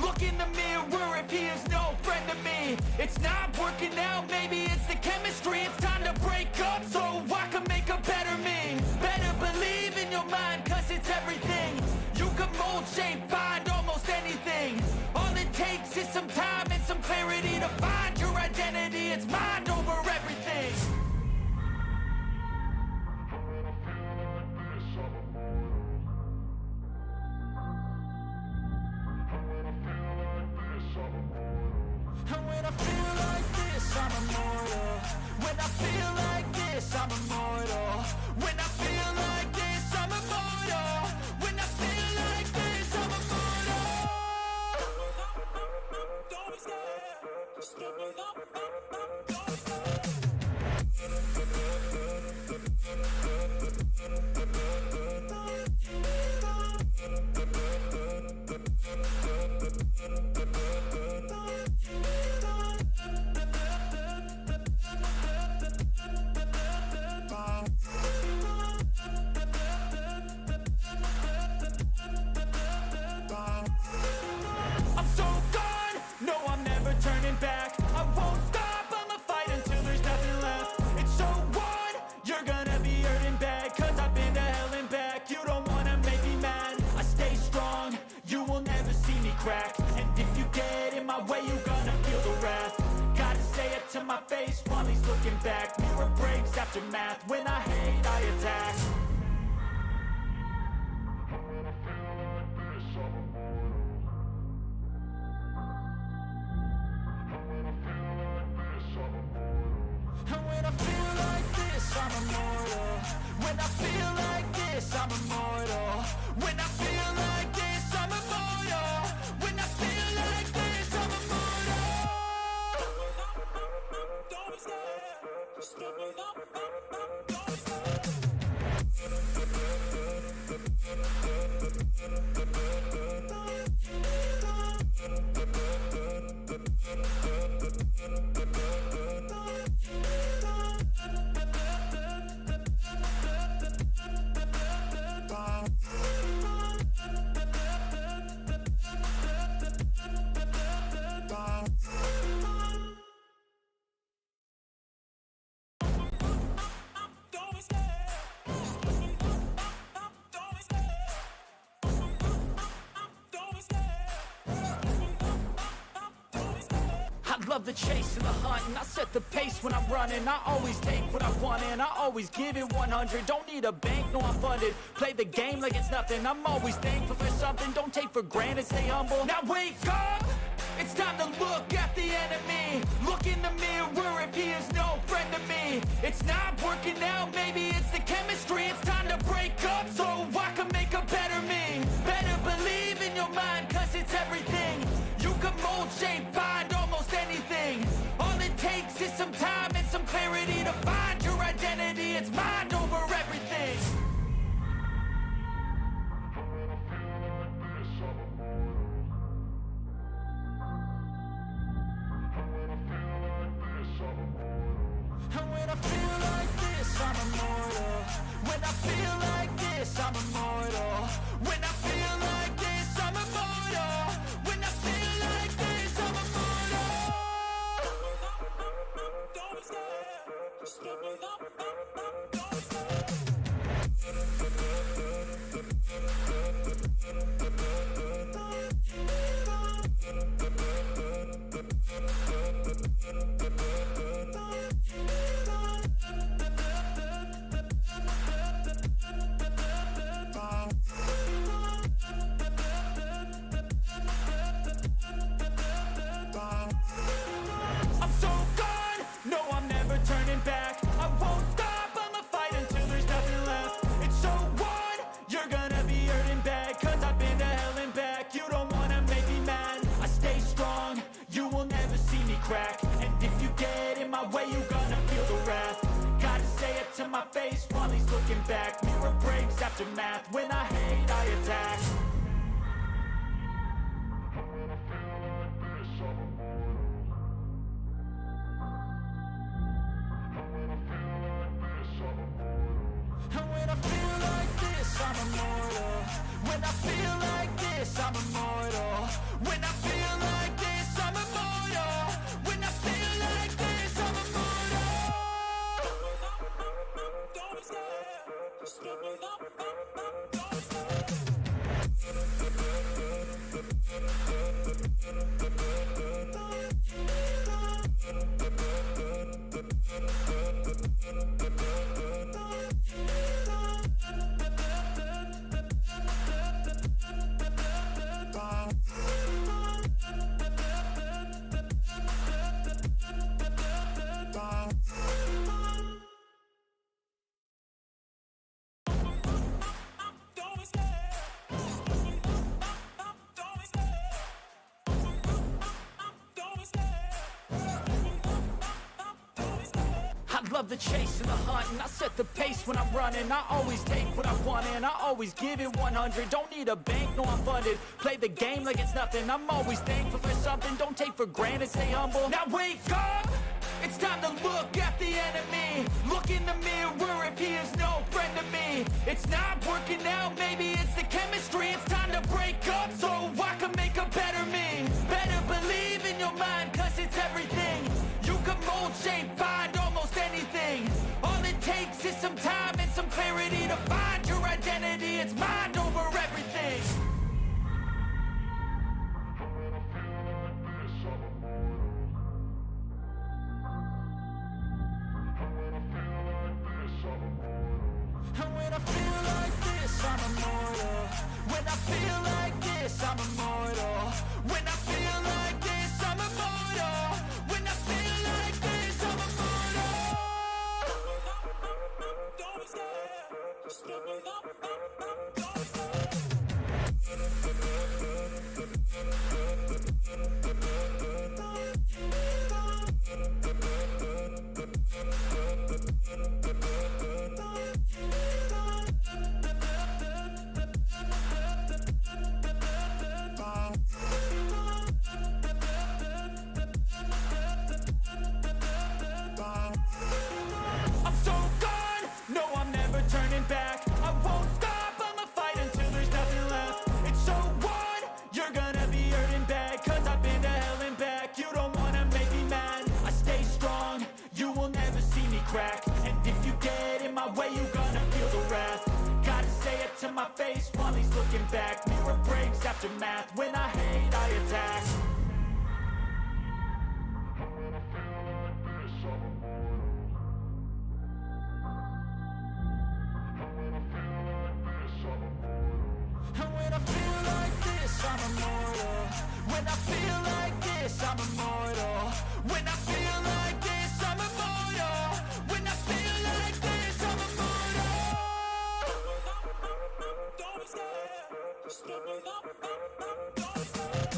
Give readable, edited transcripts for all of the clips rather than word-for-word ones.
Look in the mirror if he is no friend to me. It's not working out, maybe it's the chemistry. It's time to break up so I can make a better me. Better believe in your mind, cause it's everything. You can mold, shape, find almost anything. All it takes is some time and some clarity to find your identity. It's mind over everything. And when I feel like this, I'm immortal. When I feel like this, I'm immortal. When I feel like this, I'm immortal. When I feel like this, I'm immortal. Don't be scared. Just step it up. Don't be scared. And if you get in my way, you gonna feel the wrath. Gotta say it to my face while he's looking back. Mirror breaks after math. When I hate, I attack. When I feel like this, I'm immortal. When I feel like this, I'm immortal. And when I feel like this, I'm immortal. When I feel like this, I'm immortal. When I feel like this, I'm immortal. When I feel like this, I'm immortal. Don't be scared. Just step it up. Don't be scared. Love the chase and the hunt, and I set the pace when I'm running. I always take what I want and I always give it 100. Don't need a bank, no I'm funded. Play the game like it's nothing. I'm always thankful for something. Don't take for granted, stay humble. Now wake up! It's time to look at the enemy. Look in the mirror if he is no friend to me. It's not working out, maybe it's the chemistry. It's time to break up so I can make a better me. Better believe in your mind, cause it's everything. You can mold, shape, find almost anything. All it takes is some time and some clarity to find your identity. It's mind over everything. When I feel like this, I'm immortal. When I feel like this, I'm immortal. And when I feel like this, I'm immortal. When I feel like this, I'm immortal. When I feel like this, I'm immortal. When I feel like this, I'm immortal. Don't be scared. Just step it up. Don't be scared. Turning back, I won't stop, I'ma fight until there's nothing left. It's so on, you're gonna be hurting bad, cause I've been to hell and back. You don't wanna make me mad, I stay strong, you will never see me crack. And if you get in my way, you gonna feel the wrath. Gotta say it to my face while he's looking back. Mirror breaks after math, when I hate, I attack. When I feel like this, I'm immortal. When I feel like this, I'm immortal. When I feel like this, I'm immortal. When I feel love the chase and the hunt, and I set the pace when I'm running. I always take what I want and I always give it 100. Don't need a bank, no I'm funded. Play the game like it's nothing. I'm always thankful for something. Don't take for granted, stay humble. Now wake up! It's time to look at the enemy. Look in the mirror if he is no friend to me. It's not working out, maybe it's the chemistry. It's time to break up so I can make a better me. Better believe in your mind, cause it's everything. You can mold, shape, find almost anything. All it takes is some time and some clarity to find your identity. It's mind over everything. And when I feel like this, I'm immortal. When I feel like this, I'm immortal. When I feel like this, I'm immortal. When I feel like this, I'm immortal. Don't be scared. Just give me up. Don't be scared. I'm so gone, no I'm never turning back. I won't stop, I'ma fight until there's nothing left. It's so what? You're gonna be hurting bad, cause I've been to hell and back. You don't wanna make me mad, I stay strong. You will never see me crack. And if you get in my way, you're gonna feel the wrath. Gotta say it to my face while he's looking back. Mirror breaks after math, when I hate I attack. And when I feel like this, I'm immortal. When I feel like this, I'm immortal. When I feel like this, I'm immortal. When I feel like this, I'm immortal. Don't be scared. Just give me up. Don't be scared.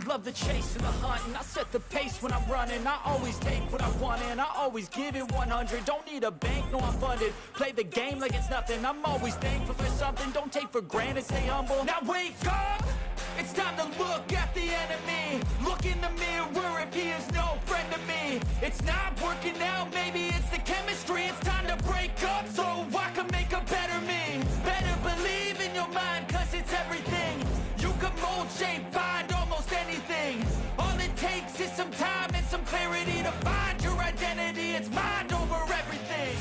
Love the chase and the hunt, and I set the pace when I'm running. I always take what I want and I always give it 100. Don't need a bank, no I'm funded. Play the game like it's nothing. I'm always thankful for something. Don't take for granted, stay humble. Now wake up! It's time to look at the enemy. Look in the mirror if he is no friend to me. It's not working out, maybe it's the chemistry. It's time to break up so I can make a better me. Better believe in your mind, cause it's everything. You can mold, shape, find almost anything. All it takes is some time and some clarity to find your identity. It's mind over everything.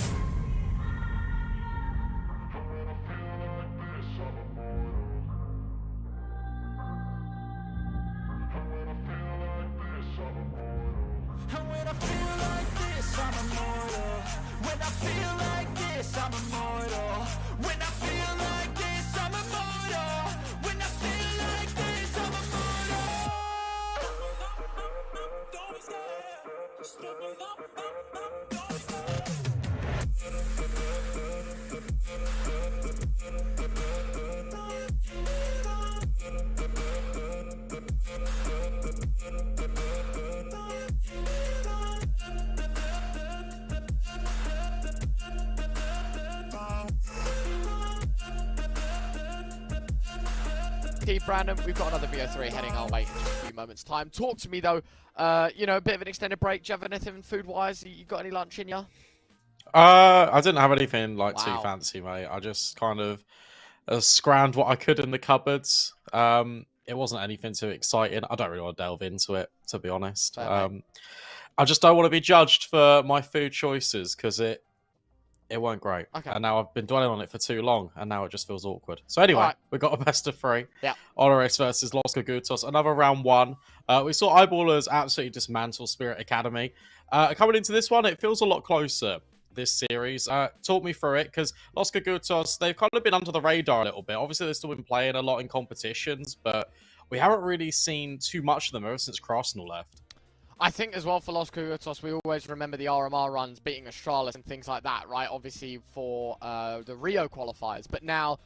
And when I feel like this, I'm immortal. When I feel like this, I'm immortal. When I feel like this, I'm immortal. When I feel like this, I'm immortal. Don't be scared. Just give me up. Don't be scared. Brandon, we've got another VO3 heading our way in just a few moments' time. Talk to me though, you know, a bit of an extended break. Do you have anything food-wise? You got any lunch in ya? I didn't have anything like too Wow. fancy, mate. I just kind of scrounged what I could in the cupboards. It wasn't anything too exciting. I don't really want to delve into it, to be honest. Fair, I just don't want to be judged for my food choices because it It weren't great. Okay. And now I've been dwelling on it for too long, and now it just feels awkward. So anyway, Alright. we got a best of 3. Yeah. HONORIS versus Los Kogutos, another round 1. We saw Eyeballers absolutely dismantle Spirit Academy. Coming into this one, it feels a lot closer, this series. Talk me through it, because Los Kogutos, they've kind of been under the radar a little bit. Obviously, they've still been playing a lot in competitions, but we haven't really seen too much of them ever since Krasnal left. I think as well for Los Kogutos, we always remember the RMR runs, beating Astralis and things like that, right? Obviously for the Rio qualifiers. But now,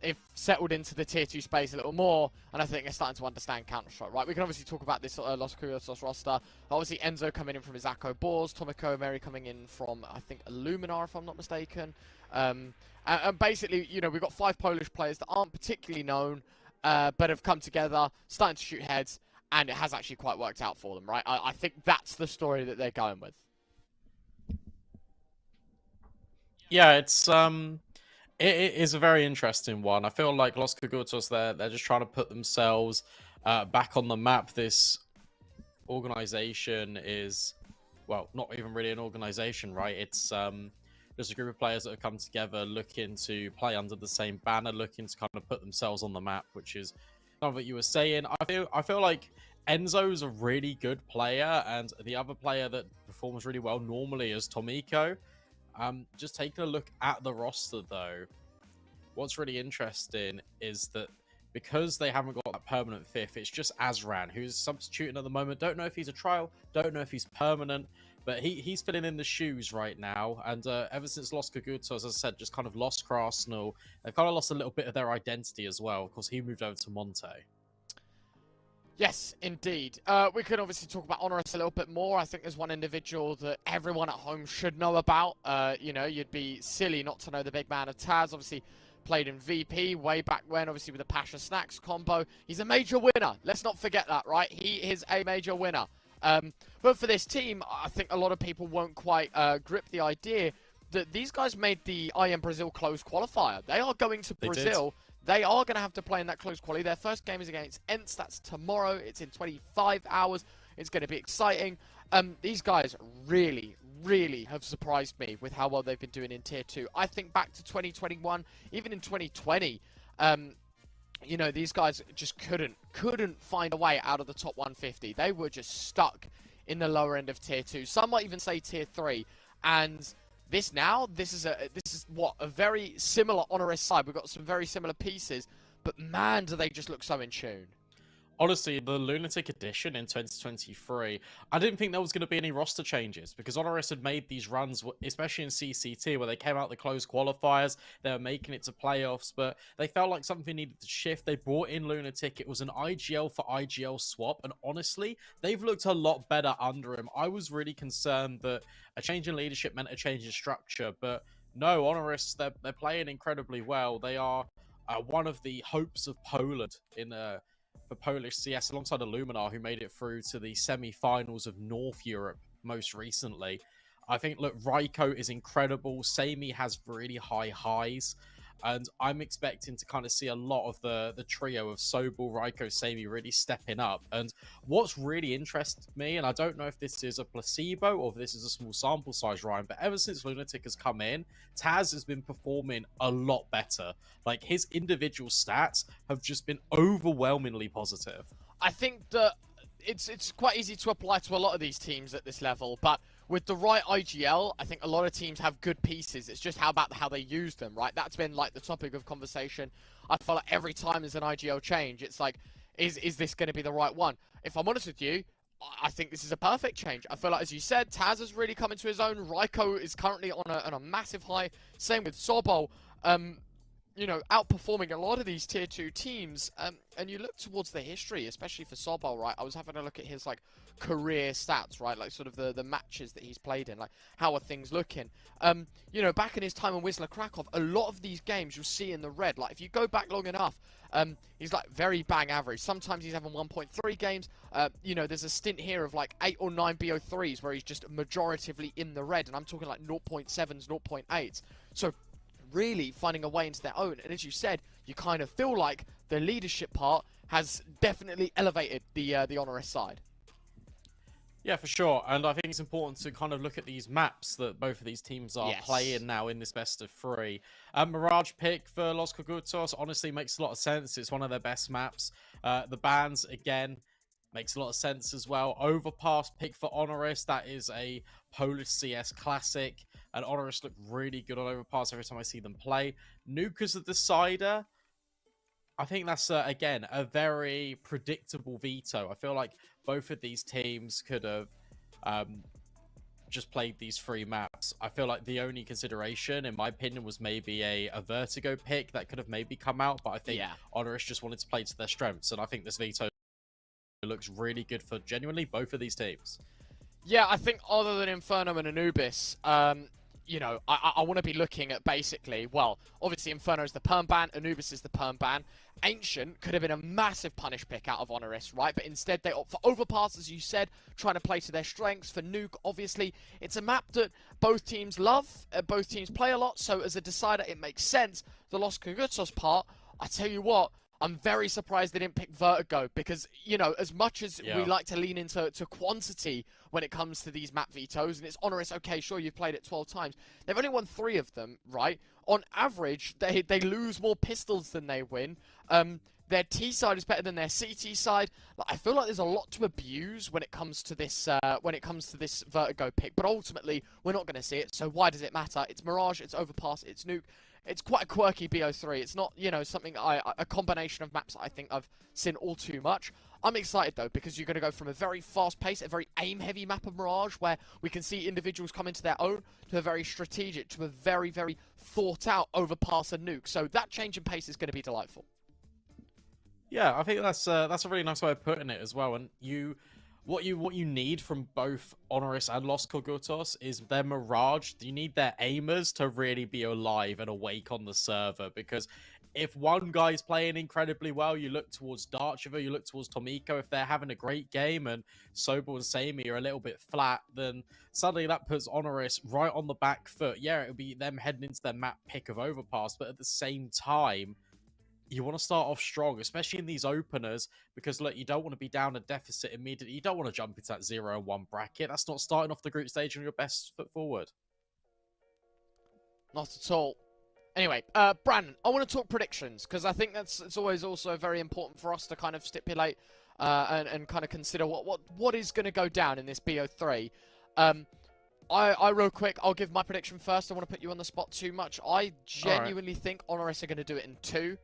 they've settled into the Tier 2 space a little more, and I think they're starting to understand Counter-Strike, right? We can obviously talk about this Los Kogutos roster. Obviously, Enzo coming in from his Akko Boars, Tomiko Mary coming in from, I think, Illuminar, if I'm not mistaken. And basically, you know, we've got 5 Polish players that aren't particularly known, but have come together, starting to shoot heads, and it has actually quite worked out for them, right? I think that's the story that they're going with. Yeah, it is a very interesting one. I feel like Los Kogutos, they're just trying to put themselves back on the map. This organization is, well, not even really an organization, right? It's just a group of players that have come together looking to play under the same banner, looking to kind of put themselves on the map, which is kind of what you were saying. I feel like Enzo's a really good player, and the other player that performs really well normally is Tomiko. Just taking a look at the roster, though, what's really interesting is that because they haven't got that permanent 5th, it's just Azran, who's substituting at the moment. Don't know if he's a trial, don't know if he's permanent, but he's filling in the shoes right now. And ever since Los Kogutos, as I said, just kind of lost Krasnal, they've kind of lost a little bit of their identity as well. Of course, he moved over to Monte. Yes, indeed. We could obviously talk about HONORIS a little bit more. I think there's one individual that everyone at home should know about. You know, you'd be silly not to know the big man of Taz. Obviously, played in VP way back when, obviously with the Pasha Snacks combo. He's a major winner. Let's not forget that, right? He is a major winner. But for this team, I think a lot of people won't quite grip the idea that these guys made the IM Brazil close qualifier. They are going to Brazil. They are going to have to play in that close quali. Their first game is against ENCE. That's tomorrow. It's in 25 hours. It's going to be exciting. These guys really, really have surprised me with how well they've been doing in Tier 2. I think back to 2021, even in 2020, you know, these guys just couldn't find a way out of the top 150. They were just stuck in the lower end of Tier 2. Some might even say Tier 3. And this is what, a very similar HONORIS side. We've got some very similar pieces, but man, do they just look so in tune. Honestly, the Lunatic Edition in 2023, I didn't think there was going to be any roster changes because HONORIS had made these runs, especially in CCT, where they came out the closed qualifiers, they were making it to playoffs, but they felt like something needed to shift. They brought in Lunatic. It was an IGL for IGL swap, and honestly, they've looked a lot better under him. I was really concerned that a change in leadership meant a change in structure, but no, HONORIS, they're playing incredibly well. They are one of the hopes of Poland in for Polish CS, alongside Illuminar, who made it through to the semi-finals of North Europe most recently. I think, look, Raiko is incredible. Sammy has really high highs, and I'm expecting to kind of see a lot of the trio of Sobel, Raiko, Sammy really stepping up. And what's really interested me, and I don't know if this is a placebo or if this is a small sample size, Ryan, but ever since Lunatic has come in, Taz has been performing a lot better. Like, his individual stats have just been overwhelmingly positive. I think that it's quite easy to apply to a lot of these teams at this level, but with the right IGL, I think a lot of teams have good pieces. It's just how they use them, right? That's been like the topic of conversation. I feel like every time there's an IGL change, it's like, is this going to be the right one? If I'm honest with you, I think this is a perfect change. I feel like, as you said, Taz has really come into his own. Raiko is currently on a massive high. Same with Sobol. You know, outperforming a lot of these Tier 2 teams. And you look towards the history, especially for Sobol, right? I was having a look at his, like, career stats, right? Like, sort of the matches that he's played in. Like, how are things looking? You know, back in his time in Wisla Krakow, a lot of these games you'll see in the red. Like, if you go back long enough, he's, like, very bang average. Sometimes he's having 1.3 games. You know, there's a stint here of, like, 8 or 9 BO3s where he's just majoritively in the red. And I'm talking, like, 0.7s, 0.8s. So, really finding a way into their own. And as you said, you kind of feel like the leadership part has definitely elevated the HONORIS side. Yeah, for sure. And I think it's important to kind of look at these maps that both of these teams are playing now in this best of three. Mirage pick for Los Kogutos honestly makes a lot of sense. It's one of their best maps. The bans, again, makes a lot of sense as well. Overpass pick for HONORIS. That is a Polish CS classic. And HONORIS look really good on Overpass every time I see them play. Nuke as the decider. I think that's, again, a very predictable veto. I feel like both of these teams could have just played these three maps. I feel like the only consideration, in my opinion, was maybe a Vertigo pick that could have maybe come out, but I think HONORIS just wanted to play to their strengths, and I think this veto looks really good for genuinely both of these teams. Yeah, I think other than Inferno and Anubis, you know, I want to be looking at basically, well, obviously Inferno is the perm ban, Anubis is the perm ban. Ancient could have been a massive punish pick out of HONORIS, right? But instead they opt for Overpass, as you said, trying to play to their strengths. For Nuke, obviously, it's a map that both teams love, both teams play a lot, so as a decider, it makes sense. The Los Kogutos part, I tell you what, I'm very surprised they didn't pick Vertigo because, you know, as much as we like to lean into quantity when it comes to these map vetoes, and it's HONORIS, okay, sure, you've played it 12 times. They've only won 3 of them, right? On average, they lose more pistols than they win. Their T side is better than their CT side. Like, I feel like there's a lot to abuse when it comes to this Vertigo pick, but ultimately, we're not going to see it, so why does it matter? It's Mirage, it's Overpass, it's Nuke. It's quite a quirky BO3. It's not, you know, something a combination of maps I think I've seen all too much. I'm excited, though, because you're going to go from a very fast-paced, a very aim-heavy map of Mirage, where we can see individuals come into their own, to a very strategic, to a very, very thought-out Overpass and Nuke. So that change in pace is going to be delightful. Yeah, I think that's a really nice way of putting it as well. And what you need from both HONORIS and Los Kogutos is their Mirage. You need their aimers to really be alive and awake on the server, because if one guy's playing incredibly well, you look towards Darchiver, you look towards Tomiko. If they're having a great game and Sobel and Sammy are a little bit flat, then suddenly that puts HONORIS right on the back foot. Yeah, it would be them heading into their map pick of Overpass, but at the same time, you want to start off strong, especially in these openers, because look, you don't want to be down a deficit immediately. You don't want to jump into that 0-1 bracket. That's not starting off the group stage on your best foot forward. Not at all. Anyway, Brandon, I want to talk predictions, because I think it's always also very important for us to kind of stipulate and kind of consider what is going to go down in this BO3. I real quick, I'll give my prediction first. I want to put you on the spot too much. I genuinely think HONORIS are going to do it in 2.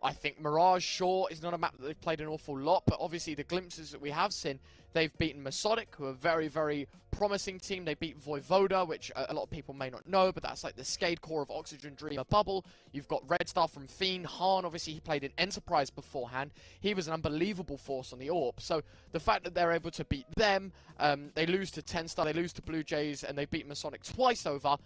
I think Mirage, sure, is not a map that they've played an awful lot, but obviously the glimpses that we have seen, they've beaten Masonic, who are a very, very promising team. They beat Voivoda, which a lot of people may not know, but that's like the Skade core of Oxygen Dreamer Bubble. You've got Red Star from Fiend. Han, obviously, he played in Enterprise beforehand. He was an unbelievable force on the AWP. So the fact that they're able to beat them, they lose to 10 Star, they lose to BLUEJAYS, and they beat Masonic twice over.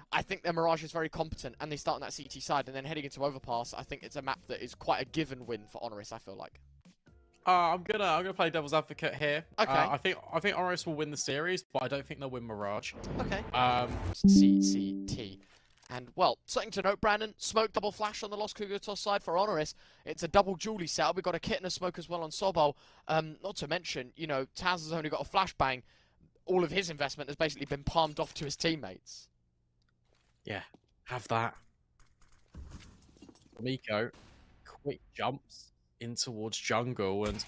I think their Mirage is very competent, and they start on that CT side, and then heading into Overpass, I think it's a map that is quite a given win for HONORIS, I feel like. I'm gonna play devil's advocate here. Okay. I think HONORIS will win the series, but I don't think they'll win Mirage. Okay. CCT. And, well, something to note, Brandon, smoke double flash on the Los Kogutos side for HONORIS. It's a double Julie setup. We've got a kit and a smoke as well on Sobol. Not to mention, you know, Taz has only got a flashbang. All of his investment has basically been palmed off to his teammates. Yeah, have that. Miko, quick jumps in towards jungle, and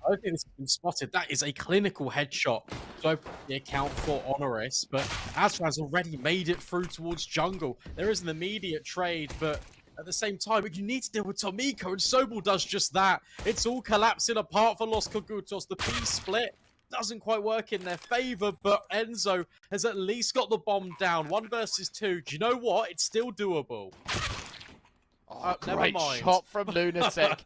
I don't think this has been spotted. That is a clinical headshot to open the account for HONORIS, but Azra's already made it through towards jungle. There is an immediate trade, but at the same time, you need to deal with Tomiko, and Sobel does just that. It's all collapsing apart for Los Kogutos. The P split doesn't quite work in their favor, but Enzo has at least got the bomb down. 1 versus 2. Do you know what? It's still doable. Oh, never great mind. shot from Lunatic.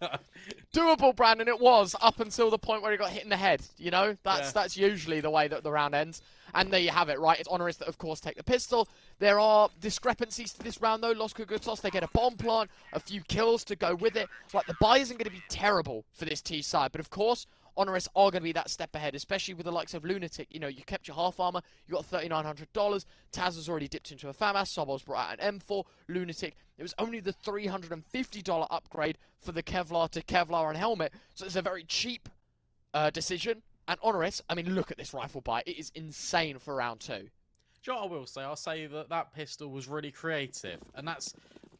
Doable, Brandon, it was, up until the point where he got hit in the head. You know, that's usually the way that the round ends. And there you have it, right? It's HONORIS that, of course, take the pistol. There are discrepancies to this round, though. Los Kogutos, they get a bomb plant, a few kills to go with it. Like, the buy isn't going to be terrible for this T side. But, of course, HONORIS are going to be that step ahead, especially with the likes of Lunatic. You know, you kept your half armor, you got $3,900. Taz has already dipped into a FAMAS. Sobol's brought out an M4. Lunatic, it was only the $350 upgrade for the Kevlar to Kevlar and helmet. So it's a very cheap decision. And HONORIS, I mean, look at this rifle buy. It is insane for round 2. Do you know what I will say? I'll say that that pistol was really creative, and that's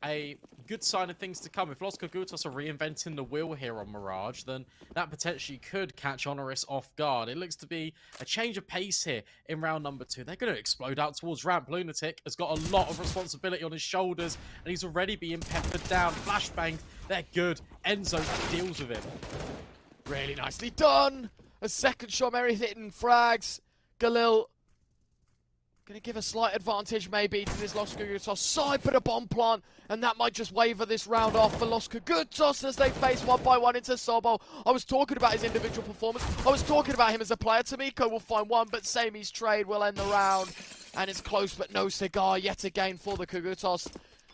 a good sign of things to come. If Los Kogutos are reinventing the wheel here on Mirage, then that potentially could catch HONORIS off guard. It looks to be a change of pace here in round number 2. They're going to explode out towards ramp. Lunatic has got a lot of responsibility on his shoulders, and he's already being peppered down. Flashbang, they're good. Enzo deals with him. Really nicely done. A second shot, Mary hitting frags. Galil going to give a slight advantage maybe to this Los Kogutos side, but a bomb plant, and that might just waver this round off for Los Kogutos as they face one by one into Sobol. I was talking about his individual performance. I was talking about him as a player. Tamiko will find one, but Sami's trade will end the round, and it's close but no cigar yet again for the Kogutos.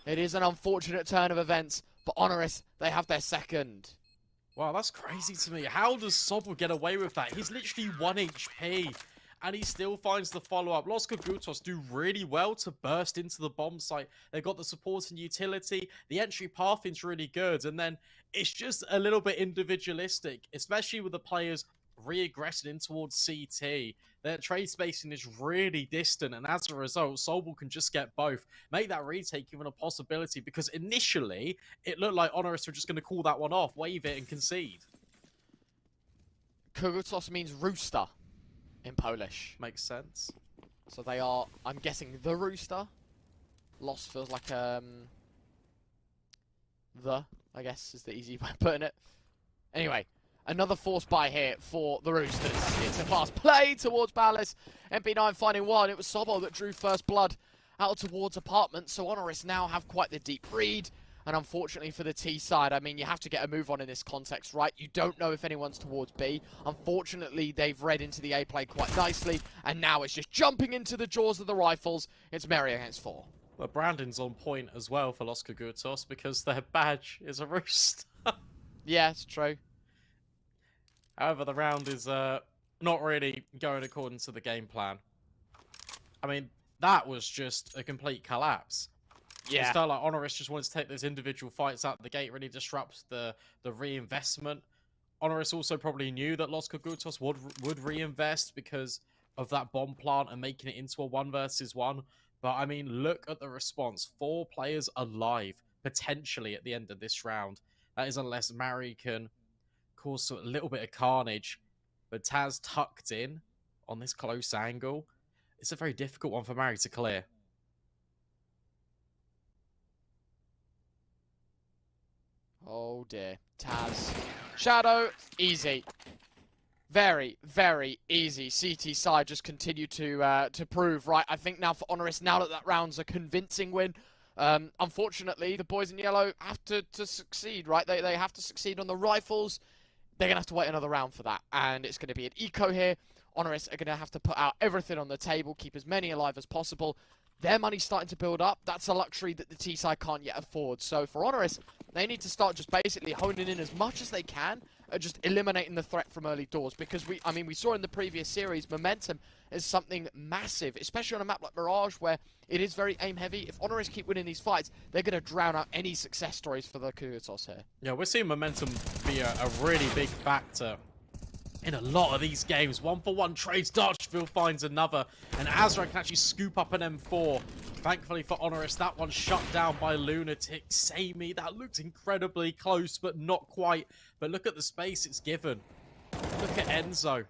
It is an unfortunate turn of events, but HONORIS, they have their second. Wow, that's crazy to me. How does Sobel get away with that? He's literally 1 HP, and he still finds the follow-up. Los Kogutos do really well to burst into the bomb site. They've got the support and utility. The entry pathing's really good, and then it's just a little bit individualistic, especially with the players re-aggressing in towards CT. Their trade spacing is really distant, and as a result, Sobel can just get both. Make that retake even a possibility, because initially, it looked like HONORIS were just going to call that one off, wave it, and concede. Kogutos means rooster in Polish. Makes sense. So they are, I'm guessing, the rooster. Lost feels like, I guess, is the easy way of putting it. Anyway. Another force buy here for the Roosters. It's a fast play towards Ballas. MP9 finding one. It was Sobol that drew first blood out towards apartment. So HONORIS now have quite the deep read. And unfortunately for the T side, I mean, you have to get a move on in this context, right? You don't know if anyone's towards B. Unfortunately, they've read into the A play quite nicely. And now it's just jumping into the jaws of the rifles. It's Mary against 4. Well, Brandon's on point as well for Los Kogutos, because their badge is a rooster. Yeah, it's true. However, the round is not really going according to the game plan. I mean, that was just a complete collapse. Yeah. It felt like HONORIS just wanted to take those individual fights out the gate, really disrupt the reinvestment. HONORIS also probably knew that Los Kogutos would reinvest because of that bomb plant and making it into a 1 versus 1. But, I mean, look at the response. 4 players alive, potentially, at the end of this round. That is unless Mary can cause a little bit of carnage, but Taz tucked in on this close angle. It's a very difficult one for Mary to clear. Oh dear. Taz. Shadow. Easy. Very, very easy. CT side just continue to prove, right? I think now for HONORIS, now that round's a convincing win, unfortunately, the boys in yellow have to succeed, right? They have to succeed on the rifles. They're going to have to wait another round for that. And it's going to be an eco here. HONORIS are going to have to put out everything on the table, keep as many alive as possible. Their money's starting to build up. That's a luxury that the T-side can't yet afford. So for HONORIS, they need to start just basically honing in as much as they can and just eliminating the threat from early doors. Because we saw in the previous series, momentum is something massive, especially on a map like Mirage where it is very aim heavy. If HONORIS keep winning these fights, they're going to drown out any success stories for the Kogutos here. Yeah, we're seeing momentum be a really big factor in a lot of these games. 1-for-1 trades. Dutchville finds another, and Azra can actually scoop up an M4. Thankfully for HONORIS, that one shut down by Lunatic. Sami, that looked incredibly close, but not quite. But look at the space it's given. Look at Enzo.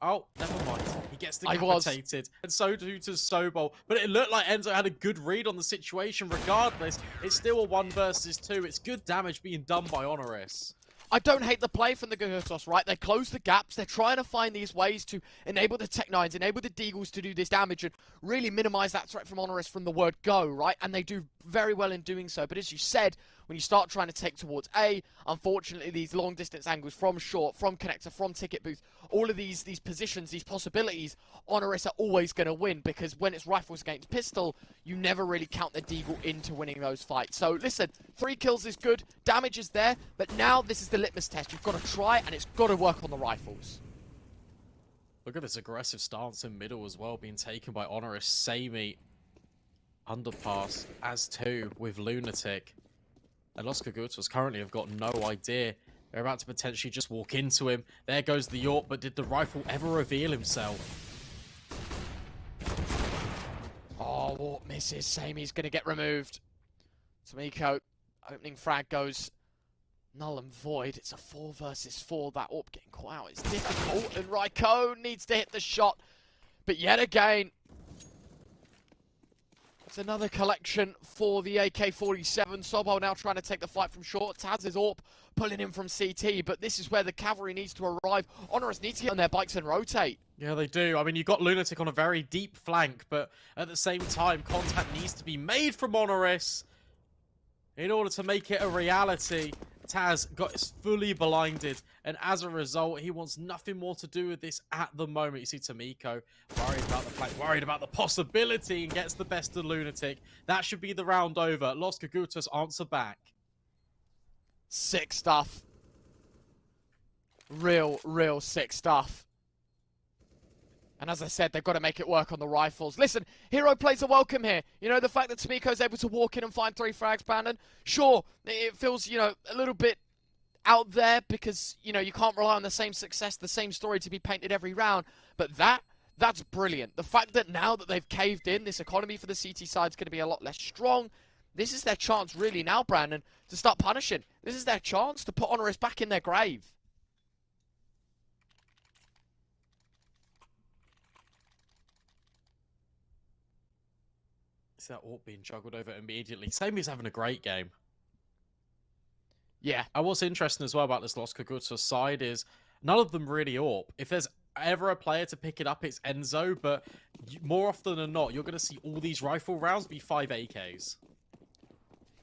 Oh, never mind. He gets decapitated. And so too to Sobol. But it looked like Enzo had a good read on the situation regardless. It's still a 1 versus 2. It's good damage being done by HONORIS. I don't hate the play from the Kogutos, right? They close the gaps. They're trying to find these ways to enable the Tech-9s, enable the Deagles to do this damage and really minimize that threat from HONORIS from the word go, right? And they do very well in doing so. But as you said, when you start trying to take towards A, unfortunately, these long-distance angles from short, from connector, from ticket booth, all of these positions, these possibilities, HONORIS are always going to win because when it's rifles against pistol, you never really count the Deagle into winning those fights. So listen, 3 kills is good, damage is there, but now this is the litmus test. You've got to try and it's got to work on the rifles. Look at this aggressive stance in middle as well, being taken by HONORIS. Sami underpass as 2 with Lunatic. And Los Kogutos currently have got no idea They're about to potentially just walk into him. There goes the AWP, but did the rifle ever reveal himself? Oh, AWP misses. Samey's going to get removed. Tomiko, opening frag goes null and void. It's a 4 versus 4. That AWP getting caught out. It's difficult, and Raiko needs to hit the shot. But yet again, it's another collection for the AK-47. Sobol now trying to take the fight from short. Taz's AWP pulling in from CT, but this is where the cavalry needs to arrive. HONORIS needs to get on their bikes and rotate. Yeah, they do. I mean, you've got Lunatic on a very deep flank, but at the same time, contact needs to be made from HONORIS in order to make it a reality. Taz got fully blinded, and as a result, he wants nothing more to do with this at the moment. You see Tomiko worried about the flank, worried about the possibility, and gets the best of Lunatic. That should be the round over. Los Kogutos answer back. Sick stuff. Real sick stuff. And as I said, they've got to make it work on the rifles. Listen, Hero plays are welcome here. You know, the fact that Tomiko's able to walk in and find 3 frags, Brandon, sure, it feels, you know, a little bit out there because, you know, you can't rely on the same success, the same story to be painted every round. But that's brilliant. The fact that now that they've caved in, this economy for the CT side is going to be a lot less strong. This is their chance really now, Brandon, to start punishing. This is their chance to put HONORIS back in their grave. That AWP being juggled over immediately. Samey's having a great game. Yeah. And what's interesting as well about this Los Kogutos side is none of them really AWP. If there's ever a player to pick it up, it's Enzo, but more often than not, you're going to see all these rifle rounds be 5 AKs.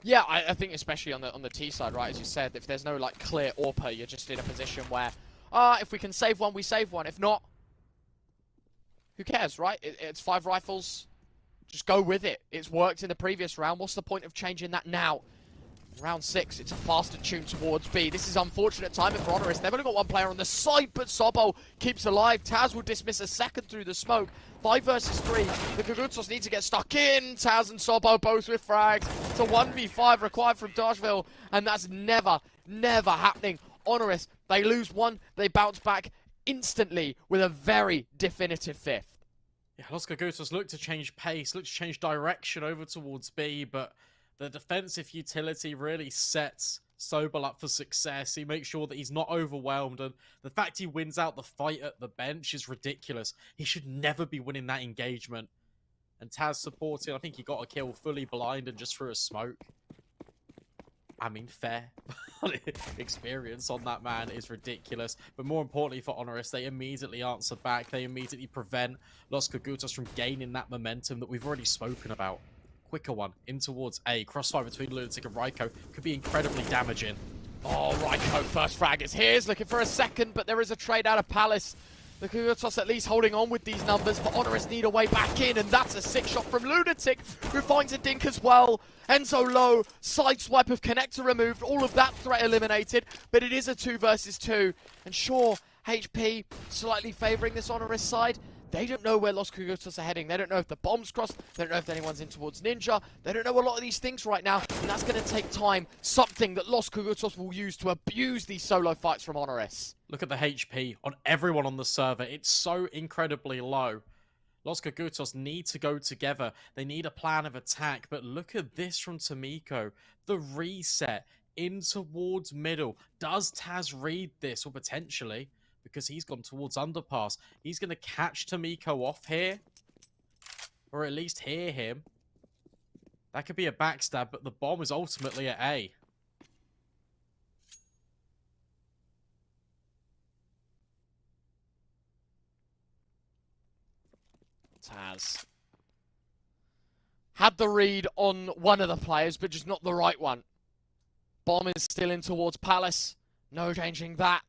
Yeah, I think especially on the T side, right, as you said, if there's no, like, clear AWPer, you're just in a position where, if we can save one, we save one. If not, who cares, right? It's 5 rifles. Just go with it. It's worked in the previous round. What's the point of changing that now? Round 6, it's a faster tune towards B. This is unfortunate timing for HONORIS. They've only got one player on the side, but Sobol keeps alive. Taz will dismiss a second through the smoke. 5 versus 3. The Kogutos need to get stuck in. Taz and Sobol both with frags. It's a 1v5 required from Dashville, and that's never happening. HONORIS, they lose one, they bounce back instantly with a very definitive 5th. Yeah, Los Kogutos look to change pace, look to change direction over towards B, but the defensive utility really sets Sobol up for success. He makes sure that he's not overwhelmed, and the fact he wins out the fight at the bench is ridiculous. He should never be winning that engagement. And Taz supporting, I think he got a kill fully blind and just through a smoke. I mean, fair. Experience on that man is ridiculous. But more importantly for HONORIS, they immediately answer back. They immediately prevent Los Kogutos from gaining that momentum that we've already spoken about. Quicker one in towards A. Crossfire between Lunatic and Raiko could be incredibly damaging. Oh, Raiko, first frag is his. Looking for a second, but there is a trade out of Palace. The Kogutos at least holding on with these numbers, but HONORIS need a way back in, and that's a sick shot from Lunatic, who finds a dink as well. Enzo low, sideswipe of connector removed, all of that threat eliminated, but it is a 2 versus 2. And sure, HP slightly favouring this HONORIS side. They don't know where Los Kogutos are heading. They don't know if the bomb's crossed. They don't know if anyone's in towards Ninja. They don't know a lot of these things right now, and that's going to take time. Something that Los Kogutos will use to abuse these solo fights from HONORIS. Look at the HP on everyone on the server. It's so incredibly low. Los Kogutos need to go together. They need a plan of attack, but look at this from Tomiko. The reset in towards middle. Does Taz read this? Or potentially, because he's gone towards underpass. He's going to catch Tomiko off here. Or at least hear him. That could be a backstab, but the bomb is ultimately at A. Taz had the read on one of the players, but just not the right one. Bomb is still in towards Palace. No changing that.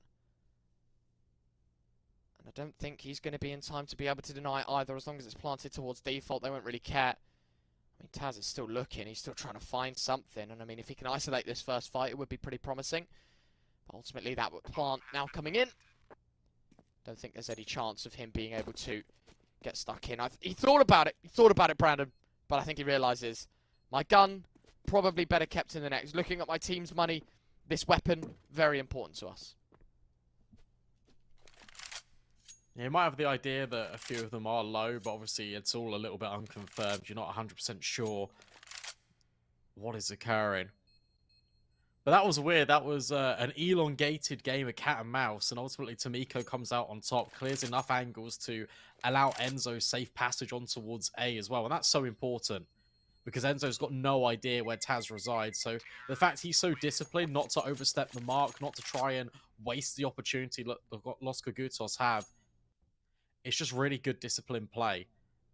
And I don't think he's going to be in time to be able to deny either. As long as it's planted towards default, they won't really care. I mean, Taz is still looking. He's still trying to find something. And I mean, if he can isolate this first fight, it would be pretty promising. But ultimately, that would plant now coming in. Don't think there's any chance of him being able to get stuck in. He thought about it. He thought about it, Brandon. But I think he realizes my gun probably better kept in the net. He's looking at my team's money. this weapon, very important to us. Yeah, you might have the idea that a few of them are low, but obviously it's all a little bit unconfirmed. You're not 100% sure what is occurring. But that was weird. That was an elongated game of cat and mouse, and ultimately Tomiko comes out on top, clears enough angles to allow Enzo safe passage on towards A as well, and that's so important because Enzo's got no idea where Taz resides. So the fact he's so disciplined not to overstep the mark, not to try and waste the opportunity Los Kogutos have, it's just really good disciplined play.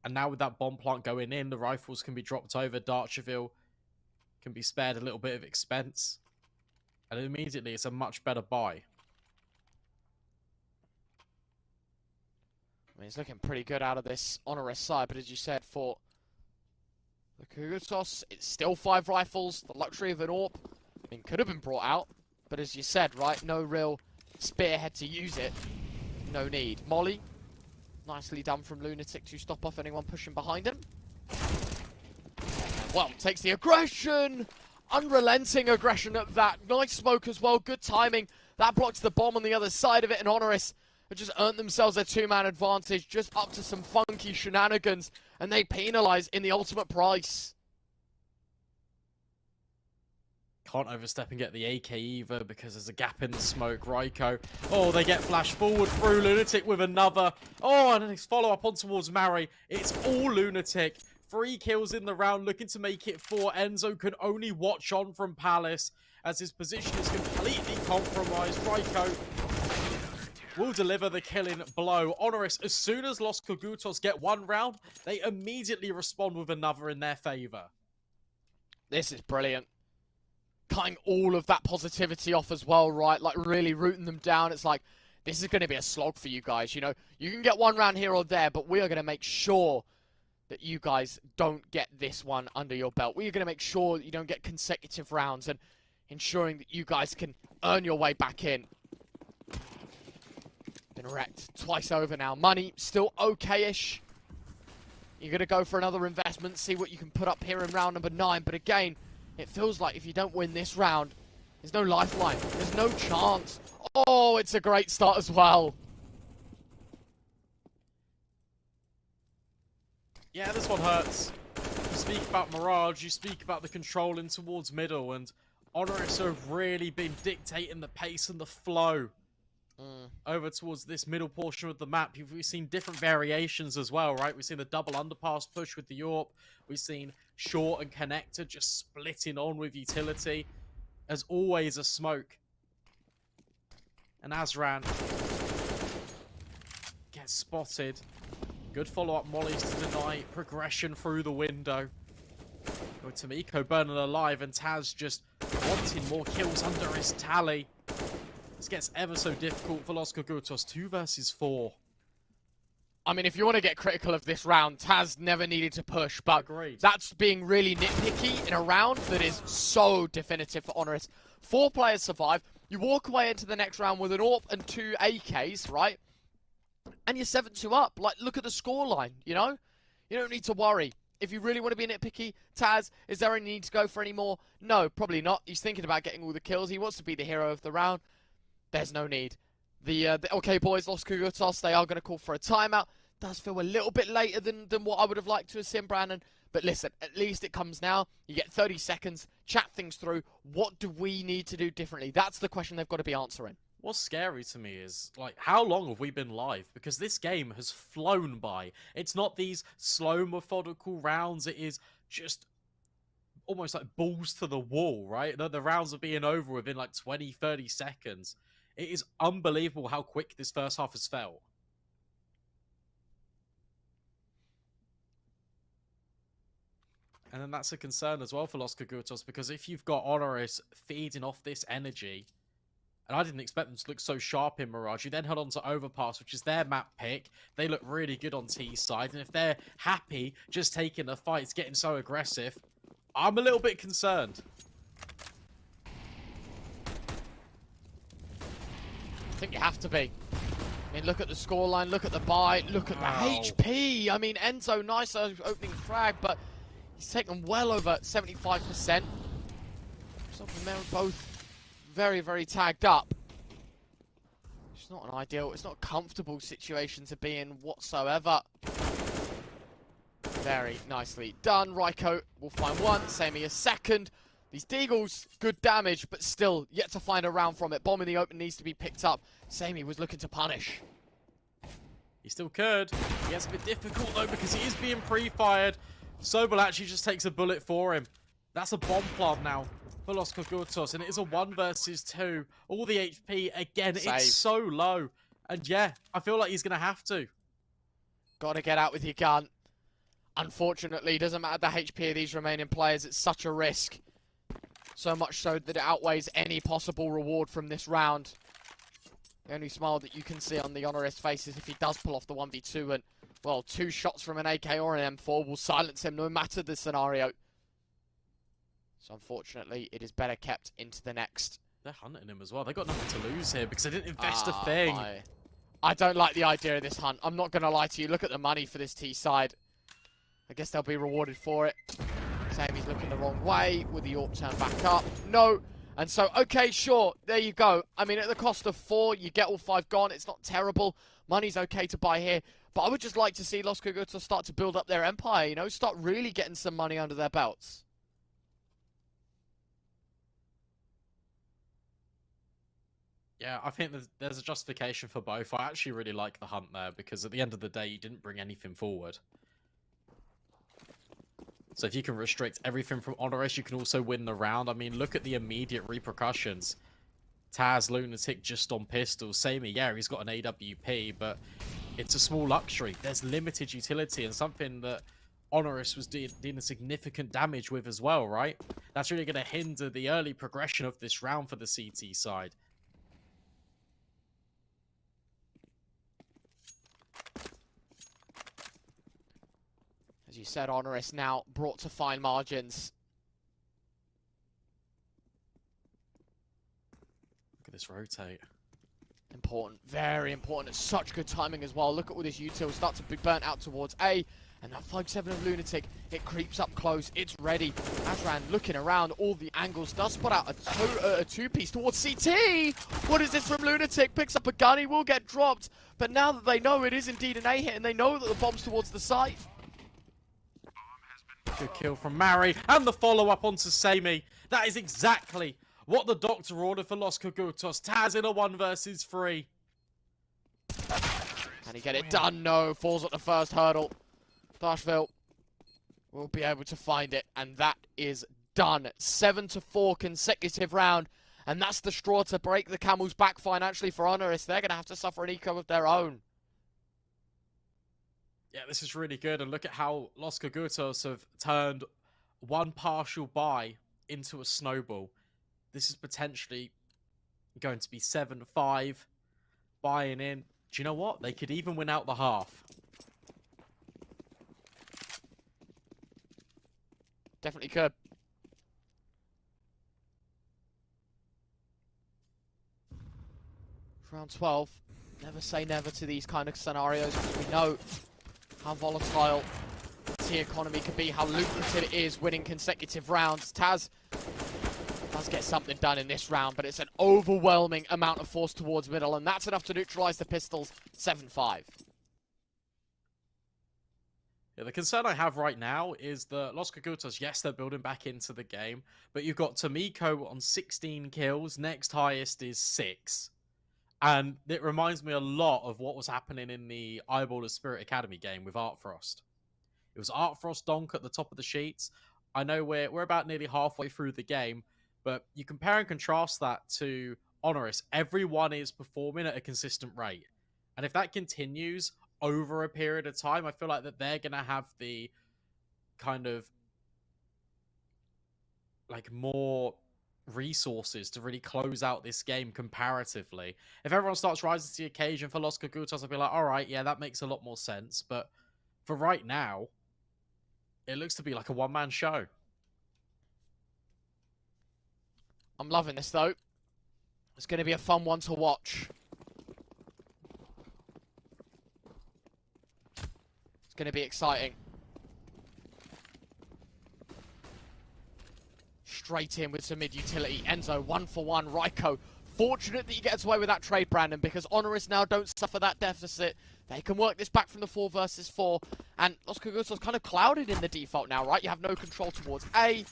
And now with that bomb plant going in, the rifles can be dropped over, Darcherville can be spared a little bit of expense. And immediately, it's a much better buy. I mean, he's looking pretty good out of this HONORIS side, but as you said, for the kogutos, it's still 5 rifles. The luxury of an AWP, I mean, could have been brought out, but as you said, right, no real spearhead to use it. No need. Molly, nicely done from Lunatic to stop off anyone pushing behind him. Well, takes the aggression. Unrelenting aggression at that. Nice smoke as well. Good timing. That blocks the bomb on the other side of it. And HONORIS have just earned themselves a 2-man advantage. Just up to some funky shenanigans. And they penalize in the ultimate price. Can't overstep and get the AK either because there's a gap in the smoke. Raiko. Oh, they get flashed forward through. Lunatic with another. Oh, and his follow-up on towards Mari. It's all Lunatic. 3 kills in the round, looking to make it 4. Enzo can only watch on from Palace as his position is completely compromised. Raiko will deliver the killing blow. HONORIS, as soon as Los Kogutos get 1 round, they immediately respond with another in their favor. This is brilliant. Cutting all of that positivity off as well, right? Like, really rooting them down. It's like, this is going to be a slog for you guys, you know? You can get 1 round here or there, but we are going to make sure that you guys don't get this one under your belt. We're going to make sure that you don't get consecutive rounds and ensuring that you guys can earn your way back in. Been wrecked twice over now. Money still okay-ish. You're going to go for another investment, see what you can put up here in round number 9. But again, it feels like if you don't win this round, there's no lifeline. There's no chance. Oh, it's a great start as well. Yeah, this one hurts. You speak about Mirage, you speak about the controlling towards middle, and HONORIS have really been dictating the pace and the flow over towards this middle portion of the map. We've seen different variations as well, right? We've seen the double underpass push with the AWP. We've seen short and connector just splitting on with utility. As always, a smoke. And Azran gets spotted. Good follow-up mollies to deny progression through the window. With Tomiko burning alive and Taz just wanting more kills under his tally. This gets ever so difficult for Los Kogutos. 2 versus 4. I mean, if you want to get critical of this round, Taz never needed to push, but agreed. That's being really nitpicky in a round that is so definitive for HONORIS. 4 players survive. You walk away into the next round with an AWP and 2 AKs, right? And you're 7-2 up. Like, look at the scoreline, you know? You don't need to worry. If you really want to be nitpicky, Taz, is there any need to go for any more? No, probably not. He's thinking about getting all the kills. He wants to be the hero of the round. There's no need. Okay, boys, Los Kogutos, they are going to call for a timeout. Does feel a little bit later than what I would have liked to have seen, Brandon. But listen, at least it comes now. You get 30 seconds, chat things through. What do we need to do differently? That's the question they've got to be answering. What's scary to me is, like, how long have we been live? Because this game has flown by. It's not these slow, methodical rounds. It is just almost like balls to the wall, right? The rounds are being over within, like, 20, 30 seconds. It is unbelievable how quick this first half has felt. And then that's a concern as well for Los Kogutos, because if you've got HONORIS feeding off this energy, and I didn't expect them to look so sharp in Mirage. You then head on to Overpass, which is their map pick. They look really good on T's side. And if they're happy just taking the fights, getting so aggressive, I'm a little bit concerned. I think you have to be. I mean, look at the scoreline, look at the buy, look at the HP. I mean, Enzo, nice opening frag, but he's taken well over 75%. Something they're both very, very tagged up. It's not an ideal, it's not a comfortable situation to be in whatsoever. Very nicely done. Ryko will find one, Samey a second. These Deagles, good damage, but still yet to find a round from it. Bomb in the open needs to be picked up. Samey was looking to punish. He still could. He has a bit difficult though because he is being pre-fired. Sobel actually just takes a bullet for him. That's a bomb plant now for Los Kogutos, and it is a 1 versus 2. All the HP again, Save. It's so low. And yeah, I feel like he's gonna have to. Gotta get out with your gun. Unfortunately, doesn't matter the HP of these remaining players, it's such a risk. So much so that it outweighs any possible reward from this round. The only smile that you can see on the HONORIS face is if he does pull off the 1v2, and, well, 2 shots from an AK or an M4 will silence him no matter the scenario. So unfortunately, it is better kept into the next. They're hunting him as well. They got nothing to lose here because they didn't invest a thing. I don't like the idea of this hunt. I'm not going to lie to you. Look at the money for this T side. I guess they'll be rewarded for it. Samey's looking the wrong way. Will the AWP turn back up? No. And so, okay, sure. There you go. I mean, at the cost of 4, you get all 5 gone. It's not terrible. Money's okay to buy here. But I would just like to see Los Kogutos start to build up their empire, you know, start really getting some money under their belts. Yeah, I think there's a justification for both. I actually really like the hunt there because at the end of the day, you didn't bring anything forward. So if you can restrict everything from HONORIS, you can also win the round. I mean, look at the immediate repercussions. Taz, Lunatic just on pistols. Samey, yeah, he's got an AWP, but it's a small luxury. There's limited utility and something that HONORIS was dealing significant damage with as well, right? That's really going to hinder the early progression of this round for the CT side. As you said, HONORIS now brought to fine margins. Look at this rotate. Important, very important. It's such good timing as well. Look at all this util start to be burnt out towards A. And that 5-7 of Lunatic, it creeps up close. It's ready. Azran looking around all the angles, does spot out a two-piece towards CT. What is this from Lunatic? Picks up a gun, he will get dropped. But now that they know it is indeed an A hit and they know that the bomb's towards the site. Good kill from Mari, and the follow-up onto Samey. That is exactly what the doctor ordered for Los Kogutos. Taz in a 1 versus 3. Can he get it done? No, falls at the first hurdle. Dashville will be able to find it, and that is done. 7-4 consecutive round, and that's the straw to break the camel's back financially for HONORIS. They're going to have to suffer an eco of their own. Yeah, this is really good, and look at how Los Kogutos have turned one partial buy into a snowball. This is potentially going to be 7-5, buying in. Do you know what? They could even win out the half. Definitely could. Round 12. Never say never to these kind of scenarios, because we know how volatile the T economy can be, how lucrative it is winning consecutive rounds. Taz does get something done in this round, but it's an overwhelming amount of force towards middle, and that's enough to neutralize the pistols. 7-5. Yeah, the concern I have right now is that Los Kogutos, yes, they're building back into the game, but you've got Tomiko on 16 kills, next highest is 6. And it reminds me a lot of what was happening in the Eyeball of Spirit Academy game with Artfrost. It was Artfrost Donk at the top of the sheets. I know we're about nearly halfway through the game, but you compare and contrast that to HONORIS. Everyone is performing at a consistent rate. And if that continues over a period of time, I feel like that they're going to have the kind of like more resources to really close out this game comparatively. If everyone starts rising to the occasion for Los Kogutos, I'll be like, all right, yeah, that makes a lot more sense. But for right now, it looks to be like a one-man show. I'm loving this, though. It's going to be a fun one to watch. It's going to be exciting. straight in with some mid-utility. Enzo, 1-for-1. Raiko, fortunate that he gets away with that trade, Brandon, because HONORIS now don't suffer that deficit. They can work this back from the 4 versus 4. And Los Kogutos kind of clouded in the default now, right? You have no control towards A.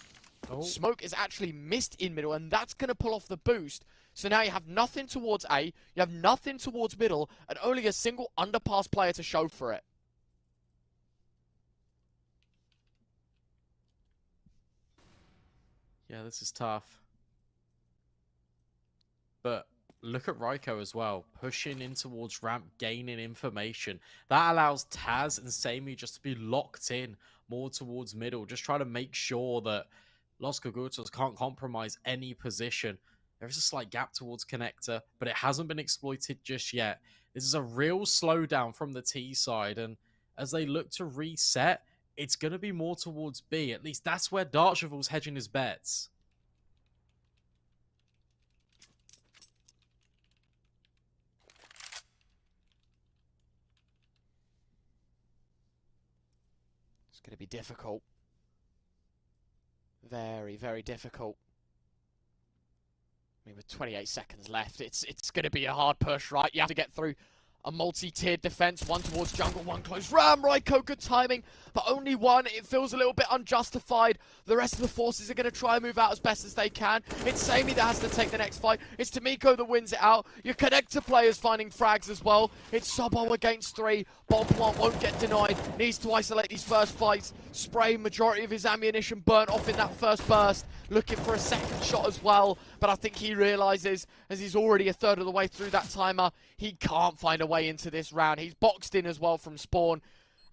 Oh. Smoke is actually missed in middle, and that's going to pull off the boost. So now you have nothing towards A, you have nothing towards middle, and only a single underpass player to show for it. Yeah, this is tough. But look at Raiko as well, pushing in towards ramp, gaining information. That allows Taz and Sammy just to be locked in more towards middle, just try to make sure that Los Kogutos can't compromise any position. There is a slight gap towards connector, but it hasn't been exploited just yet. This is a real slowdown from the T side, and as they look to reset, it's going to be more towards B. At least that's where Darkshivel's hedging his bets. It's going to be difficult. Very, very difficult. I mean, with 28 seconds left, it's going to be a hard push, right? You have to get through a multi-tiered defense, one towards jungle, one close. Ram, Raiko, good timing, but only one. It feels a little bit unjustified. The rest of the forces are going to try and move out as best as they can. It's Sammy that has to take the next fight. It's Tomiko that wins it out. Your connector players finding frags as well. It's Sobo against 3. Bomb plant won't get denied. Needs to isolate these first fights. Spray, majority of his ammunition burnt off in that first burst. Looking for a second shot as well, but I think he realizes, as he's already a third of the way through that timer, he can't find a way into this round. He's boxed in as well from spawn,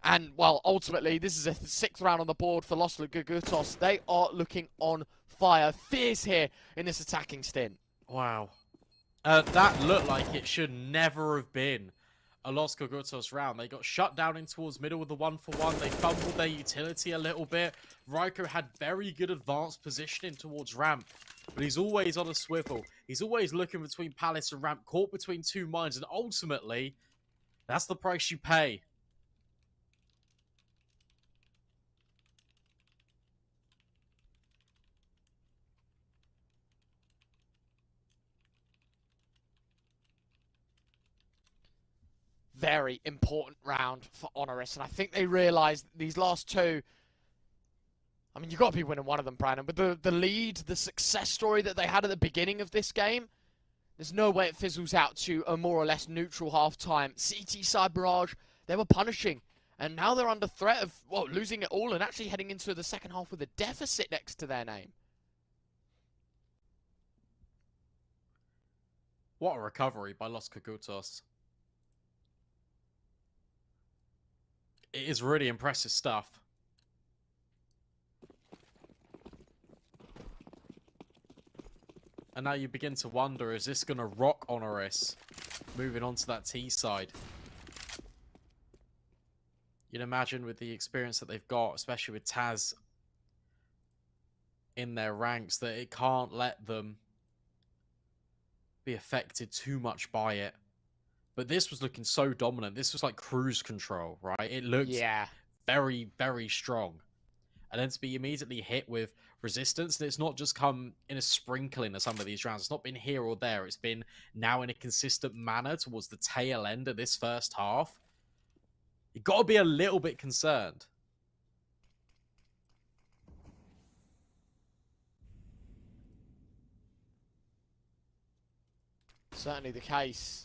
and, well, ultimately, this is a 6th round on the board for Los Kogutos. They are looking on fire. Fierce here in this attacking stint. Wow. That looked like it should never have been a Los Kogutos round. They got shut down in towards middle with the 1-for-1. They fumbled their utility a little bit. Raiko had very good advanced positioning towards ramp, but he's always on a swivel. He's always looking between Palace and ramp, caught between 2 mines, and ultimately, that's the price you pay. Very important round for HONORIS, and I think they realised these last 2. I mean, you've got to be winning one of them, Brandon, but the lead, the success story that they had at the beginning of this game, there's no way it fizzles out to a more or less neutral half-time. CT side Barrage, they were punishing, and now they're under threat of, well, losing it all and actually heading into the second half with a deficit next to their name. What a recovery by Los Kogutos. It is really impressive stuff. And now you begin to wonder, is this going to rock HONORIS moving on to that T side? You'd imagine with the experience that they've got, especially with Taz in their ranks, that it can't let them be affected too much by it. But this was looking so dominant. This was like cruise control, right? It looked very, very strong. And then to be immediately hit with resistance, and it's not just come in a sprinkling of some of these rounds. It's not been here or there. It's been now in a consistent manner towards the tail end of this first half. You've got to be a little bit concerned. Certainly the case.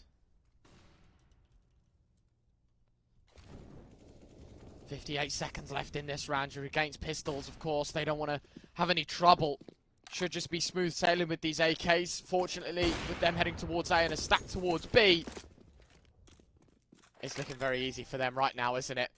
58 seconds left in this round. You're against pistols, of course. They don't want to have any trouble. Should just be smooth sailing with these AKs. Fortunately, with them heading towards A and a stack towards B, it's looking very easy for them right now, isn't it?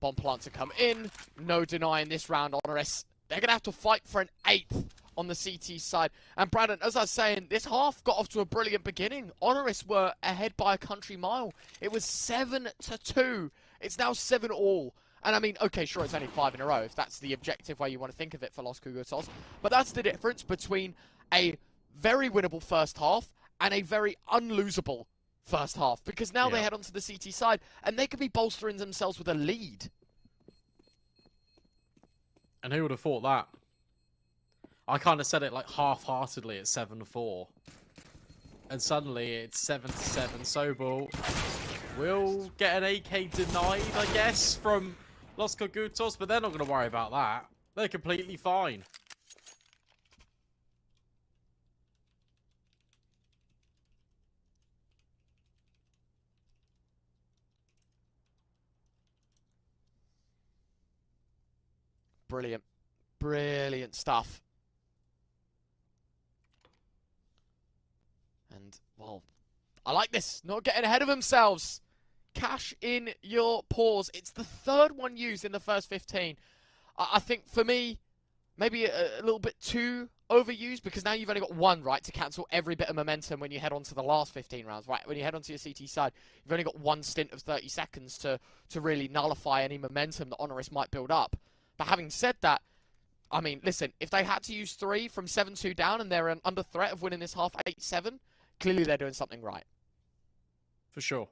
Bomb plant to come in. No denying this round, HONORIS. They're going to have to fight for an 8th on the CT side. And Brandon, as I was saying, this half got off to a brilliant beginning. HONORIS were ahead by a country mile. It was 7-2. It's now 7-all. And I mean, okay, sure, it's only 5 in a row, if that's the objective way you want to think of it for Los Kogutos. But that's the difference between a very winnable first half and a very unlosable first half. Because now they head onto the CT side, and they could be bolstering themselves with a lead. And who would have thought that? I kind of said it like half-heartedly at 7-4. And suddenly it's 7-7. Sobel will get an AK denied, I guess, from Los Kogutos, but they're not going to worry about that. They're completely fine. Brilliant. Brilliant stuff. And, well, I like this. Not getting ahead of themselves. Cash in your pause. It's the third one used in the first 15. I think, for me, maybe a little bit too overused, because now you've only got one, right, to cancel every bit of momentum when you head on to the last 15 rounds, right? When you head onto your CT side, you've only got one stint of 30 seconds to really nullify any momentum that HONORIS might build up. But having said that, I mean, listen, if they had to use 3 from 7-2 down and they're under threat of winning this half 8-7, clearly they're doing something right. For sure.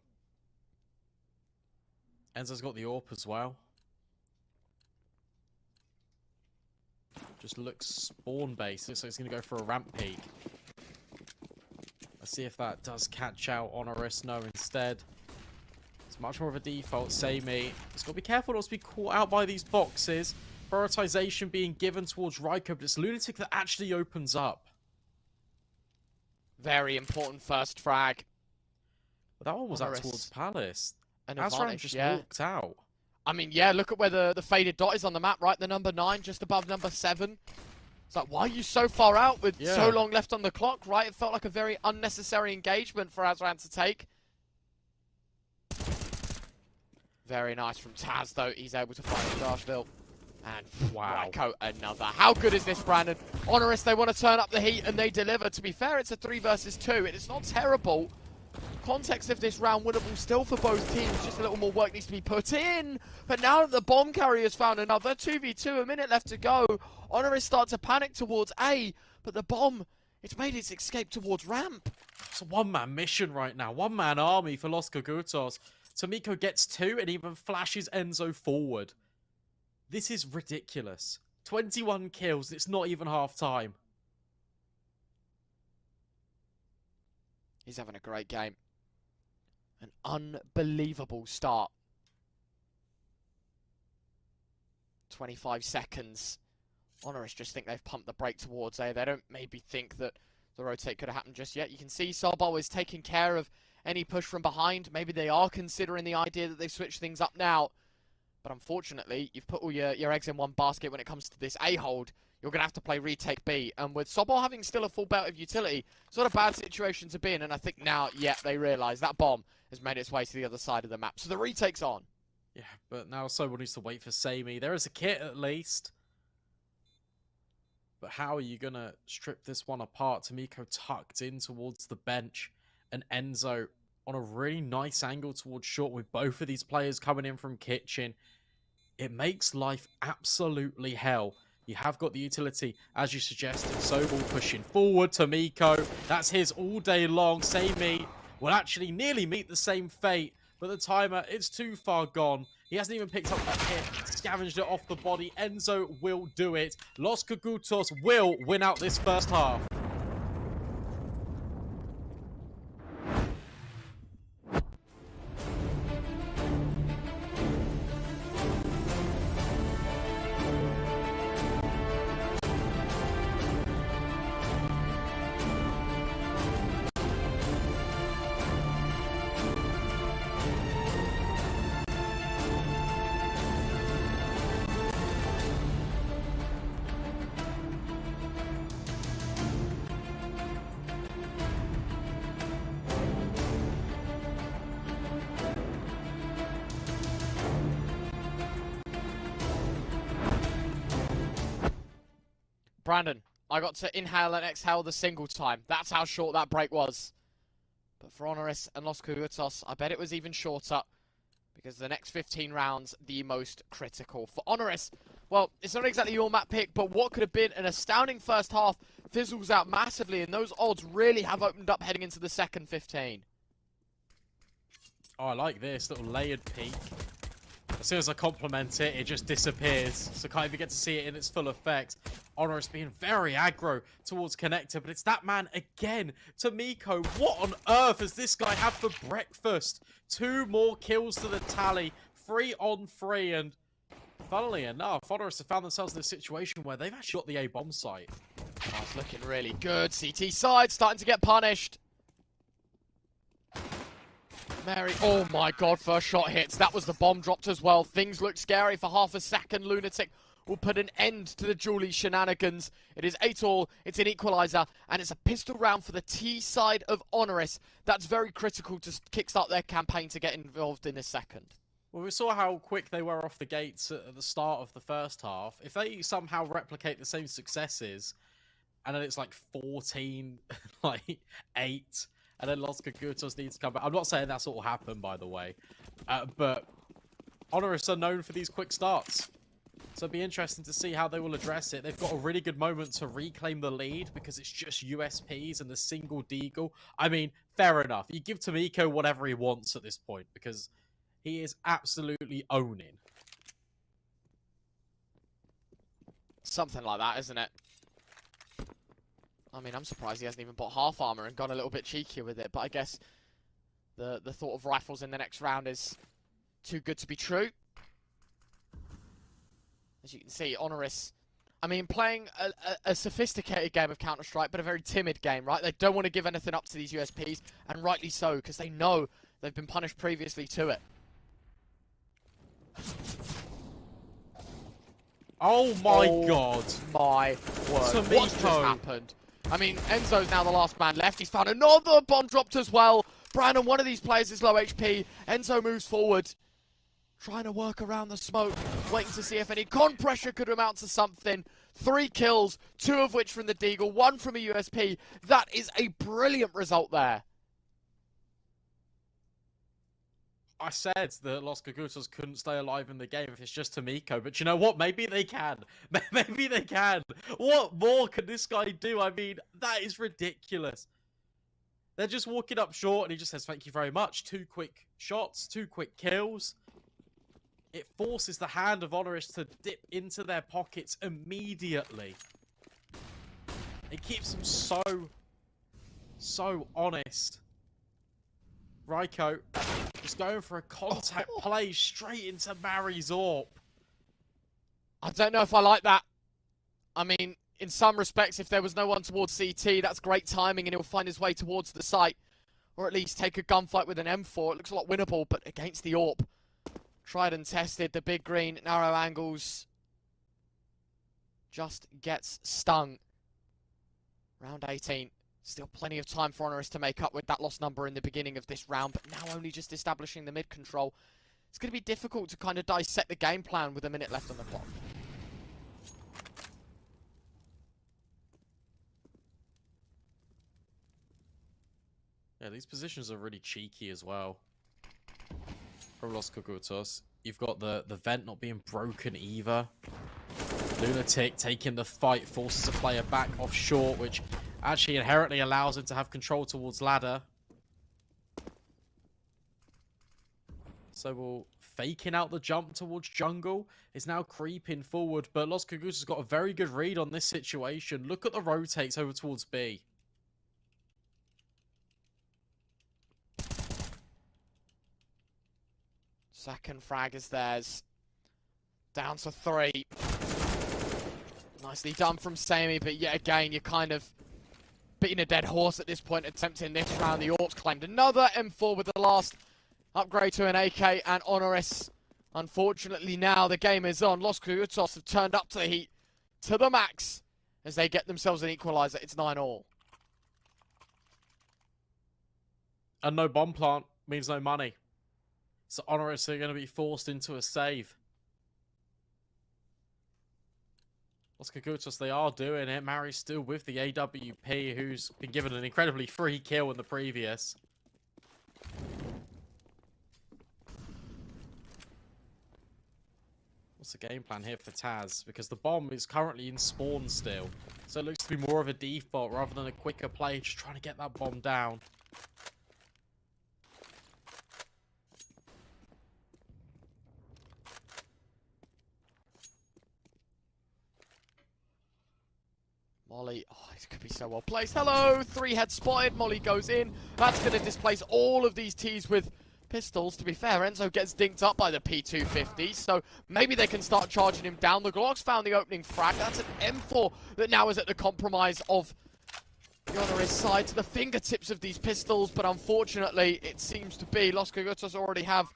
Enzo's got the AWP as well. Just looks spawn-based. Looks like he's going to go for a ramp peek. Let's see if that does catch out HONORIS. No, instead. It's much more of a default. Samey. He's got to be careful not to be caught out by these boxes. Prioritization being given towards Ryko, but it's Lunatic that actually opens up. Very important first frag. But that one was out HONORIS. towards Palace. An Azran advantage, just yeah. walked out. I mean, yeah, look at where the faded dot is on the map, right? The number 9, just above number 7. It's like, why are you so far out with so long left on the clock, right? It felt like a very unnecessary engagement for Azran to take. Very nice from Taz, though. He's able to find Dashville. And wow. Ryko, another. How good is this, Brandon? HONORIS, they want to turn up the heat, and they deliver. To be fair, it's a 3 versus 2. It's not terrible. Context of this round winnable still for both teams. Just a little more work needs to be put in. But now that the bomb carrier's found another 2v2, a minute left to go. HONORIS start to panic towards A, but the bomb, it's made its escape towards ramp. It's a one-man mission right now. One-man army for Los Kogutos. Tomiko gets 2 and even flashes Enzo forward. This is ridiculous. 21 kills. It's not even half-time. He's having a great game. An unbelievable start. 25 seconds. HONORIS just think they've pumped the brake towards A. They don't maybe think that the rotate could have happened just yet. You can see Sobol is taking care of any push from behind. Maybe they are considering the idea that they've switched things up now. But unfortunately, you've put all your eggs in one basket when it comes to this A hold. You're going to have to play retake B. And with Sobol having still a full belt of utility, it's not a bad situation to be in. And I think now, yeah, they realise that bomb has made its way to the other side of the map. So the retake's on. Yeah, but now Sobol needs to wait for Samey. There is a kit at least. But how are you going to strip this one apart? Tomiko tucked in towards the bench. And Enzo on a really nice angle towards short with both of these players coming in from kitchen. It makes life absolutely hell. You have got the utility, as you suggested. Sobol pushing forward. Tomiko, that's his all day long. Samey will actually nearly meet the same fate. But the timer, it's too far gone. He hasn't even picked up that hit. Scavenged it off the body. Enzo will do it. Los Kogutos will win out this first half. Brandon, I got to inhale and exhale the single time. That's how short that break was. But for HONORIS and Los Kogutos, I bet it was even shorter. Because the next 15 rounds, the most critical. For HONORIS, well, it's not exactly your map pick, but what could have been an astounding first half fizzles out massively, and those odds really have opened up heading into the second 15. Oh, I like this little layered peek. As soon as I compliment it, it just disappears. So can't even get to see it in its full effect. HONORIS being very aggro towards Connector, but it's that man again. Tomiko, what on earth has this guy had for breakfast? 2 more kills to the tally. 3 on 3, and funnily enough, HONORIS have found themselves in a situation where they've actually got the A-bomb site. Oh, it's looking really good. CT side starting to get punished. Mary, oh my god, first shot hits. That was the bomb dropped as well. Things look scary for half a second. Lunatic will put an end to the Julie shenanigans. It is 8-all, it's an equalizer, and it's a pistol round for the T side of HONORIS. That's very critical to kickstart their campaign to get involved in this second. Well, we saw how quick they were off the gates at the start of the first half. If they somehow replicate the same successes, and then it's like 14, like 8, and then Los Kogutos needs to come back. I'm not saying that's what will happen, by the way. But HONORIS are known for these quick starts. So it'll be interesting to see how they will address it. They've got a really good moment to reclaim the lead because it's just USPs and the single deagle. I mean, fair enough. You give Tomiko whatever he wants at this point because he is absolutely owning. Something like that, isn't it? I mean, I'm surprised he hasn't even bought half armor and gone a little bit cheekier with it, but I guess the thought of rifles in the next round is too good to be true. As you can see, HONORIS, I mean, playing a sophisticated game of Counter-Strike, but a very timid game, right? They don't want to give anything up to these USPs, and rightly so, because they know they've been punished previously to it. Oh my god. My word. Tomiko. What's just happened? I mean, Enzo's now the last man left. He's found another bomb dropped as well. Brandon, one of these players is low HP. Enzo moves forward, trying to work around the smoke, waiting to see if any con pressure could amount to something. 3 kills, 2 of which from the Deagle, 1 from a USP. That is a brilliant result there. I said that Los Kogutos couldn't stay alive in the game if it's just Tomiko, but you know what? Maybe they can. Maybe they can. What more can this guy do? I mean, that is ridiculous. They're just walking up short and he just says, thank you very much. 2 quick shots, 2 quick kills. It forces the hand of HONORIS to dip into their pockets immediately. It keeps them so honest. Raiko just going for a contact play straight into Mary's AWP. I don't know if I like that. I mean, in some respects, if there was no one towards CT, that's great timing and he'll find his way towards the site. Or at least take a gunfight with an M4. It looks a lot winnable, but against the AWP. Tried and tested, the big green, narrow angles. Just gets stung. Round 18. Still plenty of time for HONORIS to make up with that lost number in the beginning of this round, but now only just establishing the mid control. It's going to be difficult to kind of dissect the game plan with a minute left on the clock. Yeah, these positions are really cheeky as well. From Los Kogutos. You've got the vent not being broken either. Lunatic taking the fight, forces a player back off short, which actually inherently allows him to have control towards ladder. So we'll faking out the jump towards jungle. Is now creeping forward, but Los Kogutos has got a very good read on this situation. Look at the rotates over towards B. Second frag is theirs. Down to 3. Nicely done from Sammy, but yet again, you're kind of beating a dead horse at this point, attempting this round. The AWP's claimed another M4 with the last upgrade to an AK, and HONORIS, unfortunately now the game is on. Los Kogutos have turned up to the heat, to the max, as they get themselves an equalizer. It's 9-all. And no bomb plant means no money. So HONORIS are going to be forced into a save. Los Kogutos, they are doing it. Mary's still with the AWP, who's been given an incredibly free kill in the previous. What's the game plan here for Taz? Because the bomb is currently in spawn still. So it looks to be more of a default rather than a quicker play, just trying to get that bomb down. Molly, oh, it could be so well placed. Hello, 3-head spotted. Molly goes in. That's going to displace all of these Ts with pistols. To be fair, Enzo gets dinked up by the P250, so maybe they can start charging him down. The Glocks found the opening frag. That's an M4 that now is at the compromise of the HONORIS side to the fingertips of these pistols, but unfortunately, it seems to be Los Kogutos already have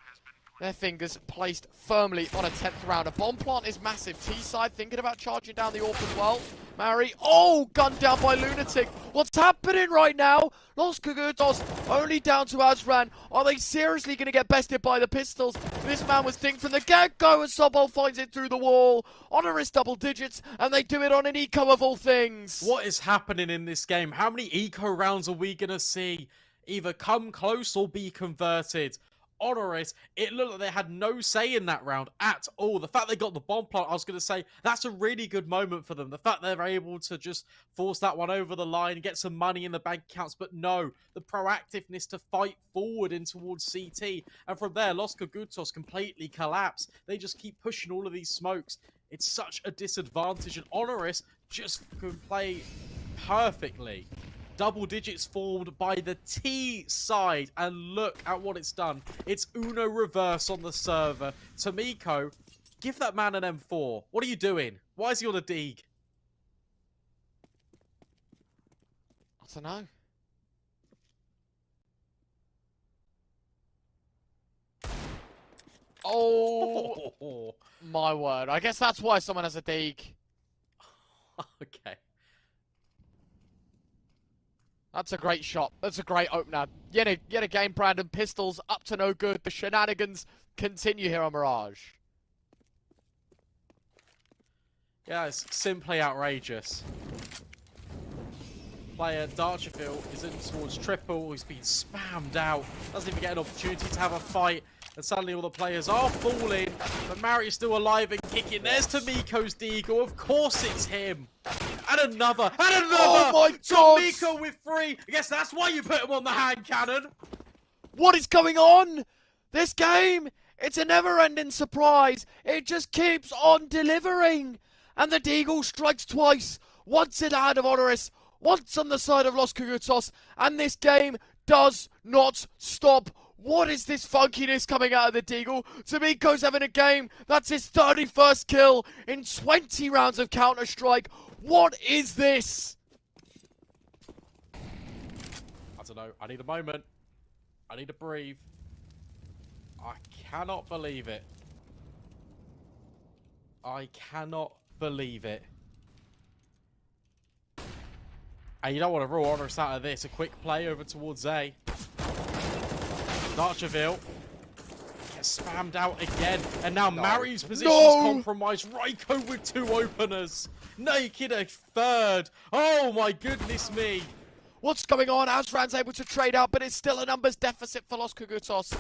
their fingers placed firmly on a 10th round. A bomb plant is massive. T-side thinking about charging down the AWP as well. Mary, oh, gunned down by Lunatic. What's happening right now? Los Kogutos only down to Azran. Are they seriously going to get bested by the pistols? This man was dinked from the get-go as Sobol finds it through the wall. HONORIS double digits, and they do it on an eco of all things. What is happening in this game? How many eco rounds are we going to see? Either come close or be converted. HONORIS, it looked like they had no say in that round at all. The fact they got the bomb plant, I was going to say, that's a really good moment for them. The fact they're able to just force that one over the line, get some money in the bank accounts, but no, the proactiveness to fight forward in towards CT. And from there, Los Kogutos completely collapse. They just keep pushing all of these smokes. It's such a disadvantage, and HONORIS just can play perfectly. Double digits formed by the T side, and look at what it's done. It's Uno reverse on the server. Tomiko, give that man an M4. What are you doing? Why is he on a Deeg? I don't know. Oh, my word. I guess that's why someone has a Deeg. Okay. That's a great shot. That's a great opener. Yet again, Brandon, pistols up to no good. The shenanigans continue here on Mirage. Yeah, it's simply outrageous. Player Darcherfield is in towards triple. He's been spammed out. Doesn't even get an opportunity to have a fight. And suddenly all the players are falling. But Mari's still alive and kicking. There's Tomiko's Deagle. Of course it's him. And another. And another. Oh my God. Tomiko with 3. I guess that's why you put him on the hand cannon. What is going on? This game, it's a never-ending surprise. It just keeps on delivering. And the Deagle strikes twice. Once in the hand of HONORIS, once on the side of Los Kogutos. And this game does not stop. What is this funkiness coming out of the Deagle? Tomiko's having a game. That's his 31st kill in 20 rounds of Counter-Strike. What is this? I don't know. I need a moment. I need to breathe. I cannot believe it. I cannot believe it. And you don't want to rule HONORIS out of this. A quick play over towards A. Darcherville gets spammed out again, and now Mari's position's compromised. Raiko with 2 openers, Naked a 3rd. Oh my goodness me! What's going on? Azran's able to trade out, but it's still a numbers deficit for Los Kogutos.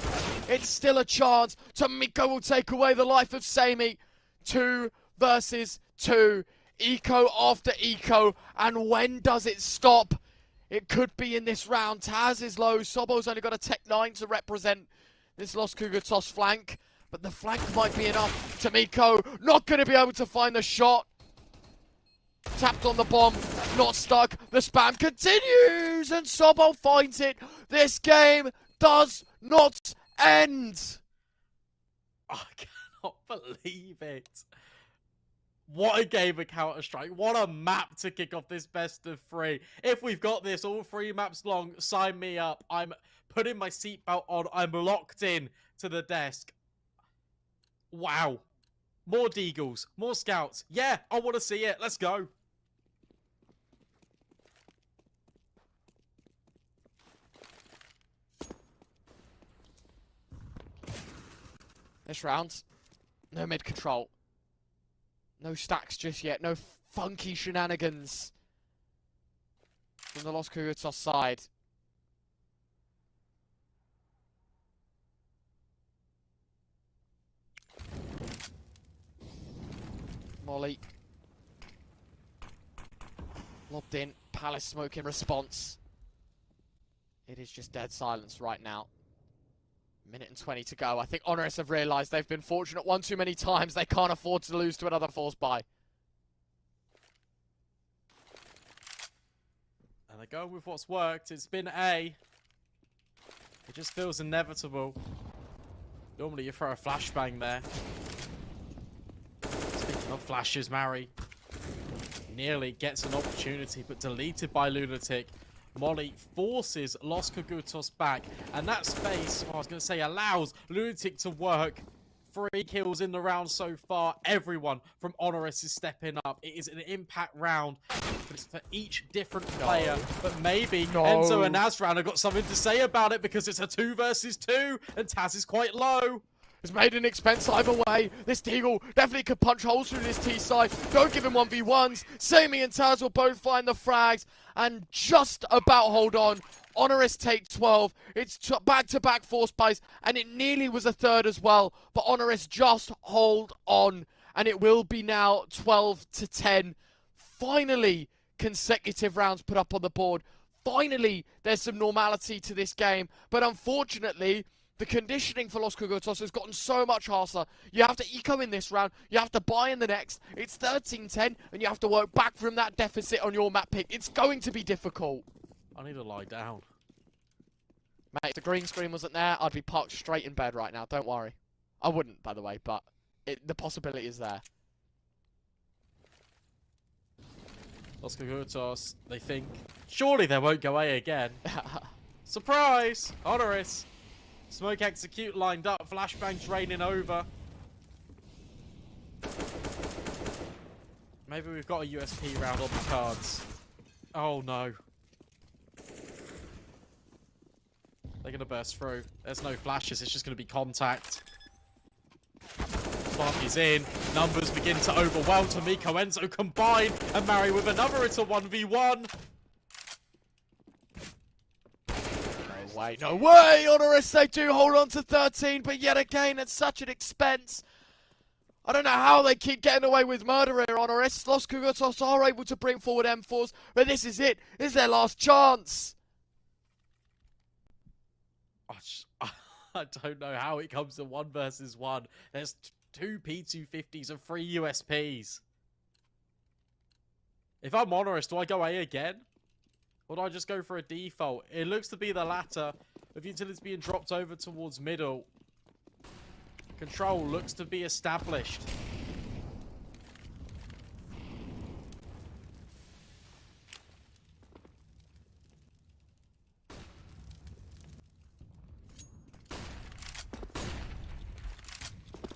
It's still a chance. Tomiko will take away the life of Sammy. 2 versus 2. Eco after eco, and when does it stop? It could be in this round. Taz is low. Sobo's only got a Tech 9 to represent this Los Kogutos flank. But the flank might be enough. Tomiko not going to be able to find the shot. Tapped on the bomb. Not stuck. The spam continues. And Sobo finds it. This game does not end. I cannot believe it. What a game of Counter-Strike. What a map to kick off this best of 3. If we've got this all 3 maps long, sign me up. I'm putting my seatbelt on. I'm locked in to the desk. Wow. More Deagles. More Scouts. Yeah, I want to see it. Let's go. This round, no mid control. No stacks just yet. No funky shenanigans from the Los Kogutos side. Molly. Lobbed in. Palace smoke in response. It is just dead silence right now. Minute and 20 to go. I think HONORIS have realised they've been fortunate one too many times. They can't afford to lose to another force buy. they're going with what's worked. It's been A. It just feels inevitable. Normally you throw a flashbang there. Speaking of flashes, Mari nearly gets an opportunity, but deleted by Lunatic. Molly forces Los Kogutos back, and that space, I was going to say, allows Lunatic to work. 3 kills in the round so far. Everyone from HONORIS is stepping up. It is an impact round, but it's for each different player. But maybe Enzo and Azran have got something to say about it, because it's a 2 versus 2, and Taz is quite low. It's made an expense either way. This Deagle definitely could punch holes through this T side. Don't give him 1v1s. Sammy and Taz will both find the frags and just about hold on. HONORIS take 12. It's back-to-back force buys, and it nearly was a third as well. But HONORIS just hold on, and it will be now 12-10. Finally, consecutive rounds put up on the board. Finally, there's some normality to this game. But unfortunately, the conditioning for Los Kogutos has gotten so much harsher. You have to eco in this round. You have to buy in the next. It's 13-10, and you have to work back from that deficit on your map pick. It's going to be difficult. I need to lie down. Mate, if the green screen wasn't there, I'd be parked straight in bed right now. Don't worry. I wouldn't, by the way, but the possibility is there. Los Kogutos, they think, surely they won't go A again. Surprise! HONORIS. Smoke execute lined up. Flashbang draining over. Maybe we've got a USP round on the cards. Oh no. They're going to burst through. There's no flashes. It's just going to be contact. Spark is in. Numbers begin to overwhelm. Tomiko, Enzo combine. And Mari with another. It's a 1v1. No way. No way. HONORIS, they do hold on to 13. But yet again, at such an expense. I don't know how they keep getting away with murder here, HONORIS. Los Kogutos are able to bring forward M4s. But this is it. This is their last chance. I don't know how it comes to 1 versus 1. There's 2 P250s and 3 USPs. If I'm HONORIS, do I go A again? Or do I just go for a default? It looks to be the latter. With utilities being dropped over towards middle. Control looks to be established.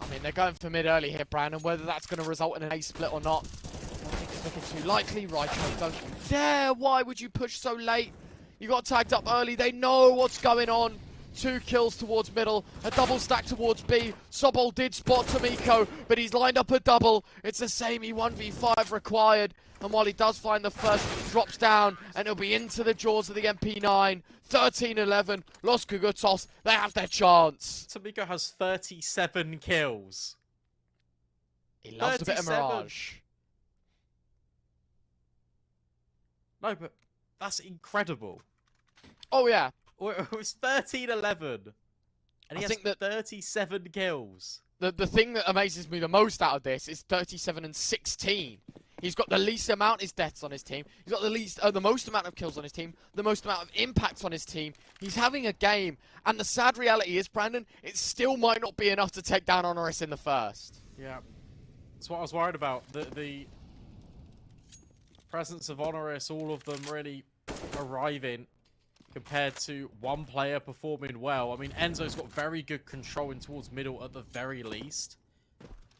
I mean, they're going for mid early here, Brandon. Whether that's going to result in an A split or not, I think it's looking too likely. Right, don't you dare. Why would you push so late? You got tagged up early. They know what's going on. 2 kills towards middle, a double stack towards B. Sobol did spot Tomiko, but he's lined up a double. It's the same 1v5 required. And while he does find the first, drops down, and it'll be into the jaws of the MP9. 13-11, Los Kogutos, they have their chance. Tomiko has 37 kills. He loves a bit of 37. Mirage. No, but that's incredible. Oh, yeah. It was 13-11. And he has think that 37 kills. The thing that amazes me the most out of this is 37-16. He's got the least amount of deaths on his team. He's got the most amount of kills on his team. The most amount of impacts on his team. He's having a game. And the sad reality is, Brandon, it still might not be enough to take down HONORIS in the first. Yeah. That's what I was worried about. The presence of HONORIS, all of them really arriving compared to one player performing well. I mean, Enzo's got very good control in towards middle at the very least.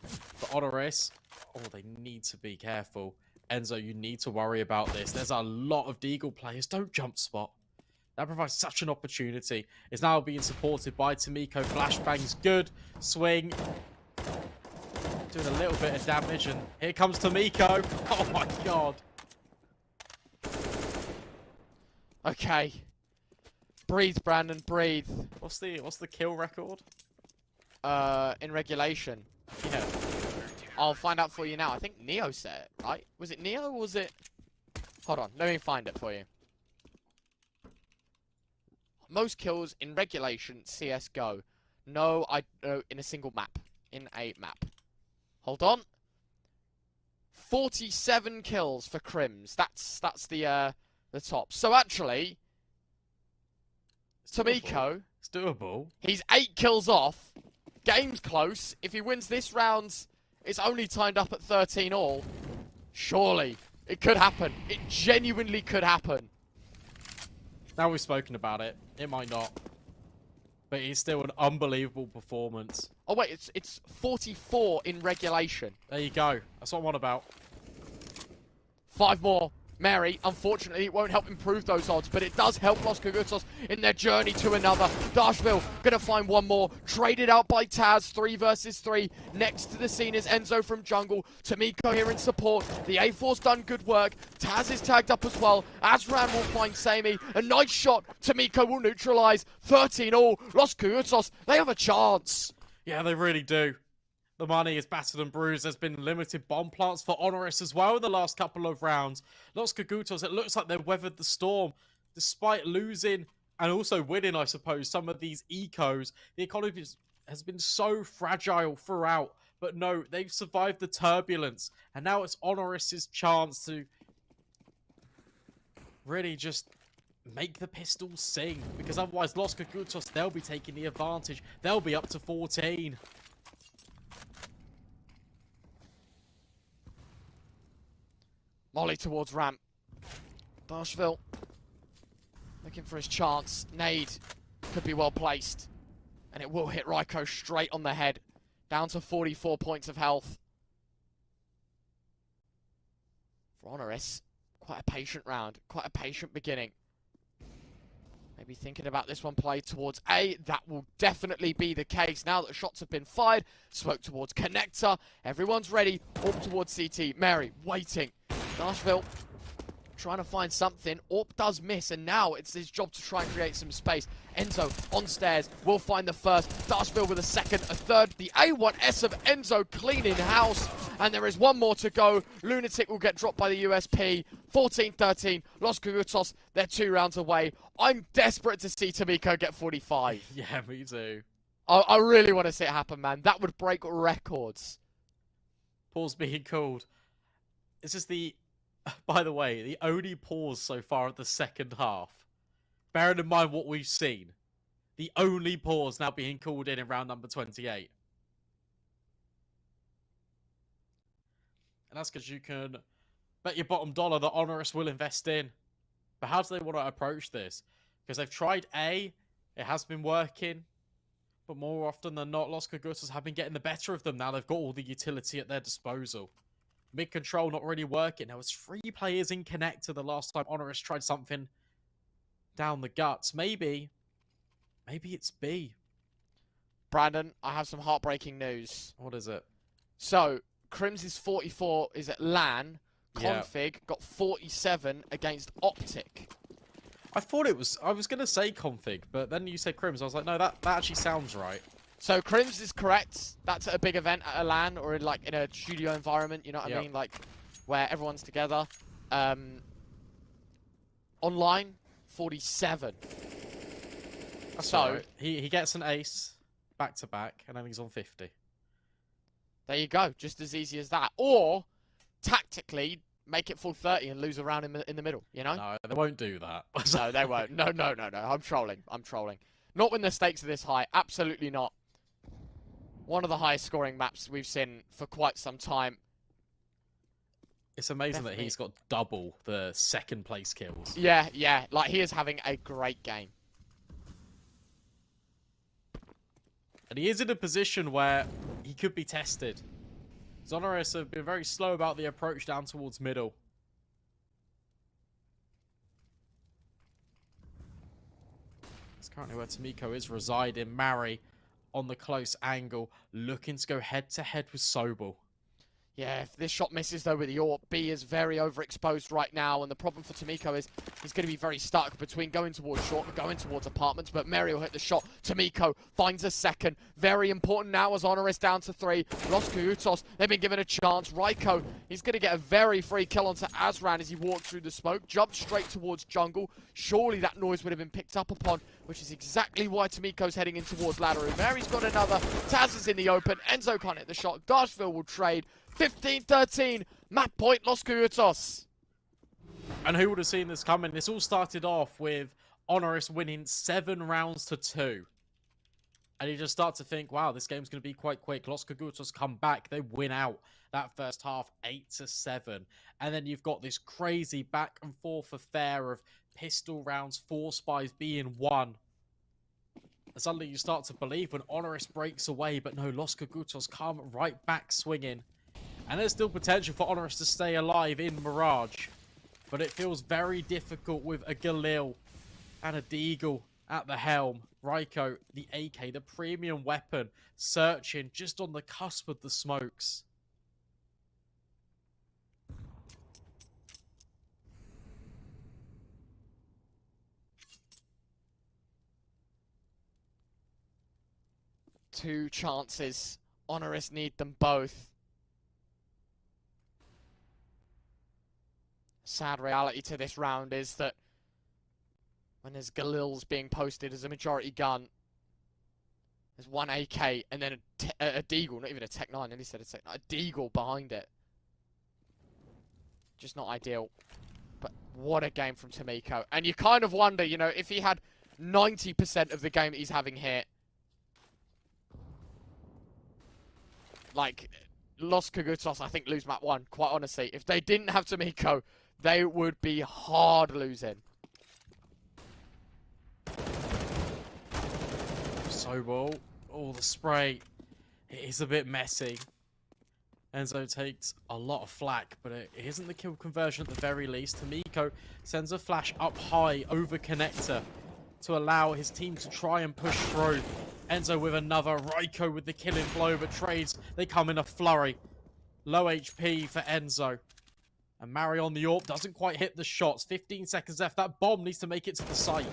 But HONORIS, oh, they need to be careful. Enzo, you need to worry about this. There's a lot of Deagle players. Don't jump spot. That provides such an opportunity. It's now being supported by Tomiko. Flashbang's good. Swing. Doing a little bit of damage. And here comes Tomiko. Oh my god. Okay. Breathe, Brandon, breathe. What's the kill record? In regulation. Yeah. I'll find out for you now. I think Neo said it, right? Was it Neo or was it... Hold on, let me find it for you. Most kills in regulation CSGO. No, in a single map. In a map. Hold on. 47 kills for Crims. That's the the top. So actually, Tomiko, it's doable. He's 8 kills off. Game's close. If he wins this round, it's only timed up at 13 all. Surely, it could happen. It genuinely could happen. Now we've spoken about it, it might not. But it's still an unbelievable performance. Oh wait, it's 44 in regulation. There you go. That's what I'm on about. 5 more. Mary, unfortunately, it won't help improve those odds, but it does help Los Kogutos in their journey to another. Dashville gonna find one more. Traded out by Taz, 3 versus 3. Next to the scene is Enzo from jungle. Tomiko here in support. The A4's done good work. Taz is tagged up as well. Azran will find Sammy. A nice shot. Tomiko will neutralize. 13 all. Los Kogutos, they have a chance. Yeah, they really do. The money is battered and bruised. There's been limited bomb plants for HONORIS as well in the last couple of rounds. Los Kogutos, it looks like they've weathered the storm. Despite losing and also winning, I suppose, some of these ecos, the economy has been so fragile throughout. But no, they've survived the turbulence. And now it's HONORIS' chance to really just make the pistols sing. Because otherwise, Los Kogutos, they'll be taking the advantage. They'll be up to 14. Molly towards ramp. Dashville looking for his chance. Nade could be well placed. And it will hit Raiko straight on the head. Down to 44 points of health. For HONORIS, quite a patient round. Quite a patient beginning. Maybe thinking about this one play towards A. That will definitely be the case. Now that shots have been fired. Smoke towards connector. Everyone's ready. Orb towards CT. Mary waiting. Dashville trying to find something. Orp does miss, and now it's his job to try and create some space. Enzo on stairs will find the first. Dashville with a second, a third. The A1S of Enzo cleaning house. And there is one more to go. Lunatic will get dropped by the USP. 14-13. Los Kogutos, they're 2 rounds away. I'm desperate to see Tomiko get 45. Yeah, me too. I really want to see it happen, man. That would break records. Pause being called. This is the... By the way, the only pause so far of the second half. Bearing in mind what we've seen. The only pause now being called in round number 28. And that's because you can bet your bottom dollar that HONORIS will invest in. But how do they want to approach this? Because they've tried A, it has been working. But more often than not, Los Kogutos have been getting the better of them. Now they've got all the utility at their disposal. Mid-control not really working. Now it's 3 players in connector the last time HONORIS tried something down the guts. Maybe it's B. Brandon, I have some heartbreaking news. What is it? So, Crims' 44 is at LAN. Config got 47 against Optic. I thought it was... I was going to say Config, but then you said Crims. I was like, no, that actually sounds right. So Crims is correct. That's at a big event at a LAN or in a studio environment, you know what I mean? Like where everyone's together. Online, 47. That's so right. He gets an ace back to back and then he's on 50. There you go. Just as easy as that. Or tactically make it full 30 and lose a round in the middle, you know? No, they won't do that. No, they won't. No. I'm trolling. Not when the stakes are this high. Absolutely not. One of the highest scoring maps we've seen for quite some time. It's amazing that he's got double the second place kills. Yeah. Like, he is having a great game. And he is in a position where he could be tested. HONORIS have been very slow about the approach down towards middle. That's currently where Tomiko is residing. Mari on the close angle, looking to go head-to-head with Sobel. Yeah, if this shot misses, though, with the AWP, B is very overexposed right now, and the problem for Tomiko is he's going to be very stuck between going towards short and going towards apartments, but Mary will hit the shot. Tomiko finds a second. Very important now as HONORIS down to 3. Los Kogutos, they've been given a chance. Raiko, he's going to get a very free kill onto Azran as he walks through the smoke, jumps straight towards jungle. Surely that noise would have been picked up upon, which is exactly why Tomiko's heading in towards ladder. Mary's got another. Taz is in the open. Enzo can't hit the shot. Dashville will trade. 15-13, map point, Los Kogutos. And who would have seen this coming? This all started off with HONORIS winning 7 rounds to 2. And you just start to think, wow, this game's going to be quite quick. Los Kogutos come back. They win out that first half 8-7. And then you've got this crazy back and forth affair of pistol rounds, 4 spies being won. And suddenly you start to believe when HONORIS breaks away. But no, Los Kogutos come right back swinging. And there's still potential for HONORIS to stay alive in Mirage. But it feels very difficult with a Galil and a Deagle at the helm. Raiko, the AK, the premium weapon, searching just on the cusp of the smokes. Two chances. HONORIS need them both. Sad reality to this round is that when there's Galil's being posted as a majority gun, there's one AK and then a Deagle, not even a Tech 9, and he said a Deagle behind it. Just not ideal. But what a game from Tomiko. And you kind of wonder, you know, if he had 90% of the game that he's having here, like, Los Kogutos, I think, lose map 1, quite honestly. If they didn't have Tomiko, they would be hard losing. Sobol. Oh, the spray. It is a bit messy. Enzo takes a lot of flack, but it isn't the kill conversion at the very least. Tomiko sends a flash up high over connector to allow his team to try and push through. Enzo with another. Raiko with the killing blow, but trades, they come in a flurry. Low HP for Enzo. And Mari on the AWP doesn't quite hit the shots. 15 seconds left. That bomb needs to make it to the site.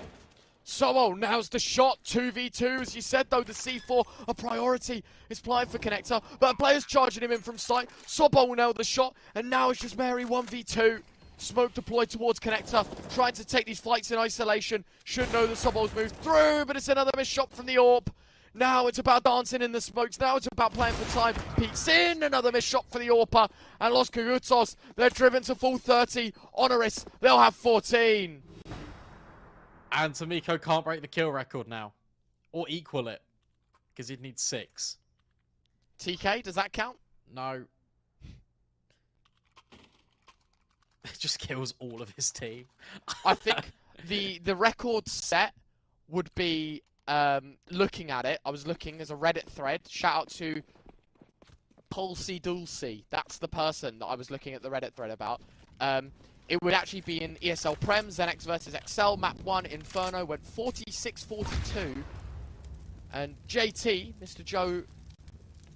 Sobo, now's the shot. 2v2. As you said, though, the C4, a priority is applied for connector. But a player's charging him in from sight. Sobo will nail the shot. And now it's just Mary 1v2. Smoke deployed towards connector. Trying to take these fights in isolation. Should know that Sobo's moved through, but it's another missed shot from the AWP. Now it's about dancing in the smokes. Now it's about playing for time. Peeks in. Another missed shot for the AWPer. And Los Kogutos, they're driven to full 30. HONORIS, they'll have 14. And Tomiko can't break the kill record now. Or equal it. Because he'd need 6. TK, does that count? No. It just kills all of his team. I think the record set would be, looking at it, I was looking as a Reddit thread. Shout out to Pulsey Dulcie. That's the person that I was looking at the Reddit thread about. It would actually be in ESL Prem, ZenX versus XL, map 1, Inferno, went 46-42. And JT, Mr. Joe,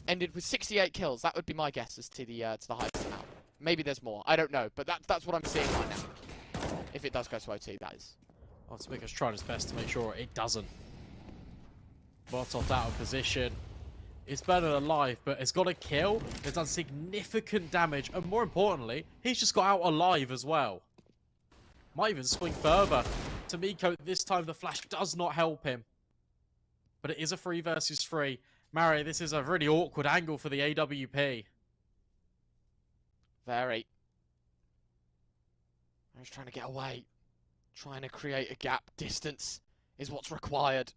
ended with 68 kills. That would be my guess as to the highest amount. Maybe there's more. I don't know, but that's what I'm seeing right now. If it does go to OT, that is. Well, Tomiko's trying his best to make sure it doesn't. Molotov out of position. It's better than alive, but it's got a kill. It's done significant damage, and more importantly, he's just got out alive as well. Might even swing further. Tomiko, this time the flash does not help him. But it is a 3 versus 3. Mari, this is a really awkward angle for the AWP. Very. I was trying to get away. Trying to create a gap. Distance is what's required.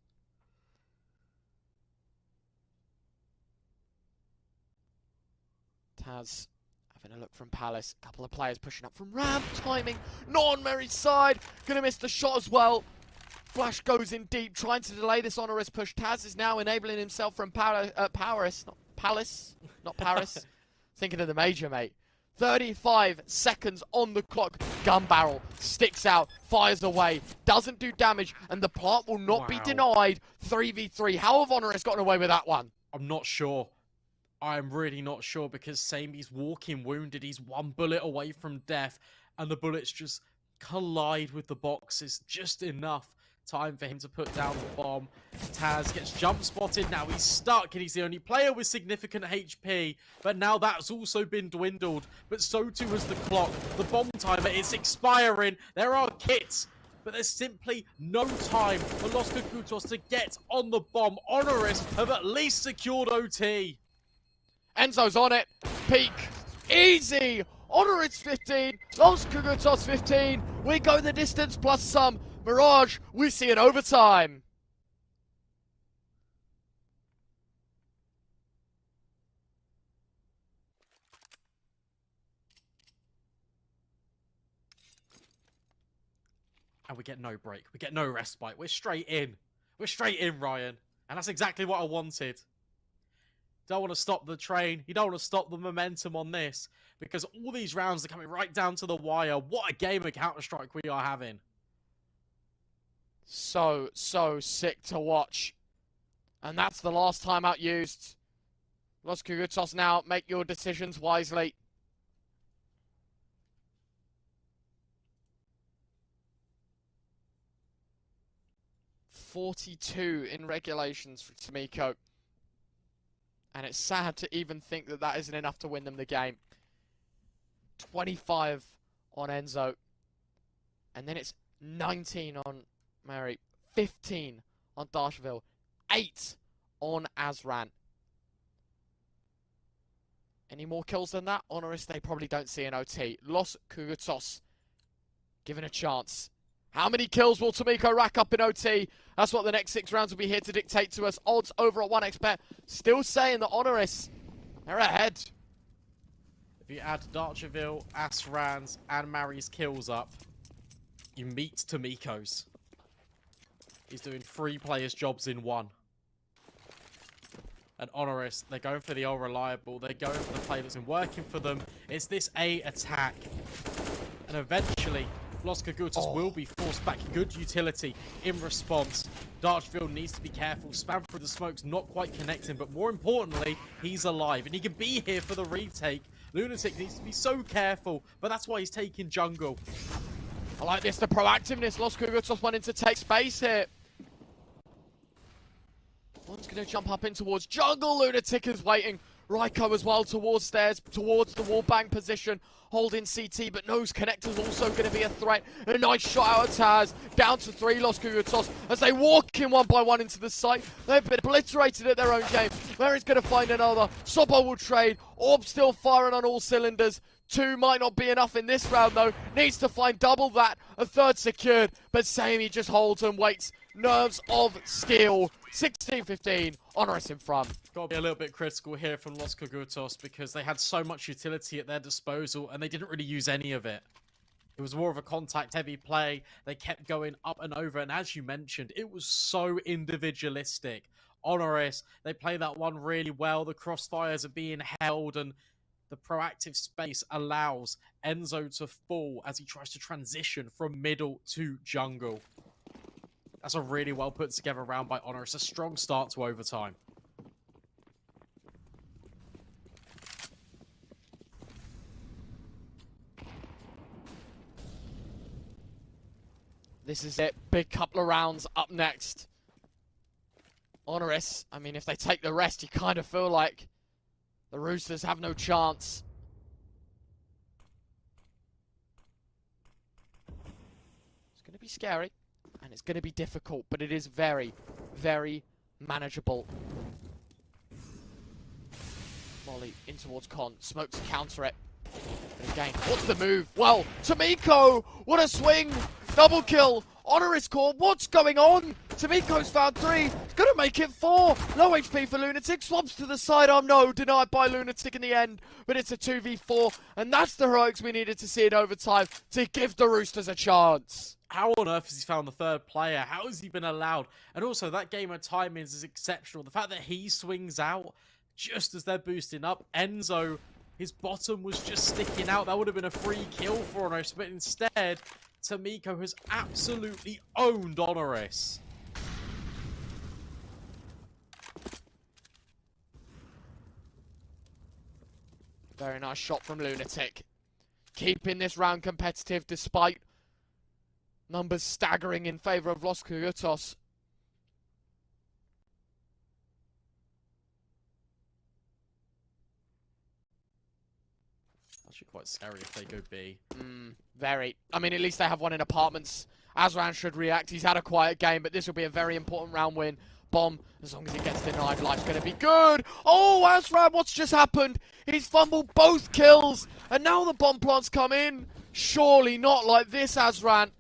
Taz having a look from Palace. A couple of players pushing up from ramp. Timing not on Mary's side. Gonna miss the shot as well. Flash goes in deep, trying to delay this HONORIS push. Taz is now enabling himself from Paris. Thinking of the major, mate. 35 seconds on the clock. Gun barrel sticks out, fires away, doesn't do damage, and the plant will not be denied. 3v3. How have HONORIS gotten away with that one? I'm not sure. I'm really not sure, because Samey's walking wounded. He's 1 bullet away from death, and the bullets just collide with the boxes. Just enough time for him to put down the bomb. Taz gets jump spotted. Now he's stuck, and he's the only player with significant HP. But now that's also been dwindled. But so too has the clock. The bomb timer is expiring. There are kits, but there's simply no time for Los Kogutos to get on the bomb. HONORIS have at least secured OT. Enzo's on it. Peek. Easy HONORIS 15, Los kogutos 15. We go the distance plus some. Mirage, we see an overtime. And we get no break. We get no respite. We're straight in. We're straight in, Ryan. And that's exactly what I wanted. Don't want to stop the train. You don't want to stop the momentum on this. Because all these rounds are coming right down to the wire. What a game of Counter-Strike we are having. So sick to watch. And that's the last timeout used. Los kogutos now, make your decisions wisely. .42 in regulations for Tomico. And it's sad to even think that that isn't enough to win them the game. 25 on Enzo. And then it's 19 on Mary. 15 on Dashville. 8 on Azran. Any more kills than that? HONORIS, they probably don't see an OT. Los kogutos given a chance. How many kills will Tomico rack up in OT? That's what the next 6 rounds will be here to dictate to us. Odds over at 1xbet. Still saying that HONORIS, they're ahead. If you add Darcherville, Asran's, and Mary's kills up, you meet Tomico's. He's doing 3 players' jobs in 1. And HONORIS, they're going for the all reliable. They're going for the play that's been working for them. It's this A attack. And eventually, Los kogutos will be forced back. Good utility in response. Darchville needs to be careful. Spam through the smokes, not quite connecting. But more importantly, he's alive. And he can be here for the retake. Lunatic needs to be so careful. But that's why he's taking jungle. I like this, the proactiveness. Los kogutos wanting to take space here. One's going to jump up in towards jungle. Lunatic is waiting. Raiko as well towards stairs, towards the wallbang position, holding CT, but knows connector's also going to be a threat. A nice shot out of Taz, down to 3 Los kogutos as they walk in one by one into the site. They've been obliterated at their own game. Mary's going to find another. Sobo will trade. Orb still firing on all cylinders. 2 might not be enough in this round though. Needs to find double that. A 3rd secured, but Sammy just holds and waits. Nerves of steel. 16-15, HONORIS in front. Got to be a little bit critical here from Los kogutos because they had so much utility at their disposal and they didn't really use any of it. It was more of a contact-heavy play. They kept going up and over, and as you mentioned, it was so individualistic. HONORIS, they play that one really well. The crossfires are being held, and the proactive space allows Enzo to fall as he tries to transition from middle to jungle. That's a really well put together round by HONORIS. A strong start to overtime. This is it. Big couple of rounds up next. HONORIS, I mean, if they take the rest, you kind of feel like the Roosters have no chance. It's going to be scary. And it's going to be difficult, but it is very, very manageable. Molly in towards Con. Smoke to counter it. But again, what's the move? Well, Tomico! What a swing! Double kill! HONORIS core, what's going on? Tomico's found 3. He's going to make it 4. Low HP for Lunatic. Swaps to the sidearm. No, denied by Lunatic in the end. But it's a 2v4. And that's the heroics we needed to see in overtime to give the Roosters a chance. How on earth has he found the 3rd player? How has he been allowed? And also, that game of timings is exceptional. The fact that he swings out just as they're boosting up. Enzo, his bottom was just sticking out. That would have been a free kill for HONORIS. But instead, Tomico has absolutely owned HONORIS. Very nice shot from Lunatic. Keeping this round competitive despite numbers staggering in favour of Los kogutos. Actually quite scary if they go B. Very. I mean, at least they have one in apartments. Azran should react. He's had a quiet game, but this will be a very important round win. bomb. As long as he gets denied, life's going to be good. Oh, Azran, what's just happened? He's fumbled both kills, and now the bomb plants come in. Surely not like this, Azran.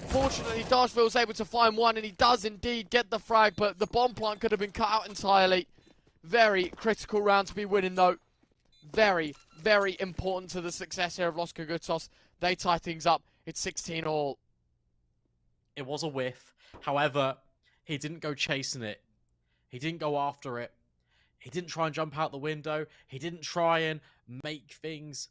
Fortunately, Dashville's able to find one, and he does indeed get the frag, but the bomb plant could have been cut out entirely. Very critical round to be winning, though. Very, very important to the success here of Los Kogutos. They tie things up. It's 16-all. It was a whiff. However, he didn't go chasing it. He didn't go after it. He didn't try and jump out the window. He didn't try and make things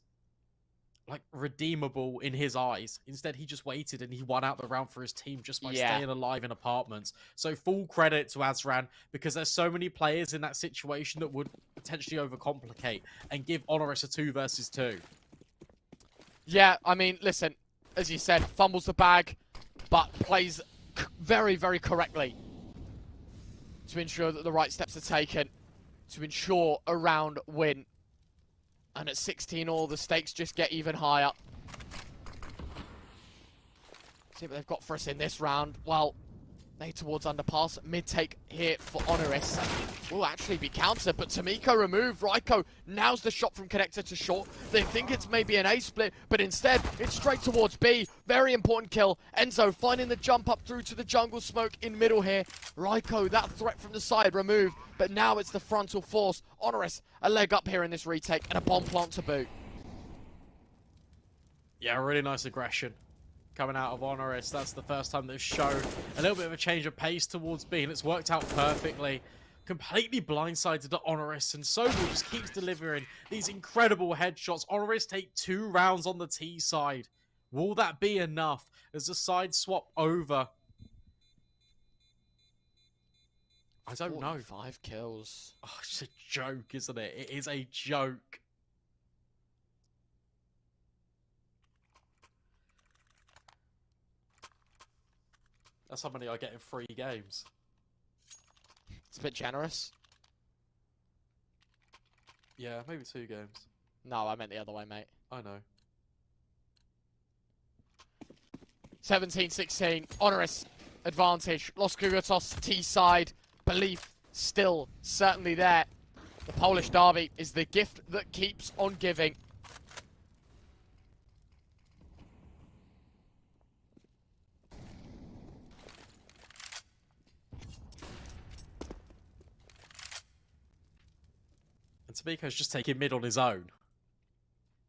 like redeemable in his eyes. Instead, he just waited and he won out the round for his team just by staying alive in apartments. So full credit to Azran, because there's so many players in that situation that would potentially overcomplicate and give HONORIS a 2 versus 2. Yeah, I mean, listen, as you said, fumbles the bag, but plays very, very correctly to ensure that the right steps are taken to ensure a round win. And at 16-all, the stakes just get even higher. See what they've got for us in this round. Well, they towards underpass. Mid-take here for HONORIS. Will actually be countered, but Tomiko removed. Raiko now's the shot from connector to short. They think it's maybe an A split, but instead, it's straight towards B. Very important kill. Enzo finding the jump up through to the jungle smoke in middle here. Raiko, that threat from the side removed, but now it's the frontal force. HONORIS, a leg up here in this retake, and a bomb plant to boot. Yeah, really nice aggression coming out of HONORIS. That's the first time they've shown a little bit of a change of pace towards B, and it's worked out perfectly. Completely blindsided to HONORIS, and Sobel just keeps delivering these incredible headshots. HONORIS take 2 rounds on the T side. Will that be enough as the side swap over? I don't know. 5 kills. Oh, it's a joke, isn't it? It is a joke. That's how many I get in 3 games. It's a bit generous. Yeah, maybe 2 games. No, I meant the other way, mate. I know. 17-16, HONORIS advantage. Los Kogutos T side. Belief still certainly there. The Polish derby is the gift that keeps on giving. And Tomiko's just taking mid on his own.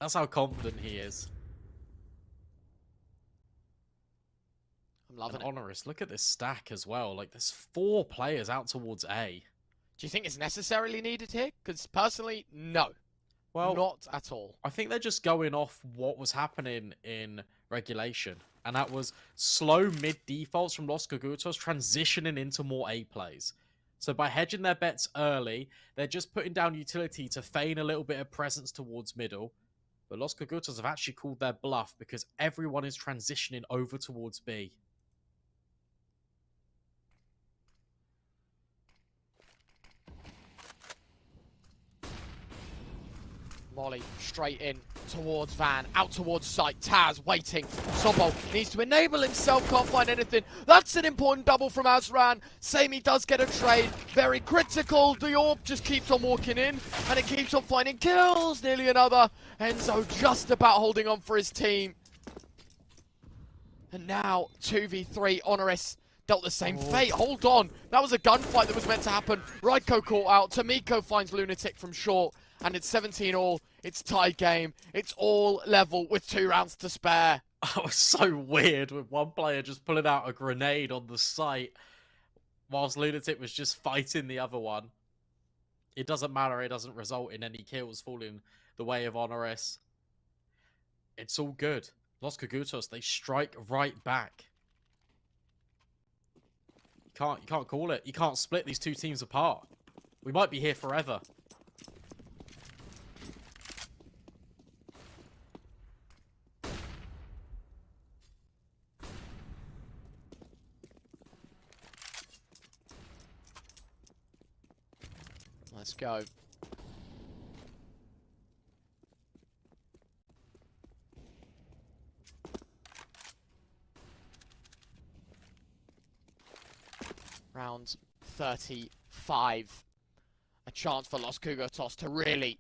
That's how confident he is. I'm loving it. HONORIS, look at this stack as well. Like, there's 4 players out towards A. Do you think it's necessarily needed here? Because personally, no. Well, not at all. I think they're just going off what was happening in regulation. And that was slow mid defaults from Los Kogutos transitioning into more A plays. So by hedging their bets early, they're just putting down utility to feign a little bit of presence towards middle. But Los Kogutos have actually called their bluff because everyone is transitioning over towards B. Molly straight in towards Van, out towards site. Taz waiting. Sobol needs to enable himself, can't find anything. That's an important double from Azran. Sammy does get a trade. Very critical. The orb just keeps on walking in, and it keeps on finding kills. Nearly another. Enzo just about holding on for his team. And now 2v3. HONORIS dealt the same fate. Hold on. That was a gunfight that was meant to happen. Raiko caught out. Tomiko finds Lunatic from short. And it's 17-all. It's tie game. It's all level with 2 rounds to spare. That was so weird with one player just pulling out a grenade on the site whilst Lunatic was just fighting the other one. It doesn't matter. It doesn't result in any kills falling the way of HONORIS. It's all good. Los Kogutos, they strike right back. You can't call it. You can't split these 2 teams apart. We might be here forever. Let's go. Round 35. A chance for Los Kogutos to really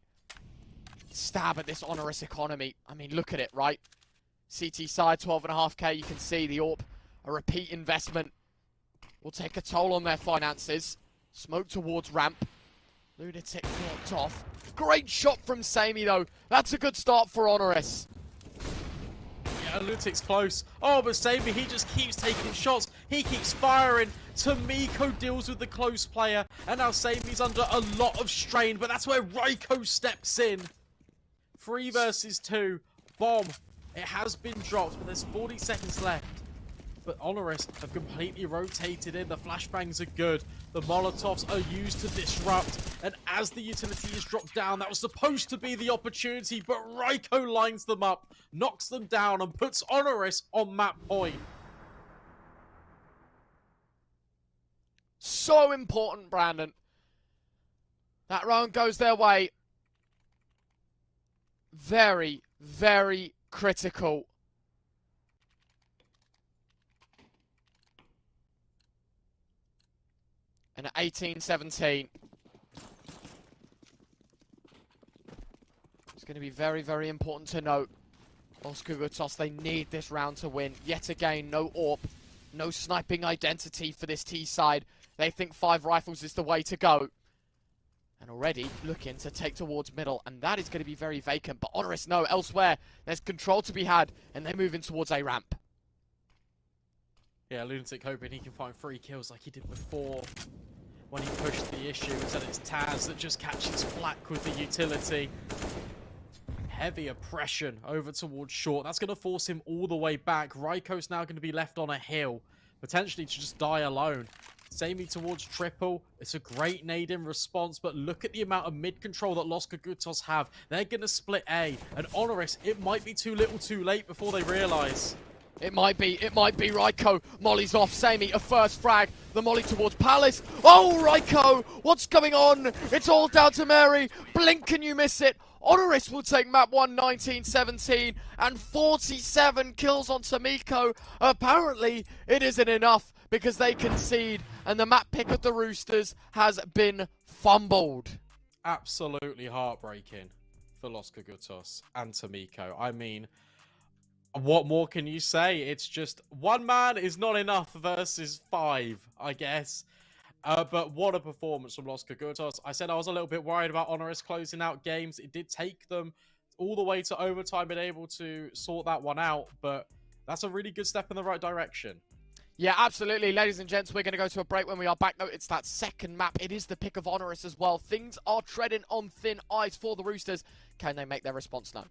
stab at this HONORIS economy. I mean, look at it, right? CT side, 12.5k. You can see the AWP, a repeat investment, will take a toll on their finances. Smoke towards ramp. Lunatic blocked off. Great shot from Sammy, though. That's a good start for HONORIS. Yeah, Lunatic's close. Oh, but Sammy, he just keeps taking shots. He keeps firing. Tomiko deals with the close player. And now Sammy's under a lot of strain. But that's where Raiko steps in. 3 versus 2. Bomb. It has been dropped, but there's 40 seconds left. But HONORIS have completely rotated in. The flashbangs are good. The Molotovs are used to disrupt. And as the utility is dropped down, that was supposed to be the opportunity, but Raiko lines them up, knocks them down, and puts HONORIS on map point. So important, Brandon. That round goes their way. Very, very critical. And at 18-17, it's going to be very, very important to note. Los Kogutos, they need this round to win. Yet again, no AWP, no sniping identity for this T side. They think 5 rifles is the way to go. And already looking to take towards middle, and that is going to be very vacant. But HONORIS, no, elsewhere, there's control to be had, and they're moving towards a ramp. Yeah, Lunatic hoping he can find 3 kills like he did before when he pushed the issue. Instead it's Taz that just catches flak with the utility. Heavy oppression over towards short. That's going to force him all the way back. Raiko's now going to be left on a hill, potentially to just die alone. Sammy towards triple. It's a great nade in response, but look at the amount of mid control that Los Kogutos have. They're going to split A, and HONORIS, it might be too little too late before they realise. It might be Raiko. Molly's off. Sammy, a first frag. The molly towards Palace. Oh, Raiko! What's going on? It's all down to Mary. Blink and you miss it. HONORIS will take map 1, 19-17, and 47 kills on Tomiko. Apparently, it isn't enough because they concede, and the map pick of the Roosters has been fumbled. Absolutely heartbreaking for Los Kogutos and Tomiko. I mean, what more can you say? It's just one man is not enough versus 5, I guess. But what a performance from Los Kogutos. I said I was a little bit worried about HONORIS closing out games. It did take them all the way to overtime, been able to sort that one out. But that's a really good step in the right direction. Yeah, absolutely. Ladies and gents, we're going to go to a break. When we are back, though, it's that second map. It is the pick of HONORIS as well. Things are treading on thin ice for the Roosters. Can they make their response known?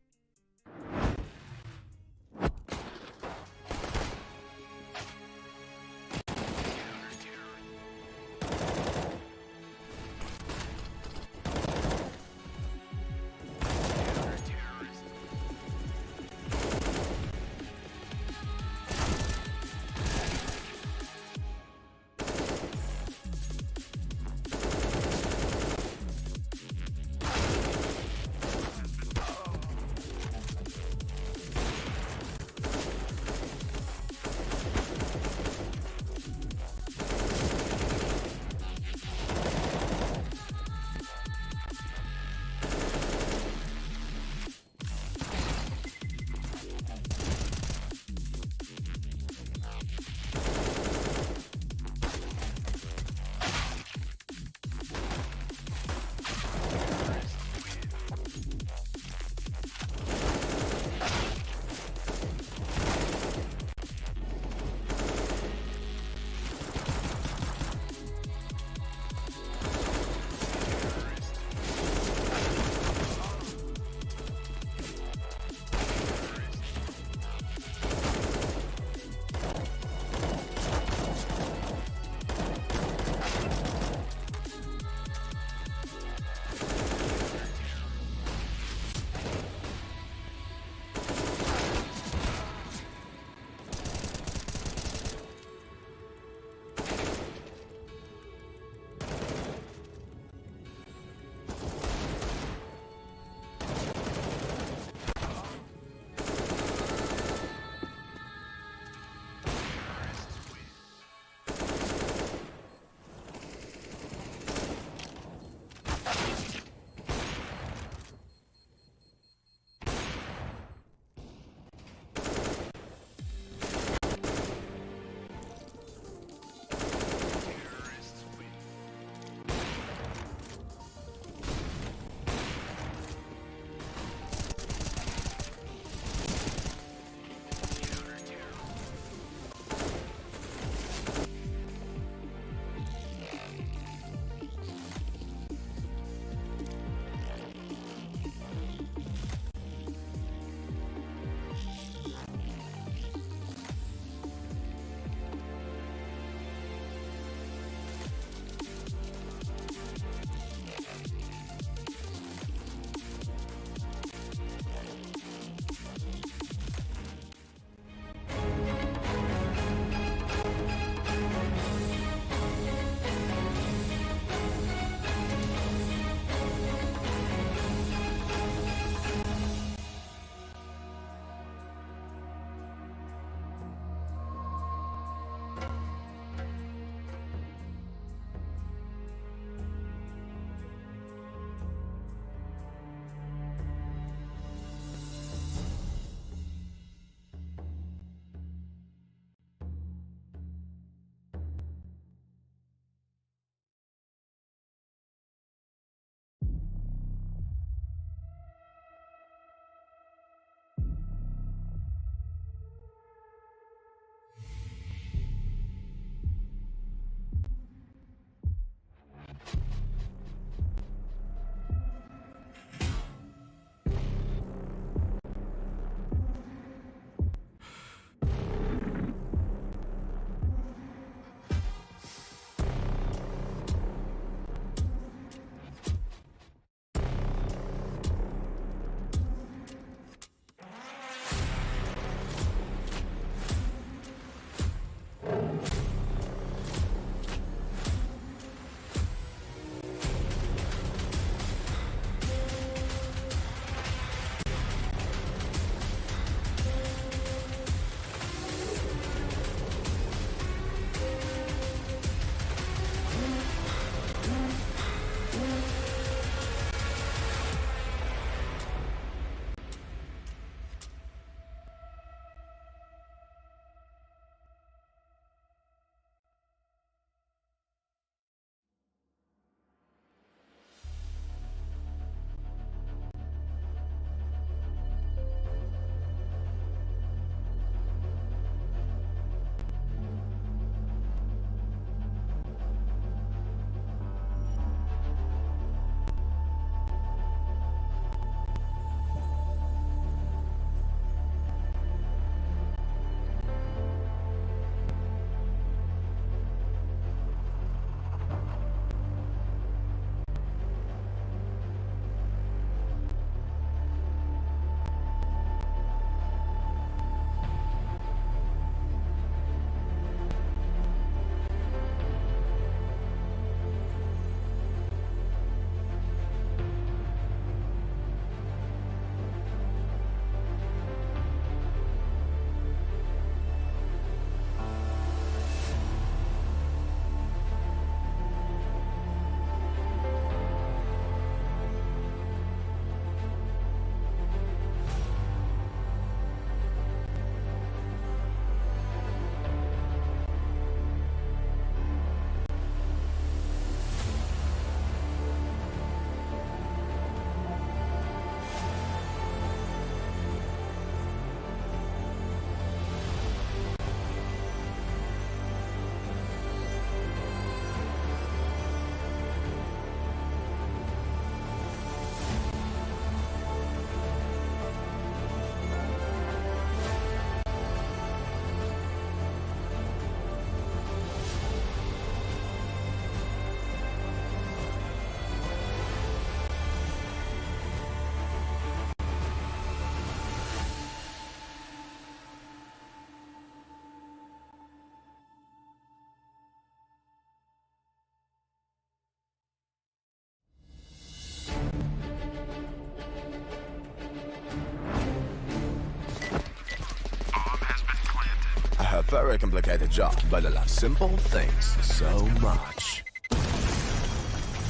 A very complicated job, but I love simple things so much.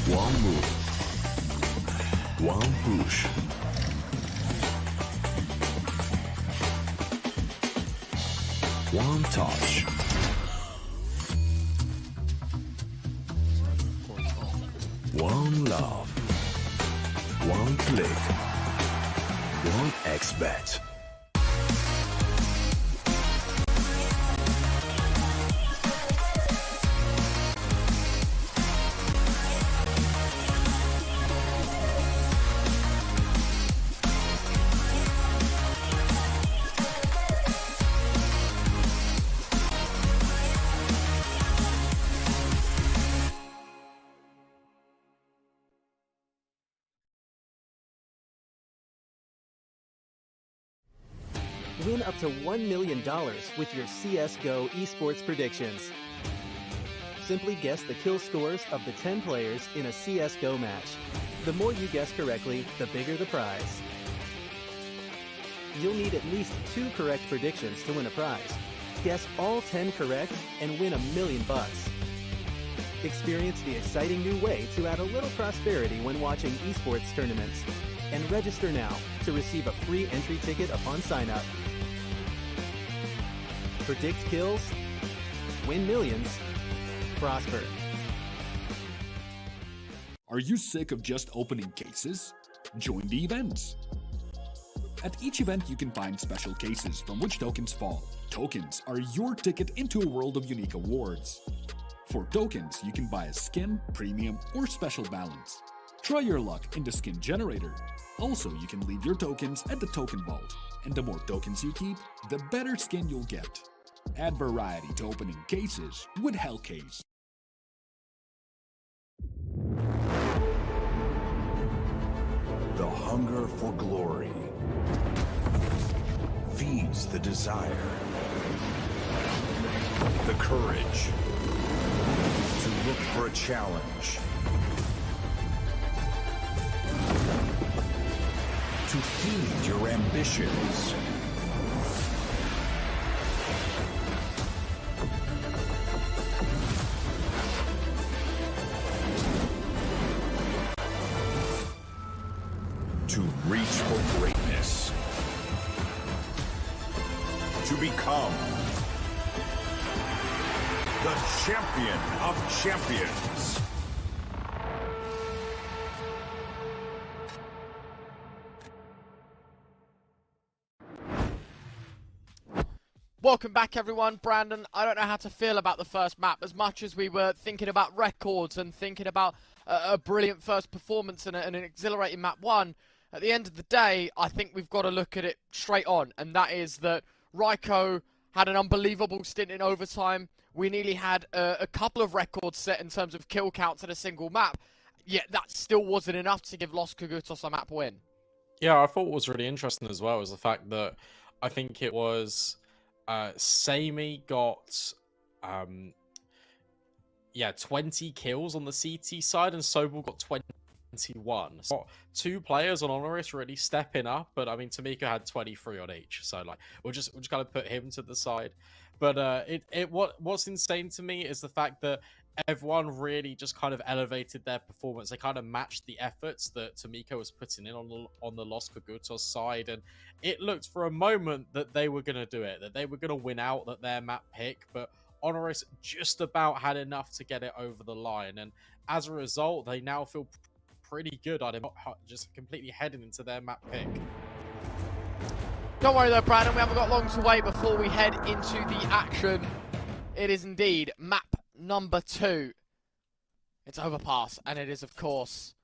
One move. One push. One touch. One love. One click. One XBet. Win up to $1 million with your CSGO esports predictions. Simply guess the kill scores of the 10 players in a CSGO match. The more you guess correctly, the bigger the prize. You'll need at least 2 correct predictions to win a prize. Guess all 10 correct and win $1 million. Experience the exciting new way to add a little prosperity when watching esports tournaments. And register now to receive a free entry ticket upon sign-up. Predict kills, win millions, prosper. Are you sick of just opening cases? Join the events. At each event, you can find special cases from which tokens fall. Tokens are your ticket into a world of unique awards. For tokens, you can buy a skin, premium, or special balance. Try your luck in the skin generator. Also, you can leave your tokens at the token vault. And the more tokens you keep, the better skin you'll get. Add variety to opening cases with Hellcase. The hunger for glory feeds the desire, the courage to look for a challenge, to feed your ambitions. To reach for greatness. To become the champion of champions. Welcome back, everyone. Brandon, I don't know how to feel about the first map as much as we were thinking about records and thinking about a brilliant first performance and an exhilarating map 1. At the end of the day, I think we've got to look at it straight on, and that is that Ryko had an unbelievable stint in overtime. We nearly had a couple of records set in terms of kill counts in a single map, yet that still wasn't enough to give Los Kogutos a map win. Yeah, I thought what was really interesting as well was the fact that I think it was Sammy got 20 kills on the CT side, and Sobel got 21. So 2 players on HONORIS really stepping up, but I mean Tamika had 23 on each, so like we'll just kind of put him to the side. But what's insane to me is the fact that everyone really just kind of elevated their performance. They kind of matched the efforts that Tamika was putting in on the Los Kogutos side, and it looked for a moment that they were going to do it, that they were going to win out, that their map pick, but HONORIS just about had enough to get it over the line, and as a result, they now feel pretty good on him, just completely heading into their map pick. Don't worry though, Brandon, we haven't got long to wait before we head into the action. It is indeed map number 2. It's Overpass, and it is, of course,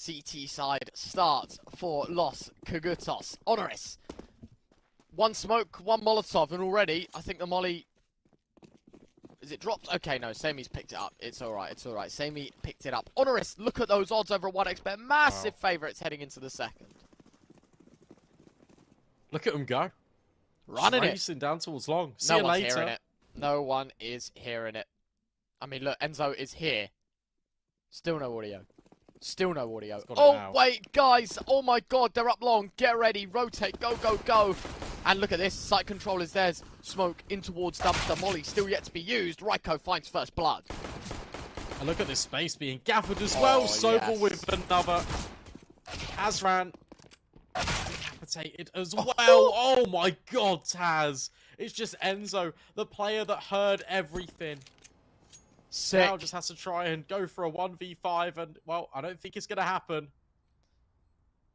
CT side start for Los Kogutos. HONORIS. 1 smoke, 1 Molotov, and already, I think the Molly... Is it dropped? Okay, no, Sami's picked it up. It's alright, it's alright. Sami picked it up. HONORIS, look at those odds over 1xbet. Massive favourites heading into the second. Look at them go. Running it. Racing down towards long. See No you one's later. hearing it. No one is hearing it. I mean, look, Enzo is here. Still no audio. Still no audio. Oh, wait, guys. Oh, my God. They're up long. Get ready. Rotate. Go, go, go. And look at this, site control is theirs. Smoke in towards dumpster. Molly still yet to be used. Ryko finds first blood. And look at this space being gathered as well. Sobel with another. Azran decapitated as well. Oh my god, Taz. It's just Enzo, the player that heard everything. Sick. Now just has to try and go for a 1v5 and, well, I don't think it's going to happen.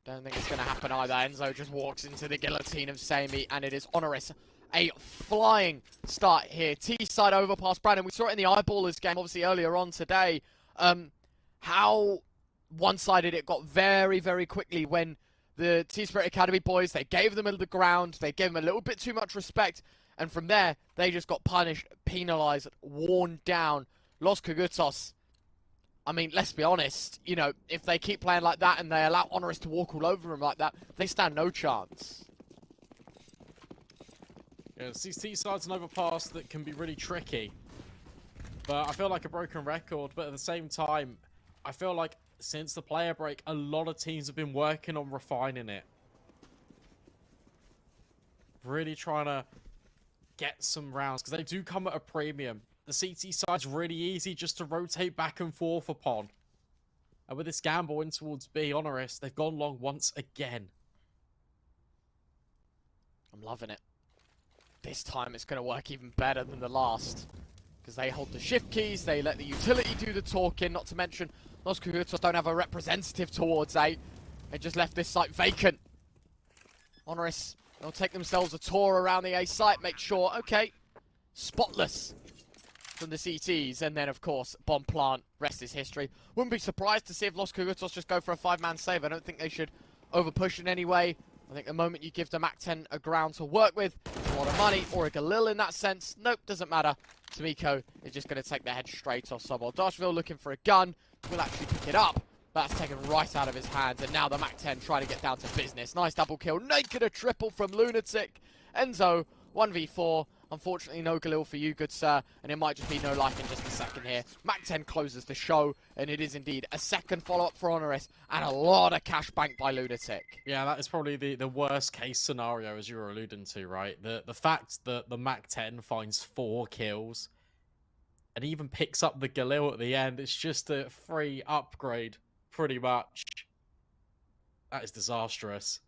Don't think it's going to happen either. Enzo just walks into the guillotine of Sammy, and it is HONORIS. A flying start here. T-side overpass, Brandon. We saw it in the Eyeballers game, obviously, earlier on today. How one-sided it got very, very quickly when the T-Spirit Academy boys, they gave them the ground, they gave them a little bit too much respect, and from there, they just got punished, penalized, worn down. Los Kogutos, I mean, let's be honest, you know, if they keep playing like that and they allow HONORIS to walk all over them like that, they stand no chance. Yeah, CCT side's an overpass that can be really tricky. But I feel like a broken record, but at the same time, I feel like since the player break, a lot of teams have been working on refining it. Really trying to get some rounds, because they do come at a premium. The CT side's really easy just to rotate back and forth upon. And with this gamble in towards B, HONORIS, they've gone long once again. I'm loving it. This time it's going to work even better than the last. Because they hold the shift keys, they let the utility do the talking, not to mention Los Kogutos don't have a representative towards A. They just left this site vacant. HONORIS, they'll take themselves a tour around the A site, make sure, okay, spotless from the CTs, and then of course bomb plant, rest is history. Wouldn't be surprised to see if Los Kogutos just go for a 5-man save. I don't think they should overpush in any way. I think the moment you give the MAC-10 a ground to work with, a lot of money, or a Galil in that sense, nope, doesn't matter. Tamiko is just going to take the head straight off Sobol. Dashville looking for a gun, will actually pick it up. That's taken right out of his hands, and now the MAC-10 trying to get down to business. Nice double kill, naked a triple from Lunatic. Enzo, 1v4. Unfortunately, no Galil for you, good sir, and it might just be no life in just a second here. MAC-10 closes the show, and it is indeed a second follow-up for HONORIS, and a lot of cash banked by Lunatic. Yeah, that is probably the worst case scenario, as you were alluding to, right? The fact that the MAC-10 finds 4 kills, and even picks up the Galil at the end, it's just a free upgrade, pretty much. That is disastrous.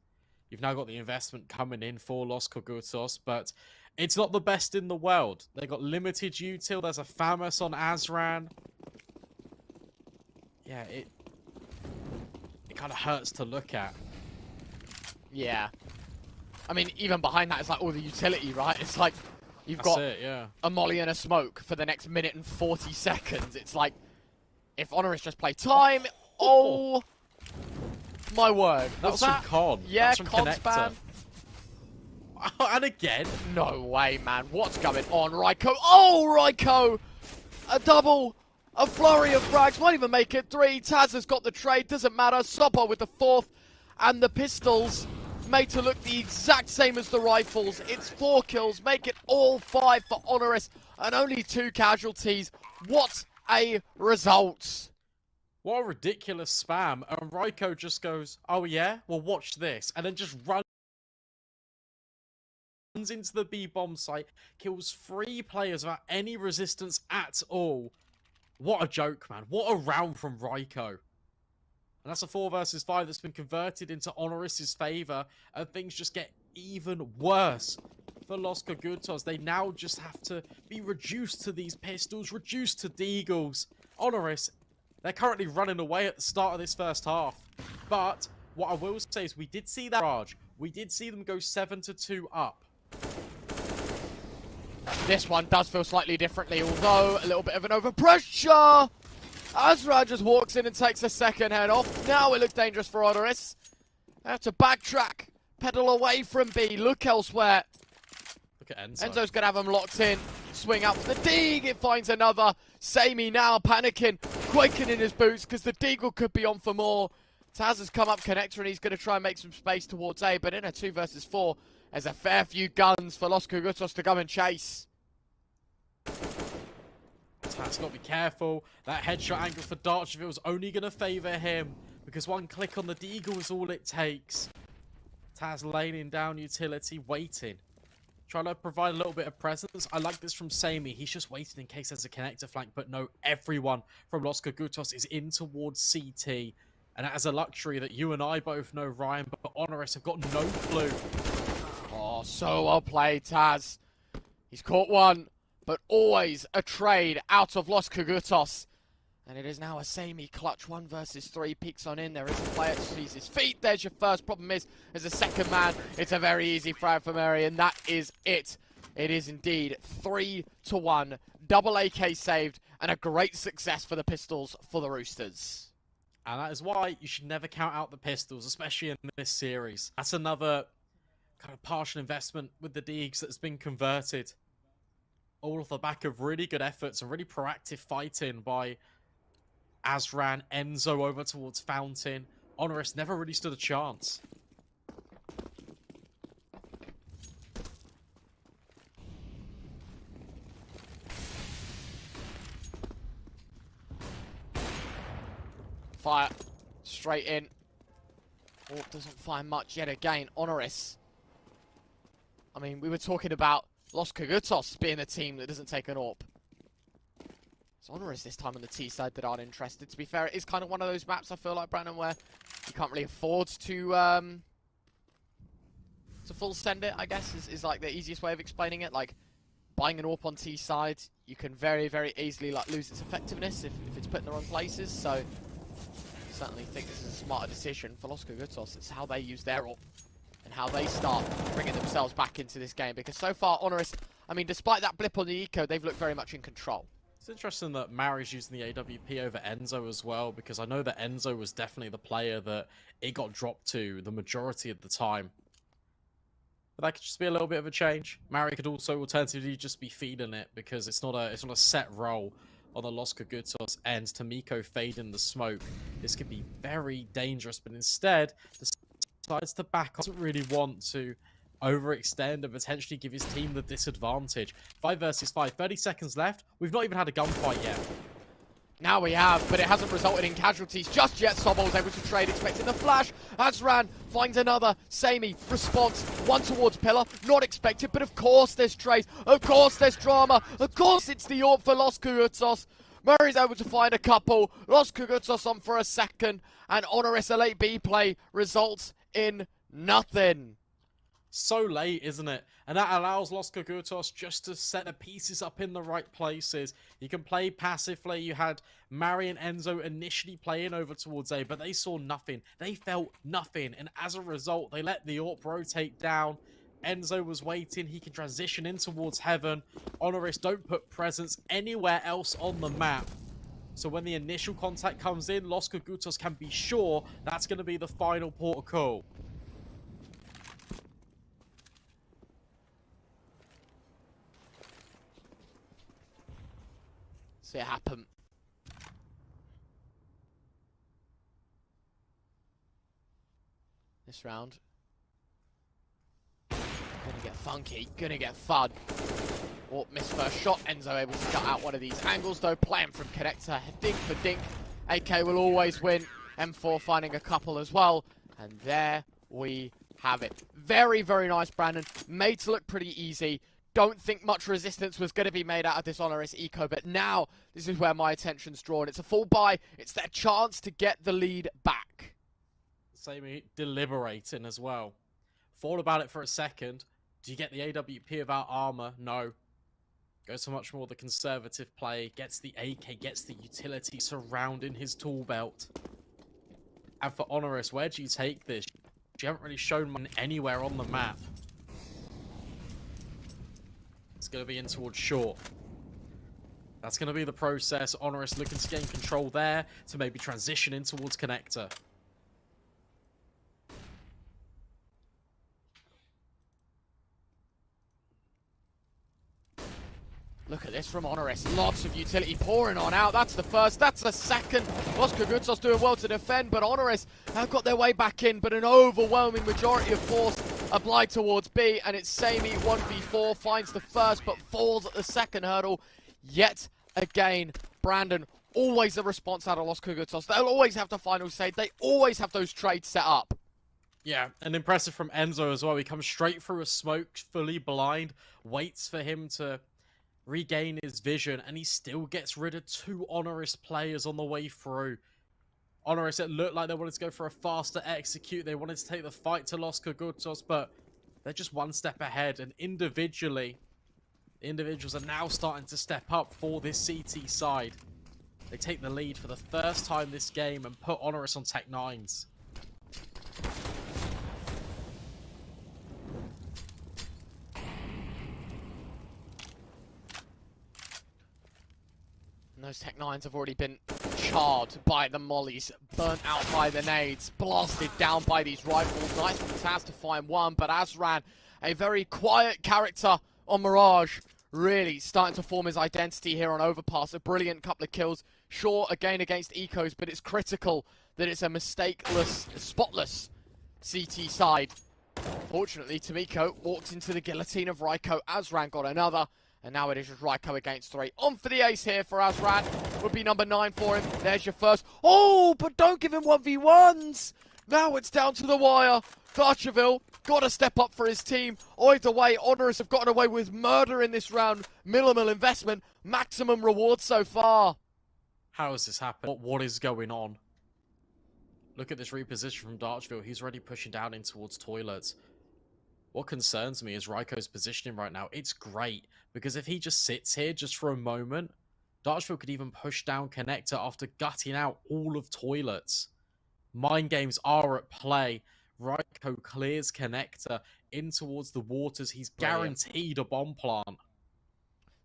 You've now got the investment coming in for Los Kogutos, but it's not the best in the world. They got limited util. There's a FAMAS on Azran. Yeah, it kind of hurts to look at. Yeah. I mean, even behind that, it's like all the utility, right? It's like you've got a molly and a smoke for the next minute and 40 seconds. It's like, if HONORIS just play time, oh my word. That was from Con. Yeah, from Con Connector. spam. And again. No way, man. What's going on, Ryko? Oh, Ryko! A double. A flurry of frags. Won't even make it 3. Taz has got the trade. Doesn't matter. Sopo with the 4th. And the pistols made to look the exact same as the rifles. It's 4 kills. Make it all 5 for HONORIS. And only 2 casualties. What a result. What a ridiculous spam. And Ryko just goes, oh yeah? Well, watch this. And then just runs into the B-bomb site, kills 3 players without any resistance at all. What a joke, man. What a round from Ryko. And that's a 4 versus 5 that's been converted into HONORIS' favor, and things just get even worse for Los Kogutos. They now just have to be reduced to these pistols, reduced to deagles. HONORIS, they're currently running away at the start of this first half. But what I will say is we did see that barrage. We did see them go 7-2 up. This one does feel slightly differently, although a little bit of an overpressure. Azra just walks in and takes a second head off. Now it looks dangerous for HONORIS. They have to backtrack, pedal away from B, look elsewhere. Look at Enzo. Enzo's going to have him locked in. Swing up for the Deeg. It finds another. Sammy now panicking, quaking in his boots because the Deagle could be on for more. Taz has come up connector and he's going to try and make some space towards A, but in a 2 versus 4, there's a fair few guns for Los Kogutos to come and chase. Taz got to be careful. That headshot angle for Darchville is only going to favour him because one click on the Deagle is all it takes. Taz laning down utility, waiting. Trying to provide a little bit of presence. I like this from Sammy. He's just waiting in case there's a connector flank. But no, everyone from Los Kogutos is in towards CT. And that is a luxury that you and I both know, Ryan. But HONORIS have got no clue. Oh, so well played, Taz. He's caught one, but always a trade out of Los Kogutos. And it is now a Sammy clutch 1 versus 3. Peeks on in. There is a player that sees his feet. There's your first. Problem is, there's a second man. It's a very easy frag from Mary, and that is it. It is indeed 3-1. Double AK saved, and a great success for the Pistols for the Roosters. And that is why you should never count out the Pistols, especially in this series. That's another kind of partial investment with the Deegs that's been converted. All off the back of really good efforts and really proactive fighting by Azran, Enzo over towards Fountain. HONORIS never really stood a chance. Fire straight in. Orp doesn't find much yet again. HONORIS. I mean, we were talking about Los Kogutos being the team that doesn't take an AWP. It's HONORIS this time on the T side that aren't interested. To be fair, it is kind of one of those maps, I feel like, Brandon, where you can't really afford to full send it, I guess, is like the easiest way of explaining it. Like, buying an AWP on T side, you can very, very easily like lose its effectiveness if it's put in the wrong places. So, I certainly think this is a smarter decision for Los Kogutos. It's how they use their AWP and how they start bringing themselves back into this game. Because so far, HONORIS, I mean, despite that blip on the eco, they've looked very much in control. It's interesting that Mary's using the AWP over Enzo as well, because I know that Enzo was definitely the player that it got dropped to the majority of the time. But that could just be a little bit of a change. Mary could also alternatively just be feeding it, because it's not a set role on the Los Kogutos end. Tamiko fading the smoke. This could be very dangerous, but instead decides to back off. Doesn't really want to overextend and potentially give his team the disadvantage. 5 versus 5, 30 seconds left. We've not even had a gunfight yet. Now we have, but it hasn't resulted in casualties just yet. Sobol's able to trade, expecting the flash. Azran finds another. Sammy response, one towards Pillar. Not expected, but of course there's trade. Of course there's drama. Of course it's the AWP for Los Kogutos. Murray's able to find a couple. Los Kogutos on for a second. And HONORIS, a late B play, results in nothing. So late, isn't it? And that allows Los Kogutos just to set the pieces up in the right places. You can play passively. You had Mary and Enzo initially playing over towards A, but they saw nothing. They felt nothing. And as a result, they let the AWP rotate down. Enzo was waiting. He can transition in towards Heaven. HONORIS don't put presence anywhere else on the map. So when the initial contact comes in, Los Kogutos can be sure that's going to be the final port of call. See it happen. This round. Gonna get funky, gonna get fun. Oh, missed first shot. Enzo able to cut out one of these angles though. Playing from connector, dink for dink. AK will always win. M4 finding a couple as well. And there we have it. Very, very nice, Brandon. Made to look pretty easy. Don't think much resistance was going to be made out of this HONORIS eco, but now this is where my attention's drawn. It's a full buy. It's their chance to get the lead back. Sammy deliberating as well. Thought about it for a second. Do you get the AWP without armor? No. Goes for much more the conservative play. Gets the AK, gets the utility surrounding his tool belt. And for HONORIS, where do you take this? You haven't really shown one anywhere on the map. It's going to be in towards short. That's going to be the process. HONORIS looking to gain control there to maybe transition in towards connector. Look at this from HONORIS. Lots of utility pouring on out. That's the first. That's the second. Los Kogutos doing well to defend, but HONORIS have got their way back in, but an overwhelming majority of force applied towards B, and it's Sammy 1v4, finds the first, but falls at the second hurdle. Yet again, Brandon, always a response out of Los Kogutos. They'll always have the final say. They always have those trades set up. Yeah, and impressive from Enzo as well. He comes straight through a smoke, fully blind, waits for him to regain his vision, and he still gets rid of 2 HONORIS players on the way through. HONORIS, it looked like they wanted to go for a faster execute. They wanted to take the fight to Los Kogutos, but they're just one step ahead. And individually, the individuals are now starting to step up for this CT side. They take the lead for the first time this game and put HONORIS on Tech 9s. And those Tech 9s have already been charred by the mollies, burnt out by the nades, blasted down by these rifles. Nice from Taz to find one, but Azran, a very quiet character on Mirage, really starting to form his identity here on Overpass. A brilliant couple of kills. Sure, again against Ecos, but it's critical that it's a mistakeless, spotless CT side. Fortunately, Tomiko walked into the guillotine of Raiko. Azran got another. And now it is just Raiko against 3. On for the ace here for Azran. Would be number 9 for him. There's your first. Oh, but don't give him 1v1s. Now it's down to the wire. Darcherville got to step up for his team. Either way, HONORIS have gotten away with murder in this round. Minimal investment. Maximum reward so far. How has this happened? What is going on? Look at this reposition from Darcherville. He's already pushing down in towards toilets. What concerns me is Raiko's positioning right now. It's great, because if he just sits here just for a moment, Darcherville could even push down Connector after gutting out all of toilets. Mind games are at play. Raiko clears Connector in towards the waters. He's guaranteed a bomb plant.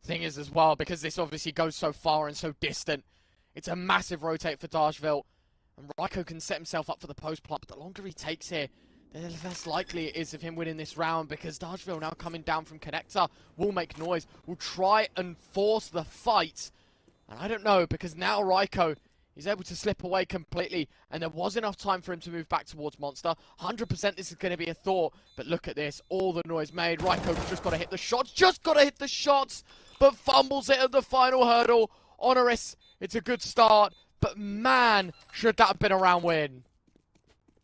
Thing is as well, because this obviously goes so far and so distant, it's a massive rotate for Darcherville. And Raiko can set himself up for the post plant, but the longer he takes here, the less likely it is of him winning this round, because Darcherville now coming down from Connector will make noise, will try and force the fight. And I don't know, because now Raiko is able to slip away completely, and there was enough time for him to move back towards Monster. 100% this is going to be a thought, but look at this, all the noise made. Raiko's just got to hit the shots, but fumbles it at the final hurdle. HONORIS, it's a good start, but man, should that have been a round win.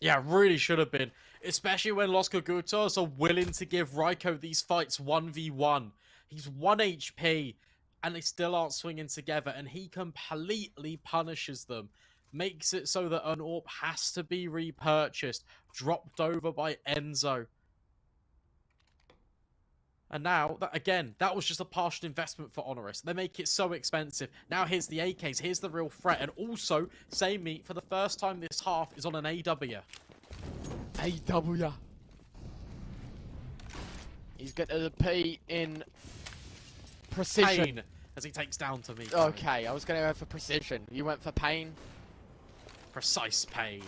Yeah, really should have been. Especially when Los Kogutos are willing to give Raiko these fights 1v1. He's 1 HP, and they still aren't swinging together, and he completely punishes them. Makes it so that an AWP has to be repurchased, dropped over by Enzo. And now, that was just a partial investment for HONORIS. They make it so expensive. Now here's the AKs, here's the real threat, and also, Same Meat, for the first time this half, is on an AW. AW. He's got to P in precision. Pain, as he takes down to me. Okay, I was going to go for precision. You went for pain? Precise pain.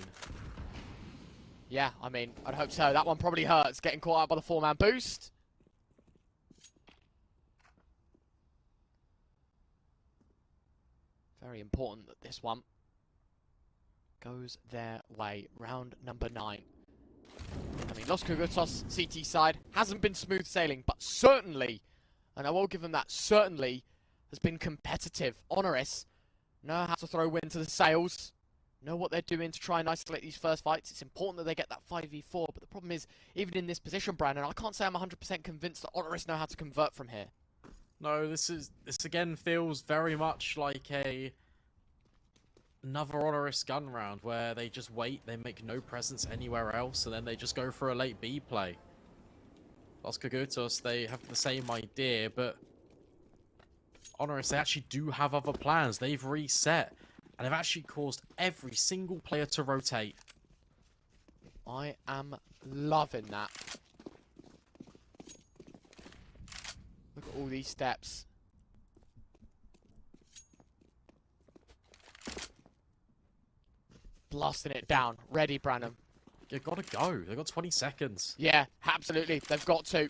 Yeah, I mean, I'd hope so. That one probably hurts, getting caught out by the 4-man boost. Very important that this one goes their way. Round number 9. I mean, Los Kogutos CT side hasn't been smooth sailing, but certainly, and I will give them that, certainly has been competitive. HONORIS know how to throw wind to the sails, know what they're doing to try and isolate these first fights. It's important that they get that 5v4, but the problem is, even in this position, Brandon, I can't say I'm 100% convinced that HONORIS know how to convert from here. No, this again feels very much like another HONORIS gun round where they just wait, they make no presence anywhere else, and then they just go for a late B play. Los Kogutos, they have the same idea, but HONORIS, they actually do have other plans. They've reset, and they've actually caused every single player to rotate. I am loving that. Look at all these steps. Blasting it down. Ready, Branham. You've got to go. They've got 20 seconds. Yeah, absolutely. They've got to.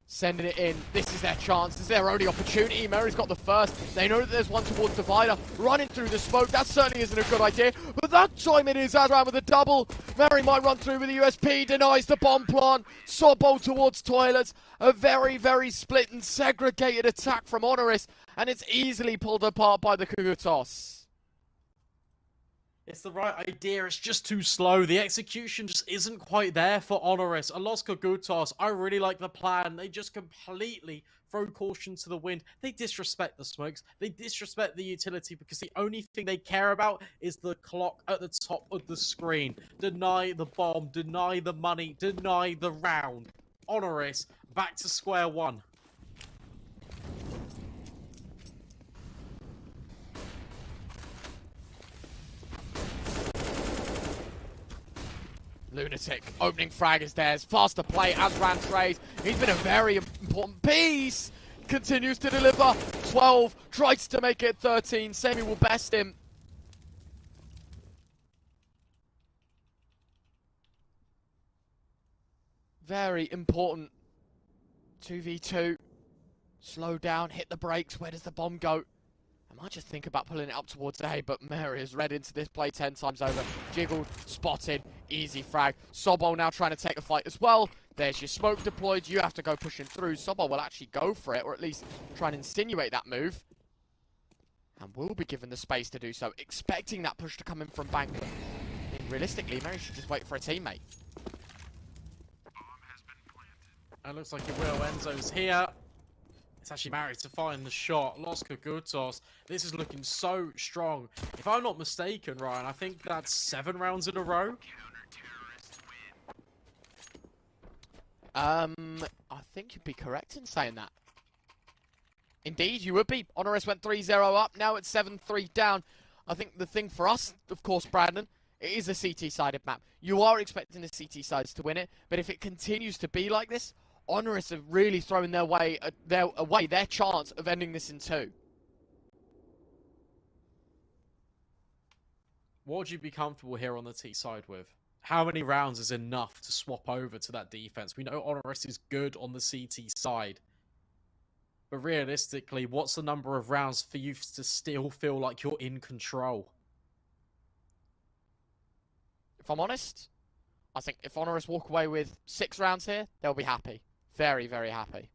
Sending it in. This is their chance. This is their only opportunity. Mary's got the first. They know that there's one towards Divider. Running through the smoke. That certainly isn't a good idea. But that time it is Azran with a double. Mary might run through with the USP. Denies the bomb plant. Sobol towards toilets. A very, very split and segregated attack from HONORIS. And it's easily pulled apart by the Kogutos. It's the right idea, it's just too slow. The execution just isn't quite there for HONORIS. And Los Kogutos, I really like the plan. They just completely throw caution to the wind. They disrespect the smokes. They disrespect the utility because the only thing they care about is the clock at the top of the screen. Deny the bomb, deny the money, deny the round. HONORIS, back to square one. Lunatic, opening frag is theirs. Faster play, Azran trades. He's been a very important piece. Continues to deliver. 12, tries to make it 13. Semi will best him. Very important. 2v2. Slow down, hit the brakes. Where does the bomb go? I might just think about pulling it up towards A, but Mary has read into this play 10 times over. Jiggled, spotted, easy frag. Sobol now trying to take the fight as well. There's your smoke deployed. You have to go pushing through. Sobol will actually go for it, or at least try and insinuate that move. And will be given the space to do so, expecting that push to come in from Bank. I mean, realistically, Mary should just wait for a teammate. And looks like it will. Enzo's here. It's actually married to find the shot. Los Kogutos. This is looking so strong. If I'm not mistaken, Ryan, I think that's 7 rounds in a row. I think you'd be correct in saying that. Indeed, you would be. HONORIS went 3-0 up. Now it's 7-3 down. I think the thing for us, of course, Brandon, it is a CT-sided map. You are expecting the CT sides to win it, but if it continues to be like this, HONORIS have really thrown away their chance of ending this in 2. What would you be comfortable here on the T side with? How many rounds is enough to swap over to that defense? We know HONORIS is good on the CT side. But realistically, what's the number of rounds for you to still feel like you're in control? If I'm honest, I think if HONORIS walk away with 6 rounds here, they'll be happy. Very, very happy.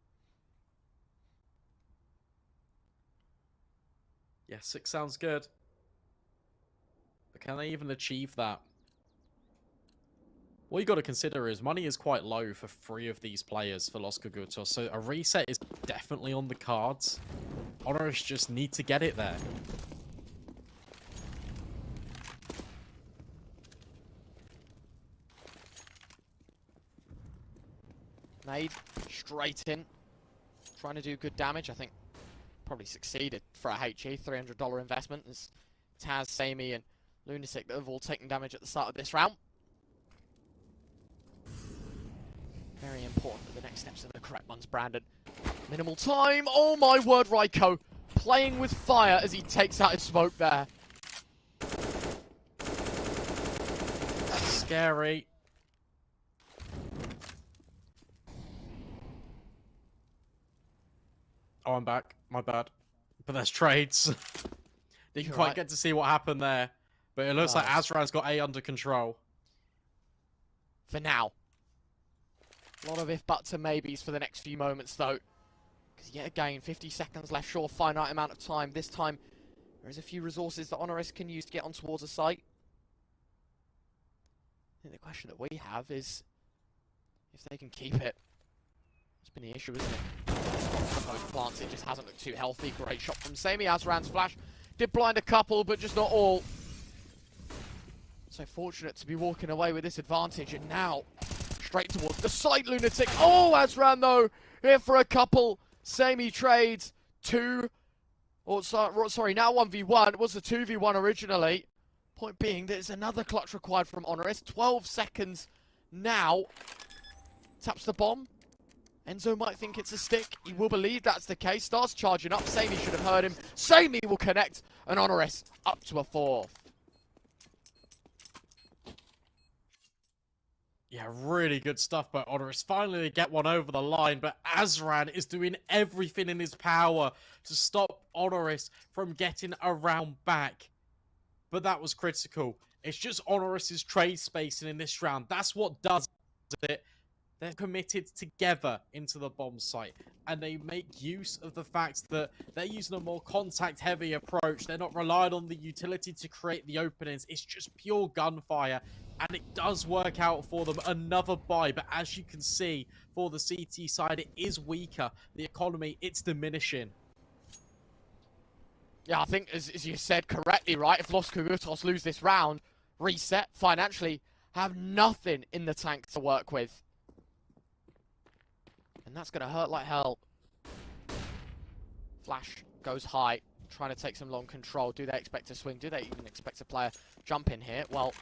Yeah, 6 sounds good. But can they even achieve that? What you got to consider is money is quite low for 3 of these players for Los Kogutos, so a reset is definitely on the cards. HONORIS just need to get it there. Nade straight in, trying to do good damage. I think probably succeeded for a HE. $300 investment as Taz, Samey, and Lunatic that have all taken damage at the start of this round. Very important that the next steps are the correct ones, Brandon. Minimal time. Oh my word, Raiko playing with fire as he takes out his smoke there. That's scary. Oh, I'm back. My bad. But there's trades. Didn't quite get to see what happened there. But it looks like Azran's got A under control. For now. A lot of if, buts, and maybes for the next few moments, though. Because yet again, 50 seconds left, sure, finite amount of time. This time, there is a few resources that HONORIS can use to get on towards a site. I think the question that we have is if they can keep it. It's been the issue, isn't it? Both plants, it just hasn't looked too healthy. Great shot from Samey. Azran's flash did blind a couple, but just not all. So fortunate to be walking away with this advantage, and now straight towards the side. Lunatic. Oh, Azran though, here for a couple. Samey trades 2. Or sorry, now 1v1. It was a 2v1 originally. Point being, there's another clutch required from HONORIS. 12 seconds now. Taps the bomb. Enzo might think it's a stick. He will believe that's the case. Starts charging up. Samey should have heard him. Samey will connect. And HONORIS up to a 4th. Yeah, really good stuff by HONORIS. Finally get one over the line, but Azran is doing everything in his power to stop HONORIS from getting a round back. But that was critical. It's just HONORIS' trade spacing in this round. That's what does it. they're committed together into the bomb site, and they make use of the fact that they're using a more contact-heavy approach. They're not relying on the utility to create the openings. It's just pure gunfire, and it does work out for them. Another buy, but as you can see, for the CT side, it is weaker. The economy, it's diminishing. Yeah, I think, as you said correctly, right, if Los Kogutos lose this round, reset financially, have nothing in the tank to work with. And that's going to hurt like hell. Flash goes high, trying to take some long control. Do they expect a swing? Do they even expect a player jump in here? Well,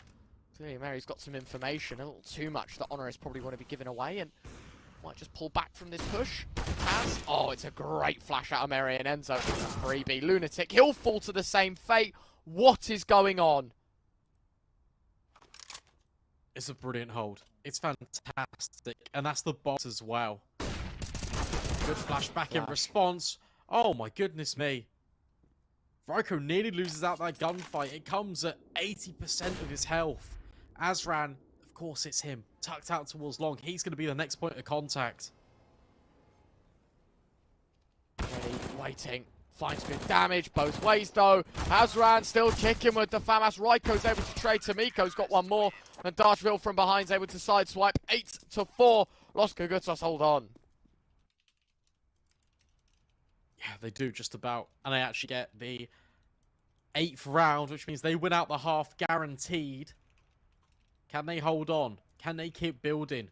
clearly Mary's got some information, a little too much that HONORIS probably want to be giving away, and might just pull back from this push. Has. Oh, it's a great flash out of Mary, and Enzo with a freebie. Lunatic, he'll fall to the same fate. What is going on? It's a brilliant hold. It's fantastic. And that's the boss as well. Good flashback in response. Oh my goodness me. Ryko nearly loses out that gunfight. It comes at 80% of his health. Azran, of course it's him. Tucked out towards long. He's going to be the next point of contact. Ready, waiting. Finds good damage both ways though. Azran still kicking with the FAMAS. Ryko's able to trade to Miko's got one more. And Dashville from behind's able to sideswipe. 8-4. Los Kogutos hold on. Yeah, they do just about. And they actually get the 8th round, which means they win out the half guaranteed. Can they hold on? Can they keep building?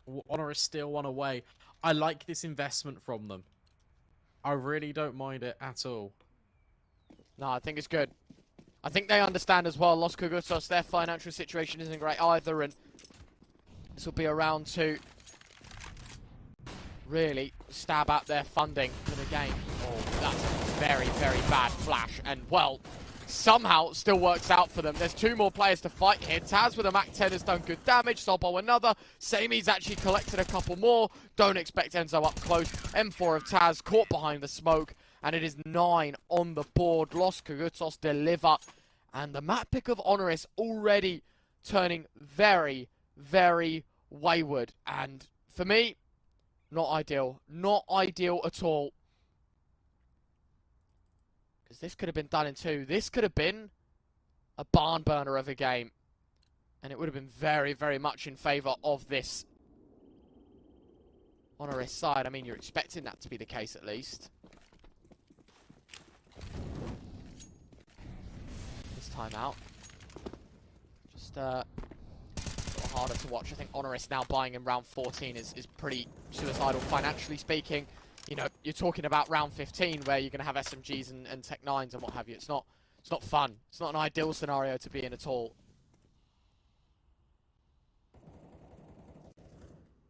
HONORIS still one away. I like this investment from them. I really don't mind it at all. No, I think it's good. I think they understand as well, Los Kogutos, their financial situation isn't great either, and this will be a round to really stab at their funding for the game. Oh, that's a very, very bad flash, and well, somehow still works out for them. There's 2 more players to fight here. Taz with a Mac 10 has done good damage. Sobo another. Samey's actually collected a couple more. Don't expect Enzo up close. M4 of Taz caught behind the smoke. And it is 9 on the board. Los Kogutos deliver. And the map pick of HONORIS already turning very, very wayward. And for me, not ideal. Not ideal at all. Because this could have been done in 2. This could have been a barn burner of a game. And it would have been very, very much in favour of this HONORIS side. I mean, you're expecting that to be the case at least. This time out. Just a little harder to watch. I think HONORIS now buying in round 14 is pretty suicidal financially speaking. You know, you're talking about round 15 where you're going to have SMGs and Tech 9s and what have you. It's not fun. It's not an ideal scenario to be in at all.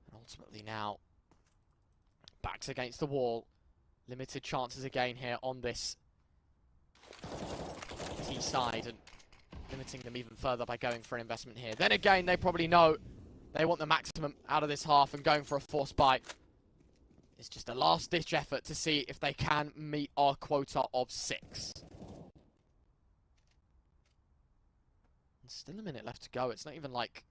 And ultimately now, backs against the wall. Limited chances again here on this T side and limiting them even further by going for an investment here. Then again, they probably know they want the maximum out of this half and going for a forced buy. It's just a last-ditch effort to see if they can meet our quota of 6. And still a minute left to go. It's not even like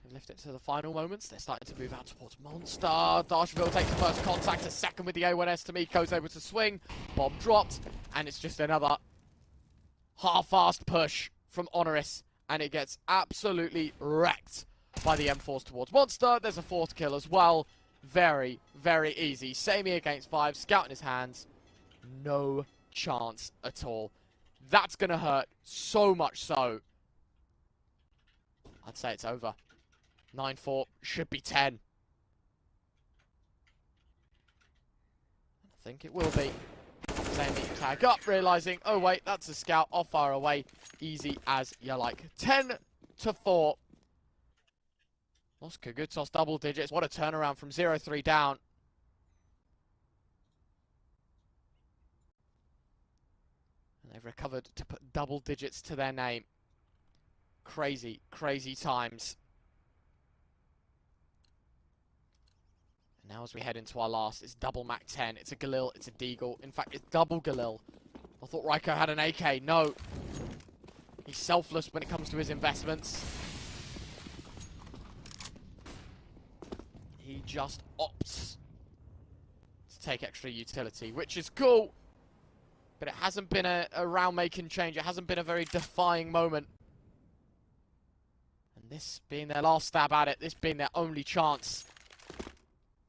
they've left it to the final moments. They're starting to move out towards Monster. Dashville takes the first contact. A second with the A1S to Miko's able to swing. Bomb dropped. And it's just another half-assed push from HONORIS. And it gets absolutely wrecked by the M4s towards Monster. There's a 4th kill as well. Very, very easy. Samey against 5. Scout in his hands. No chance at all. That's going to hurt so much so. I'd say it's over. 9-4. Should be 10. I think it will be. Samey tag up, realizing, oh wait, that's a scout. I'll fire away. Easy as you like. 10-4. Los Kogutos double digits. What a turnaround from 0-3 down. And they've recovered to put double digits to their name. Crazy, crazy times. And now as we head into our last, it's double Mac 10. It's a Galil, it's a Deagle. In fact, it's double Galil. I thought Ryko had an AK. No. He's selfless when it comes to his investments. he just opts to take extra utility, which is cool. But it hasn't been a round-making change. It hasn't been a very defying moment. And this being their last stab at it, this being their only chance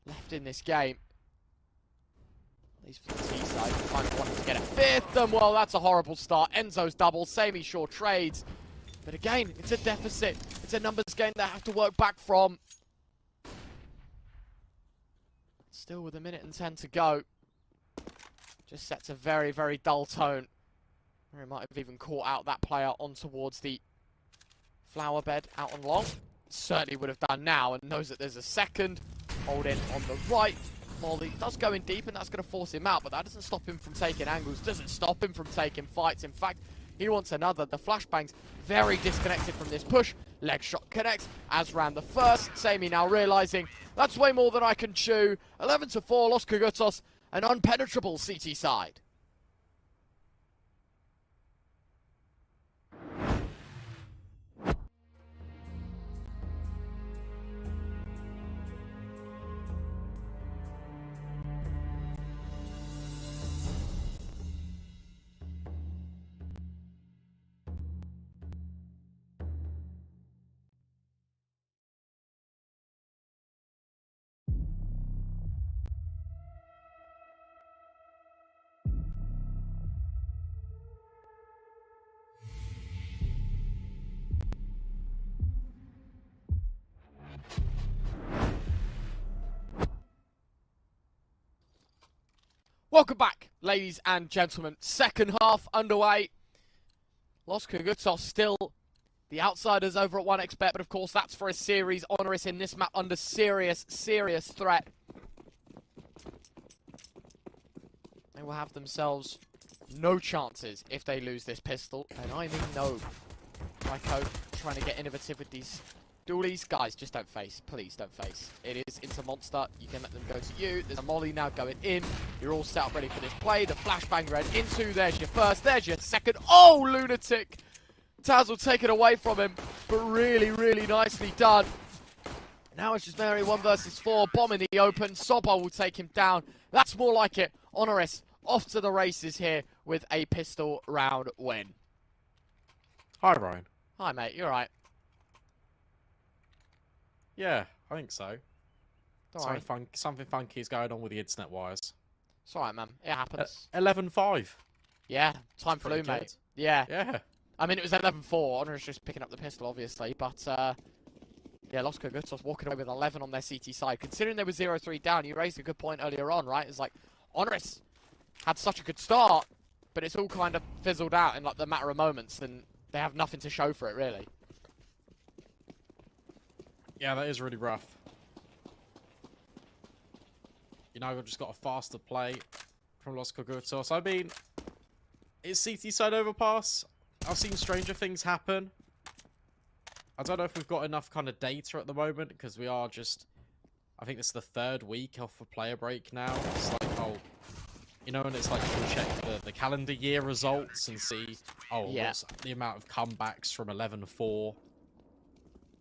left in this game. At least for the T side, kind of wanted to get a fifth, and well, that's a horrible start. Enzo's double, Sammy sure trades. But again, it's a deficit. It's a numbers game they have to work back from. Still with 1:10 to go. Just sets a very, very dull tone. Or he might have even caught out that player on towards the flower bed out on long. Certainly would have done now and knows that there's a second. Hold in on the right. Molly does go in deep and that's going to force him out, but that doesn't stop him from taking angles, doesn't stop him from taking fights. In fact, he wants another. The flashbang's very disconnected from this push. Leg shot connects, as ran the first. Sammy now realizing that's way more than I can chew. 11-4, Los Kogutos, an unpenetrable CT side. Welcome back, ladies and gentlemen. Second half underway. Los Kogutos still the outsiders over at 1xBet, but of course that's for a series. HONORIS in this map under serious threat. They will have themselves no chances if they lose this pistol, and I mean no. Ryko trying to get innovative with these dualies. Guys, just don't face. Please don't face. It is into Monster. You can let them go to you. There's a molly now going in. You're all set up ready for this play. The flashbang red into. There's your first. There's your second. Oh, lunatic. Taz will take it away from him. But really, really nicely done. Now it's just Mary 1 versus 4. Bomb in the open. Sobol will take him down. That's more like it. HONORIS off to the races here with a pistol round win. Hi, Ryan. Hi, mate. You're right. Yeah, I think so. Alright. Something funky is going on with the internet wires. It's alright, man. It happens. 11-5. Yeah, time flew, pretty mate. Yeah. Yeah. I mean, it was 11-4. HONORIS just picking up the pistol, obviously. But, yeah, Los Kogutos walking away with 11 on their CT side. Considering they were 0-3 down, you raised a good point earlier on, right? It's like, HONORIS had such a good start, but it's all kind of fizzled out in, like, the matter of moments, and they have nothing to show for it, really. Yeah, that is really rough. You know, we've just got a faster play from Los Kogutos. I mean, is CT side overpass? I've seen stranger things happen. I don't know if we've got enough kind of data at the moment, because we are just... I think this is the third week off a player break now. It's like, oh... You know, and it's like you can check the calendar year results and see, oh, yeah, what's the amount of comebacks from 11-4.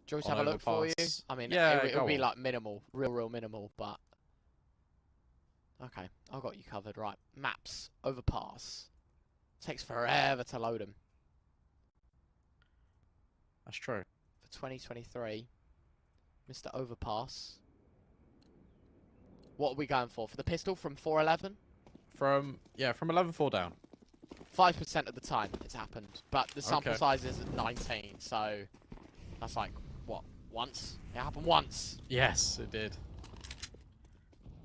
Do you want to have a look for you? I mean, yeah, it would be like minimal, real minimal, but... Okay, I've got you covered, right. Maps, overpass. Takes forever to load them. That's true. For 2023, Mr. Overpass. What are we going for? For the pistol from 411? From 11-4 down. 5% of the time it's happened, but the sample size is 19, so that's like, what, once? It happened once. Yes, it did.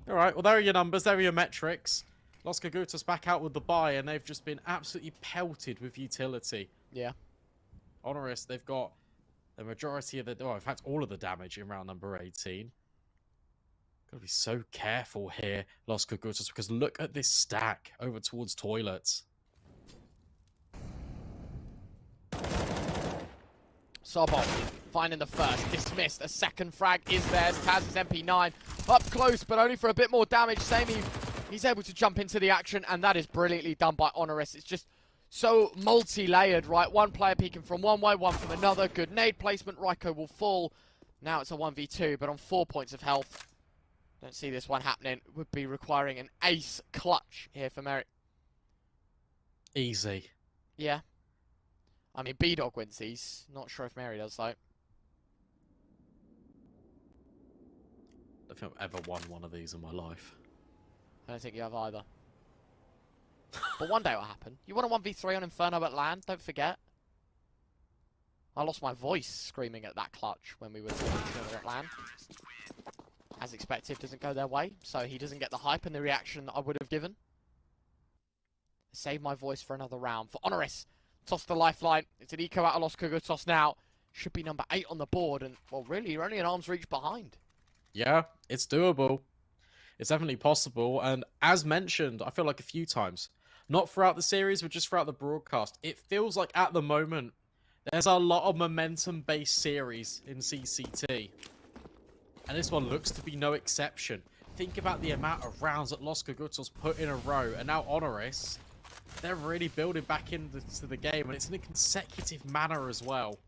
Alright, well there are your numbers, there are your metrics. Los Kogutos back out with the buy, and they've just been absolutely pelted with utility. Yeah. HONORIS, they've got the majority of the... Oh, in fact, all of the damage in round number 18. Gotta be so careful here, Los Kogutos, because look at this stack over towards toilets. Sobol finding the first, dismissed. A second frag is theirs. Taz's MP9 up close, but only for a bit more damage. Sammy, he's able to jump into the action, and that is brilliantly done by HONORIS. It's just so multi-layered, right? One player peeking from one way, one from another. Good nade placement. Ryko will fall. Now it's a 1v2, but on 4 points of health. Don't see this one happening. Would be requiring an ace clutch here for Merry. Easy. Yeah. I mean, B-Dog wins these. Not sure if Mary does, though. I don't think I've ever won one of these in my life. I don't think you have either. But one day it'll happen. You want a 1v3 on Inferno at LAN? Don't forget. I lost my voice screaming at that clutch when we were together at LAN. As expected, doesn't go their way, so he doesn't get the hype and the reaction that I would have given. Save my voice for another round. For HONORIS, toss the lifeline. It's an eco out of Los Kogutos now. Should be number 8 on the board, and, well, really, you're only an arm's reach behind. Yeah, it's doable. It's definitely possible, and as mentioned, I feel like a few times, not throughout the series, but just throughout the broadcast, it feels like at the moment, there's a lot of momentum-based series in CCT. And this one looks to be no exception. Think about the amount of rounds that Los Kogutos put in a row, and now HONORIS, they're really building back into the game, and it's in a consecutive manner as well.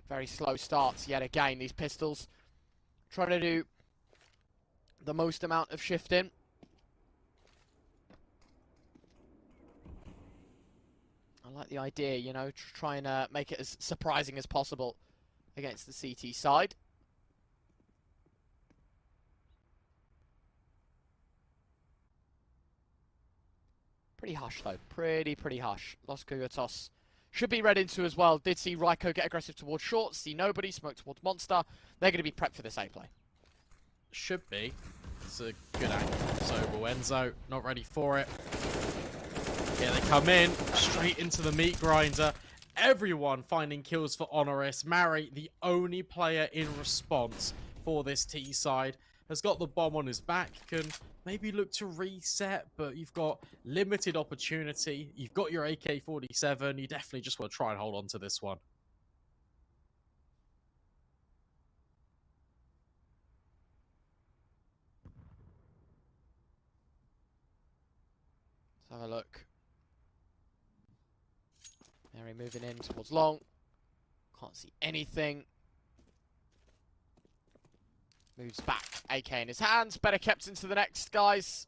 Very slow starts yet again. These pistols trying to do the most amount of shifting. I like the idea, you know, try and make it as surprising as possible against the CT side. Pretty hush though, pretty hush. Los Kogutos should be read into as well. Did see Raiko get aggressive towards short, see nobody, smoke towards monster. They're going to be prepped for this A play. Should be. It's a good angle. So Enzo not ready for it. Yeah, they come in straight into the meat grinder. Everyone finding kills for HONORIS. Mary, the only player in response for this T side, has got the bomb on his back. Can maybe look to reset, but you've got limited opportunity. You've got your AK-47. You definitely just want to try and hold on to this one. Let's have a look. Mary moving in towards long. Can't see anything. Moves back. AK in his hands. Better kept into the next, guys.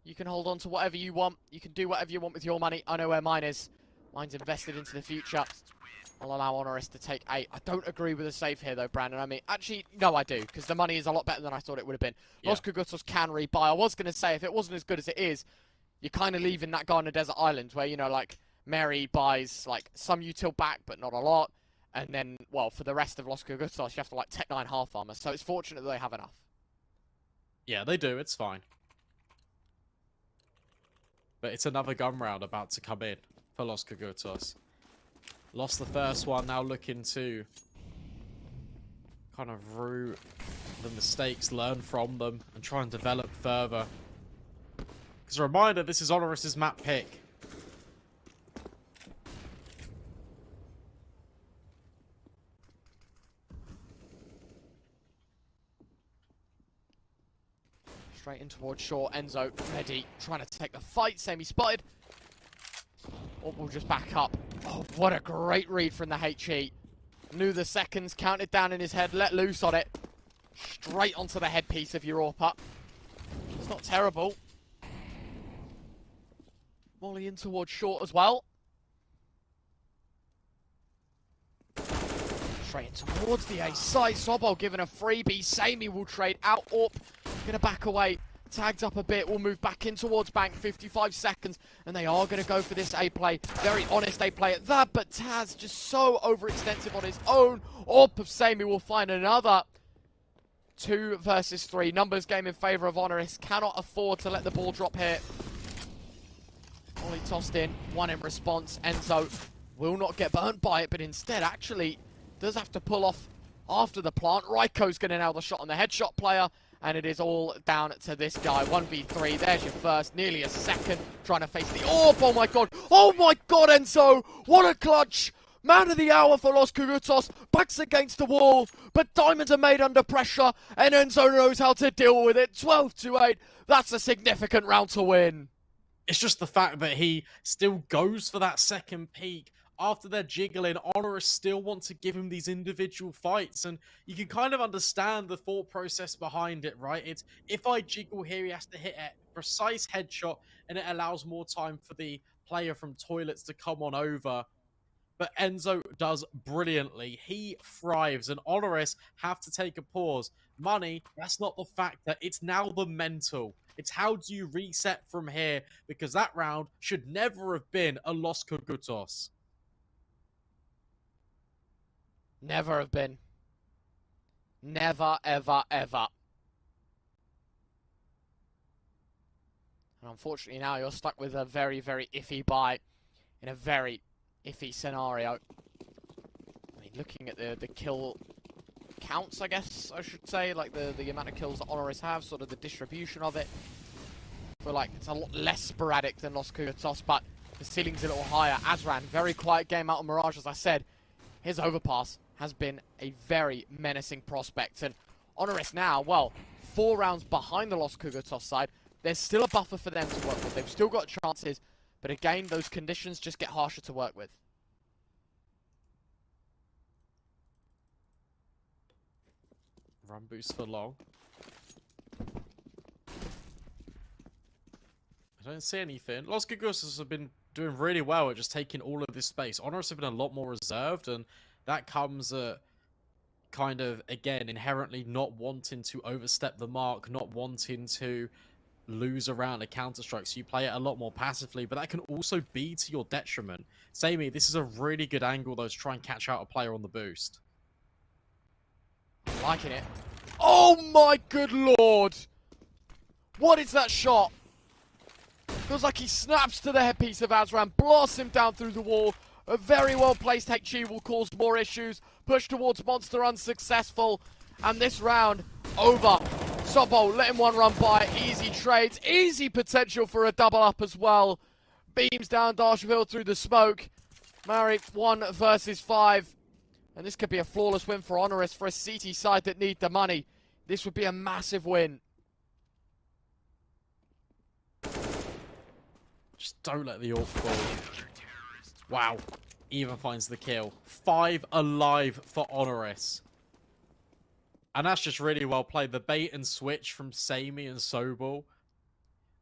You can hold on to whatever you want. You can do whatever you want with your money. I know where mine is. Mine's invested into the future. I'll allow HONORIS to take 8. I don't agree with the save here, though, Brandon. I mean, actually, no, I do, because the money is a lot better than I thought it would have been. Yeah. Los Kogutos can rebuy. I was going to say, if it wasn't as good as it is, you're kind of leaving that guy on a desert island where, you know, like, Mary buys, like, some util back, but not a lot. And then, well, for the rest of Los Kogutos, you have to, like, Tech 9 half armor. So it's fortunate that they have enough. Yeah, they do. It's fine. But it's another gun round about to come in for Los Kogutos. Lost the first one, now looking to kind of rue the mistakes, learn from them, and try and develop further. Because a reminder, this is HONORIS' map pick. Straight in towards short. Enzo ready, trying to take the fight. Semi-spotted. Or we'll just back up. Oh, what a great read from the HE. Knew the seconds, counted down in his head, let loose on it. Straight onto the headpiece of your AWP. It's not terrible. Molly in towards short as well. Straight in towards the A side. Sobol given a freebie. Samey will trade out. AWP gonna back away. Tagged up a bit. We'll move back in towards bank. 55 seconds. And they are going to go for this A play. Very honest A play at that. But Taz just so overextensive on his own. AWP of Samey will find another 2 versus 3. Numbers game in favour of HONORIS. Cannot afford to let the ball drop here. Ollie tossed in. 1 in response. Enzo will not get burnt by it. But instead actually does have to pull off after the plant. Raiko's going to nail the shot on the headshot player. And it is all down to this guy. 1v3. There's your first. Nearly a second. Trying to face the AWP. Oh my god. Oh my god, Enzo. What a clutch. Man of the hour for Los Kogutos. Backs against the wall. But diamonds are made under pressure. And Enzo knows how to deal with it. 12-8. That's a significant round to win. It's just the fact that he still goes for that second peak. After they're jiggling, HONORIS still want to give him these individual fights, and you can kind of understand the thought process behind it, right? It's, if I jiggle here, he has to hit a precise headshot, and it allows more time for the player from toilets to come on over. But Enzo does brilliantly. He thrives, and HONORIS have to take a pause. Money, that's not the factor. It's now the mental. It's how do you reset from here, because that round should never have been a Los Kogutos. Never have been. Never, ever, ever. And unfortunately now you're stuck with a very, very iffy buy in a very iffy scenario. I mean, looking at the kill counts, I guess I should say, like the amount of kills that HONORIS have, sort of the distribution of it. I feel like it's a lot less sporadic than Los Kogutos, but the ceiling's a little higher. Azran, very quiet game out of Mirage, as I said. His overpass has been a very menacing prospect, and HONORIS now, well, 4 rounds behind the Los Kogutos side. There's still a buffer for them to work with. They've still got chances, but again, those conditions just get harsher to work with. Run boost for long. I don't see anything. Los Kogutos have been doing really well at just taking all of this space. HONORIS have been a lot more reserved, and that comes at kind of, again, inherently not wanting to overstep the mark, not wanting to lose around a counter-strike, so you play it a lot more passively, but that can also be to your detriment. Sammy, this is a really good angle, though, to try and catch out a player on the boost. Liking it. Oh my good lord! What is that shot? Feels like he snaps to the headpiece of Azran, blasts him down through the wall. A very well-placed HG will cause more issues. Push towards Monster unsuccessful. And this round, over. Sobo letting one run by. Easy trades. Easy potential for a double up as well. Beams down Darshville through the smoke. Mari 1 versus 5. And this could be a flawless win for HONORIS, for a CT side that need the money. This would be a massive win. Just don't let the AWP fall. Wow. Even finds the kill. 5 alive for HONORIS. And that's just really well played. The bait and switch from Sammy and Sobel.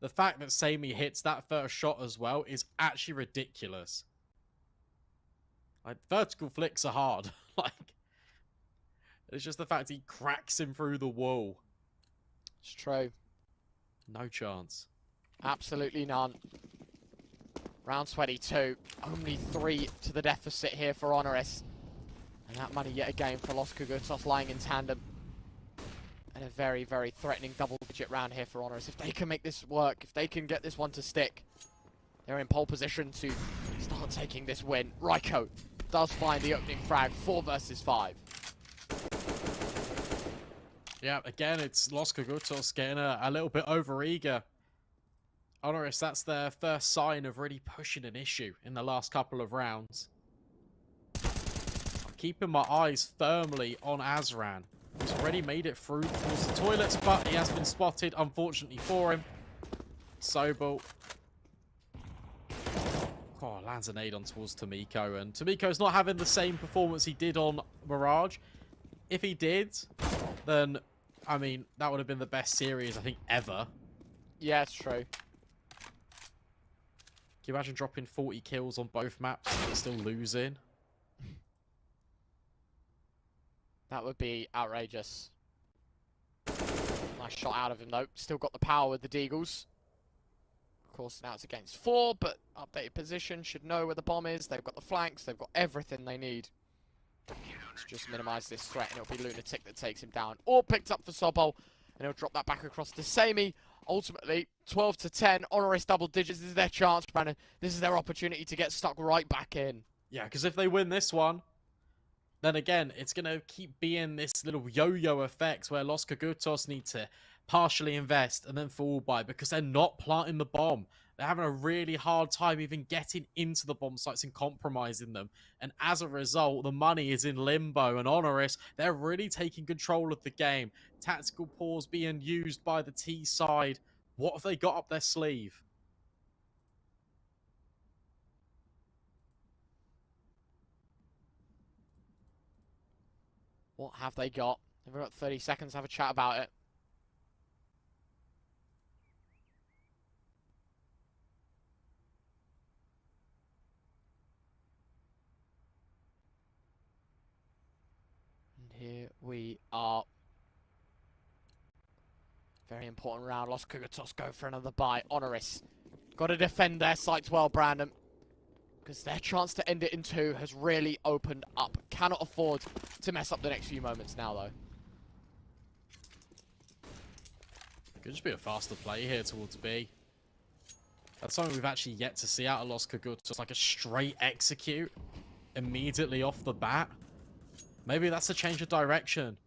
The fact that Sammy hits that first shot as well is actually ridiculous. Like, vertical flicks are hard. Like, it's just the fact he cracks him through the wall. It's true. No chance. Absolutely none. Round 22. Only 3 to the deficit here for HONORIS. And that money yet again for Los Kogutos lying in tandem. And a very, very threatening double-digit round here for HONORIS. If they can make this work, if they can get this one to stick, they're in pole position to start taking this win. Raiko does find the opening frag, 4 versus 5. Yeah, again, it's Los Kogutos getting a little bit over-eager. HONORIS, that's their first sign of really pushing an issue in the last couple of rounds. I'm keeping my eyes firmly on Azran. He's already made it through towards the toilets, but he has been spotted, unfortunately for him. Sobel. Oh, lands an aid on towards Tomiko, and Tomiko's not having the same performance he did on Mirage. If he did, then, I mean, that would have been the best series, I think, ever. Yeah, it's true. Can you imagine dropping 40 kills on both maps and still losing? That would be outrageous. Nice shot out of him, though. Still got the power with the Deagles. Of course, now it's against 4, but updated position. Should know where the bomb is. They've got the flanks. They've got everything they need. Let's just minimize this threat, and it'll be Lunatic that takes him down. All picked up for Sobol, and he'll drop that back across to Sammy. Ultimately, 12 to 10, HONORIS double digits. This is their chance, Brandon. This is their opportunity to get stuck right back in. Yeah, because if they win this one, then again, it's going to keep being this little yo-yo effect where Los Kogutos need to partially invest and then fall by because they're not planting the bomb. They're having a really hard time even getting into the bomb sites and compromising them. And as a result, the money is in limbo. And HONORIS, they're really taking control of the game. Tactical pause being used by the T side. What have they got up their sleeve? What have they got? They've got 30 seconds to have a chat about it. And here we are. Very important round. Los Kogutos go for another bye. HONORIS. Got to defend their sights well, Brandon. Because their chance to end it in 2 has really opened up. Cannot afford to mess up the next few moments now, though. Could just be a faster play here towards B. That's something we've actually yet to see out of Los Kogutos. Like a straight execute immediately off the bat. Maybe that's a change of direction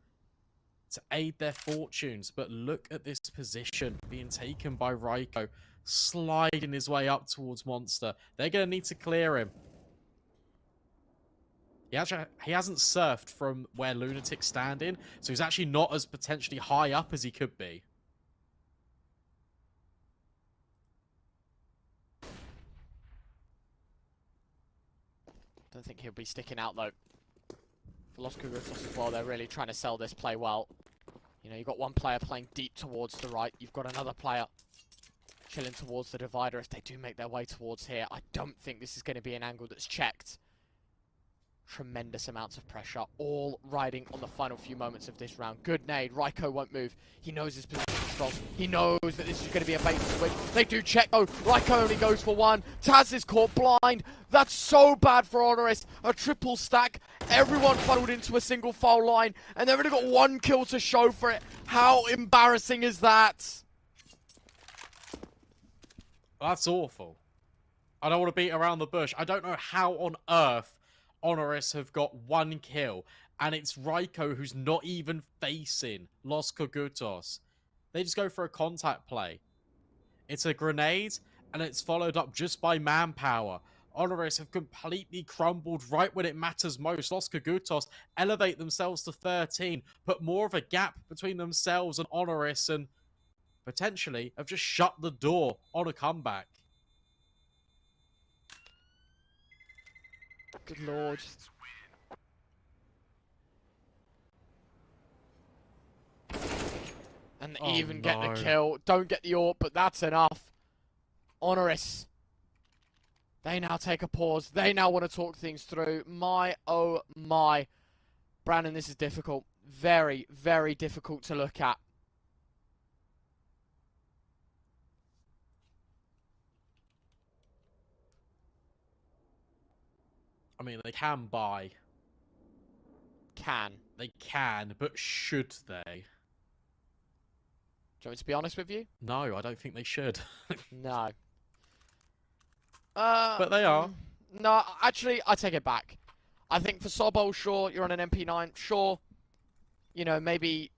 to aid their fortunes. But look at this position being taken by Raiko, sliding his way up towards Monster. They're going to need to clear him. He hasn't surfed from where Lunatic's standing, so he's actually not as potentially high up as he could be. Don't think he'll be sticking out, though. For Los Kogutos as well, they're really trying to sell this play well. You know, you've got one player playing deep towards the right. You've got another player chilling towards the divider. If they do make their way towards here, I don't think this is going to be an angle that's checked. Tremendous amounts of pressure, all riding on the final few moments of this round. Good nade. Raiko won't move. He knows his position is strong. He knows that this is going to be a bait and switch. They do check though. Raiko only goes for one. Taz is caught blind. That's so bad for HONORIS. A triple stack. Everyone funneled into a single foul line, and they've only got one kill to show for it. How embarrassing is that? That's awful. I don't want to beat around the bush. I don't know how on earth HONORIS have got one kill, and it's Raiko who's not even facing Los Kogutos. They just go for a contact play. It's a grenade, and it's followed up just by manpower. HONORIS have completely crumbled right when it matters most. Los Kogutos elevate themselves to 13, put more of a gap between themselves and HONORIS, and potentially have just shut the door on a comeback. Good lord. And even get the kill. Don't get the AWP, but that's enough. HONORIS. They now take a pause. They now want to talk things through. My, oh my. Brandon, this is difficult. Very, very difficult to look at. I mean, they can buy. Can. They can, but should they? Do you want me to be honest with you? No, I don't think they should. No. But they are. No, actually, I take it back. I think for Sobol, sure, you're on an MP9. Sure, you know, maybe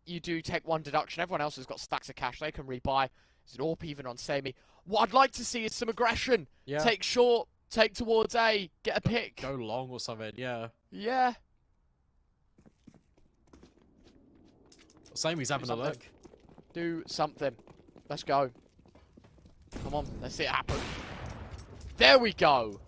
you do take one deduction. Everyone else has got stacks of cash. They can rebuy. There's an AWP even on Semi. What I'd like to see is some aggression. Yeah. Take short. Take towards A, get a pick. Go long or something, yeah. Yeah. Same, he's having a look. Do something. Let's go. Come on, let's see it happen. There we go.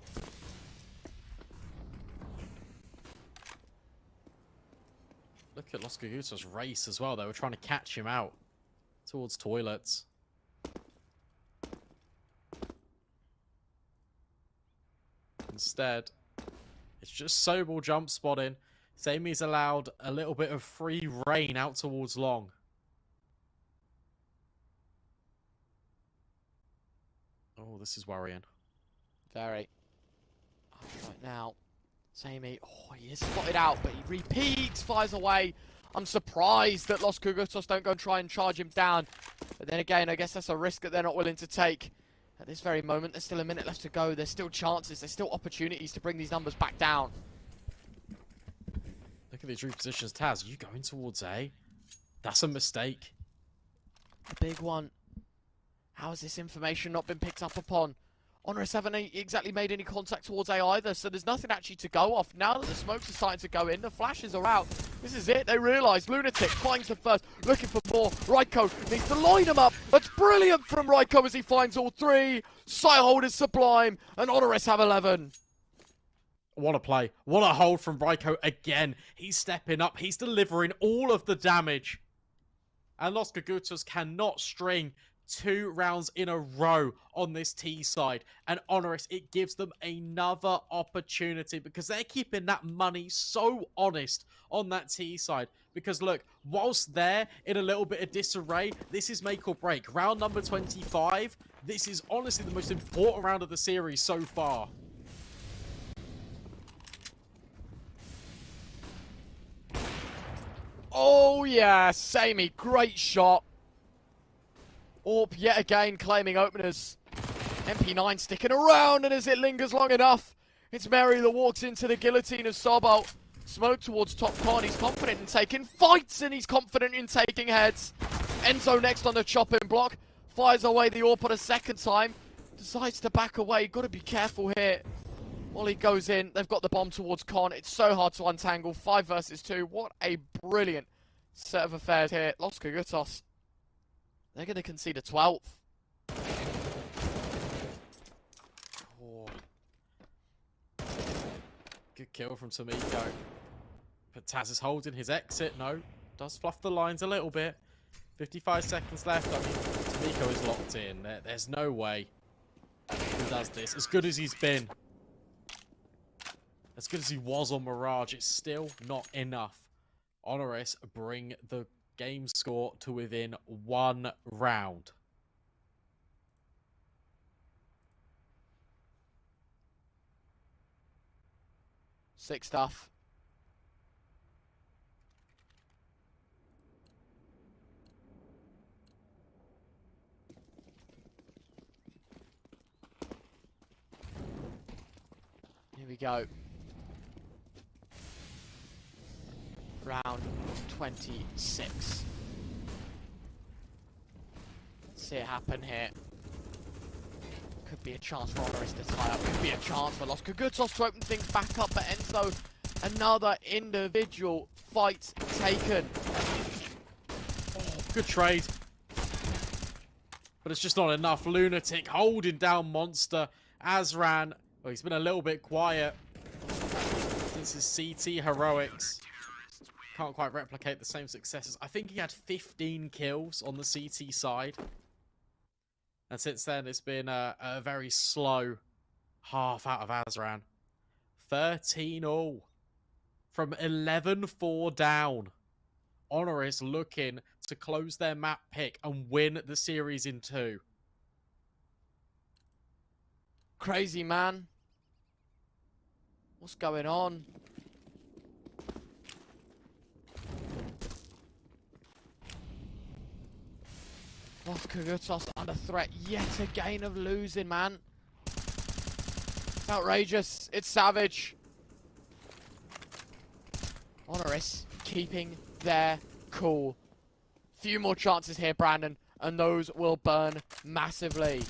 Look at Los Kogutos' race as well. They were trying to catch him out towards toilets. Instead, it's just Sobel jump spotting. Sami's allowed a little bit of free reign out towards long. Oh, this is worrying. Very. Right now, Sami, oh, he is spotted out, but he repeats, fires away. I'm surprised that Los Kogutos don't go and try and charge him down. But then again, I guess that's a risk that they're not willing to take. At this very moment, there's still a minute left to go. There's still chances. There's still opportunities to bring these numbers back down. Look at these repositions. Taz, you going towards A? That's a mistake. A big one. How has this information not been picked up upon? HONORIS haven't exactly made any contact towards A either, so there's nothing actually to go off. Now that the smokes are starting to go in, the flashes are out. This is it. They realise Lunatic finds the first, looking for more. Raiko needs to line him up. That's brilliant from Raiko as he finds all three. Sight hold is sublime, and HONORIS have 11. What a play. What a hold from Ryko again. He's stepping up. He's delivering all of the damage. And Los Kogutos cannot string 2 rounds in a row on this T side. And HONORIS, it gives them another opportunity because they're keeping that money so honest on that T side. Because look, whilst they're in a little bit of disarray, this is make or break. Round number 25, this is honestly the most important round of the series so far. Oh yeah, Samey, great shot. Orp yet again claiming openers. MP9 sticking around, and as it lingers long enough, it's Mary that walks into the guillotine of Sobo. Smoke towards top con, he's confident in taking fights, and he's confident in taking heads. Enzo next on the chopping block, fires away the Orp on a second time, decides to back away. Got to be careful here. Wally goes in, they've got the bomb towards Con. It's so hard to untangle. 5 versus 2. What a brilliant set of affairs here. Los Kogutos, they're going to concede a 12th. Oh. Good kill from Tomiko. But Taz is holding his exit. No, does fluff the lines a little bit. 55 seconds left. I mean, Tomiko is locked in. There's no way he does this. As good as he's been, as good as he was on Mirage, it's still not enough. HONORIS bring the game score to within 1 round. Sick stuff. Here we go. Round 26. Let's see it happen here. Could be a chance for HONORIS to tie up. Could be a chance for Los Kogutos to open things back up. But Enzo, another individual fight taken. Oh, good trade. But it's just not enough. Lunatic holding down Monster. Azran, well, he's been a little bit quiet since his CT heroics. Can't quite replicate the same successes. I think he had 15 kills on the CT side. And since then, it's been a very slow half out of Azran. 13-0 from 11-4 down. HONORIS looking to close their map pick and win the series in 2. Crazy, man. What's going on? Los Kogutos under threat yet again of losing, man. It's outrageous. It's savage. HONORIS keeping their cool. Few more chances here, Brandon, and those will burn massively.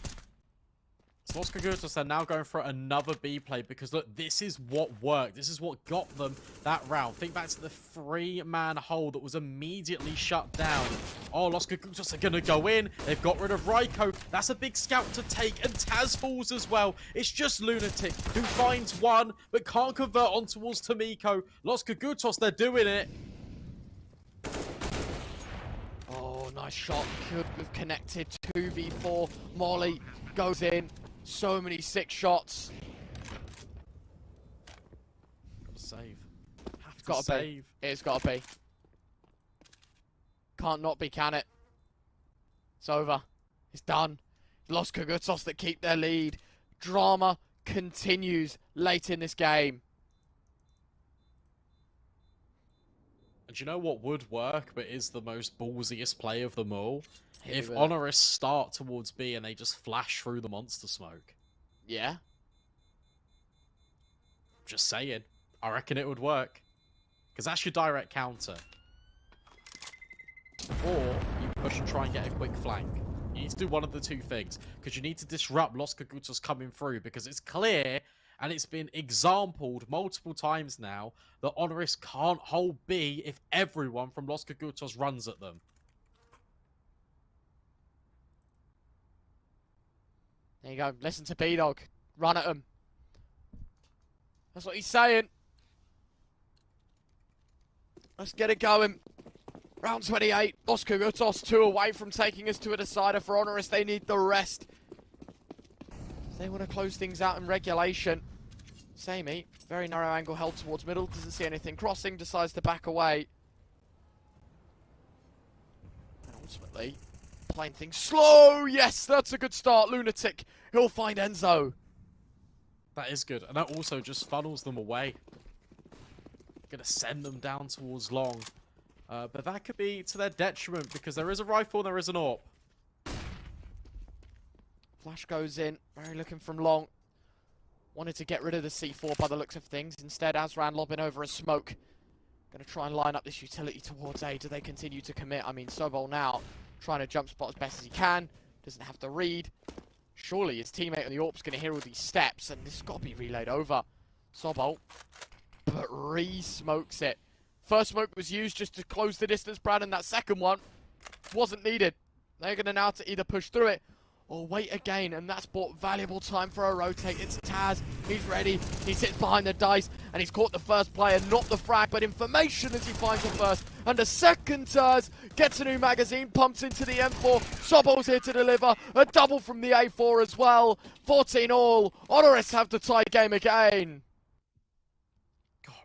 So Los Kogutos are now going for another B play because look, this is what worked. This is what got them that round. Think back to the 3-man hold that was immediately shut down. Oh, Los Kogutos are going to go in. They've got rid of Ryko. That's a big scout to take, and Taz falls as well. It's just Lunatic who finds one but can't convert on towards Tomiko. Los Kogutos, they're doing it. Oh, nice shot. Could have connected. 2v4. Molly goes in. So many sick shots. Gotta save. Have to Gotta save. be. It's gotta be. Can't not be, can it? It's over. It's done. Los Kogutos that keep their lead. Drama continues late in this game. And you know what would work, but is the most ballsiest play of them all? Hit If me with it. HONORIS start towards B and they just flash through the monster smoke. Yeah. Just saying. I reckon it would work. Because that's your direct counter. Or you push and try and get a quick flank. You need to do one of the two things. Because you need to disrupt Los Kogutos coming through. Because it's clear, and it's been exampled multiple times now, that HONORIS can't hold B if everyone from Los Kogutos runs at them. There you go. Listen to B-Dog. Run at him. That's what he's saying. Let's get it going. Round 28. Los Kogutos 2 away from taking us to a decider. For HONORIS, they need the rest. They want to close things out in regulation. Samey, very narrow angle held towards middle. Doesn't see anything crossing. Decides to back away. And ultimately, playing things slow. Yes, that's a good start. Lunatic. He'll find Enzo. That is good. And that also just funnels them away. Gonna send them down towards long. But that could be to their detriment because there is a rifle and there is an AWP. Flash goes in. Very looking from long. Wanted to get rid of the C4 by the looks of things. Instead, Azran lobbing over a smoke. Gonna try and line up this utility towards A. Do they continue to commit? I mean, Sobol now trying to jump spot as best as he can. Doesn't have to read. Surely his teammate on the AWP's gonna hear all these steps, and this has got to be relayed over. Sobol, but re-smokes it. First smoke was used just to close the distance, Brad, and that second one wasn't needed. They're gonna now to either push through it or wait again, and that's bought valuable time for a rotate. It's Taz, he's ready, he sits behind the dice, and he's caught the first player, not the frag, but information as he finds the first. And the second Taz gets a new magazine, pumps into the M4, Sobol's here to deliver, a double from the A4 as well. 14 all, HONORIS have the tie game again.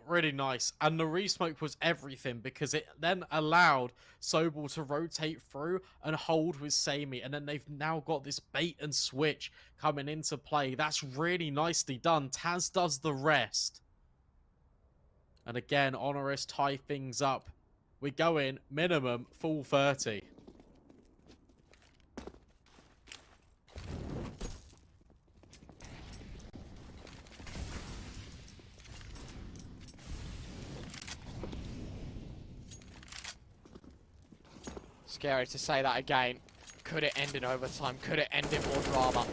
Really nice. And the resmoke was everything because it then allowed Sobol to rotate through and hold with Samey. And then they've now got this bait and switch coming into play. That's really nicely done. Taz does the rest. And again, HONORIS tie things up. We go in minimum full 30. Scary to say that again. Could it end in overtime? Could it end in more drama?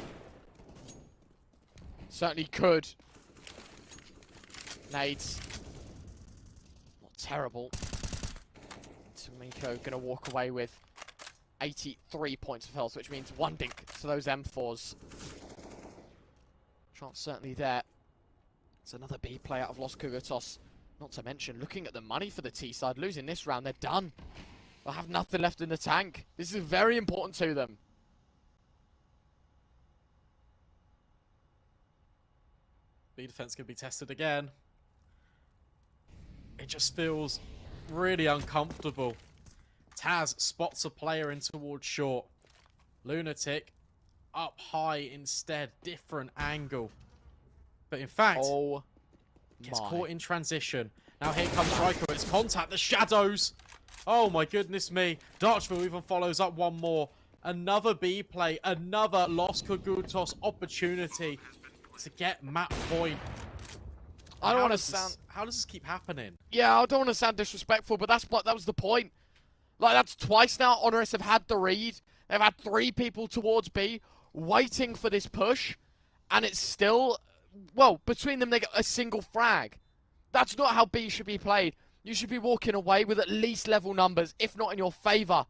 Certainly could. Nades. Not terrible. Tomiko gonna walk away with 83 points of health, which means one dink to those M4s. Chance certainly there. It's another B play out of Los Kogutos. Not to mention, looking at the money for the T side, losing this round, they're done. They'll have nothing left in the tank. This is very important to them. B defense can be tested again. It just feels really uncomfortable. Taz spots a player in towards short. Lunatic up high instead. Different angle. But in fact, gets caught in transition. Now here comes Ryko. It's contact. The shadows. Oh my goodness me. Darchville even follows up one more. Another B play. Another Los Kogutos opportunity to get map point. I don't want to sound... How does this keep happening? Yeah, I don't want to sound disrespectful, but that was the point. Like, that's twice now HONORIS have had the read. They've had 3 people towards B waiting for this push. And it's still... Well, between them, they get a single frag. That's not how B should be played. You should be walking away with at least level numbers, if not in your favor.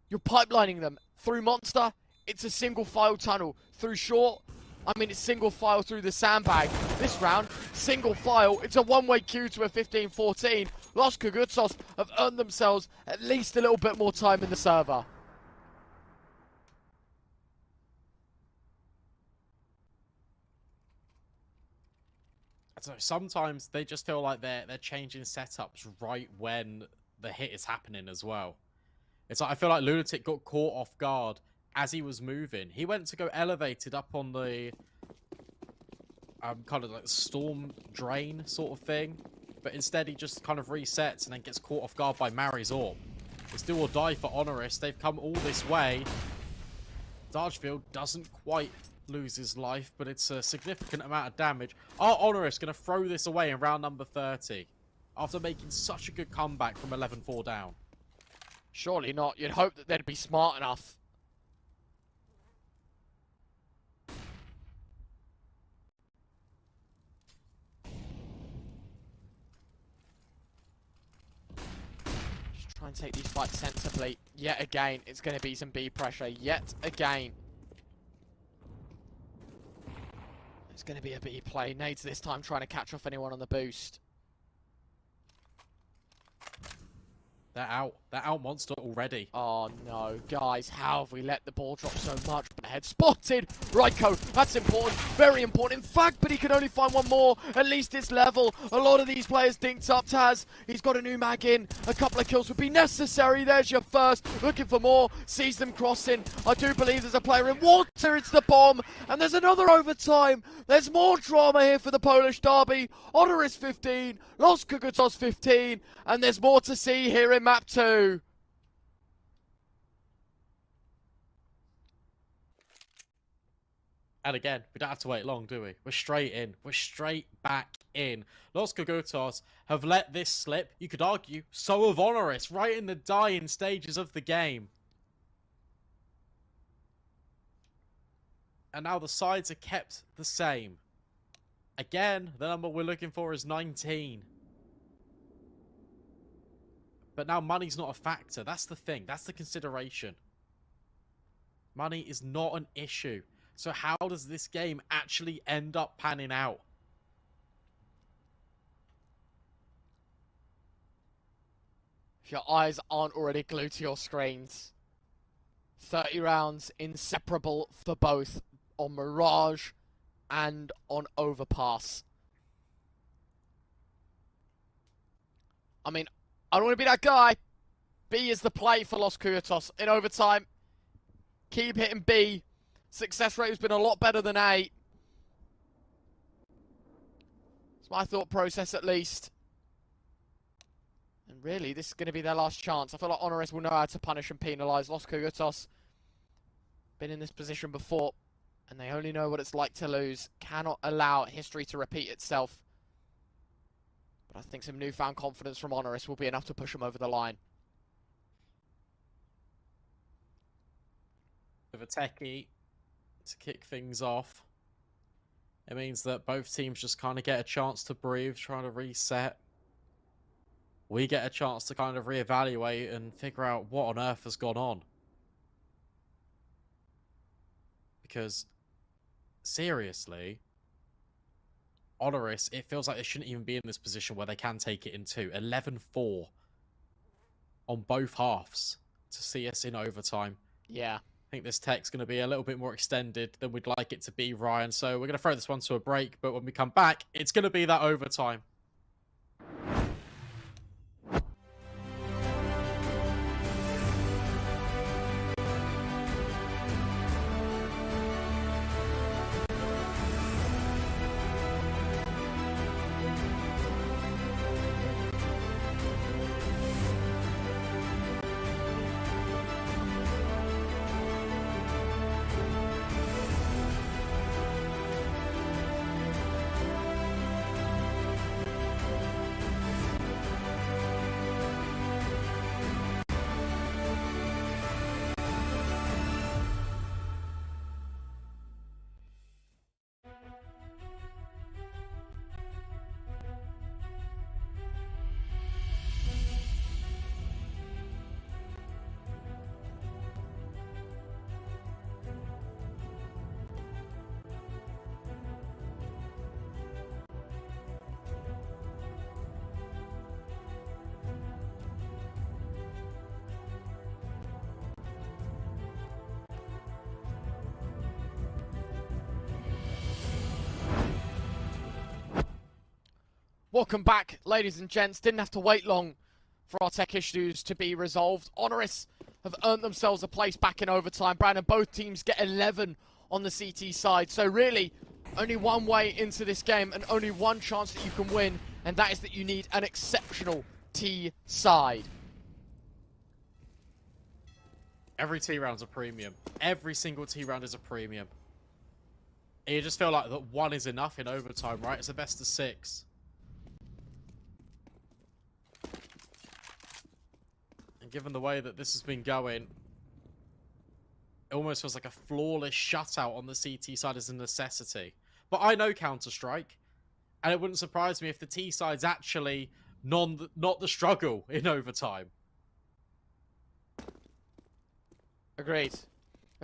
You're pipelining them. Through Monster, it's a single file tunnel. Through Short, I mean, it's single file through the sandbag. This round, single file. It's a one-way queue to a 15-14. Los Kogutos have earned themselves at least a little bit more time in the server. So sometimes they just feel like they're changing setups right when the hit is happening as well. It's like I feel like Lunatic got caught off guard as he was moving. He went to go elevated up on the kind of like storm drain sort of thing, but instead he just kind of resets and then gets caught off guard by Mari's AWP. It's do or die for HONORIS. They've come all this way. Darchfield doesn't quite lose his life, but it's a significant amount of damage. Are HONORIS going to throw this away in round number 30 after making such a good comeback from 11-4 down? Surely not. You'd hope that they'd be smart enough. Just try and take these fights sensibly. Yet again, it's going to be some B pressure. Yet again. It's going to be a B play. Nades this time trying to catch off anyone on the boost. They're out. They're out monster already. Oh no, guys, how have we let the ball drop so much? But ahead spotted. Ryko, that's important, very important. In fact, but he can only find one more. At least it's level. A lot of these players dinked up. Taz, he's got a new mag in. A couple of kills would be necessary. There's your first. Looking for more. Sees them crossing. I do believe there's a player in water. It's the bomb. And there's another overtime. There's more drama here for the Polish derby. HONORIS 15. Los Kogutos 15. And there's more to see here in map 2. And again, we don't have to wait long, do we? We're straight in. We're straight back in. Los Kogutos have let this slip. You could argue, so have HONORIS, right in the dying stages of the game. And now the sides are kept the same. Again, the number we're looking for is 19. But now money's not a factor. That's the thing. That's the consideration. Money is not an issue. So how does this game actually end up panning out? If your eyes aren't already glued to your screens. 30 rounds, inseparable for both on Mirage and on Overpass. I mean, I don't want to be that guy. B is the play for Los Kogutos in overtime. Keep hitting B. Success rate has been a lot better than A. It's my thought process, at least. And really, this is going to be their last chance. I feel like HONORIS will know how to punish and penalise. Los Kogutos been in this position before, and they only know what it's like to lose. Cannot allow history to repeat itself. But I think some newfound confidence from HONORIS will be enough to push them over the line. With a techie to kick things off, it means that both teams just kind of get a chance to breathe, trying to reset. We get a chance to kind of reevaluate and figure out what on earth has gone on. Because, seriously, HONORIS, it feels like they shouldn't even be in this position where they can take it in 2. 11-4 on both halves to see us in overtime. Yeah. I think this tech's going to be a little bit more extended than we'd like it to be, Ryan. So we're going to throw this one to a break, but when we come back, it's going to be that overtime. Welcome back, ladies and gents. Didn't have to wait long for our tech issues to be resolved. HONORIS have earned themselves a place back in overtime. Brandon, both teams get 11 on the CT side. So really, only one way into this game and only one chance that you can win, and that is that you need an exceptional T side. Every T round's a premium. Every single T round is a premium. And you just feel like that one is enough in overtime, right? It's a best of 6. And given the way that this has been going, it almost feels like a flawless shutout on the CT side is a necessity. But I know Counter-Strike, and it wouldn't surprise me if the T side's actually not the struggle in overtime. Agreed.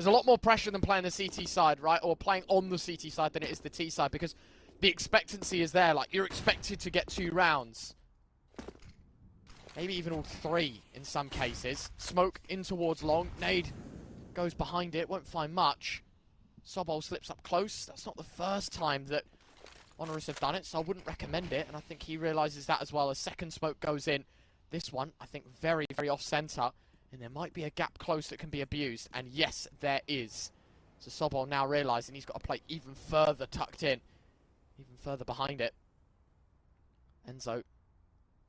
There's a lot more pressure than playing the CT side, right? Or playing on the CT side than it is the T side, because the expectancy is there. Like, you're expected to get 2 rounds. Maybe even all 3 in some cases. Smoke in towards long. Nade goes behind it. Won't find much. Sobol slips up close. That's not the first time that HONORIS have done it, so I wouldn't recommend it. And I think he realizes that as well. A second smoke goes in. This one, I think, very, very off-center. And there might be a gap close that can be abused. And yes, there is. So Sobol now realizing he's got to play even further tucked in. Even further behind it. Enzo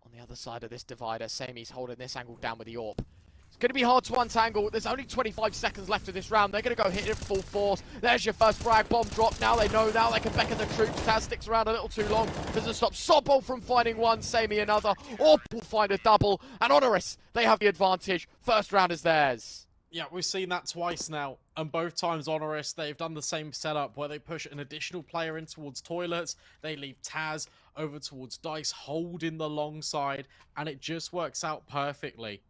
on the other side of this divider. Sami's holding this angle down with the AWP. It's going to be hard to untangle. There's only 25 seconds left of this round. They're going to go hit it full force. There's your first frag. Bomb drop. Now they know. Now they can beckon the troops. Taz sticks around a little too long. Doesn't stop Sobol from finding one. Sami another. Or will find a double. And HONORIS, they have the advantage. First round is theirs. Yeah, we've seen that twice now, and both times HONORIS, they've done the same setup where they push an additional player in towards toilets, they leave Taz over towards Dice, holding the long side, and it just works out perfectly.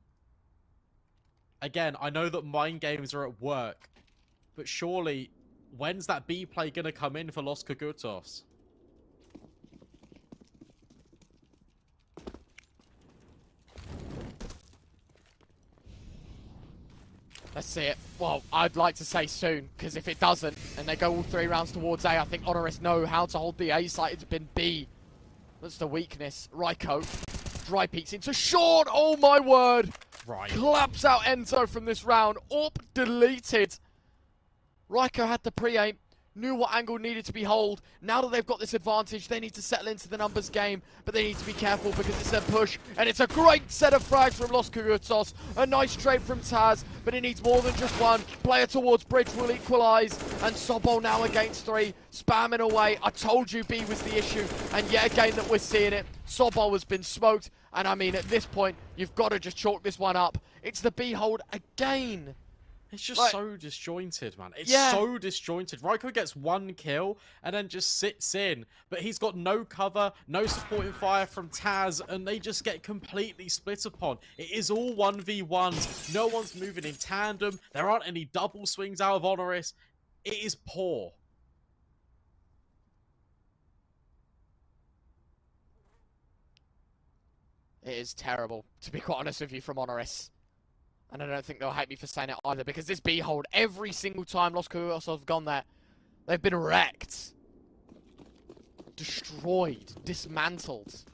Again, I know that mind games are at work, but surely, when's that B play going to come in for Los Kogutos? Let's see it. Well, I'd like to say soon, because if it doesn't, and they go all 3 rounds towards A, I think HONORIS know how to hold the A site. It's been B. That's the weakness. Ryko dry peeks into Sean. Oh my word. Right. Claps out Enzo from this round. AWP deleted. Ryko had the pre-aim. Knew what angle needed to be held. Now that they've got this advantage, they need to settle into the numbers game, but they need to be careful because it's a push, and it's a great set of frags from Los Kogutos. A nice trade from Taz, but it needs more than just one. Player towards bridge will equalise, and Sobol now against 3, spamming away. I told you B was the issue, and yet again that we're seeing it. Sobol has been smoked, and I mean, at this point, you've got to just chalk this one up. It's the B hold again. It's just like, so disjointed, man. It's yeah. so disjointed. Ryko gets 1 kill and then just sits in. But he's got no cover, no supporting fire from Taz, and they just get completely split upon. It is all 1v1s. No one's moving in tandem. There aren't any double swings out of HONORIS. It is poor. It is terrible, to be quite honest with you, from HONORIS. And I don't think they'll hate me for saying it either, because this B hold, every single time Los Kogutos have gone there, they've been wrecked. Destroyed. Dismantled.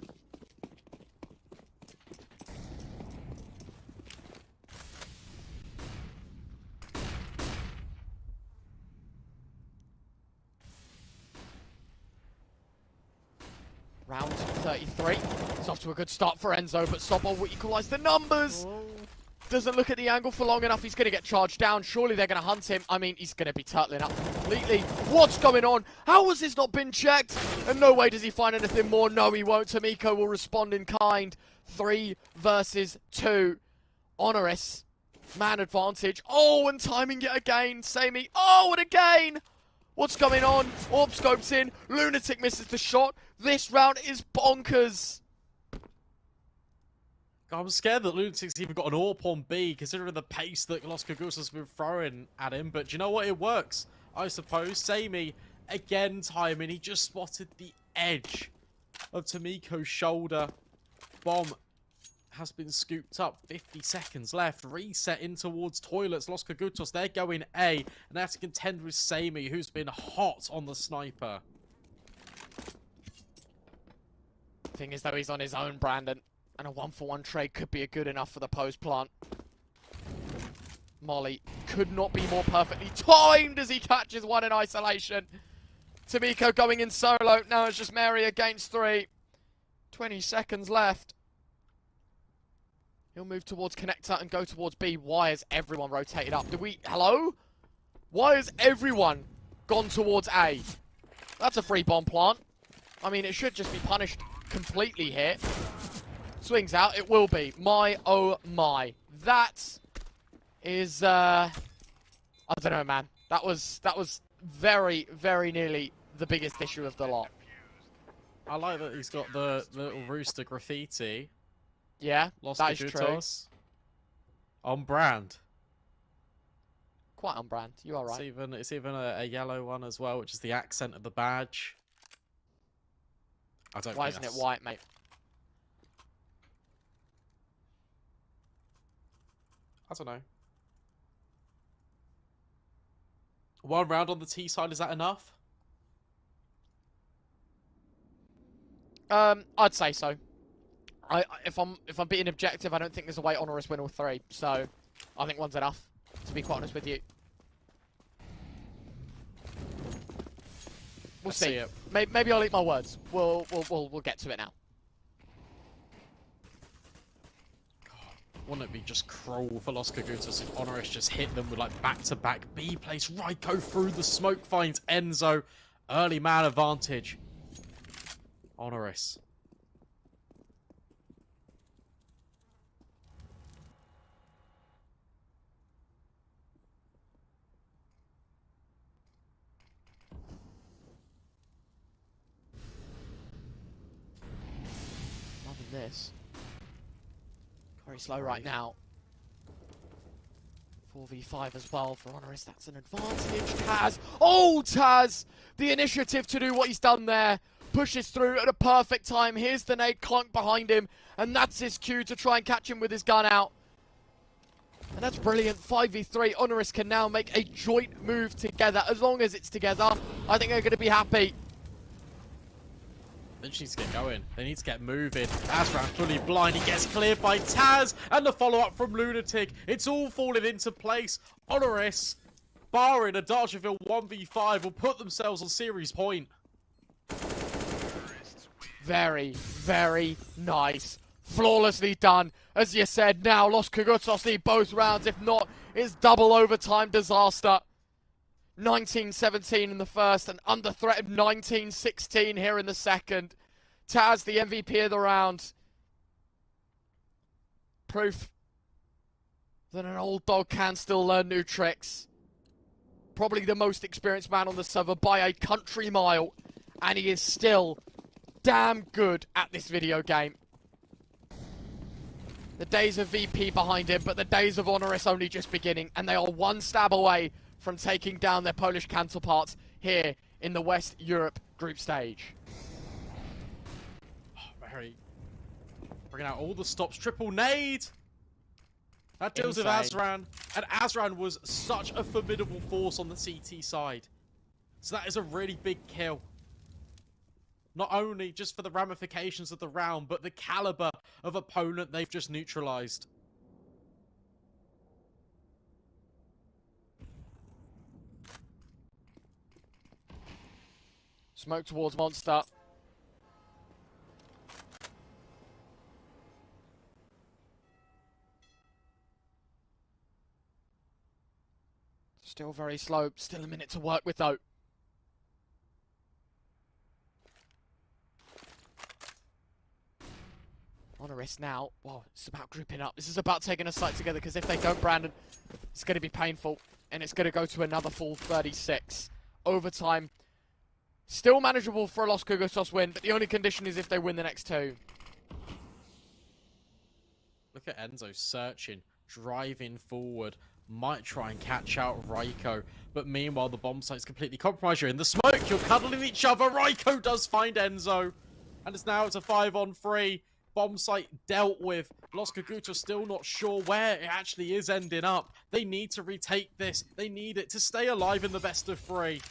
Round 33. It's off to a good start for Enzo, but Sobol will equalise the numbers. Oh. Doesn't look at the angle for long enough. He's going to get charged down. Surely they're going to hunt him. I mean, he's going to be turtling up completely. What's going on? How has this not been checked? And no way does he find anything more. No, he won't. Tamiko will respond in kind. 3 versus 2. HONORIS. Man advantage. Oh, and timing it again. Sami. Oh, and again. What's going on? AWP scopes in. Lunatic misses the shot. This round is bonkers. I'm scared that Lunatic's even got an AWP on B, considering the pace that Los Kogutos has been throwing at him. But do you know what? It works, I suppose. Sami, again timing. He just spotted the edge of Tamiko's shoulder. Bomb has been scooped up. 50 seconds left. Reset in towards toilets. Los Kogutos, they're going A. And they have to contend with Sami, who's been hot on the sniper. Thing is, though, he's on his own, Brandon. And a 1-for-1 trade could be good enough for the post plant. Molly could not be more perfectly timed as he catches one in isolation. Tamiko going in solo. Now it's just Mary against 3. 20 seconds left. He'll move towards connector and go towards B. Why has everyone rotated up? Hello? Why has everyone gone towards A? That's a free bomb plant. I mean, it should just be punished completely here. Swings out, it will be. My, oh my. That is, I don't know, man. That was very, very nearly the biggest issue of the lot. I like that he's got the little rooster graffiti. Yeah, Los that is true. On brand. Quite on brand. You are right. It's even a yellow one as well, which is the accent of the badge. I don't. Why isn't it white, mate? I don't know. One round on the T side, is that enough? I'd say so. If I'm being objective, I don't think there's a way HONORIS win all three. So I think one's enough, to be quite honest with you. We'll see. It. Maybe I'll eat my words. We'll get to it now. Wouldn't it be just cruel for Los Kogutos if HONORIS just hit them with like back-to-back B plays? Raiko through the smoke finds Enzo. Early man advantage. HONORIS. Loving this. Very slow right now. 4v5 as well for HONORIS. That's an advantage. Taz. Oh, Taz! The initiative to do what he's done there. Pushes through at a perfect time. Here's the nade clunk behind him. And that's his cue to try and catch him with his gun out. And that's brilliant. 5v3. HONORIS can now make a joint move together. As long as it's together, I think they're going to be happy. They just need to get going. They need to get moving. Azran fully blind. He gets cleared by Taz. And the follow-up from Lunatic. It's all falling into place. HONORIS, barring a Darcherville 1v5, will put themselves on series point. Very, very nice. Flawlessly done. As you said, now Los Kogutos need both rounds. If not, it's double overtime disaster. 19-17 in the first and under threat of 19-16 here in the second. Taz, the MVP of the round. Proof that an old dog can still learn new tricks. Probably the most experienced man on the server by a country mile. And he is still damn good at this video game. The days of VP behind him, but the days of HONORIS only just beginning. And they are one stab away from taking down their Polish counterparts here in the West Europe group stage. Oh, very. Bringing out all the stops. Triple nade! That deals with Azran. And Azran was such a formidable force on the CT side. So that is a really big kill. Not only just for the ramifications of the round, but the caliber of opponent they've just neutralized. Smoke towards Monster. Still very slow. Still a minute to work with, though. HONORIS now. Well, it's about grouping up. This is about taking a site together, because if they don't, Brandon, it's going to be painful. And it's going to go to another full 36. Overtime. Still manageable for a Los Kogutos win, but the only condition is if they win the next two. Look at Enzo searching, driving forward. Might try and catch out Raiko, but meanwhile the bomb site's completely compromised. You're in the smoke, you're cuddling each other. Raiko does find Enzo, and it's now a 5-on-3. Bomb site dealt with. Los Kogutos still not sure where it actually is ending up. They need to retake this. They need it to stay alive in the best of 3.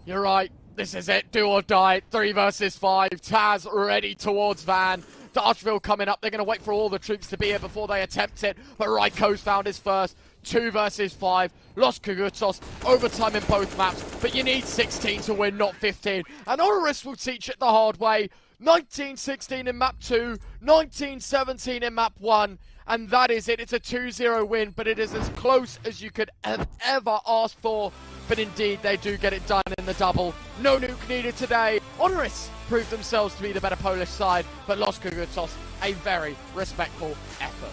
You're right. This is it. Do or die. 3 versus 5. Taz ready towards Van. Darcherville coming up. They're going to wait for all the troops to be here before they attempt it. But Raiko's found his first. 2 versus 5. Los Kogutos. Overtime in both maps. But you need 16 to win, not 15. And HONORIS will teach it the hard way. 19-16 in map 2. 19-17 in map 1. And that is it. It's a 2-0 win. But it is as close as you could have ever asked for. But indeed, they do get it done in the double. No nuke needed today. HONORIS proved themselves to be the better Polish side, but Los Kogutos, a very respectful effort.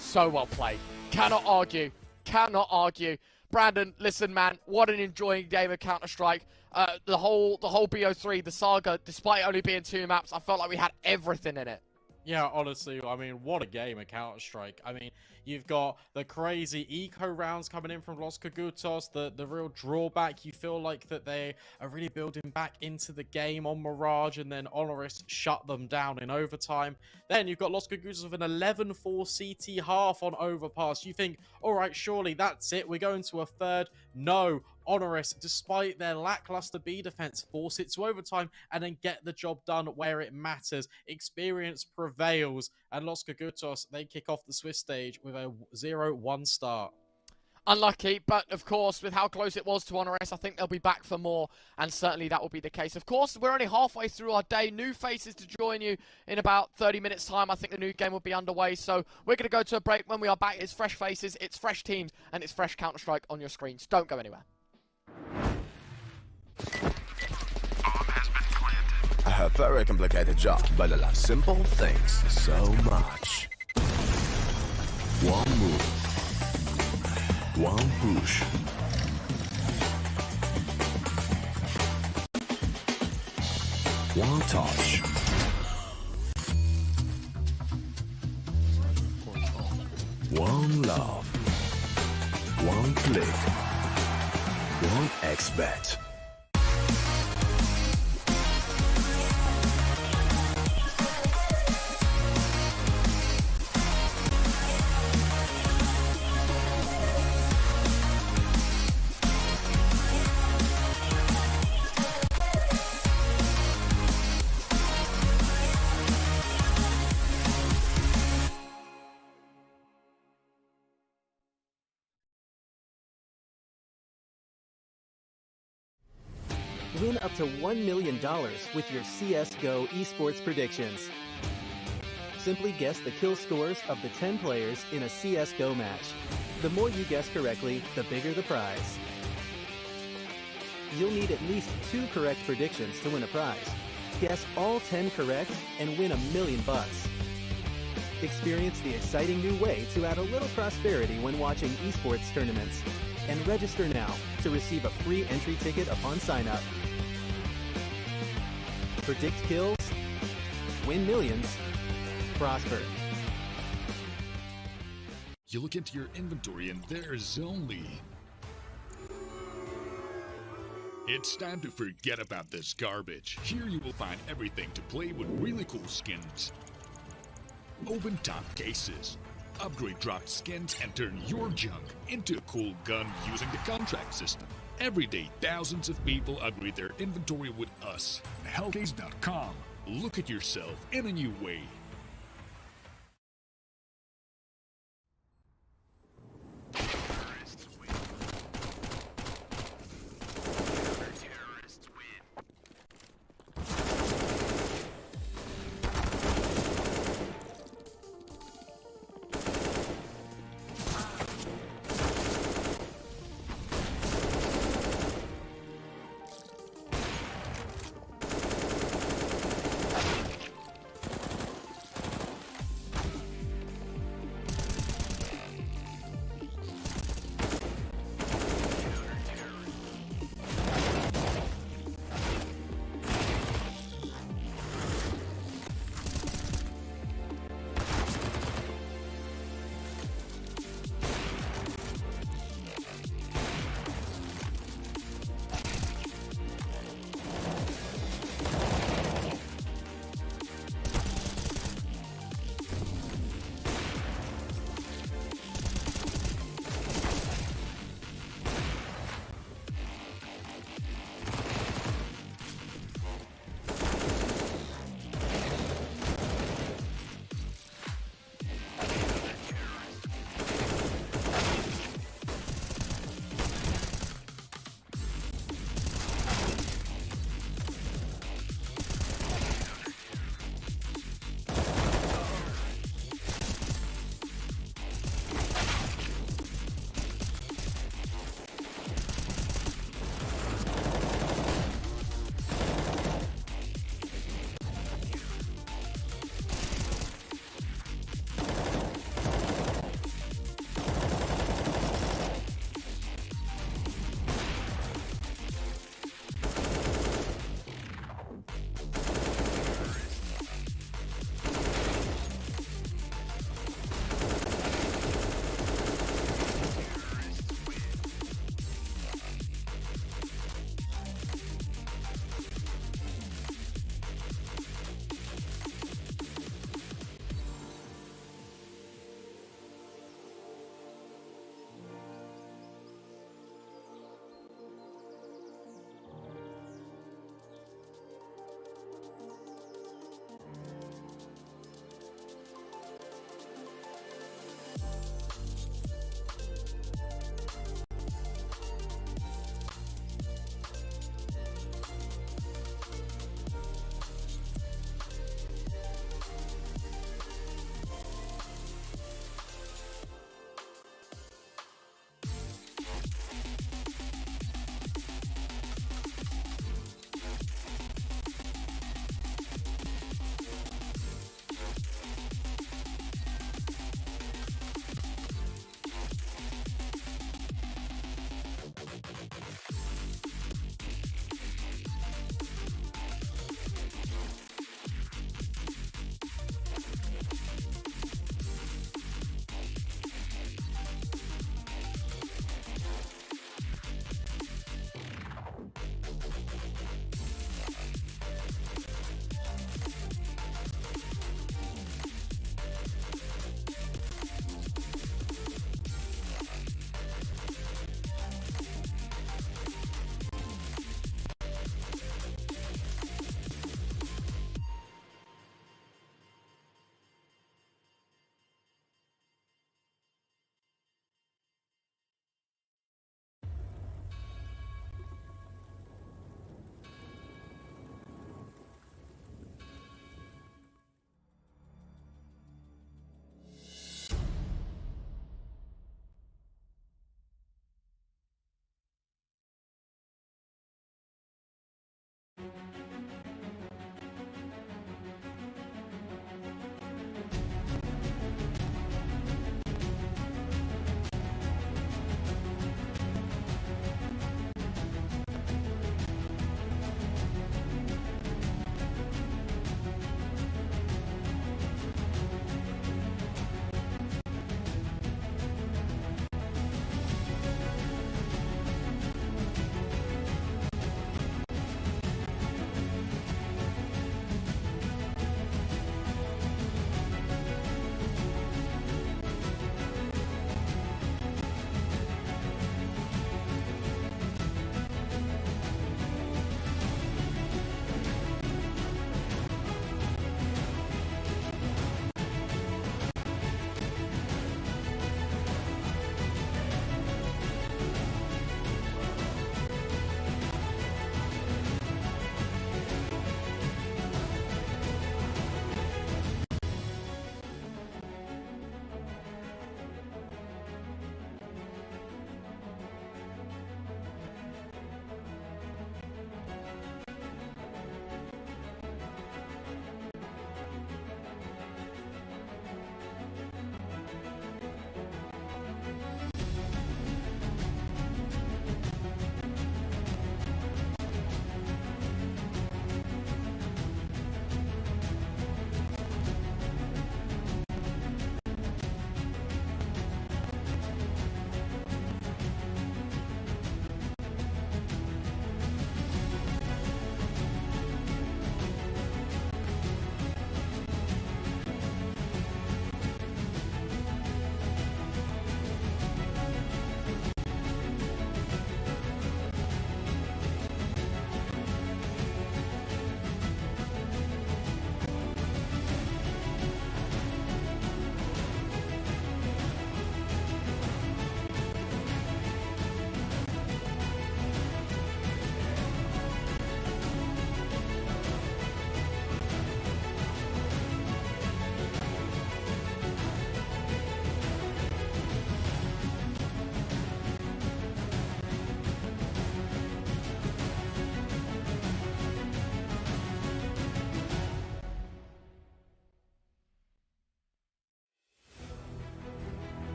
So well played. Cannot argue. Cannot argue. Brandon, listen, man, what an enjoying game of Counter-Strike. The whole BO3, the saga, despite only being 2 maps, I felt like we had everything in it. Yeah, honestly, I mean, what a game of Counter-Strike. I mean, you've got the crazy eco rounds coming in from Los Kogutos, the real drawback. You feel like that they are really building back into the game on Mirage, and then HONORIS shut them down in overtime. Then you've got Los Kogutos with an 11-4 CT half on Overpass. You think, all right, surely that's it. We're going to a third. No, HONORIS, despite their lackluster B defense, force it to overtime and then get the job done where it matters. Experience prevails, and Los Kogutos, they kick off the Swiss stage with a 0-1 start. Unlucky, but of course, with how close it was to HONORIS, I think they'll be back for more, and certainly that will be the case. Of course, we're only halfway through our day. New faces to join you in about 30 minutes' time. I think the new game will be underway, so we're going to go to a break. When we are back, it's fresh faces, it's fresh teams, and it's fresh Counter-Strike on your screens. Don't go anywhere. I have a very complicated job, but I love simple things so much. One move, one push. One touch. One love. One click. One expert. Win up to $1 million with your CSGO esports predictions. Simply guess the kill scores of the 10 players in a CSGO match. The more you guess correctly, the bigger the prize. You'll need at least 2 correct predictions to win a prize. Guess all 10 correct and win $1 million. Experience the exciting new way to add a little prosperity when watching esports tournaments. And register now to receive a free entry ticket upon sign-up. Predict kills, win millions, prosper. You look into your inventory and there's only... It's time to forget about this garbage. Here you will find everything to play with really cool skins. Open top cases. Upgrade dropped skins and turn your junk into a cool gun using the contract system. Every day, thousands of people upgrade their inventory with us. Hellcase.com. Look at yourself in a new way.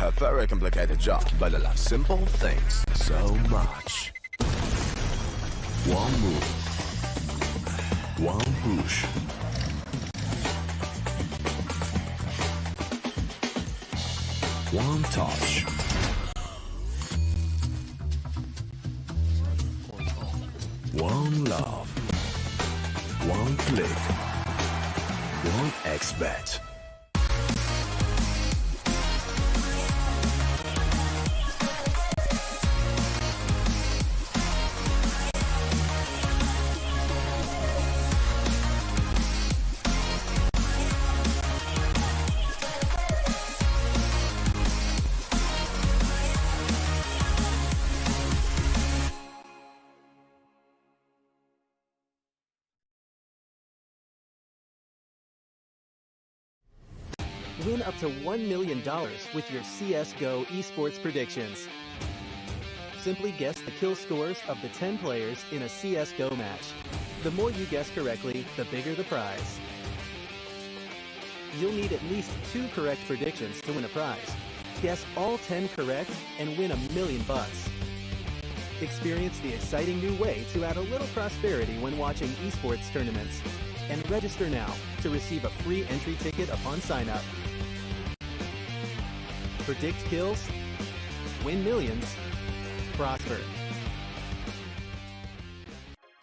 A very complicated job, but I love simple things so much. One move, one push. One touch. One love. One click. One X-bet. Win up to $1 million with your CSGO esports predictions. Simply guess the kill scores of the 10 players in a CSGO match. The more you guess correctly, the bigger the prize. You'll need at least 2 correct predictions to win a prize. Guess all 10 correct and win $1 million. Experience the exciting new way to add a little prosperity when watching esports tournaments. And register now to receive a free entry ticket upon sign-up. Predict kills, win millions, prosper.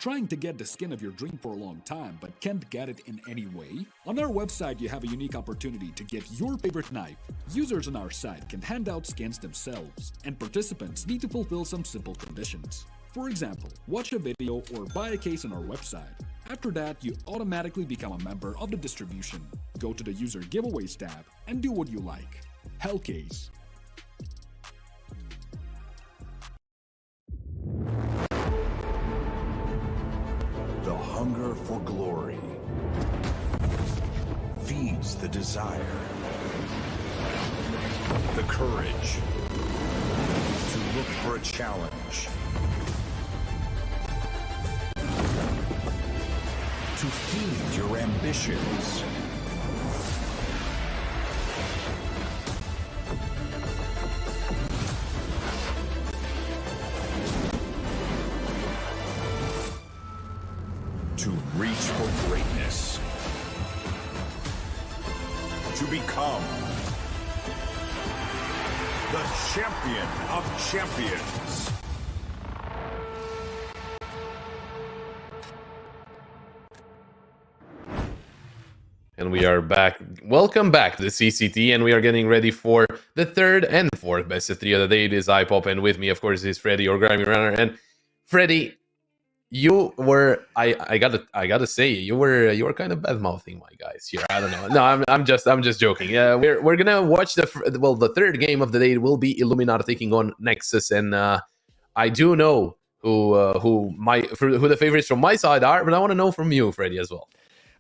Trying to get the skin of your dream for a long time but can't get it in any way? On our website you have a unique opportunity to get your favorite knife. Users on our site can hand out skins themselves, and participants need to fulfill some simple conditions. For example, watch a video or buy a case on our website. After that, you automatically become a member of the distribution. Go to the user giveaways tab and do what you like. Hellcase. The hunger for glory feeds the desire, the courage to look for a challenge, to feed your ambitions. To reach for greatness. To become the champion of champions. And we are back. Welcome back to the CCT, and we are getting ready for the third and fourth best of three of the day. It is iPop, and with me, of course, is Freddy, your grimy runner. And Freddy, you were I gotta say you were kind of bad mouthing my guys here. I don't know. No, I'm just joking. We're gonna watch the third game of the day. It will be Illuminar taking on Nexus, and I do know who the favorites from my side are, but I want to know from you, Freddy, as well.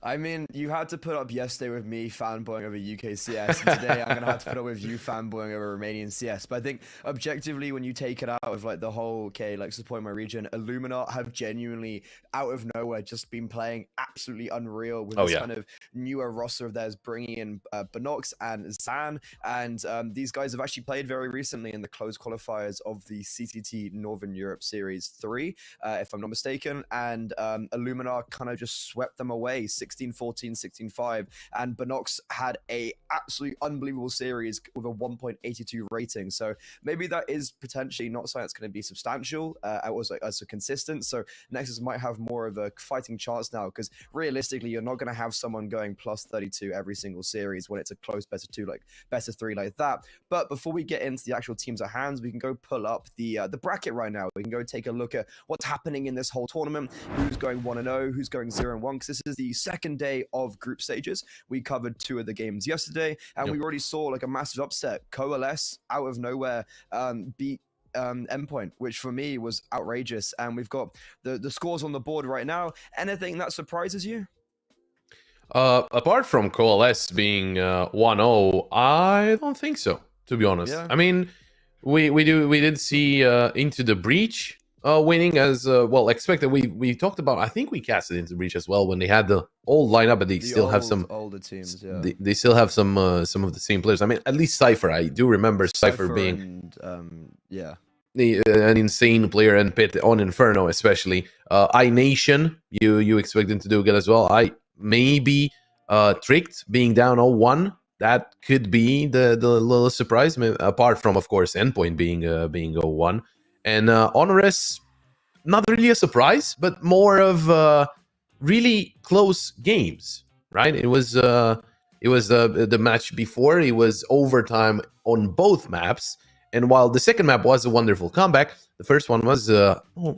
I mean, you had to put up yesterday with me fanboying over UK CS, and today I'm going to have to put up with you fanboying over Romanian CS. But I think, objectively, when you take it out of, like, the whole, okay, like, support my region, Illuminat have genuinely, out of nowhere, just been playing absolutely unreal with this kind of newer roster of theirs, bringing in Binox and Zan. And these guys have actually played very recently in the closed qualifiers of the CCT Northern Europe Series 3, if I'm not mistaken. And Illuminat kind of just swept them away, 16-14, 16-5, and Binox had a absolutely unbelievable series with a 1.82 rating. So maybe that is potentially not something that's going to be substantial as a consistent. So Nexus might have more of a fighting chance now, because realistically, you're not going to have someone going plus 32 every single series when it's a close best of two, like best of three like that. But before we get into the actual teams at hand, we can go pull up the bracket right now. We can go take a look at what's happening in this whole tournament, who's going 1-0, who's going 0-1, because this is the second day of group stages. We covered 2 of the games yesterday, and we already saw like a massive upset. Coalesce out of nowhere beat Endpoint, which for me was outrageous. And we've got the scores on the board right now. Anything that surprises you? Apart from Coalesce being 1-0, I don't think so, to be honest. I mean, we did see Into the Breach winning as expected. We talked about, I think we casted Into the Breach as well when they had the old lineup, but they still have some older teams. They still have some of the same players. I mean, at least Cypher. I do remember Cypher being an insane player, and Pit on Inferno especially. iNation, you expect him to do good as well. I maybe Tricked being down 0-1. That could be the little surprise, apart from, of course, Endpoint being 0-1. And HONORIS, not really a surprise, but more of really close games, right? It was the match before. It was overtime on both maps, and while the second map was a wonderful comeback, the first one was I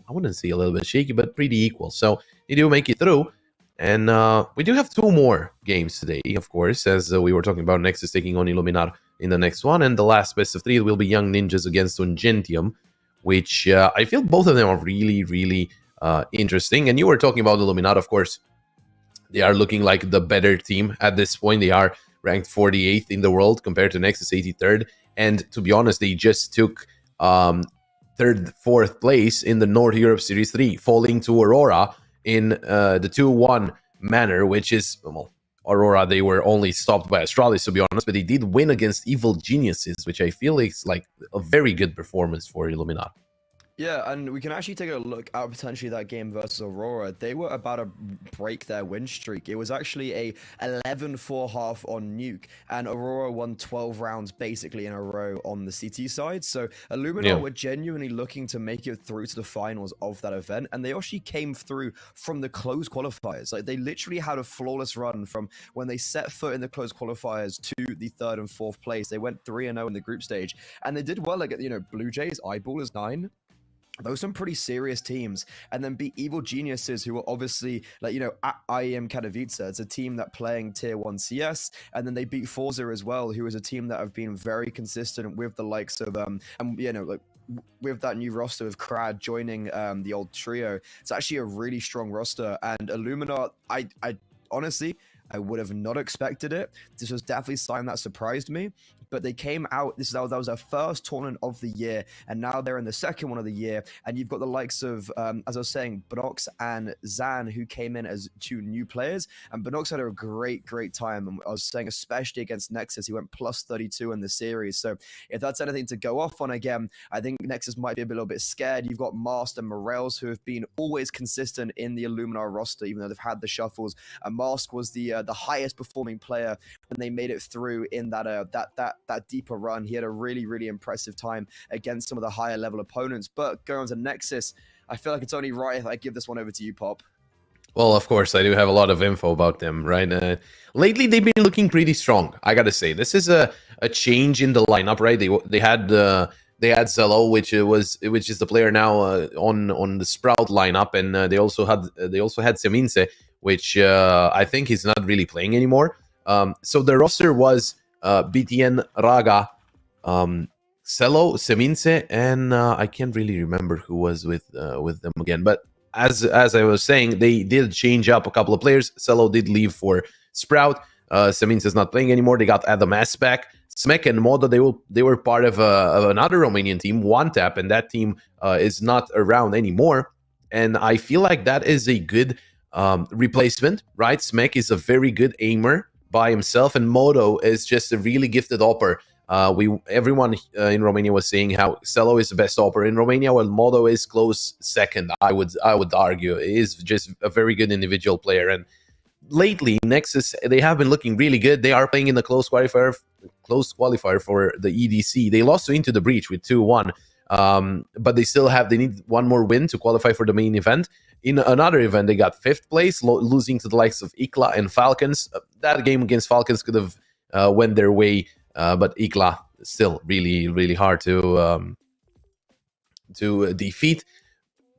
wouldn't say a little bit shaky, but pretty equal. So they do make it through, and we do have 2 more games today, of course, as we were talking about. Nexus taking on Illuminar in the next one, and the last best of 3 will be Young Ninjas against Ungentium, which I feel both of them are really, really interesting. And you were talking about Illuminat, of course. They are looking like the better team at this point. They are ranked 48th in the world compared to Nexus 83rd. And to be honest, they just took 3rd, 4th place in the North Europe Series 3, falling to Aurora in the 2-1 manner, which is, well, Aurora, they were only stopped by Astralis, to be honest, but they did win against Evil Geniuses, which I feel is like a very good performance for Illuminat. Yeah, and we can actually take a look at potentially that game versus Aurora. They were about to break their win streak. It was actually a 11-4 half on Nuke, and Aurora won 12 rounds basically in a row on the CT side. So Illumina were genuinely looking to make it through to the finals of that event, and they actually came through from the closed qualifiers. Like, they literally had a flawless run from when they set foot in the closed qualifiers to the 3rd and 4th place. They went 3-0 in the group stage, and they did well. Like, you know, BLUEJAYS, Eyeballers 9. Those are some pretty serious teams, and then beat Evil Geniuses, who are obviously, like, you know, at IEM Katowice. It's a team that playing tier 1 CS, and then they beat Forza as well, who is a team that have been very consistent with the likes of and you know, like, with that new roster with Crad joining the old trio. It's actually a really strong roster, and Illumina, I honestly, I would have not expected it. This was definitely something that surprised me. But they came out, that was their first tournament of the year, and now they're in the second one of the year. And you've got the likes of, as I was saying, Binox and Zan, who came in as 2 new players. And Binox had a great time. And I was saying, especially against Nexus, he went plus 32 in the series. So if that's anything to go off on again, I think Nexus might be a little bit scared. You've got Masked and Morels, who have been always consistent in the Illumina roster, even though they've had the shuffles. And Mask was the highest performing player when they made it through in that deeper run. He had a really impressive time against some of the higher level opponents. But going on to Nexus, I feel like it's only right if I give this one over to you, Pop. Well, of course, I do have a lot of info about them, right? Lately, they've been looking pretty strong, I gotta say. This is a change in the lineup, right? They had Zelo, which is the player now on the Sprout lineup, and they also had Seminse, which I think is not really playing anymore. So the roster was BTN, Raga, Celo, Seminse, and I can't really remember who was with them again. But as I was saying, they did change up a couple of players. Celo did leave for Sprout. Seminse is not playing anymore. They got Adam S back. Smek and Moda, they were part of another Romanian team, One Tap, and that team is not around anymore. And I feel like that is a good replacement, right? Smek is a very good aimer by himself, and Modo is just a really gifted opper. Everyone in Romania was saying how Celo is the best opper in Romania, while Modo is close second. I would argue he is just a very good individual player. And lately, Nexus, they have been looking really good. They are playing in the close qualifier for the EDC. They lost to Into the Breach with 2-1, but they need one more win to qualify for the main event. In another event, they got 5th place, losing to the likes of IKLA and Falcons. That game against Falcons could have went their way, but IKLA still really hard to defeat.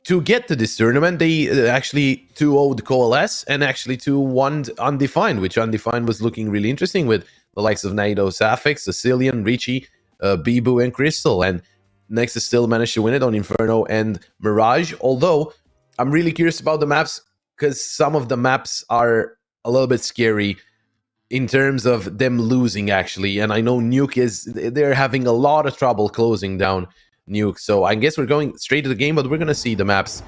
To get to this tournament, they actually 2-0'd Coalesce and actually 2-1'd Undefined, which Undefined was looking really interesting with the likes of Naido, Safix, Sicilian, Richie, Bibu, and Crystal. And Nexus still managed to win it on Inferno and Mirage, although I'm really curious about the maps because some of the maps are a little bit scary in terms of them losing, actually. And I know Nuke they're having a lot of trouble closing down Nuke. So I guess we're going straight to the game, but we're going to see the maps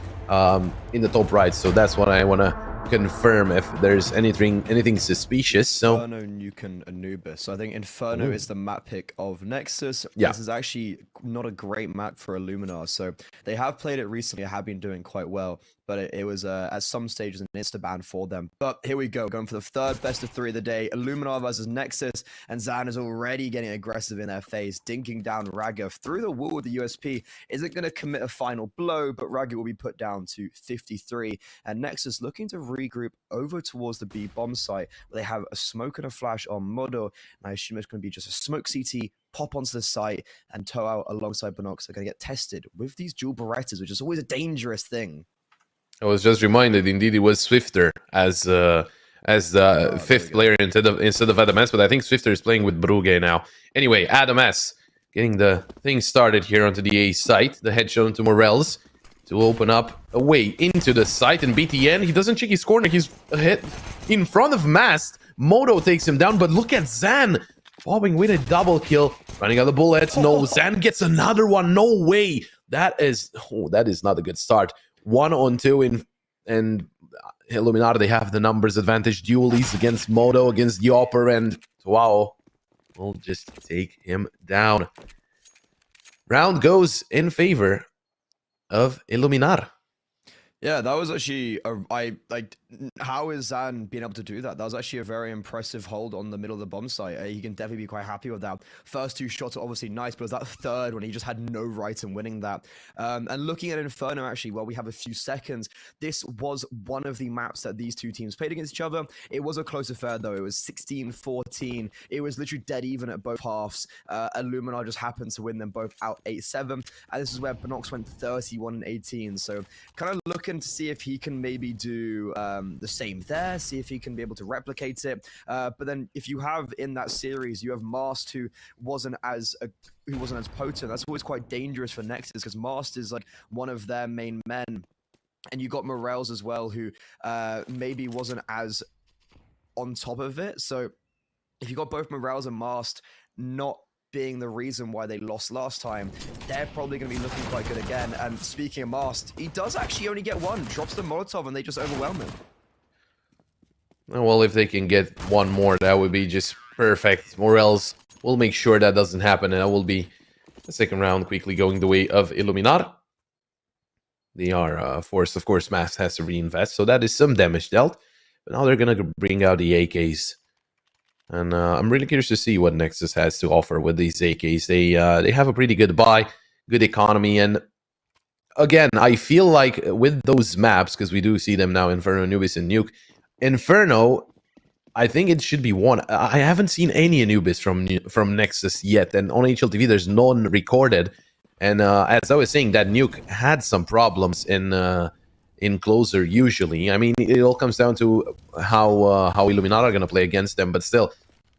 in the top right. So that's what I want to confirm if there's anything suspicious. So Inferno, Nuke, and Anubis. So I think Inferno is the map pick of Nexus. Yeah. This is actually not a great map for Illumina. So they have played it recently, have been doing quite well, but it was at some stages an insta-ban for them. But here we go, going for the 3rd best of 3 of the day. Illumina versus Nexus, and Zan is already getting aggressive in their face, dinking down Raga through the wall with the USP. Isn't going to commit a final blow, but Raga will be put down to 53. And Nexus looking to regroup over towards the B bomb site, where they have a smoke and a flash on Modo. And I assume it's going to be just a smoke CT, pop onto the site, and toe out alongside Binox. They're going to get tested with these dual Berettas, which is always a dangerous thing. I was just reminded, indeed, it was Swifter as the 5th player instead of Adam S, but I think Swifter is playing with Brugge now. Anyway, Adam S getting the thing started here onto the A site. The head shown to Morels to open up a way into the site, and BTN, he doesn't check his corner. He's hit in front of Mast. Modo takes him down, but look at Zan bobbing with a double kill, running out of bullets. No, Zan gets another one. No way. That is not a good start. 1-on-2 and Illuminati, they have the numbers advantage. Dualies against Modo, against the Opper, and wow, we'll just take him down. Round goes in favor of Illuminar. Yeah, that was actually how is Zan being able to do that? That was actually a very impressive hold on the middle of the bomb site. He can definitely be quite happy with that. First two shots are obviously nice, but it was that third one he just had no right in winning that. And looking at Inferno, actually, while we have a few seconds, this was one of the maps that these two teams played against each other. It was a close affair, though. It was 16-14. It was literally dead even at both halves. Illuminar just happened to win them both out 8-7. And this is where Binox went 31-18. So kind of looking to see if he can maybe do the same there, see if he can be able to replicate it. But then if you have in that series, you have Mast, who wasn't as potent. That's always quite dangerous for Nexus, because Mast is like one of their main men. And you got Morels as well, who maybe wasn't as on top of it. So if you got both Morels and Mast not being the reason why they lost last time, they're probably going to be looking quite good again. And speaking of Mast, he does actually only get one, drops the Molotov, and they just overwhelm him. Well, if they can get one more, that would be just perfect. Morels will make sure that doesn't happen, and that will be the second round quickly going the way of Illuminar. They are forced, of course. Mass has to reinvest, so that is some damage dealt. But now they're going to bring out the AKs. And I'm really curious to see what Nexus has to offer with these AKs. They have a pretty good buy, good economy, and again, I feel like with those maps, because we do see them now, Inferno, Anubis, and Nuke. Inferno, I think it should be one. I haven't seen any Anubis from Nexus yet, and on HLTV there's none recorded. And as I was saying, that Nuke had some problems in closer usually. I mean, it all comes down to how Illuminati are going to play against them, but still,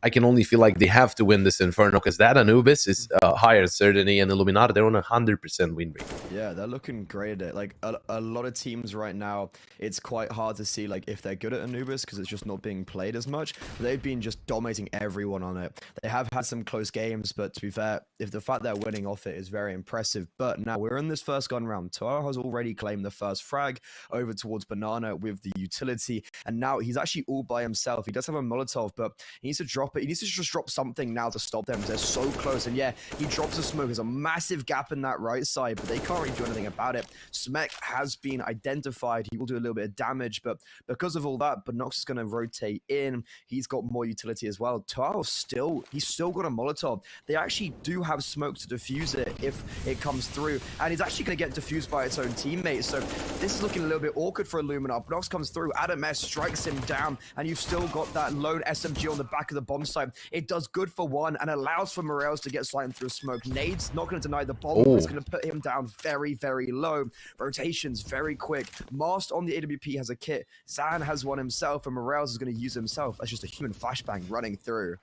I can only feel like they have to win this Inferno, because that Anubis is higher certainty, and Illuminati, they're on 100% win rate. Yeah, they're looking great at it. Like, a lot of teams right now, it's quite hard to see like if they're good at Anubis, because it's just not being played as much. They've been just dominating everyone on it. They have had some close games, but to be fair, if the fact they're winning off it is very impressive. But now we're in this first gun round. Toa has already claimed the first frag over towards Banana with the utility, and now he's actually all by himself. He does have a Molotov, but he needs to drop it. He needs to just drop something now to stop them. They're so close. And yeah, he drops a smoke. There's a massive gap in that right side, but they can't really do anything about it. Smek has been identified. He will do a little bit of damage, but because of all that, Binox is going to rotate in. He's got more utility as well. Toa's he's still got a Molotov. They actually do have smoke to defuse it if it comes through, and he's actually going to get defused by its own teammate. So this is looking a little bit awkward for Illuminar. Binox comes through. Adam S strikes him down, and you've still got that lone SMG on the back of the bomb site. It does good for one and allows for Morels to get slimed through smoke. Nade's not going to deny the bomb. It's going to put him down very, very low. Rotations very quick. Mast on the AWP has a kit. Zan has one himself, and Morels is going to use himself as just a human flashbang running through.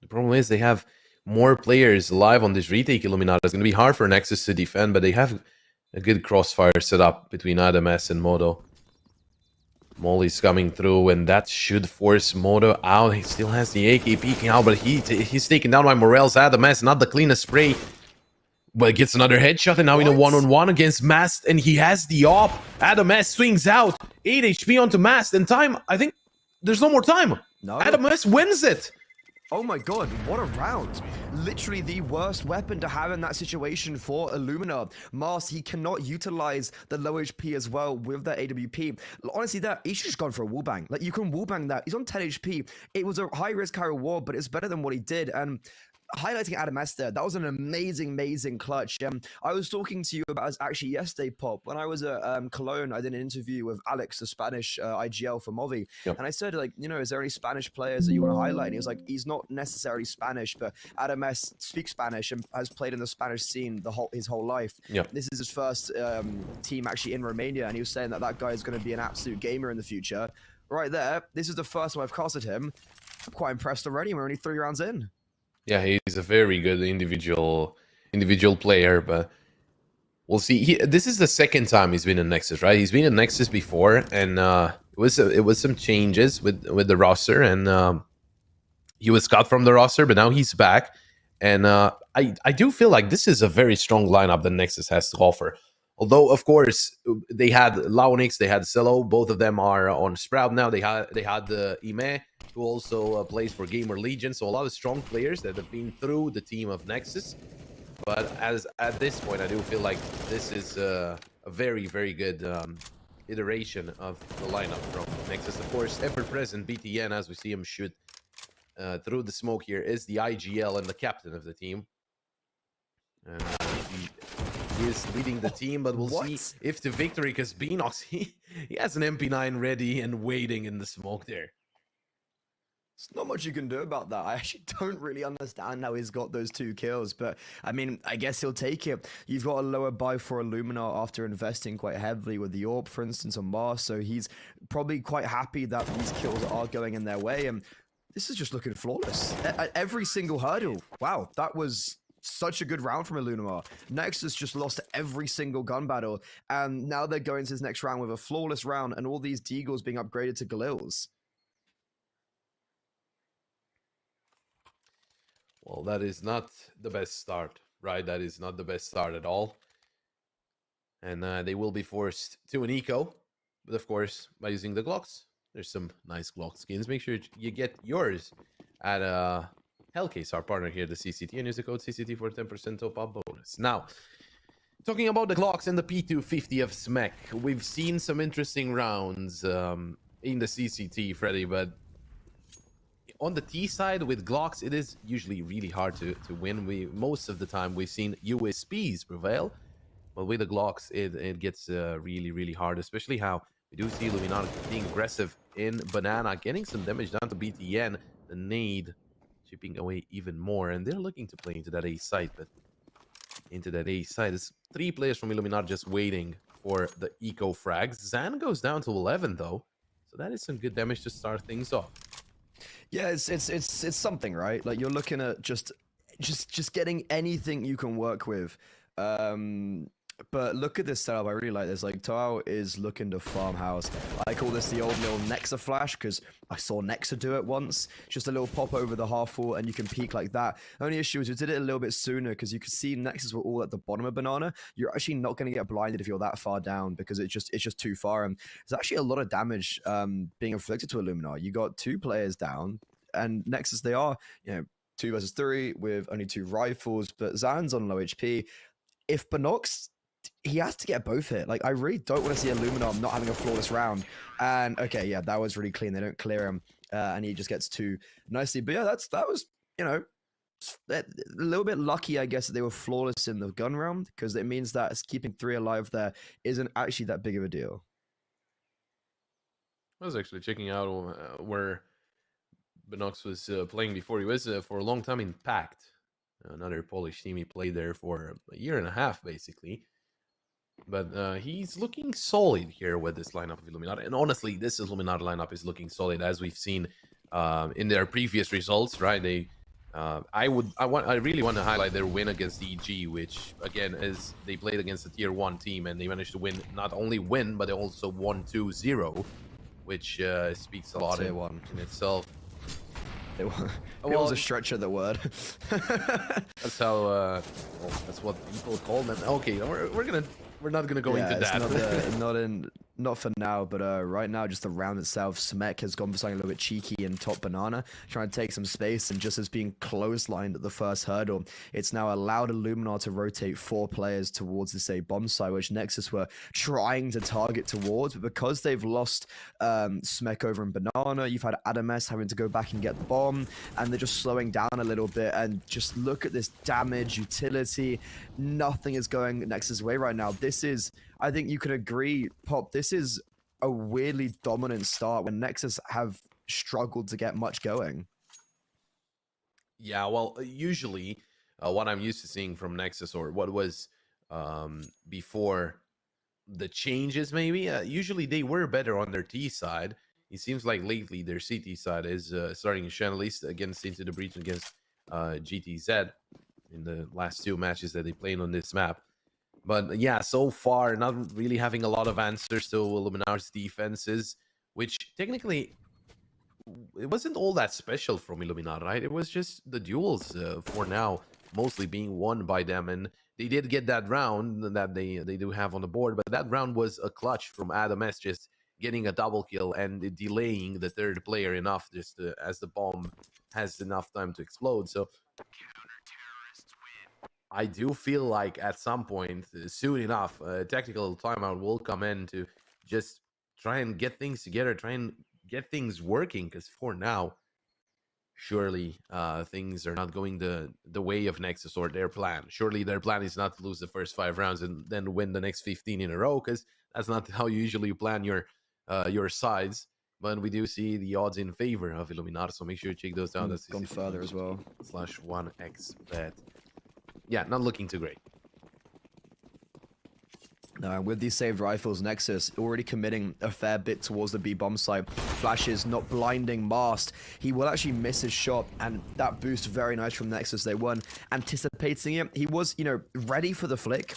The problem is they have more players live on this retake Illuminati. It's going to be hard for Nexus to defend, but they have a good crossfire set up between Adam S and Modo. Molly's coming through, and that should force Modo out. He still has the AK peeking out, but he's taken down by Morels. Adam S, not the cleanest spray, but gets another headshot, and now in a one-on-one against Mast, and he has the op. Adam S swings out, 8 HP onto Mast, and time, I think there's no more time. No. Adam S wins it. Oh my god, what a round. Literally the worst weapon to have in that situation for Illuminar. Mast, he cannot utilize the low HP as well with that AWP. Honestly, he should just gone for a wallbang. Like, you can wallbang that. He's on 10 HP. It was a high risk, high reward, but it's better than what he did. And highlighting Adam S there, that was an amazing clutch. I was talking to you about actually yesterday, Pop, when I was at Cologne. I did an interview with Alex, the Spanish IGL for Movi, and I said, like, you know, is there any Spanish players that you want to highlight? And he was like, he's not necessarily Spanish, but Adam S speaks Spanish and has played in the Spanish scene his whole life. This is his first team actually in Romania, and he was saying that guy is going to be an absolute gamer in the future. Right there, this is the first time I've casted him. I'm quite impressed already. We're only 3 rounds in. Yeah, he's a very good individual player, but we'll see. This is the second time he's been in Nexus, right? He's been in Nexus before, and it was some changes with the roster, and he was cut from the roster, but now he's back, and I do feel like this is a very strong lineup that Nexus has to offer. Although, of course, they had Laonix, they had Cello, both of them are on Sprout now. They had the Ime, who also plays for Gamer Legion. So a lot of strong players that have been through the team of Nexus. But as at this point, I do feel like this is a very, very good iteration of the lineup from Nexus. Of course, ever-present BTN, as we see him shoot through the smoke here, is the IGL and the captain of the team. And he is leading the team, but we'll see if the victory, because Beanox, he has an MP9 ready and waiting in the smoke there. There's not much you can do about that. I actually don't really understand how he's got those 2 kills, but I mean, I guess he'll take it. You've got a lower buy for Illuminar after investing quite heavily with the AWP, for instance, on Mars, so he's probably quite happy that these kills are going in their way, and this is just looking flawless. At every single hurdle. Wow, that was such a good round from Illuminar. Nexus just lost every single gun battle, and now they're going to this next round with a flawless round, and all these Deagles being upgraded to Galils. Well, that is not the best start, right? That is not the best start at all. And they will be forced to an eco. But of course, by using the Glocks, there's some nice Glock skins. Make sure you get yours at Hellcase, our partner here, the CCT, and use the code CCT for 10% top-up bonus. Now, talking about the Glocks and the P250 of SMEC, we've seen some interesting rounds in the CCT, Freddy, but on the T side with Glocks, it is usually really hard to win. Most of the time we've seen USPs prevail, but with the Glocks, it gets really, really hard, especially how we do see Illuminati being aggressive in Banana, getting some damage down to BTN, the nade chipping away even more, and they're looking to play into that A site, but into that A site, there's 3 players from Illuminati just waiting for the eco frags. Zan goes down to 11 though, so that is some good damage to start things off. Yeah, it's something, right? Like you're looking at just getting anything you can work with. But look at this setup. I really like this. Like Tao is looking to farmhouse. I call this the old little Nexa flash because I saw Nexa do it once. Just a little pop over the half wall and you can peek like that. Only issue is we did it a little bit sooner because you could see Nexas were all at the bottom of Banana. You're actually not going to get blinded if you're that far down because it's just too far. And there's actually a lot of damage being inflicted to Illuminar. You got 2 players down, and Nexus, they are 2 versus 3 with only 2 rifles, but Zan's on low HP. If Binox, he has to get both hit. Like, I really don't want to see Illuminar not having a flawless round. And okay, yeah, that was really clean. They don't clear him, and he just gets 2 nicely. But yeah, that was a little bit lucky, I guess, that they were flawless in the gun round, because it means that keeping 3 alive there isn't actually that big of a deal. I was actually checking out where Binox was playing before. He was for a long time in Pact, another Polish team. He played there for a year and a half, basically. But he's looking solid here with this lineup of Illuminati. And honestly, this Illuminati lineup is looking solid, as we've seen in their previous results, right? I really want to highlight their win against EG, which again is they played against a tier 1 team and they managed to win, not only win, but they also won 2-0, which speaks a lot in itself. It was a stretch of the word. That's how. Well, that's what people call them. Okay, we're not gonna go into that. Not for now, but right now, just the round itself, Smek has gone for something a little bit cheeky in top Banana, trying to take some space, and just as being clotheslined at the first hurdle, it's now allowed Illuminar to rotate 4 players towards this A bomb site, which Nexus were trying to target towards, but because they've lost Smek over in Banana, you've had Adames having to go back and get the bomb, and they're just slowing down a little bit, and just look at this damage, utility, nothing is going Nexus' way right now. This is, I think you could agree, Pop, this is a weirdly dominant start when Nexus have struggled to get much going. Yeah, well, usually what I'm used to seeing from Nexus, or what was before the changes maybe, usually they were better on their T side. It seems like lately their CT side is starting to shine, at least against Into the Breach against GTZ in the last 2 matches that they played on this map. But yeah, so far, not really having a lot of answers to Illuminar's defenses, which technically, it wasn't all that special from Illuminar, right? It was just the duels for now, mostly being won by them. And they did get that round that they do have on the board, but that round was a clutch from Adam S, just getting a double kill and delaying the 3rd player enough, just as the bomb has enough time to explode. So I do feel like at some point, soon enough, a technical timeout will come in to just try and get things together, try and get things working. Because for now, surely things are not going the way of Nexus or their plan. Surely their plan is not to lose the first 5 rounds and then win the next 15 in a row, because that's not how you usually plan your sides. But we do see the odds in favor of Illuminar, so make sure you check those out. That's gone further as well. /1xbet. Yeah, not looking too great. No, with these saved rifles, Nexus already committing a fair bit towards the B bomb site. Flashes not blinding Mast. He will actually miss his shot, and that boost very nice from Nexus. They weren't anticipating it. He was, you know, ready for the flick,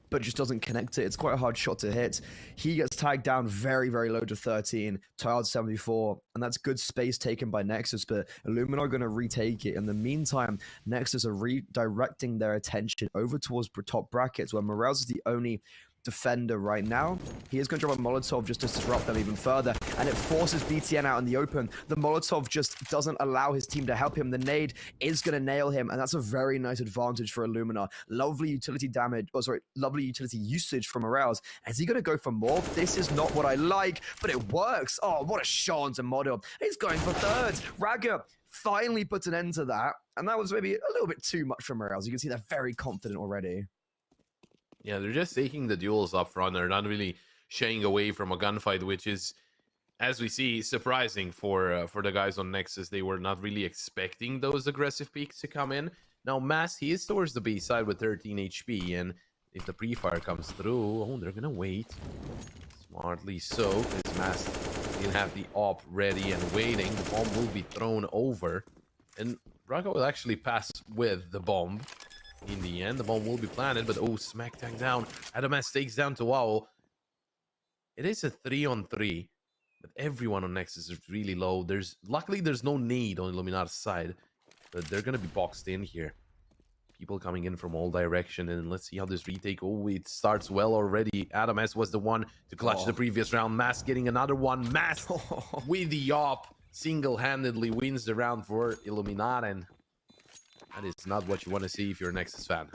but just doesn't connect it. It's quite a hard shot to hit. He gets tagged down very, very low to 13, tiled 74, and that's good space taken by Nexus, but Illumina are going to retake it. In the meantime, Nexus are redirecting their attention over towards top brackets, where Morales is the only defender right now. He is going to drop a Molotov just to disrupt them even further, and it forces BTN out in the open. The Molotov just doesn't allow his team to help him. The nade is going to nail him, and that's a very nice advantage for Illumina. Lovely utility damage, lovely utility usage from Morales. Is he going to go for more? This is not what I like, but it works. Oh, what a shot onto Model. He's going for thirds. Raga finally puts an end to that, and that was maybe a little bit too much from Morales. You can see they're very confident already. Yeah, they're just taking the duels up front. They're not really shying away from a gunfight, which is, as we see, surprising for the guys on Nexus. They were not really expecting those aggressive peaks to come in. Now, Mass, he is towards the B side with 13 HP, and if the pre-fire comes through, oh, they're gonna wait. Smartly so, because Mass will have the op ready and waiting. The bomb will be thrown over, and Raga will actually pass with the bomb. In the end, the bomb will be planted, but oh, smack tag down. Adamas takes down to Wow. It is a 3-on-3, but everyone on Nexus is really low. Luckily there's no need on Illuminar's side, but they're gonna be boxed in here. People coming in from all direction, and let's see how this retake. Oh, it starts well already. Adamas was the one to clutch the previous round. Mass getting another one. Mass with the op single-handedly wins the round for Illuminar, and that is not what you want to see if you're a Nexus fan.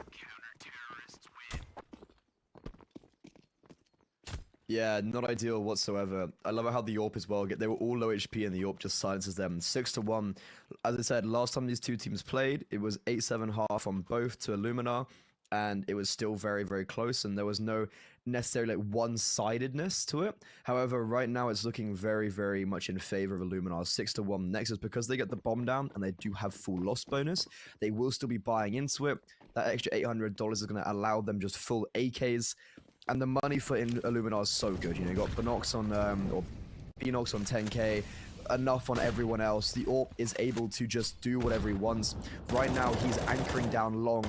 Yeah, not ideal whatsoever. I love how the AWP as well. They were all low HP, and the AWP just silences them. 6-1. As I said, last time these two teams played, it was 8-7 half on both to Illumina, and it was still very, very close, and there was no necessarily like one-sidedness to it. However, right now it's looking very, very much in favor of Illumina. 6-1 Nexus, because they get the bomb down and they do have full loss bonus. They will still be buying into it. That extra $800 is going to allow them just full AKs, and the money for Illumina is so good. You know, you got Binox on or Binox on 10k. Enough on everyone else. The AWP is able to just do whatever he wants. Right now, he's anchoring down long,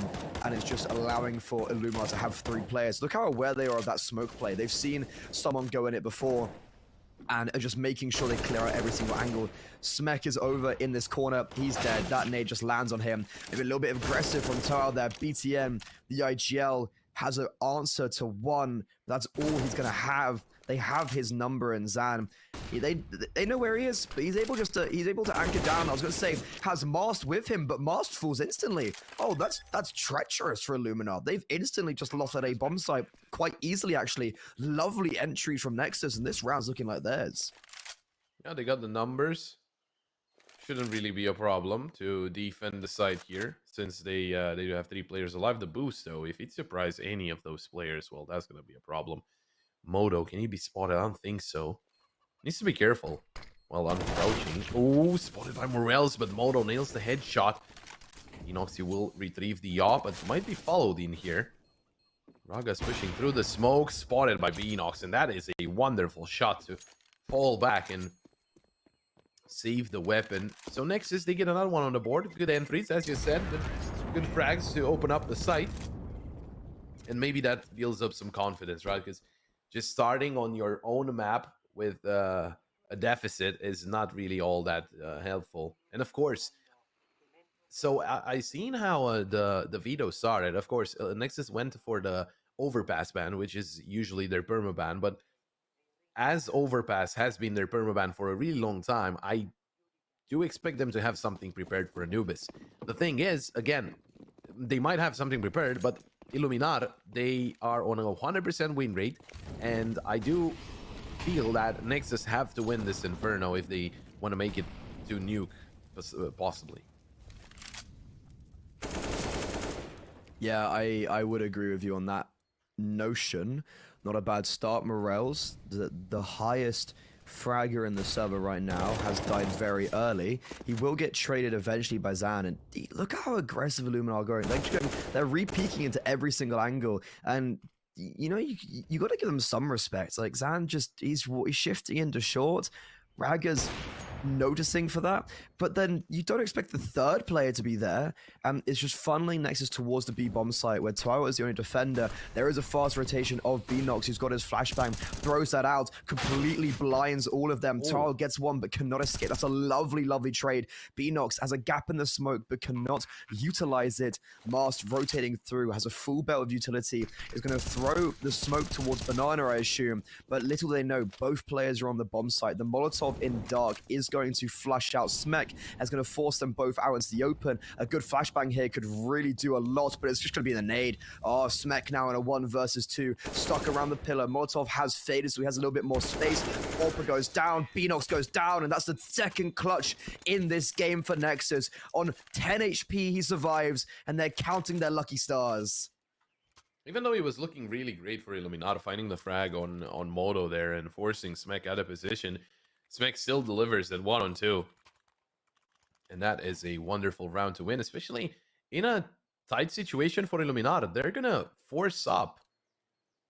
and it's just allowing for Illumina to have 3 players. Look how aware they are of that smoke play. They've seen someone go in it before, and are just making sure they clear out every single angle. Smek is over in this corner. He's dead. That nade just lands on him. Maybe a little bit aggressive from Tile there. BTN, the IGL, has an answer to 1. That's all he's going to have. They have his number in Zan. They know where he is, but he's able to anchor down. I was going to say, has Mast with him, but Mast falls instantly. Oh, that's treacherous for Illumina. They've instantly just lost that A bomb site quite easily, actually. Lovely entry from Nexus, and this round's looking like theirs. Yeah, they got the numbers. Shouldn't really be a problem to defend the site here, since they do have 3 players alive. The boost, though, if it surprises any of those players, well, that's going to be a problem. Modo, can he be spotted? I don't think so. Needs to be careful while uncrouching. Oh, spotted by Morales, but Modo nails the headshot. Enoxy will retrieve the op, but might be followed in here. Raga's pushing through the smoke, spotted by Beanox, and that is a wonderful shot to fall back and save the weapon. So Nexus, they get another one on the board. Good entries, as you said. Good frags to open up the site. And maybe that builds up some confidence, right? Because just starting on your own map with a deficit is not really all that helpful. And of course, so I seen how the veto started. Of course, Nexus went for the overpass ban, which is usually their permaban, but as overpass has been their permaban for a really long time, I do expect them to have something prepared for Anubis. The thing is, again, they might have something prepared, but Illuminar, they are on a 100% win rate, and I do feel that Nexus have to win this Inferno if they want to make it to nuke, possibly. Yeah, I would agree with you on that notion. Not a bad start. Morels, the highest fragger in the server right now, has died very early. He will get traded eventually by Zan, and look how aggressive Illuminar are going. They're re-peeking into every single angle, and you know, you got to give them some respect. Like, Zan he's shifting into short. Ragger's noticing for that, but then you don't expect the third player to be there, and it's just funneling Nexus towards the B bomb site where Tyro is the only defender. There is a fast rotation of Beenox, who's got his flashbang, throws that out, completely blinds all of them. Tyro gets one but cannot escape. That's a lovely trade. Beenox has a gap in the smoke but cannot utilize it. Mast rotating through, has a full belt of utility, is going to throw the smoke towards Banana, I assume, but little do they know, both players are on the bomb site. The Molotov in dark is going to flush out Smek, is going to force them both out into the open. A good flashbang here could really do a lot, but it's just going to be the nade. Oh, Smek now in a 1 versus 2, stuck around the pillar. Molotov has faded, so he has a little bit more space. Orpa goes down, Beenox goes down, and that's the second clutch in this game for Nexus. On 10 HP, he survives, and they're counting their lucky stars. Even though he was looking really great for Illuminar, finding the frag on Moto there and forcing Smek out of position, Smek still delivers at 1-on-2. And that is a wonderful round to win, especially in a tight situation for Illuminar. They're going to force up,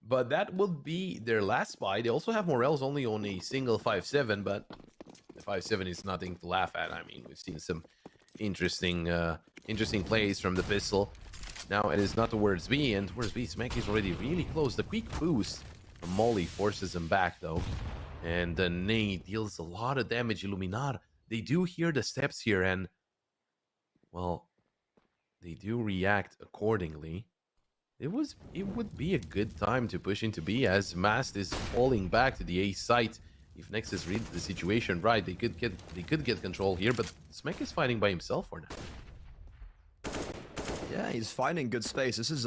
but that will be their last buy. They also have Morels only on a single 5-7, but the 5-7 is nothing to laugh at. I mean, we've seen some interesting plays from the pistol. Now it is not towards B, and towards B, Smek is already really close. The quick boost from Molly forces him back, though. And the nade deals a lot of damage. Illuminar, they do hear the steps here, and, well, they do react accordingly. It would be a good time to push into B, as Mast is falling back to the A site. If Nexus reads the situation right, they could get control here, but Smek is fighting by himself for now. Yeah, he's finding good space. This is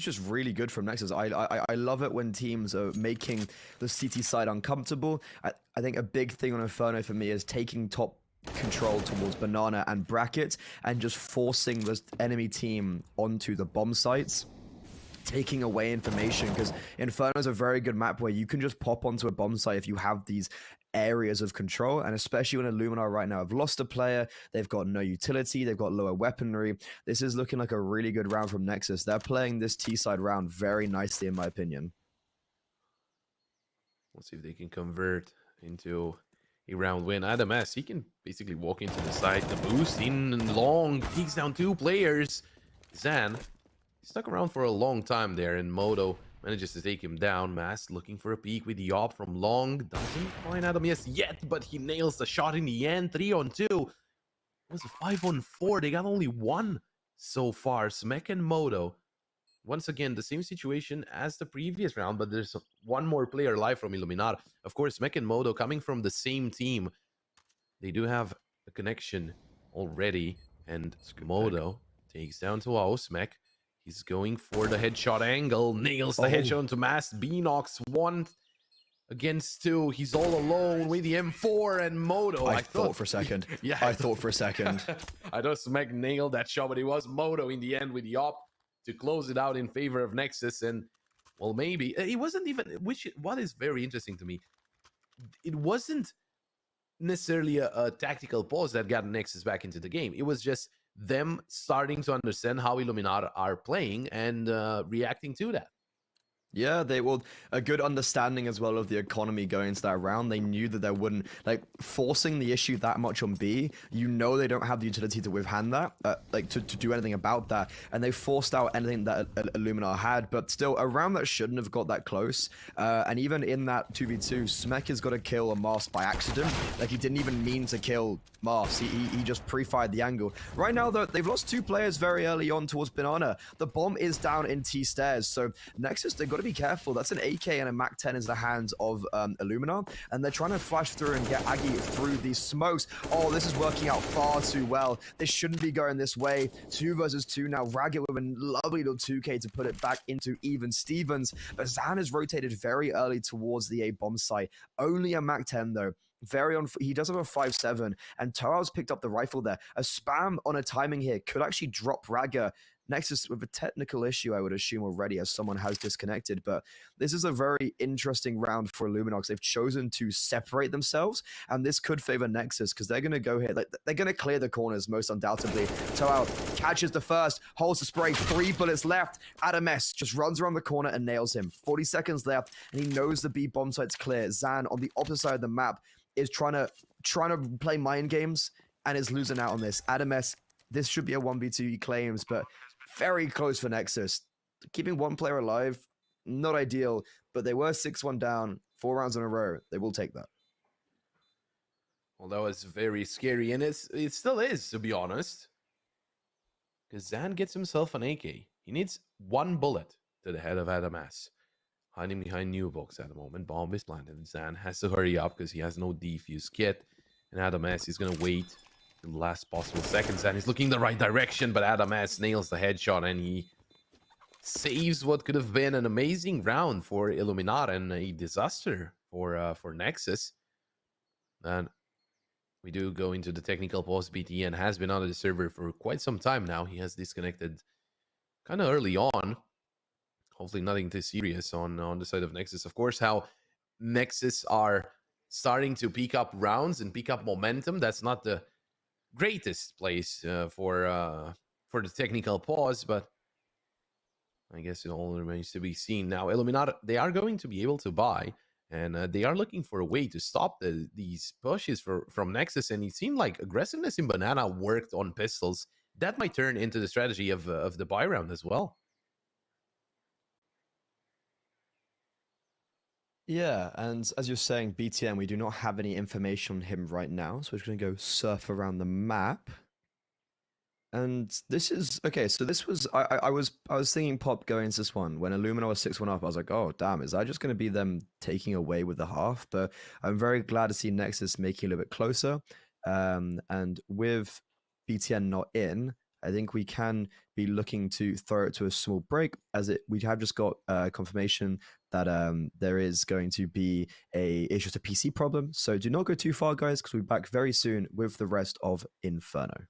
just really good from Nexus. I love it when teams are making the CT side uncomfortable. I think a big thing on Inferno for me is taking top control towards Banana and Bracket and just forcing the enemy team onto the bomb sites, taking away information, because Inferno is a very good map where you can just pop onto a bomb site if you have these areas of control, and especially when Illuminar right now have lost a player, they've got no utility, they've got lower weaponry. This is looking like a really good round from Nexus. They're playing this T-side round very nicely, in my opinion. Let's see if they can convert into a round win. Adam S, he can basically walk into the side. The boost in long, peeks down 2 players. Zan stuck around for a long time there, and Moto manages to take him down. Mast looking for a peek with the op from long. Doesn't find Adam yet, but he nails the shot in the end. 3-on-2. It was a 5-on-4. They got only 1 so far. Smek and Moto. Once again, the same situation as the previous round, but there's 1 more player alive from Illuminar. Of course, Smek and Moto coming from the same team. They do have a connection already, and Moto takes down to Smek. He's going for the headshot angle, nails the headshot onto Mast. Beenox 1 against 2. He's all alone with the M4 and Moto. I thought for a second. Yeah, I thought for a second. I thought Smek nailed that shot, but it was Moto in the end with the op to close it out in favor of Nexus. And, well, maybe it wasn't even, what is very interesting to me, it wasn't necessarily a tactical pause that got Nexus back into the game. It was just them starting to understand how Illuminar are playing and reacting to that. Yeah, a good understanding as well of the economy going into that round. They knew that there wouldn't, like, forcing the issue that much on B, you know they don't have the utility to withstand that, to do anything about that, and they forced out anything that Illuminar had, but still, a round that shouldn't have got that close, and even in that 2v2, Smek has got to kill a Mast by accident. Like, he didn't even mean to kill Mast, he just pre-fired the angle. Right now, though, they've lost 2 players very early on towards Banana. The bomb is down in T-stairs, so Nexus, they've got to to be careful. That's an AK and a MAC-10 in the hands of Illumina, and they're trying to flash through and get Aggie through these smokes. Oh, this is working out far too well. This shouldn't be going this way. 2 versus 2 now. Ragged with a lovely little 2K to put it back into even Stevens, but Zan has rotated very early towards the A bomb site. Only a MAC-10 though. He does have a 5.7, and Toao's picked up the rifle there. A spam on a timing here could actually drop Raga. Nexus with a technical issue, I would assume already, as someone has disconnected. But this is a very interesting round for Illuminox. They've chosen to separate themselves, and this could favor Nexus because they're going to go here. Like, they're going to clear the corners most undoubtedly. Toao catches the first, holds the spray, 3 bullets left. AdamS just runs around the corner and nails him. 40 seconds left, and he knows the B bomb site's clear. Zan on the opposite side of the map is trying to play mind games and is losing out on this. AdamS, this should be a 1v2, he claims, but very close for Nexus. Keeping one player alive, not ideal, but they were 6-1 down, 4 rounds in a row. They will take that. Well, that was very scary, and it still is, to be honest. Because Zan gets himself an AK. He needs 1 bullet to the head of AdamS. Hiding behind New Box at the moment. Bomb is planted. Zan has to hurry up because he has no defuse kit. And AdamS is going to wait the last possible seconds, and he's looking the right direction, but AdamS nails the headshot, and he saves what could have been an amazing round for Illuminati and a disaster for Nexus. And we do go into the technical pause. BTN has been out of the server for quite some time now. He has disconnected kind of early on. Hopefully nothing too serious on the side of Nexus. Of course, how Nexus are starting to pick up rounds and pick up momentum. That's not the greatest place for the technical pause, but I guess it all remains to be seen. Now, Illuminati, they are going to be able to buy, and they are looking for a way to stop these pushes from Nexus, and it seemed like aggressiveness in Banana worked on pistols. That might turn into the strategy of the buy round as well. Yeah, and as you're saying, BTN, we do not have any information on him right now, so we're just going to go surf around the map. And this is okay. So this was I was thinking Pop going into this one when Illumina was 6-1 up. I was like, oh damn, is that just going to be them taking away with the half? But I'm very glad to see Nexus making a little bit closer. And with BTN not in, I think we can be looking to throw it to a small break, as we have just got confirmation that there is going to be it's just a PC problem. So do not go too far, guys, because we'll be back very soon with the rest of Inferno.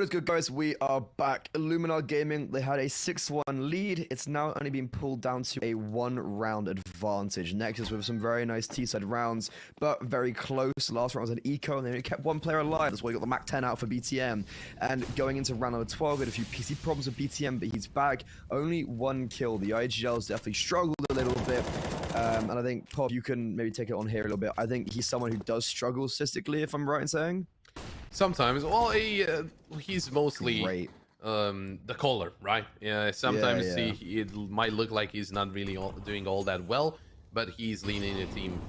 What is good, guys? We are back. Illuminar Gaming, they had a 6-1 lead. It's now only been pulled down to a 1-round advantage. Nexus with some very nice T-side rounds, but very close. Last round was an eco, and they only kept one player alive. That's why you got the Mac 10 out for BTM. And going into round number 12, we had a few PC problems with BTM, but he's back. Only 1 kill. The IGLs definitely struggled a little bit. And I think, Pop, you can maybe take it on here a little bit. I think he's someone who does struggle statistically, if I'm right in saying. Sometimes, well, he's mostly Great. The caller, right? Yeah, sometimes it might look like he's not really doing all that well, but he's leading the team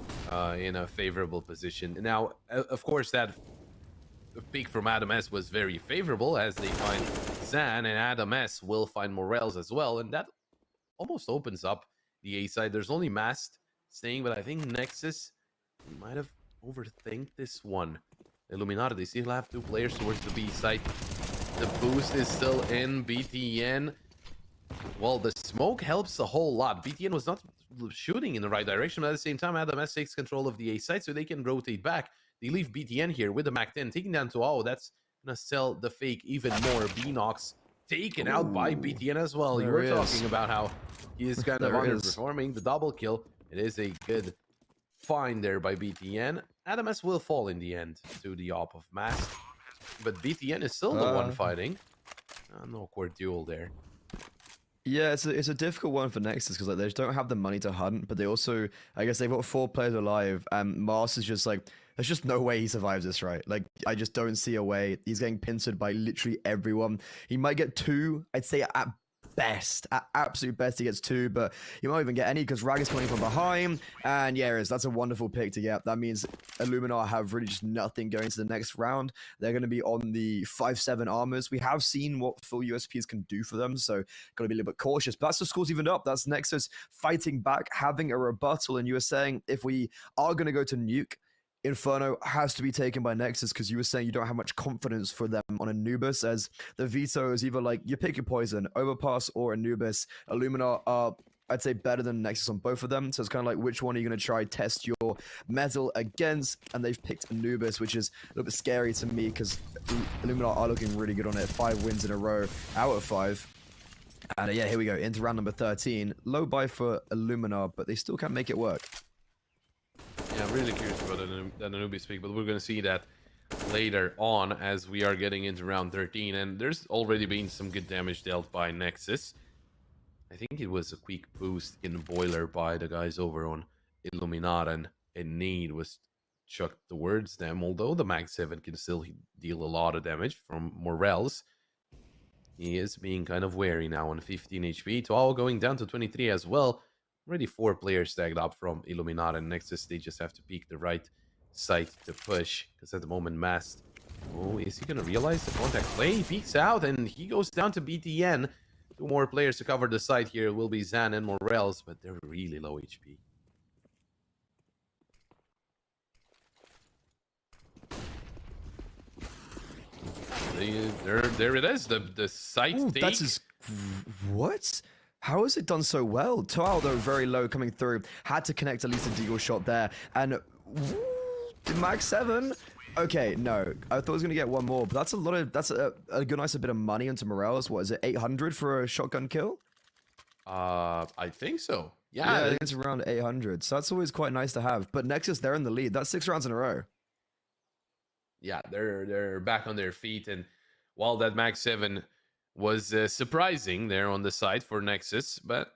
in a favorable position. Now, of course, that pick from Adam S was very favorable, as they find Zan, and Adam S will find Morels as well, and that almost opens up the A side. There's only Mast staying, but I think Nexus might have overthinked this one. Illuminati, they still have 2 players towards the B side. The boost is still in. BTN, well, the smoke helps a whole lot. BTN was not shooting in the right direction, but at the same time, Adam S takes control of the A side, so they can rotate back. They leave BTN here with the Mac 10, taking down to AO. That's gonna sell the fake even more. B-Nox taken out by BTN as well. You were talking about how he is kind of underperforming. The double kill, it is a good find there by BTN. Adam S will fall in the end to the op of Mast, but BTN is still the one fighting. An awkward duel there. Yeah, it's a difficult one for Nexus because like they just don't have the money to hunt, but they also, I guess they've got 4 players alive, and Mars is just like, there's just no way he survives this, right? Like, I just don't see a way. He's getting pincered by literally everyone. He might get 2, I'd say at best, at absolute best he gets 2, but he won't even get any because Rag is coming from behind. And yeah, that's a wonderful pick to get. That means Illuminar have really just nothing going to the next round. They're going to be on the 5-7 armors. We have seen what full USPs can do for them, so got to be a little bit cautious. But that's the scores evened up. That's Nexus fighting back, having a rebuttal. And you were saying if we are going to go to nuke, Inferno has to be taken by Nexus because you were saying you don't have much confidence for them on Anubis, as the veto is either like you pick your poison, Overpass or Anubis. Illuminar are, I'd say, better than Nexus on both of them, so it's kind of like which one are you going to try test your metal against, and they've picked Anubis, which is a little bit scary to me because Illuminar are looking really good on it. 5 wins in a row out of 5. And yeah, here we go into round number 13. Low buy for Illuminar, but they still can't make it work. Yeah, I'm really curious about that Anubis pick, but we're going to see that later on as we are getting into round 13. And there's already been some good damage dealt by Nexus. I think it was a quick boost in Boiler by the guys over on Illuminati, and Need was chucked towards them. Although the Mag 7 can still deal a lot of damage from Morels, he is being kind of wary now on 15 HP. Toao going down to 23 as well. Already 4 players tagged up from Illuminati and Nexus. They just have to peek the right side to push, because at the moment Mast, oh, is he gonna realize the contact play? He peeks out and he goes down to BTN. 2 more players to cover the side here. It will be Zan and Morels, but they're really low HP. There it is, the site. Ooh, that's his, what? How has it done so well? Toao, though, very low coming through. Had to connect at least a deagle shot there. And the Mag 7? Okay, no. I thought I was going to get 1 more, but that's a lot of, that's a good, nice bit of money into Morales. What is it, 800 for a shotgun kill? I think so. Yeah, I think it's around 800. So that's always quite nice to have. But Nexus, they're in the lead. That's 6 rounds in a row. Yeah, they're back on their feet, and while that Mag 7 was surprising there on the side for Nexus, but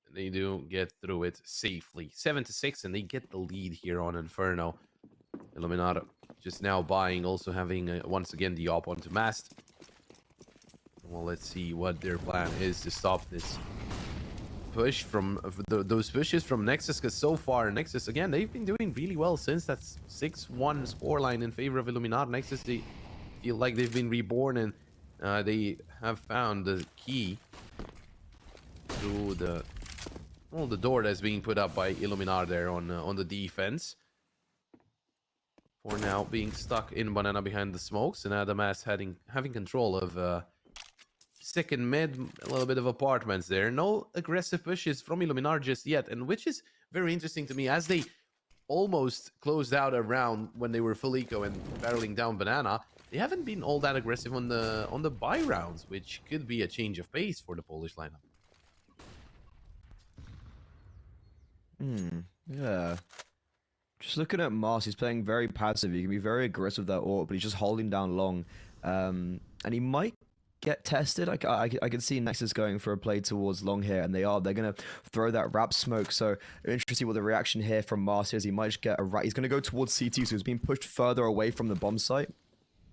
they do get through it safely. 7-6, and they get the lead here on Inferno. Illuminati just now buying, also having once again the op onto Mast. Well, let's see what their plan is to stop this push from those pushes from Nexus, because so far Nexus, again, they've been doing really well since that 6-1 scoreline in favor of Illuminati. Nexus, they feel like they've been reborn, and they have found the key through the door that's being put up by Illuminati there on the defense. For now, being stuck in Banana behind the smokes, and Adamas having control of second mid, a little bit of apartments there. No aggressive pushes from Illuminati just yet, and which is very interesting to me, as they almost closed out a round when they were full eco and barreling down Banana. they haven't been all that aggressive on the buy rounds, which could be a change of pace for the Polish lineup. Yeah. Just looking at Mars, he's playing very passive. He can be very aggressive with that ult, but he's just holding down long. And he might get tested. I can see Nexus going for a play towards long here, and they're going to throw that wrap smoke. So interesting what the reaction here from Mars is. He might just get a right. He's going to go towards CT, so he's being pushed further away from the bomb site.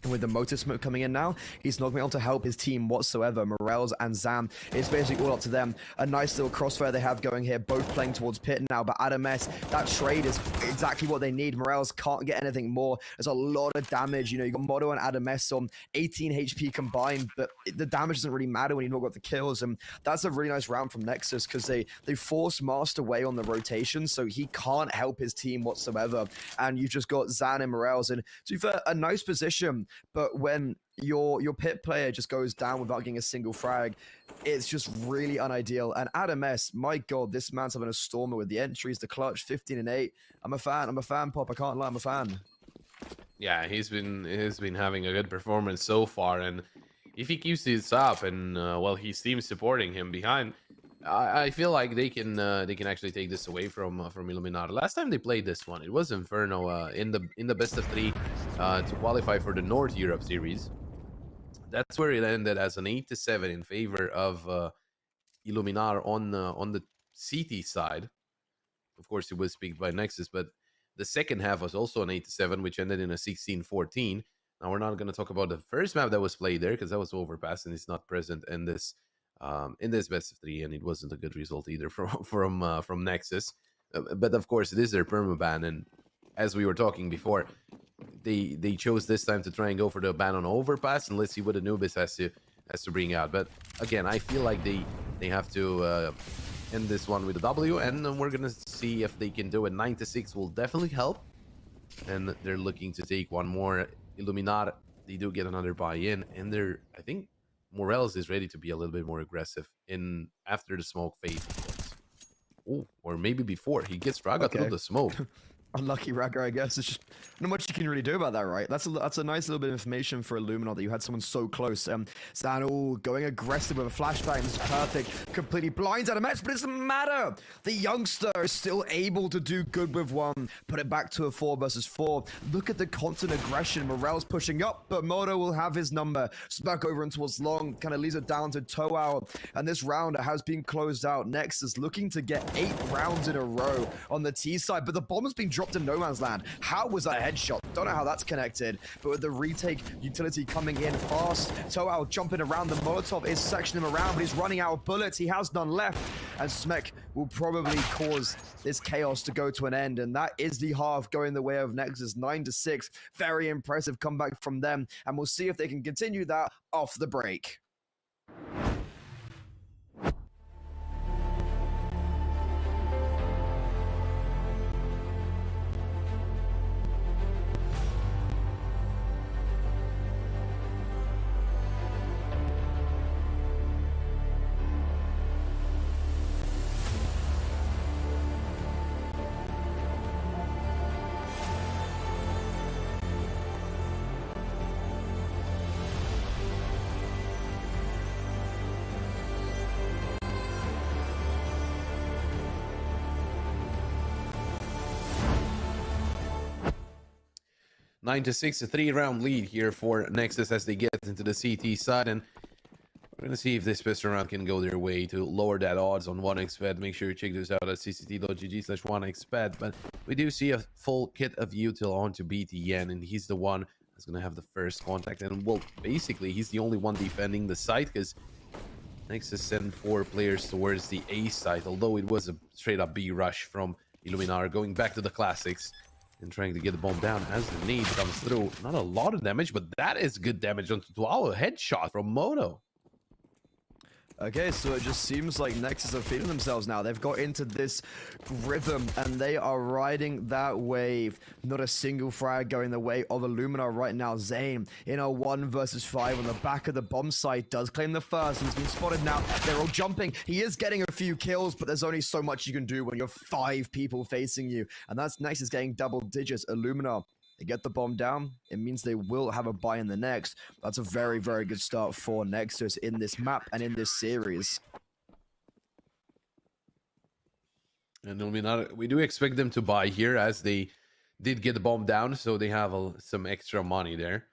And with the motor smoke coming in now, he's not going to be able to help his team whatsoever. Morels and Zam, it's basically all up to them. A nice little crossfire they have going here, both playing towards Pit now, but AdamS, that trade is exactly what they need. Morels can't get anything more. There's a lot of damage. You know, you got Moto and AdamS on 18 HP combined, but the damage doesn't really matter when you've not got the kills. And that's a really nice round from Nexus because they force Master away on the rotation, so he can't help his team whatsoever. And you've just got Zan and Morels, and to be fair, a nice position. But when your Pit player just goes down without getting a single frag, it's just really unideal. And AdamS, my god, this man's having a stormer with the entries, the clutch, 15 and 8. I'm a fan, Pop. I can't lie, I'm a fan. Yeah, he's been having a good performance so far, and if he keeps this up, and well, his team's supporting him behind, I feel like they can actually take this away from Illuminati. Last time they played this one, it was Inferno in the best of 3 to qualify for the North Europe Series. That's where it ended as an 8-7 in favor of Illuminar on the CT side. Of course, it was picked by Nexus, but the second half was also an 8-7, which ended in a 16-14. Now we're not going to talk about the first map that was played there because that was Overpass and it's not present in this best of 3, and it wasn't a good result either from Nexus. But of course, it is their permaban, and as we were talking before, they chose this time to try and go for the ban on Overpass, and let's see what Anubis has to bring out. But again, I feel like they have to end this one with a W, and we're gonna see if they can do it. 9-6 will definitely help, and they're looking to take one more. Illuminar, they do get another buy-in, and I think Morels is ready to be a little bit more aggressive after the smoke phase. Oh, or maybe before he gets Raga through the smoke. Unlucky Raga, I guess. It's just not much you can really do about that, right? That's a nice little bit of information for Illuminor that you had someone so close. Zan going aggressive with a flashbang. This is perfect. Completely blinds out of match, but it doesn't matter. The youngster is still able to do good with one. Put it back to a 4 versus 4. Look at the constant aggression. Morel's pushing up, but Moto will have his number. Smack over and towards long. Kind of leaves it down to toe out. And this round has been closed out. Nexus looking to get 8 rounds in a row on the T side, but the bomb has been dropped in no man's land. How was that headshot? Don't know how that's connected, but with the retake utility coming in fast, Toao jumping around, the Molotov is sectioning him around, but he's running out of bullets. He has none left, and Smek will probably cause this chaos to go to an end, and that is the half going the way of Nexus. 9-6. Very impressive comeback from them, and we'll see if they can continue that off the break. Nine to 6, a 3-round lead here for Nexus as they get into the CT side, and we're going to see if this pistol round can go their way to lower that odds on 1xbet. Make sure you check this out at cct.gg/1xbet. But we do see a full kit of util on to BTN, and he's the one that's going to have the first contact. And, well, basically, he's the only one defending the site because Nexus sent 4 players towards the A site, although it was a straight-up B rush from Illuminar, going back to the classics and trying to get the bomb down as the need comes through. Not a lot of damage, but that is good damage onto Tuao. Headshot from Moto. Okay, so it just seems like Nexus are feeling themselves now. They've got into this rhythm, and they are riding that wave. Not a single frag going the way of Illumina right now. Zane in a 1 versus 5 on the back of the bomb site does claim the first. He's been spotted now. They're all jumping. He is getting a few kills, but there's only so much you can do when you're 5 people facing you. And that's Nexus getting double digits. Illumina They get the bomb down, it means they will have a buy in the next. That's a very, very good start for Nexus in this map and in this series. And Illuminati, we do expect them to buy here, as they did get the bomb down, so they have some extra money there.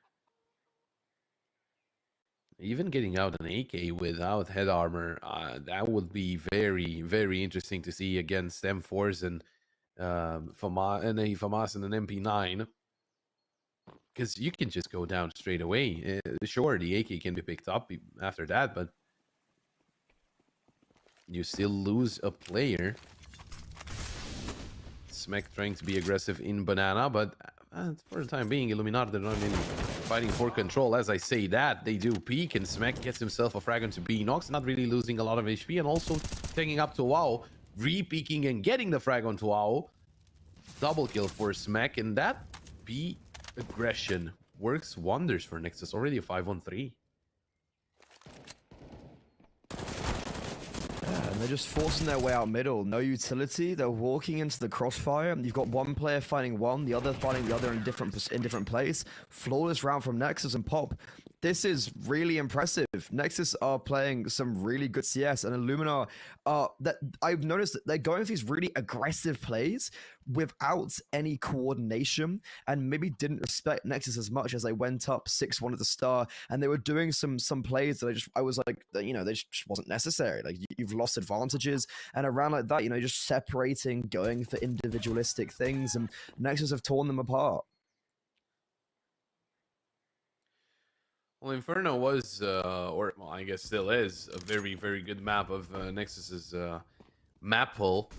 Even getting out an AK without head armor, that would be very, very interesting to see against M4s and FAMAS and an MP9. Because you can just go down straight away. Sure, the AK can be picked up after that, but you still lose a player. Smek trying to be aggressive in banana, but for the time being, Illuminati, they're not really fighting for control. As I say that, they do peek, and Smek gets himself a frag onto Beenox, not really losing a lot of HP, and also taking up to WoW, re-peeking and getting the frag onto WoW. Double kill for Smek, and that B aggression works wonders for Nexus. Already a 5-on-3. And they're just forcing their way out middle. No utility. They're walking into the crossfire. You've got one player fighting one, the other fighting the other in different plays. Flawless round from Nexus and Pop. This is really impressive. Nexus are playing some really good CS, and Illumina that I've noticed that they're going for these really aggressive plays without any coordination, and maybe didn't respect Nexus as much as they went up 6-1 at the start, and they were doing some plays that I was like, you know, they just wasn't necessary. Like, you've lost advantages, and around like that, you know, just separating, going for individualistic things, and Nexus have torn them apart. Well, Inferno was, or well, I guess still is, a very, very good map of Nexus's map pool.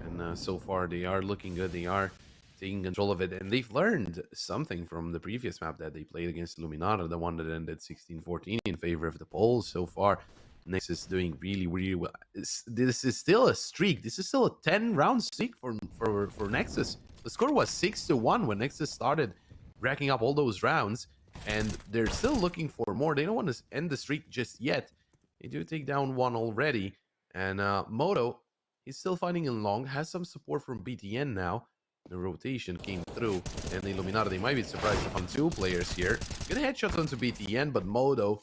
And so far, they are looking good. They are taking control of it. And they've learned something from the previous map that they played against Illuminata, the one that ended 16-14 in favor of the Poles. So far, Nexus doing really, really well. This is still a streak. This is still a 10-round streak for Nexus. The score was 6-1 when Nexus started racking up all those rounds. And they're still looking for more. They don't want to end the streak just yet. They do take down one already. And Moto, he's still fighting in long. Has some support from BTN now. The rotation came through. And the Illuminati, they might be surprised upon two players here. Good headshot onto BTN, but Moto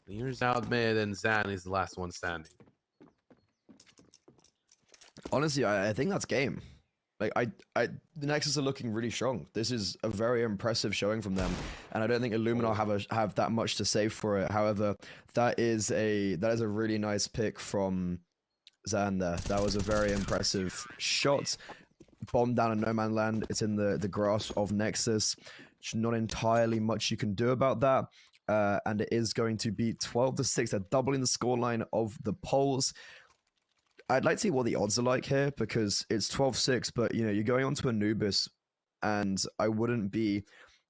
clears out mid, and Zan is the last one standing. Honestly, I think that's game. Like, the Nexus are looking really strong. This is a very impressive showing from them, and I don't think Illumina have that much to say for it. However, that is a really nice pick from Zan there. That was a very impressive shot. Bomb down in no man land. It's in the grasp of Nexus. There's not entirely much you can do about that. And it is going to be 12-6. They're doubling the scoreline of the Poles. I'd like to see what the odds are like here, because it's 12-6, but you know, you're going on to Anubis, and I wouldn't be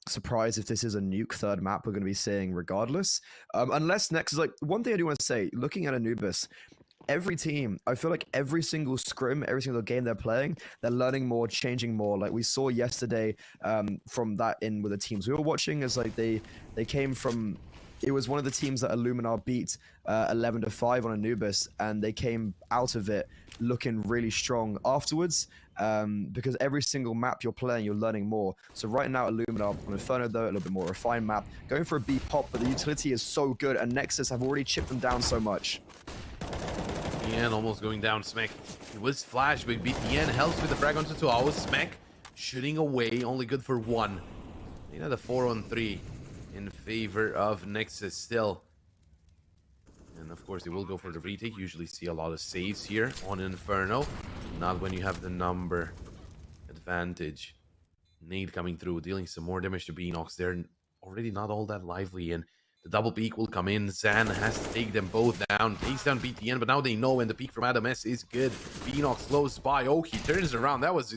surprised if this is a nuke third map we're going to be seeing regardless. Unless Nexus, like, one thing I do want to say, looking at Anubis, every team, I feel like every single scrim, every single game they're playing, they're learning more, changing more. Like we saw yesterday from that in with the teams we were watching, is like they came from, it was one of the teams that Illumina beat 11-5 on Anubis, and they came out of it looking really strong afterwards, because every single map you're playing, you're learning more. So right now, Illumina on Inferno, though, a little bit more refined map, going for a B pop, but the utility is so good, and Nexus have already chipped them down so much. BTN almost going down. Smek, it was flash, but BTN helps with the frag onto 2 hours. Smek shooting away, only good for 1. They had a 4-on-3 in favor of Nexus still. And of course, they will go for the retake. Usually see a lot of saves here on Inferno. Not when you have the number advantage. Nade coming through, dealing some more damage to Beenox. They're already not all that lively, and the double peek will come in. Zan has to take them both down. Takes down BTN, but now they know, and the peek from Adam S is good. Beenox close by. Oh, he turns around. That was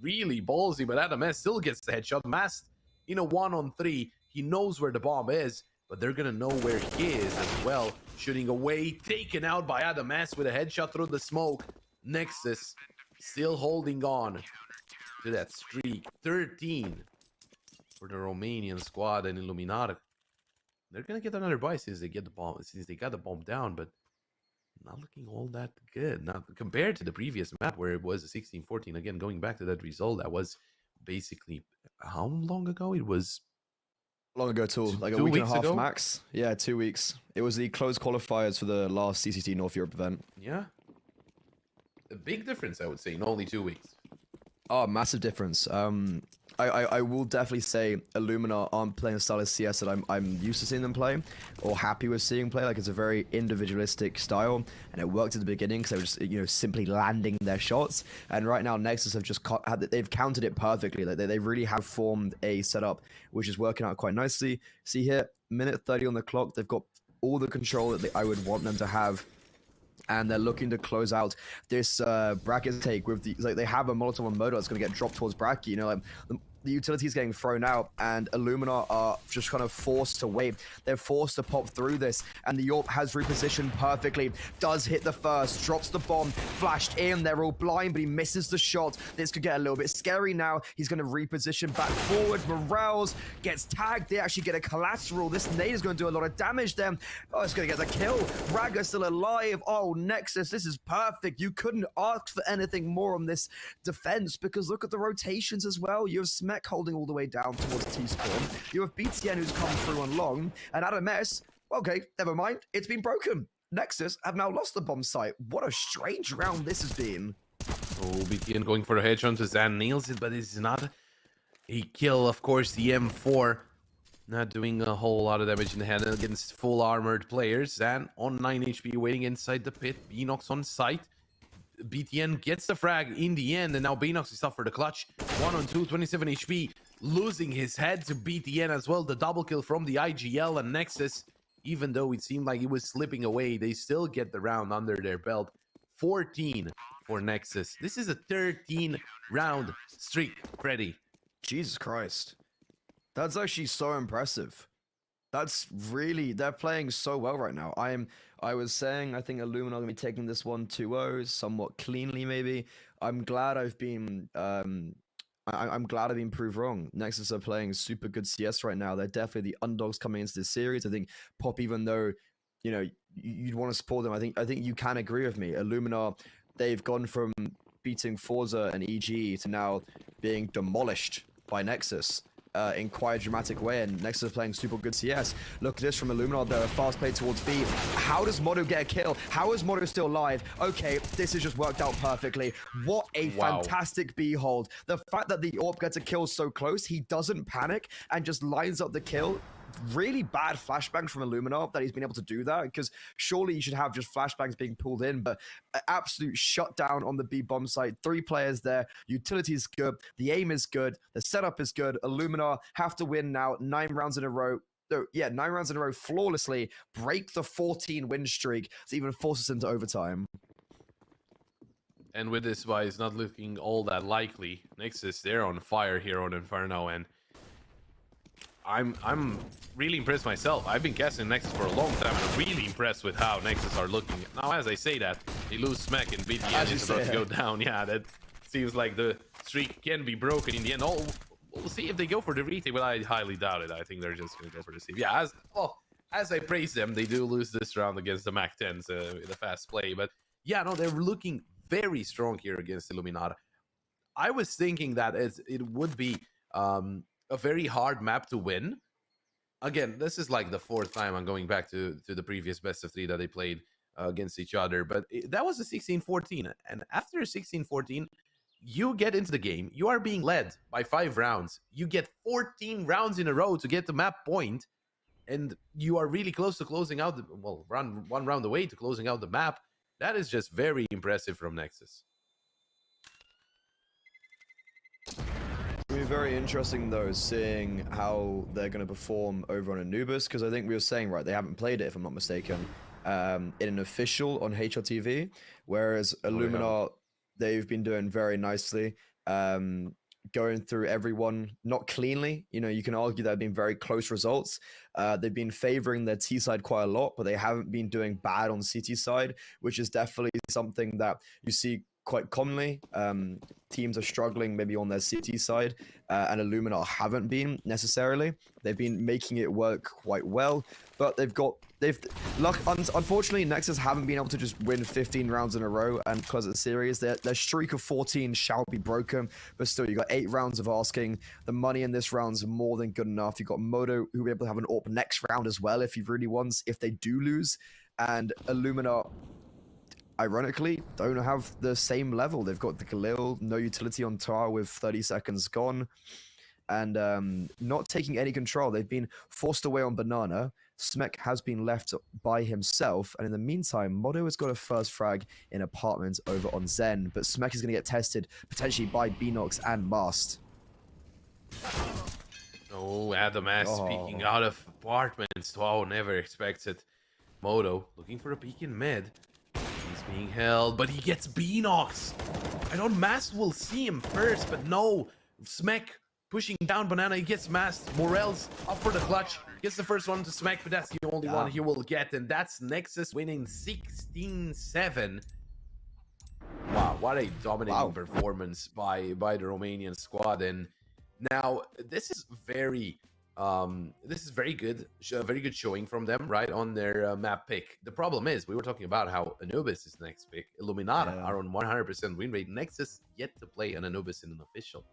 really ballsy, but Adam S still gets the headshot. Masked in a 1-on-3. He knows where the bomb is, but they're gonna know where he is as well. Shooting away, taken out by Adam S with a headshot through the smoke. Nexus still holding on to that streak. 13 for the Romanian squad, and Illuminati, they're gonna get another buy since they get the bomb, since they got the bomb down, but not looking all that good. Not compared to the previous map where it was a 16-14. Again, going back to that result, that was basically, how long ago? It was long ago too, like a 2 week and a weeks half ago? max. Yeah, 2 weeks. It was the closed qualifiers for the last CCT North Europe event. Yeah. A big difference, I would say, in only 2 weeks. Oh, massive difference. I will definitely say Illumina aren't playing a style of CS that I'm used to seeing them play, or happy with seeing play. Like, it's a very individualistic style, and it worked at the beginning because they were just, you know, simply landing their shots. And right now, Nexus have just they've countered it perfectly. Like, they really have formed a setup which is working out quite nicely. See here, minute 30 on the clock. They've got all the control that I would want them to have. And they're looking to close out this bracket take with the, like, they have a Molotov on Modo that's going to get dropped towards bracket. You know, like, the utility is getting thrown out, and Illumina are just kind of forced to wait. They're forced to pop through this, and the AWP has repositioned perfectly. Does hit the first, drops the bomb, flashed in. They're all blind, but he misses the shot. This could get a little bit scary now. He's going to reposition back forward. Morales gets tagged. They actually get a collateral. This nade is going to do a lot of damage then. Oh, it's going to get the kill. Raga still alive. Oh, Nexus, this is perfect. You couldn't ask for anything more on this defense, because look at the rotations as well. You have Smek holding all the way down towards T-spawn. You have BTN who's come through on long, and Adam S, okay, never mind, it's been broken. Nexus have now lost the bomb site. What a strange round this has been. Oh, BTN going for a headshot to Zan, nails it, but it's not a kill. Of course, the M4 not doing a whole lot of damage in the head against full armored players. Zan on 9 HP waiting inside the pit. Beanox on site. BTN gets the frag in the end, and now Beanox is up for the clutch. 1-on-2, 27 HP, losing his head to BTN as well. The double kill from the IGL, and Nexus, even though it seemed like it was slipping away, they still get the round under their belt. 14 for Nexus. This is a 13-round streak, Freddy. Jesus Christ. That's actually so impressive. That's really, they're playing so well right now. I was saying, I think Illumina are going to be taking this one 2-0, somewhat cleanly maybe. I'm glad I've been, I'm glad I've been proved wrong. Nexus are playing super good CS right now. They're definitely the underdogs coming into this series. I think Pop, even though, you know, you'd want to support them, I think you can agree with me. Illumina, they've gone from beating Forza and EG to now being demolished by Nexus. In quite a dramatic way, and Nexus is playing super good CS. Look at this from Illumina, they're a fast play towards B. How does Modo get a kill? How is Modo still alive? Okay, this has just worked out perfectly. What a fantastic B hold. The fact that the AWP gets a kill so close, he doesn't panic and just lines up the kill. Really bad flashbangs from Illumina that he's been able to do that, because surely you should have just flashbangs being pulled in, but absolute shutdown on the B bomb site. 3 players there. Utility is good. The aim is good. The setup is good. Illumina have to win now 9 rounds in a row. So, yeah, 9 rounds in a row flawlessly. Break the 14 win streak to even force us into overtime. And with this, why it's not looking all that likely. Nexus, they're on fire here on Inferno, and I'm really impressed myself. I've been casting Nexus for a long time, and I'm really impressed with how Nexus are looking. Now, as I say that, they lose Smek and BTN is about to go down. Yeah, that seems like the streak can be broken in the end. We'll see if they go for the retake, but I highly doubt it. I think they're just going to go for the save. Yeah, as I praise them, they do lose this round against the MAC-10s in a fast play. But yeah, no, they're looking very strong here against Illuminata. I was thinking that it would be a very hard map to win. Again, this is like the 4th time I'm going back to the previous best of 3 that they played against each other, but that was a 16-14, and after 16-14, you get into the game, you are being led by 5 rounds, you get 14 rounds in a row to get the map point, and you are really close to closing out one round away to closing out the map. That is just very impressive from Nexus. It'll be very interesting though, seeing how they're going to perform over on Anubis, because I think we were saying, right, they haven't played it, if I'm not mistaken, in an official on HRTV, whereas Illumina, they've been doing very nicely, going through everyone, not cleanly. You know, you can argue there have been very close results. They've been favoring their T side quite a lot, but they haven't been doing bad on CT side, which is definitely something that you see quite commonly. Teams are struggling maybe on their CT side, and Illumina haven't been necessarily. They've been making it work quite well, but unfortunately, Nexus haven't been able to just win 15 rounds in a row and close the series. Their streak of 14 shall be broken, but still, you got 8 rounds of asking. The money in this round's more than good enough. You got Modo, who will be able to have an AWP next round as well if he really wants, if they do lose, and Illumina, ironically, don't have the same level. They've got the Galil, no utility on Tar with 30 seconds gone, and not taking any control. They've been forced away on Banana. Smek has been left by himself, and in the meantime, Modo has got a first frag in Apartments over on Zen, but Smek is going to get tested potentially by Beanox and Mast. Oh, Adam speaking out of Apartments. Wow, never expected. Modo looking for a peek in mid. He's being held, but he gets Beanox. I thought Mast will see him first, but no. Smek pushing down Banana, he gets Mast. Morel's up for the clutch. Gets the first one to Smek, but that's the only one he will get, and that's Nexus winning 16-7. Wow, what a dominating performance by the Romanian squad. And now this is very good, a very good showing from them, right, on their map pick. The problem is, we were talking about how Anubis is next pick. Illuminata are on 100% win rate. Nexus yet to play an Anubis in an official.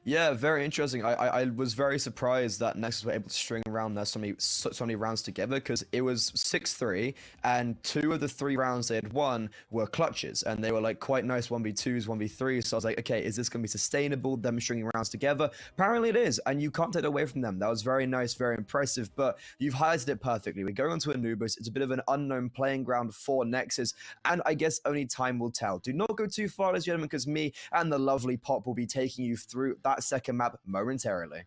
Yeah, very interesting. I was very surprised that Nexus were able to string around there so many rounds together, because it was 6-3, and 2 of the 3 rounds they had won were clutches, and they were like quite nice 1v2s, 1v3s. So I was like, okay, is this going to be sustainable, them stringing rounds together? Apparently it is, and you can't take it away from them. That was very nice, very impressive, but you've highlighted it perfectly. We're going on to Anubis. It's a bit of an unknown playing ground for Nexus, and I guess only time will tell. Do not go too far, ladies and gentlemen, because me and the lovely Pop will be taking you through that second map momentarily.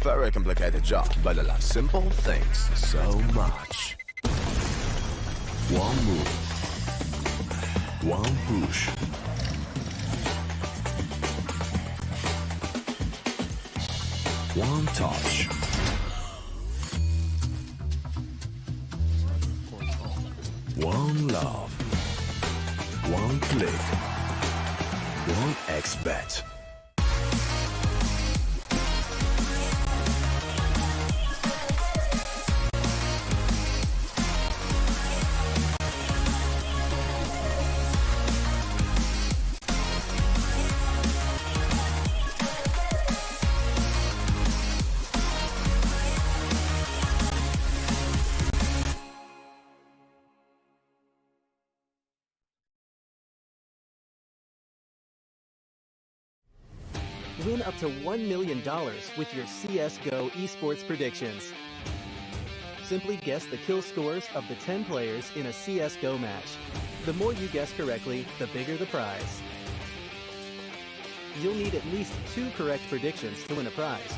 very complicated job, but I love simple things so much. One move. One push. One touch. One love. One click. One X-bet. Win up to $1 million with your CSGO esports predictions. Simply guess the kill scores of the 10 players in a CSGO match. The more you guess correctly, the bigger the prize. You'll need at least 2 correct predictions to win a prize.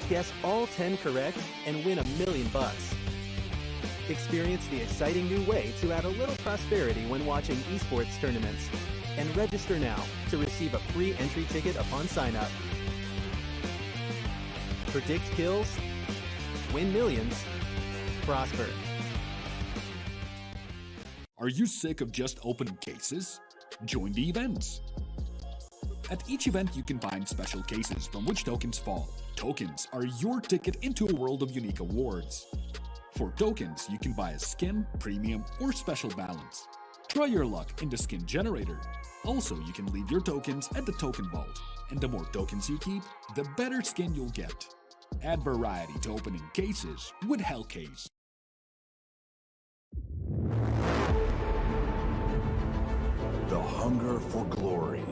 Guess all 10 correct and win $1 million. Experience the exciting new way to add a little prosperity when watching esports tournaments. And register now to receive a free entry ticket upon sign-up. Predict kills, win millions, prosper. Are you sick of just opening cases? Join the events. At each event, you can find special cases from which tokens fall. Tokens are your ticket into a world of unique awards. For tokens, you can buy a skin, premium, or special balance. Try your luck in the skin generator. Also, you can leave your tokens at the token vault. And the more tokens you keep, the better skin you'll get. Add variety to opening cases with Hellcase. The hunger for glory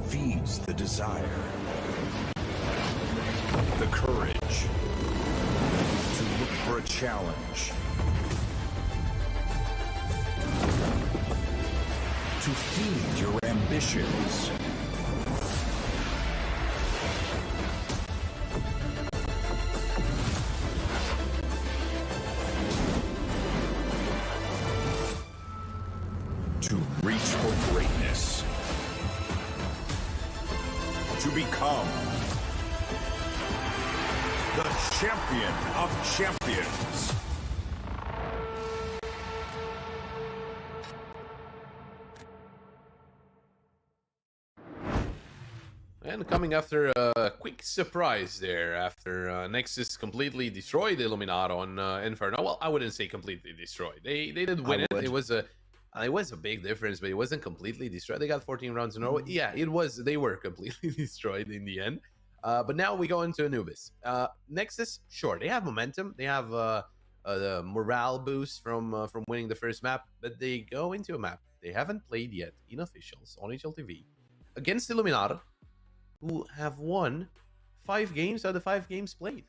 feeds the desire, the courage to look for a challenge, to feed your ambitions. To reach for greatness. To become the champion of champions. And coming after a quick surprise there, after Nexus completely destroyed Illuminati on Inferno. Well, I wouldn't say completely destroyed. They did win it. It was a big difference, but it wasn't completely destroyed. They got 14 rounds in a row. Yeah, it was. They were completely destroyed in the end. But now we go into Anubis. Nexus, sure, they have momentum. They have a morale boost from winning the first map, but they go into a map they haven't played yet in officials on HLTV against Illuminati, who have won 5 games out of 5 games played.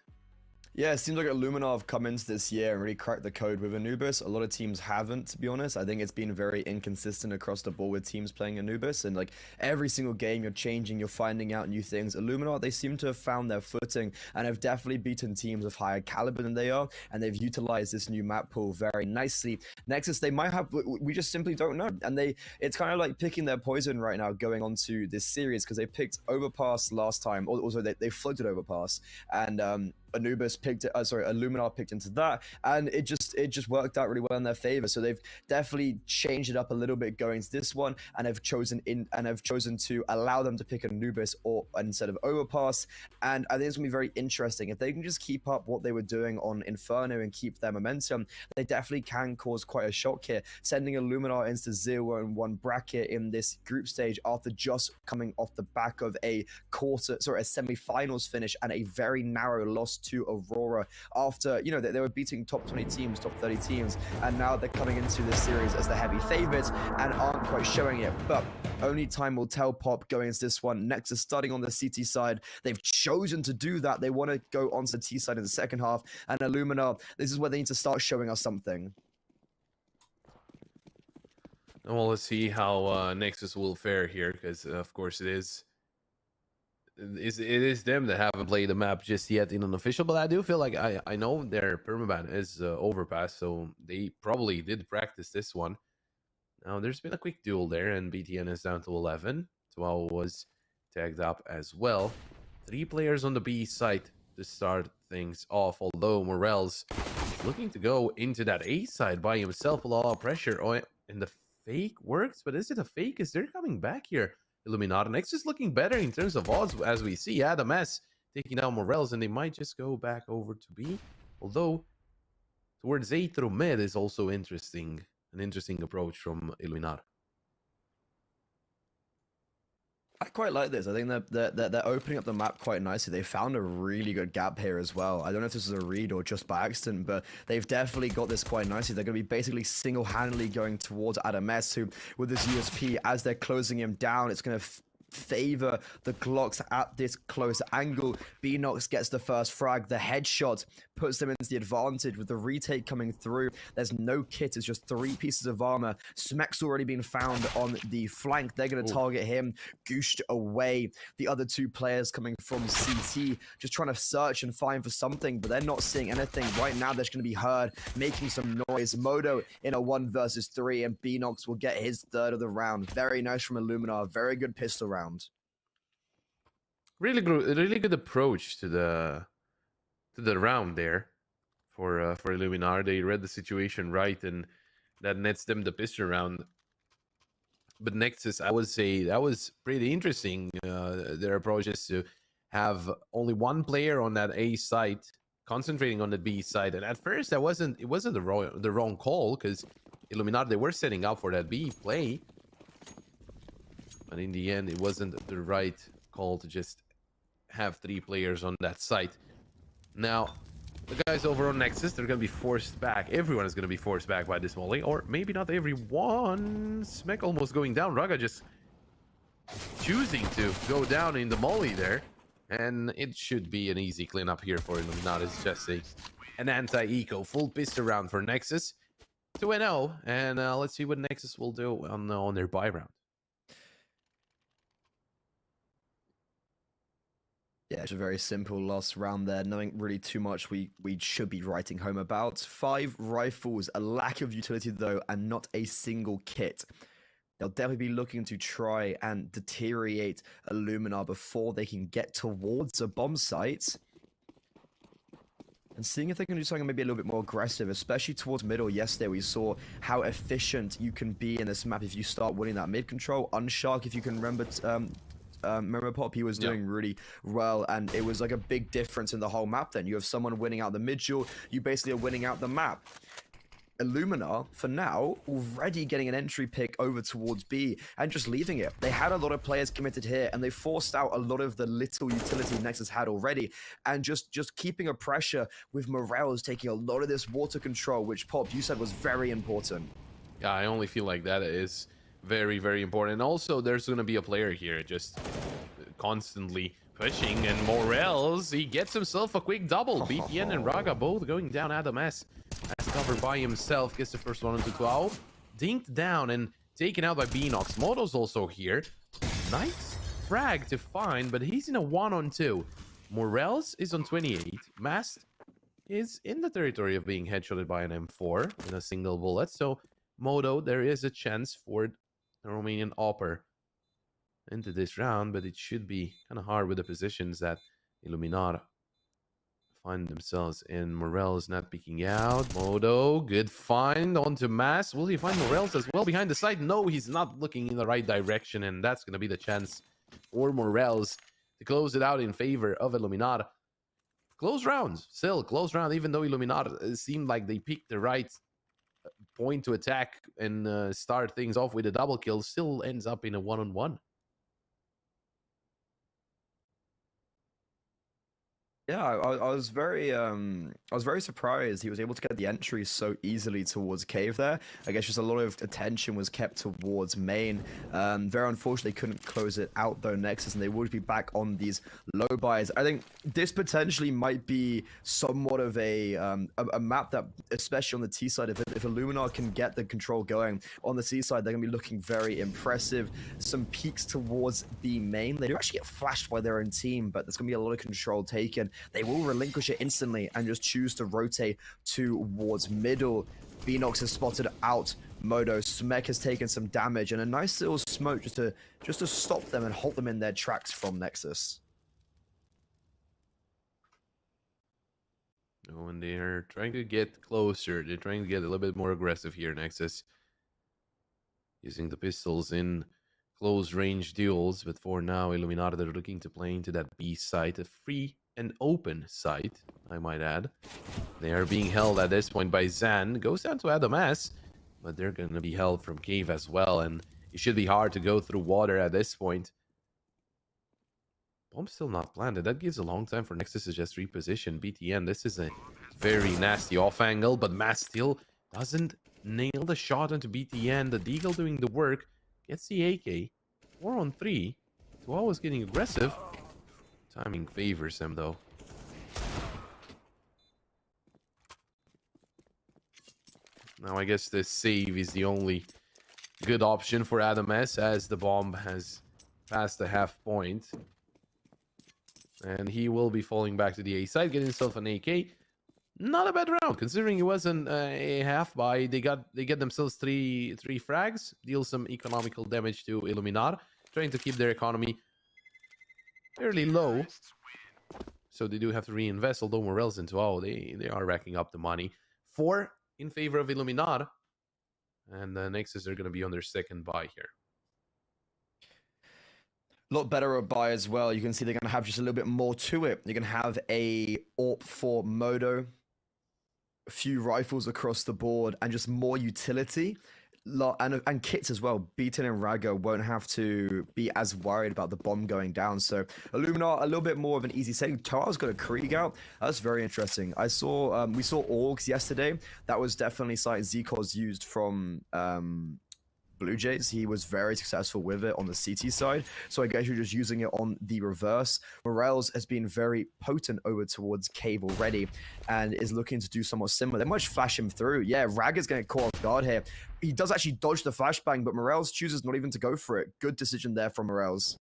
Yeah, it seems like Illumina have come into this year and really cracked the code with Anubis. A lot of teams haven't, to be honest. I think it's been very inconsistent across the board with teams playing Anubis. And like every single game, you're changing, you're finding out new things. Illumina, they seem to have found their footing and have definitely beaten teams of higher caliber than they are. And they've utilized this new map pool very nicely. Nexus, they might have, we just simply don't know. And it's kind of like picking their poison right now going on to this series, because they picked Overpass last time. Also, they floated Overpass. And Anubis picked it, Illumina picked into that, and it just worked out really well in their favor. So they've definitely changed it up a little bit going to this one, and have chosen to allow them to pick Anubis instead of Overpass. And I think it's gonna be very interesting if they can just keep up what they were doing on Inferno and keep their momentum. They definitely can cause quite a shock here, sending Illumina into 0-1 bracket in this group stage after just coming off the back of a semi-finals finish and a very narrow loss to Aurora after, you know, they were beating top 20 teams, top 30 teams, and now they're coming into this series as the heavy favorites and aren't quite showing it. But only time will tell. Pop going into this one. Nexus starting on the CT side. They've chosen to do that. They want to go onto the T side in the second half, and Illumina, this is where they need to start showing us something. Well, let's see how Nexus will fare here, because of course it is it is them that haven't played the map just yet in an official, but I do feel like I know their permaban is overpass, so they probably did practice this one. Now there's been a quick duel there, and BTN is down to 11. 12 was tagged up as well. 3 players on the B side to start things off, although Morels looking to go into that A side by himself. A lot of pressure on it, and the fake works, but is it a fake? Is they're coming back here? Illuminati next is looking better in terms of odds, as we see Adam S taking down Morels, and they might just go back over to B. Although towards A through mid is also interesting, an interesting approach from Illuminati. I quite like this. I think that they're opening up the map quite nicely. They found a really good gap here as well. I don't know if this is a read or just by accident, but they've definitely got this quite nicely. They're going to be basically single-handedly going towards Adam S, who, with this USP, as they're closing him down, it's going to favor the Glocks at this close angle. Beanox gets the first frag. The headshot puts them into the advantage with the retake coming through. There's no kit. It's just 3 pieces of armor. Smek's already been found on the flank. They're going to target him. Gooshed away. The other 2 players coming from CT just trying to search and find for something, but they're not seeing anything. Right now, they're just going to be heard making some noise. Modo in a 1 versus 3, and Beanox will get his 3rd of the round. Very nice from Illumina. Very good pistol round. Really good approach to the round there for Illuminar. They read the situation right, and that nets them the pistol round. But Nexus, I would say that was pretty interesting. Their approach is to have only 1 player on that A side, concentrating on the B side. And at first, it wasn't the wrong call, because Illuminar, they were setting up for that B play. But in the end, it wasn't the right call to just have 3 players on that site. Now, the guys over on Nexus, they're going to be forced back. Everyone is going to be forced back by this molly. Or maybe not everyone. Smek almost going down. Raga just choosing to go down in the molly there. And it should be an easy cleanup here for Illuminati. It's just an anti-eco full pistol round for Nexus. 2-0. And let's see what Nexus will do on their buy round. Yeah, it's a very simple loss round there. Nothing really too much we should be writing home about. 5 rifles, a lack of utility though, and not a single kit. They'll definitely be looking to try and deteriorate Illumina before they can get towards a bomb site. And seeing if they can do something maybe a little bit more aggressive, especially towards middle. Yesterday we saw how efficient you can be in this map if you start winning that mid control. Unshark, if you can remember... remember Pop, he was doing really well, and it was like a big difference in the whole map. Then you have someone winning out the mid duel, you basically are winning out the map. Illumina, for now, already getting an entry pick over towards B and just leaving it. They had a lot of players committed here, and they forced out a lot of the little utility Nexus had already, and just keeping a pressure with Morels taking a lot of this water control, which Pop, you said was very important. Yeah, I only feel like that is very, very important. And also, there's going to be a player here just constantly pushing, and Morels, he gets himself a quick double. BTN and Raga both going down. Adam S has covered by himself, gets the first one into 12. Dinked down and taken out by Beanox. Moto's also here. Nice frag to find, but he's in a 1-on-2. Morels is on 28. Mast is in the territory of being headshotted by an M4 in a single bullet. So, Moto, there is a chance for the Romanian Opper into this round, but it should be kind of hard with the positions that Illuminati find themselves in. Morels not peeking out. Moto, good find onto Mass. Will he find Morels as well behind the side? No, he's not looking in the right direction, and that's going to be the chance for Morels to close it out in favor of Illuminati. Close rounds, still close round, even though Illuminati seemed like they picked the right point to attack and start things off with a double kill, still ends up in a 1-on-1. Yeah, I was very surprised he was able to get the entry so easily towards cave there. I guess just a lot of attention was kept towards main. Very unfortunately couldn't close it out though Nexus, and they would be back on these low buys. I think this potentially might be somewhat of a map that, especially on the T side, if Illuminar can get the control going on the C side, they're gonna be looking very impressive. Some peaks towards B main. They do actually get flashed by their own team, but there's gonna be a lot of control taken. They will relinquish it instantly and just choose to rotate towards middle. Beanox has spotted out Modo. Smek has taken some damage, and a nice little smoke just to stop them and halt them in their tracks from Nexus. Oh, and they're trying to get closer. They're trying to get a little bit more aggressive here, Nexus. Using the pistols in close range duels, but for now, Illuminati, they're looking to play into that B site, a free and open site, I might add. They are being held at this point by Zan. Goes down to Adam S, but they're going to be held from cave as well, and it should be hard to go through water at this point. Bomb's still not planted. That gives a long time for Nexus to just reposition. BTN, this is a very nasty off angle, but Matt still doesn't nail the shot into BTN. The Deagle doing the work. Gets the AK. 4 on 3. Tuao was getting aggressive. Timing favors him, though. Now, I guess this save is the only good option for Adam S, as the bomb has passed the half point. And he will be falling back to the A side, getting himself an AK. Not a bad round, considering it wasn't a half buy. They get themselves three frags, deal some economical damage to Illuminar, trying to keep their economy fairly low. So they do have to reinvest, although Morels into they are racking up the money. 4 in favor of Illuminar, and the Nexus are going to be on their second buy here. A lot better a buy as well. You can see they're going to have just a little bit more to it. You're going to have a AWP for Modo, a few rifles across the board, and just more utility. And kits as well. Beaton and Raga won't have to be as worried about the bomb going down. So Illuminar, a little bit more of an easy save. Toa's got a Krieg out. That's very interesting. We saw Orgs yesterday. That was definitely something Zcos used from BLUEJAYS. He was very successful with it on the CT side, so I guess you're just using it on the reverse. Morels has been very potent over towards cave already and is looking to do somewhat similar. They might flash him through. Yeah, Ragga's going to call off guard here. He does actually dodge the flashbang, but Morels chooses not even to go for it. Good decision there from Morels.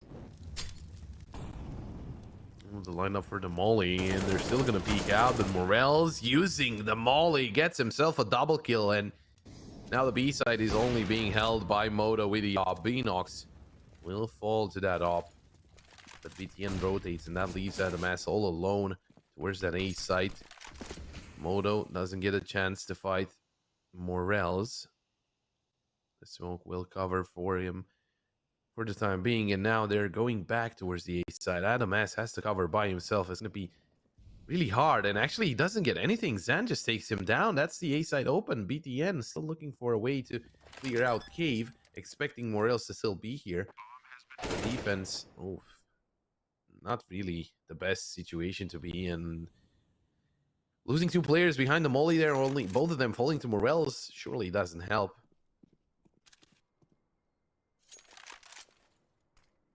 The lineup for the Molly, and they're still going to peek out, but Morels using the Molly gets himself a double kill, and now the B side is only being held by Modo with the op. Beanox will fall to that op, but BTN rotates, and that leaves Adam S all alone towards that A site. Modo doesn't get a chance to fight Morels. The smoke will cover for him for the time being, and now they're going back towards the A side. Adam S has to cover by himself. It's going to be really hard, and actually he doesn't get anything. Zan just takes him down. That's the A side open. BTN still looking for a way to clear out cave, expecting Morels to still be here. The defense, not really the best situation to be in. Losing 2 players behind the Molly there, only both of them falling to Morels, surely doesn't help.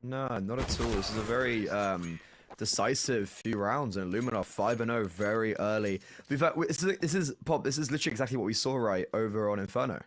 No, not at all. This is a very decisive few rounds, and Illuminar 5-0 very early. This is Pop. This is literally exactly what we saw right over on Inferno.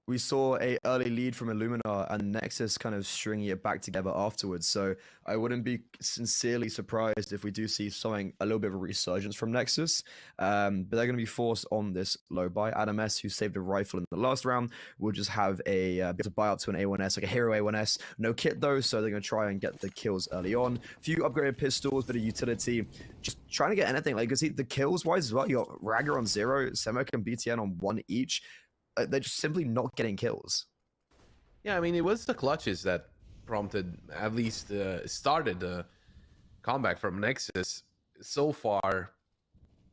We saw a early lead from Illuminar and Nexus kind of stringing it back together afterwards. So I wouldn't be sincerely surprised if we do see something, a little bit of a resurgence from Nexus. But they're going to be forced on this low buy. Adam S, who saved a rifle in the last round, will just have a bit of buy up to an A1S, like a hero A1S. No kit though, so they're going to try and get the kills early on. A few upgraded pistols, bit of utility. Just trying to get anything. Like you can see the kills wise as well. You got Ragga on 0, Semek and BTN on 1 each. They're just simply not getting kills. Yeah, I mean, it was the clutches that prompted, at least started the comeback from Nexus. So far,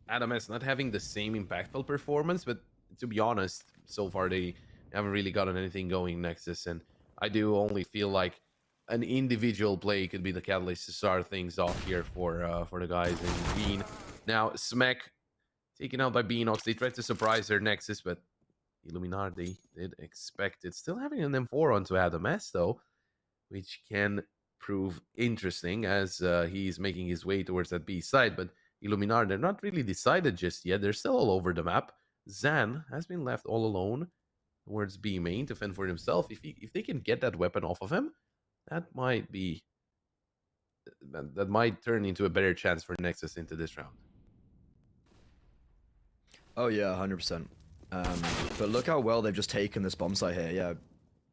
Adam S not having the same impactful performance, but to be honest, so far they haven't really gotten anything going Nexus, and I do only feel like an individual play could be the catalyst to start things off here for the guys in Bean. Now, Smack taken out by Beanox. They tried to surprise their Nexus, but Illuminati did expect it. Still having an M4 onto Adam S, though, which can prove interesting as he's making his way towards that B side. But Illuminati, they're not really decided just yet. They're still all over the map. Zan has been left all alone towards B main to fend for himself. If they can get that weapon off of him, that might turn into a better chance for Nexus into this round. Oh yeah, 100%. But look how well they've just taken this bomb site here. Yeah,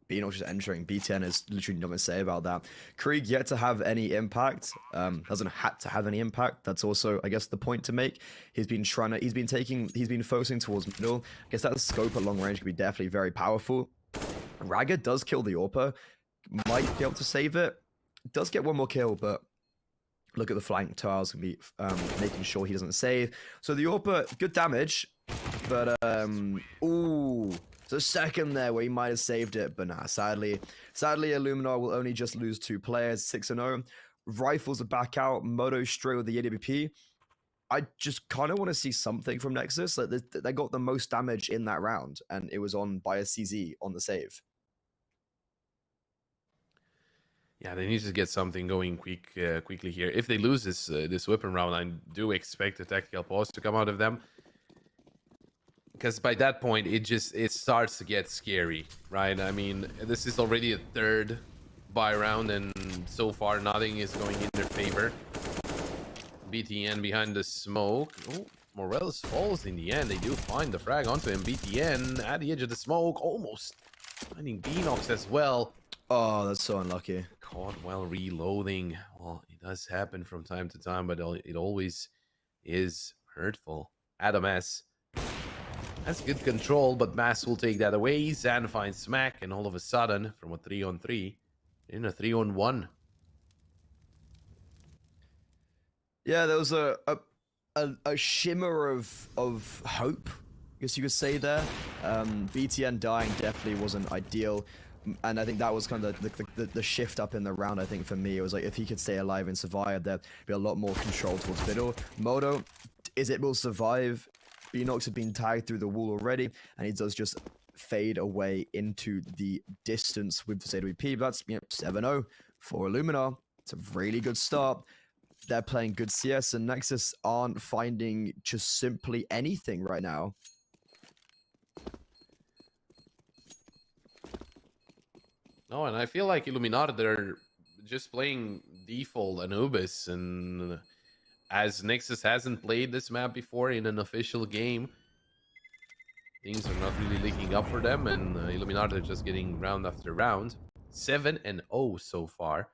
Beanox just entering. BTN is literally nothing to say about that. Krieg yet to have any impact. Hasn't had to have any impact. That's also, I guess, the point to make. He's been focusing towards middle. I guess that scope at long range could be definitely very powerful. Raga does kill the AWPer. Might be able to save it. Does get one more kill, but look at the flank. Tiles can be making sure he doesn't save. So the AWPer, good damage, but ooh. So a second there where he might have saved it, but nah, sadly Illuminar will only just lose 2 players, 6-0. Rifles are back out, Moto straight with the AWP. I just kind of want to see something from Nexus. Like they got the most damage in that round, and it was on by a CZ on the save. Yeah, they need to get something going quickly here. If they lose this weapon round, I do expect a tactical pause to come out of them. Because by that point, it starts to get scary, right? I mean, this is already a 3rd buy round, and so far nothing is going in their favor. BTN behind the smoke. Oh, Morales falls in the end. They do find the frag onto him. BTN at the edge of the smoke, almost finding Beanox as well. Oh, that's so unlucky. Caught while reloading. Well, it does happen from time to time, but it always is hurtful. Adam S. That's good control, but Mass will take that away. Zan finds Smack, and all of a sudden, from a 3-on-3, in a 3-on-1. Yeah, there was a shimmer of hope, I guess you could say there. BTN dying definitely wasn't ideal, and I think that was kind of the shift up in the round. I think for me, it was like if he could stay alive and survive, there'd be a lot more control towards middle. Moto, will survive. Beanox had been tagged through the wall already, and he does just fade away into the distance with the AWP. That's 7-0 for Illuminar. It's a really good start. They're playing good CS, and Nexus aren't finding just simply anything right now. No, and I feel like Illuminati, they're just playing default Anubis, and as Nexus hasn't played this map before in an official game, things are not really leaking up for them, and Illuminati are just getting round after round. 7-0 so far.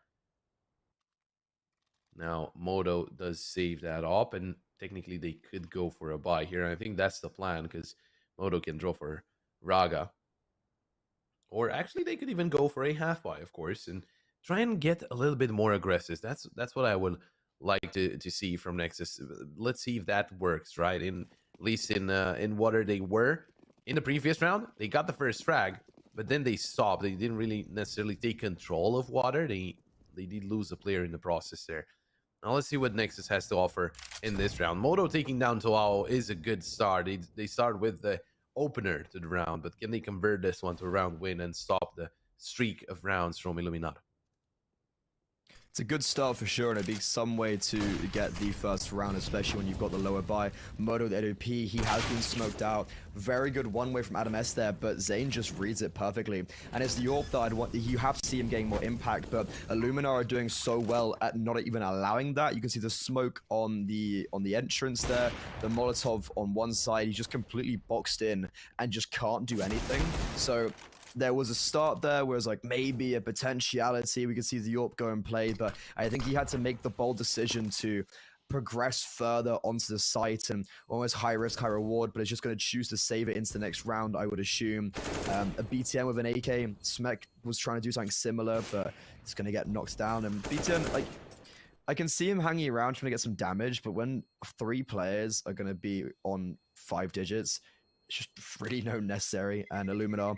Now, Moto does save that up, and technically they could go for a buy here. And I think that's the plan, because Moto can draw for Raga. Or actually, they could even go for a half buy, of course, and try and get a little bit more aggressive. That's what I would like to see from Nexus. Let's see if that works, right? At least in water they were in the previous round. They got the first frag, but then they stopped. They didn't really necessarily take control of water. They did lose a player in the process there. Now let's see what Nexus has to offer in this round. Moto taking down Toao is a good start. They start with the opener to the round, but can they convert this one to a round win and stop the streak of rounds from Illuminati? It's a good start for sure, and it'd be some way to get the first round, especially when you've got the lower buy. Moto, the AWP, he has been smoked out. Very good one way from Adam S there, but Zane just reads it perfectly. And it's the AWP that I'd want. You have to see him getting more impact, but Illuminar are doing so well at not even allowing that. You can see the smoke on the entrance there, the Molotov on one side. He's just completely boxed in and just can't do anything. So there was a start there where it was like maybe a potentiality. We could see the AWP go and play, but I think he had to make the bold decision to progress further onto the site and almost high risk, high reward, but it's just going to choose to save it into the next round, I would assume. A BTN with an AK, Smek was trying to do something similar, but it's going to get knocked down. And BTN, like, I can see him hanging around trying to get some damage, but when 3 players are going to be on 5 digits, It's just really no necessary, and Illumina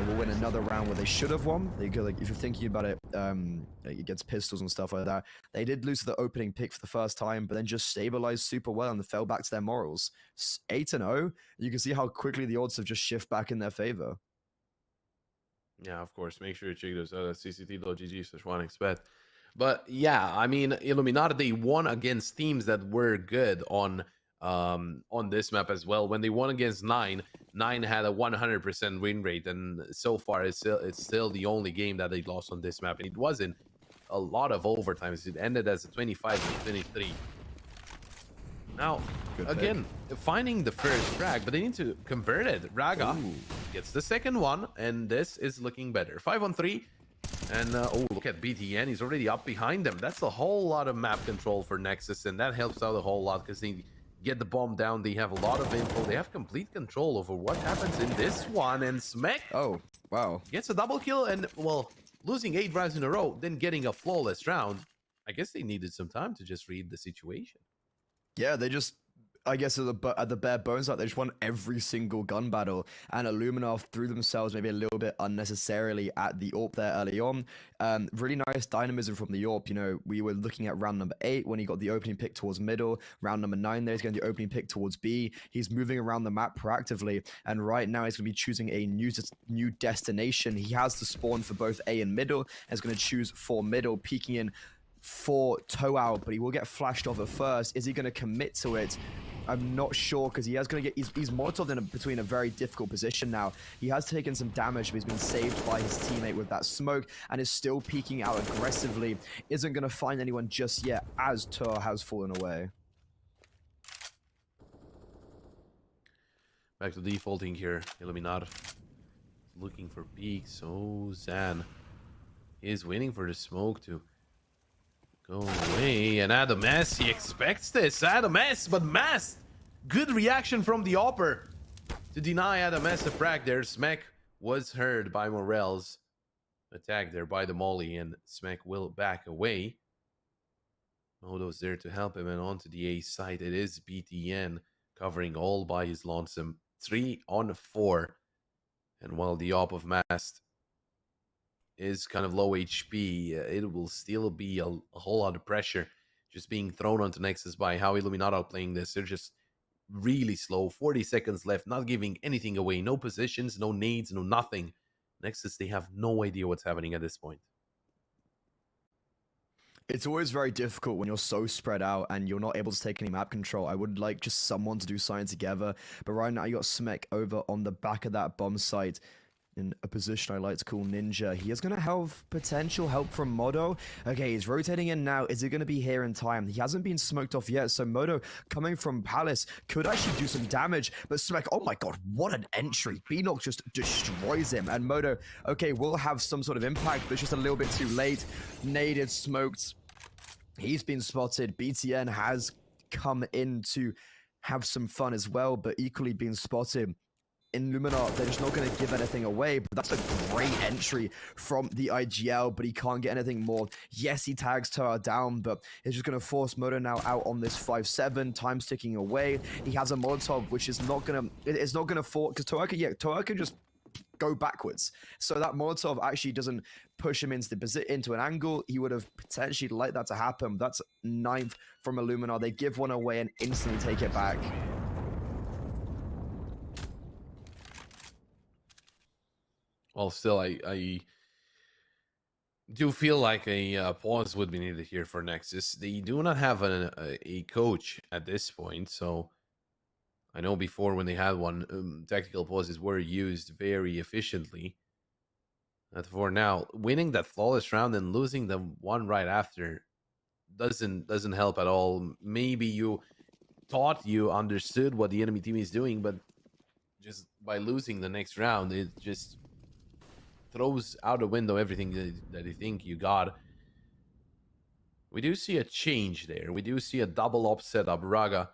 will win another round where they should have won. They go, like, if you're thinking about it, against pistols and stuff like that, they did lose the opening pick for the first time, but then just stabilized super well and fell back to their morals. 8-0, you can see how quickly the odds have just shift back in their favor. Yeah, of course. Make sure you check those out at cct.gg/1xbet. But yeah, I mean, Illuminati, they won against teams that were good on this map as well. When they won against Nine had a 100% win rate, and so far it's still the only game that they lost on this map, and it wasn't a lot of overtimes. It ended as a 25-23. Now, again, finding the first frag, but they need to convert it. Raga gets the second one, and this is looking better. 5-on-3, and oh, look at BTN. He's already up behind them. That's a whole lot of map control for Nexus, and that helps out a whole lot because they get the bomb down. They have a lot of info. They have complete control over what happens in this one, and Smek, oh wow, gets a double kill, and well, losing 8 rounds in a row, then getting a flawless round. I guess they needed some time to just read the situation. Yeah, they just, I guess at the bare bones, like, they just won every single gun battle, and Illuminov threw themselves maybe a little bit unnecessarily at the AWP there early on. Really nice dynamism from the AWP. You know, we were looking at round number 8 when he got the opening pick towards middle. Round number 9 there, he's getting the opening pick towards B. He's moving around the map proactively, and right now he's going to be choosing a new destination. He has the spawn for both A and middle, and he's going to choose for middle, peeking in for toe out, but he will get flashed off at first. Is he going to commit to it? I'm not sure, because he is going to get, he's Molotov in between a very difficult position now. He has taken some damage, but he's been saved by his teammate with that smoke, and is still peeking out aggressively. Isn't going to find anyone just yet, as Tur has fallen away. Back to defaulting here. Illuminar looking for peaks. So Zan is waiting for the smoke to go away, and Adam S, he expects this. Adam S, but Mast, good reaction from the Opper to deny Adam S a frag there. Smek was heard by Morel's attack there by the Molly, and Smek will back away. Modo's there to help him, and onto the A side. It is BTN covering all by his lonesome. 3-on-4, and while the Op of Mast is kind of low HP, it will still be a whole lot of pressure just being thrown onto Nexus by how Illuminati are playing this. They're just really slow. 40 seconds left, not giving anything away. No positions, no nades, no nothing. Nexus, they have no idea what's happening at this point. It's always very difficult when you're so spread out and you're not able to take any map control. I would like just someone to do something together, but right now you got Smek over on the back of that bomb site in a position I like to call Ninja. He is going to have potential help from Modo. Okay, he's rotating in now. Is it going to be here in time? He hasn't been smoked off yet, so Modo coming from Palace could actually do some damage, but Smek, oh my god, what an entry. B-Knock just destroys him, and Modo, okay, will have some sort of impact, but it's just a little bit too late. Naded, smoked. He's been spotted. BTN has come in to have some fun as well, but equally being spotted. In Luminar, they're just not going to give anything away, but that's a great entry from the IGL, but he can't get anything more. Yes, he tags Tur down, but it's just going to force Modo now out on this 5-7, time's ticking away. He has a Molotov, which is not going to, it's not going to fall, because Tur can just go backwards. So that Molotov actually doesn't push him into an angle. He would have potentially liked that to happen. That's 9th from Illuminar. They give one away and instantly take it back. Well, still, I do feel like a pause would be needed here for Nexus. They do not have a coach at this point, so I know before when they had one, tactical pauses were used very efficiently. But for now, winning that flawless round and losing the one right after doesn't help at all. Maybe you thought you understood what the enemy team is doing, but just by losing the next round, it just throws out the window everything that you think you got. We do see a change there. We do see a double op setup. Raga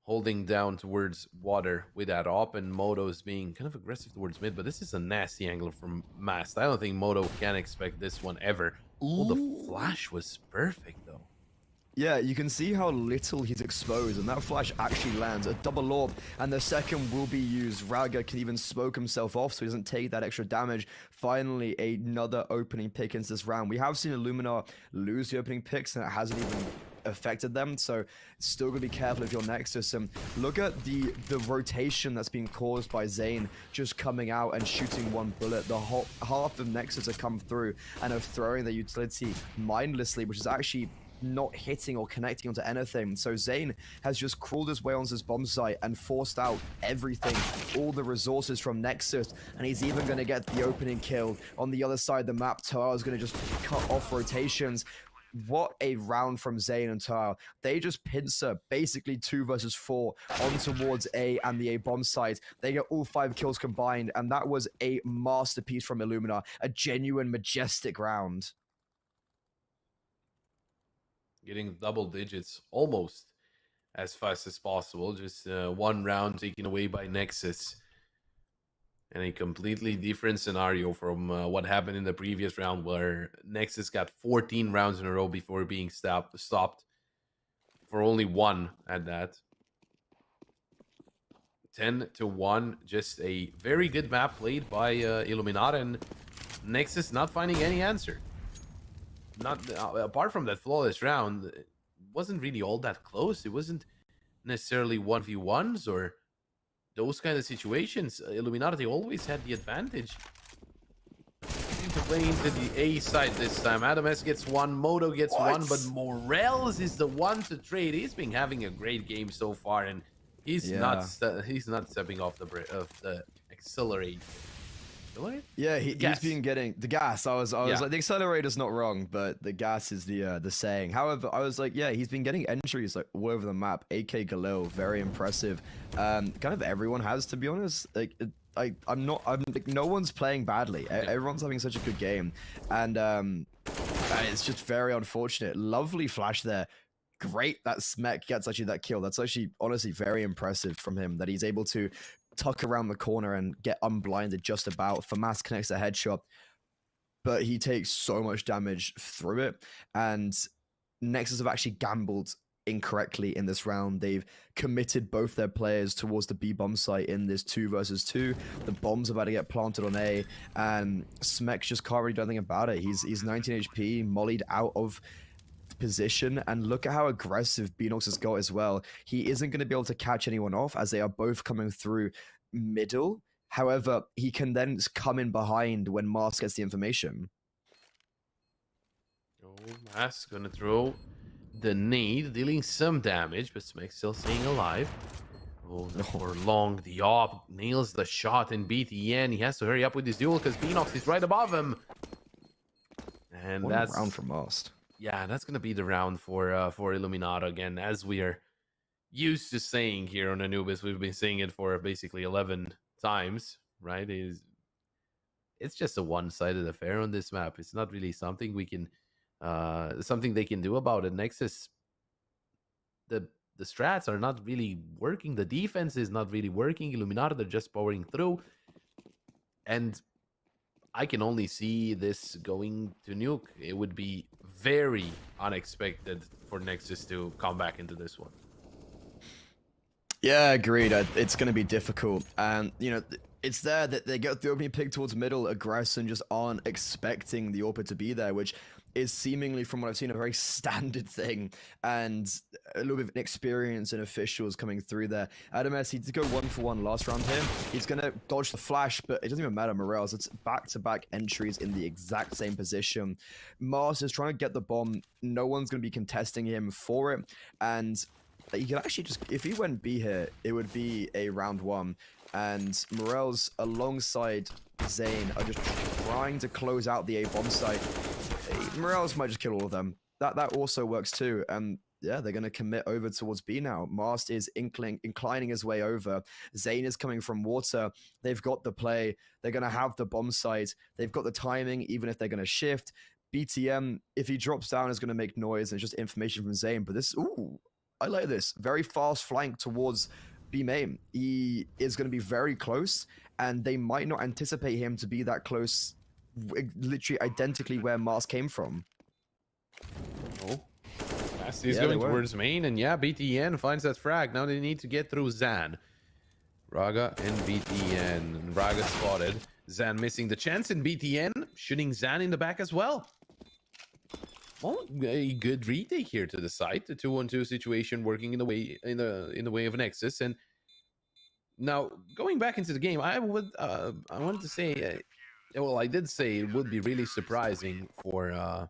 holding down towards water with that op, and Modo's being kind of aggressive towards mid, but this is a nasty angle from Mast. I don't think Modo can expect this one ever. Ooh, the flash was perfect, though. Yeah, you can see how little he's exposed, and that flash actually lands. A double orb, and the second will be used. Raga can even smoke himself off so he doesn't take that extra damage. Finally, another opening pick into this round. We have seen Illuminar lose the opening picks, and it hasn't even affected them, so still gonna be careful if you're Nexus. And look at the rotation that's being caused by Zayn just coming out and shooting one bullet. The whole half of Nexus have come through and are throwing their utility mindlessly, which is actually not hitting or connecting onto anything. So Zayn has just crawled his way onto this bomb site and forced out everything, all the resources from Nexus, and he's even going to get the opening kill on the other side of the map. Toa is going to just cut off rotations. What a round from Zayn and Toa. They just pincer basically 2 versus 4 on towards A and the A bomb site. They get all 5 kills combined, and that was a masterpiece from Illumina. A genuine majestic round. Getting double digits almost as fast as possible. Just one round taken away by Nexus. And a completely different scenario from what happened in the previous round, where Nexus got 14 rounds in a row before being stopped for only 1 at that. 10-1, just a very good map played by Illuminata, and Nexus not finding any answer. Not apart from that flawless round, it wasn't really all that close. It wasn't necessarily 1v1s or those kind of situations. Illuminati always had the advantage. Into playing into the A side this time. Adam S gets 1, Moto gets 1, but Morels is the one to trade. He's been having a great game so far, and he's not stepping off the accelerator. Yeah, he's been getting the gas. I was like, the accelerator's not wrong, but the gas is the saying. However, I was like, yeah, he's been getting entries like all over the map. AK Galil, very impressive. Kind of everyone has, to be honest. Like, I'm like, no one's playing badly. Everyone's having such a good game, and it's just very unfortunate. Lovely flash there. Great that Smek gets actually that kill. That's actually honestly very impressive from him, that he's able to tuck around the corner and get unblinded just about. FAMAS connects a headshot, but he takes so much damage through it, and Nexus have actually gambled incorrectly in this round. They've committed both their players towards the B bomb site in this 2 versus 2. The bomb's about to get planted on A, and Smek just can't really do anything about it. He's 19 HP, mollied out of position, and look at how aggressive Beanox has got as well. He isn't going to be able to catch anyone off as they are both coming through middle. However, he can then come in behind when Mars gets the information. Oh, Mask gonna throw the nade, dealing some damage, but Smek still staying alive. Oh, not for long. The op nails the shot in BTN. He has to hurry up with his duel because Beanox is right above him. And that's round for Mast. Yeah, that's gonna be the round for Illuminata again, as we are used to saying here on Anubis. We've been saying it for basically 11 times, right? It's just a one-sided affair on this map. It's not really something we can, something they can do about it. Nexus, the strats are not really working. The defense is not really working. Illuminata, they're just powering through, and I can only see this going to nuke. It would be very unexpected for Nexus to come back into this one. Yeah, agreed. It's going to be difficult. And, you know, it's there that they get the opening pick towards middle, aggress, and just aren't expecting the AWP to be there, which is seemingly, from what I've seen, a very standard thing. And a little bit of inexperience and officials coming through there. Adam S, he did go 1-for-1 last round here. He's going to dodge the flash, but it doesn't even matter, Morels. It's back-to-back entries in the exact same position. Mars is trying to get the bomb. No one's going to be contesting him for it. And he can actually just, if he went B here, it would be a round 1. And Morels, alongside Zayn, are just trying to close out the A bomb site. Morels might just kill all of them. That also works too. And yeah, they're going to commit over towards B now. Mast is inclining his way over. Zayn is coming from water. They've got the play. They're going to have the bomb site. They've got the timing, even if they're going to shift. BTM, if he drops down, is going to make noise. And it's just information from Zayn. But this, ooh, I like this. Very fast flank towards B main. He is going to be very close, and they might not anticipate him to be that close, literally identically where Mars came from. Oh, Mast is going towards main, and yeah, BTN finds that frag. Now they need to get through Zan. Raga and BTN. Raga spotted. Zan missing the chance, and BTN shooting Zan in the back as well. Well, a good retake here to the site. The 2-on-2 situation working in the way of Nexus. And now going back into the game, I wanted to say, well, I did say it would be really surprising for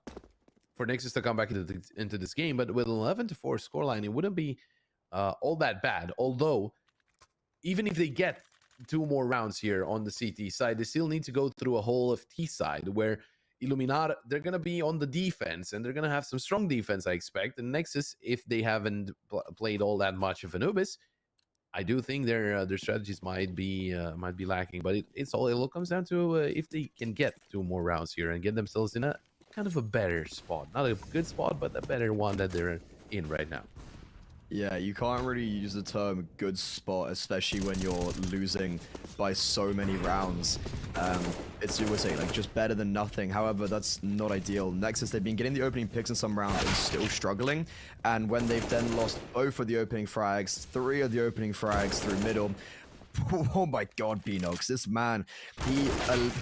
Nexus to come back into this game, but with 11-4 scoreline, it wouldn't be all that bad. Although, even if they get 2 more rounds here on the CT side, they still need to go through a whole of T side where Illuminar, they're going to be on the defense, and they're going to have some strong defense, I expect. And Nexus, if they haven't played all that much of Anubis, I do think their strategies might be lacking. But it all comes down to if they can get 2 more rounds here and get themselves in a kind of a better spot. Not a good spot, but a better one that they're in right now. Yeah, you can't really use the term good spot, especially when you're losing by so many rounds. It's always saying like just better than nothing. However, that's not ideal. Nexus, they've been getting the opening picks in some rounds and still struggling. And when they've then lost both of the opening frags, 3 of the opening frags through middle, oh my god, Beanox, this man, he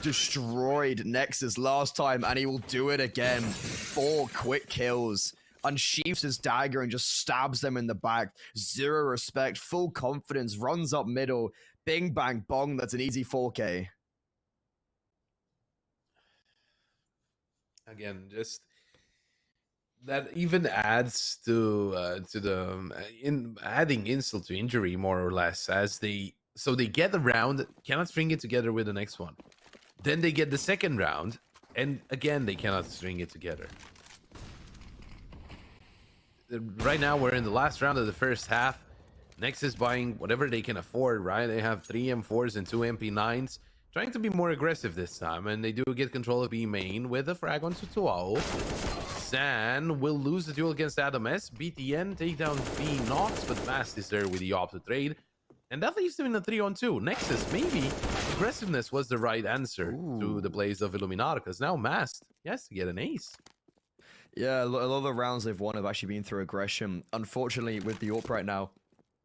destroyed Nexus last time and he will do it again. 4 quick kills. Unsheaths his dagger and just stabs them in the back. 0 respect, full confidence, runs up middle. Bing, bang, bong, that's an easy 4K. Again, just that even adds to the adding insult to injury, more or less, as they get the round, cannot string it together with the next one. Then they get the second round, and again they cannot string it together. Right now we're in the last round of the first half. Nexus buying whatever they can afford, right? They have 3 M4s and 2 MP9s, trying to be more aggressive this time, and they do get control of B main with a frag on Tutuao. Zan will lose the duel against Adam S. BTN take down B Nox, but Mast is there with the op to trade, and that leaves them in a 3-on-2. Nexus, maybe aggressiveness was the right answer to the plays of Illuminar, because now Mast, he has to get an ace. Yeah, a lot of the rounds they've won have actually been through aggression. Unfortunately, with the AWP right now,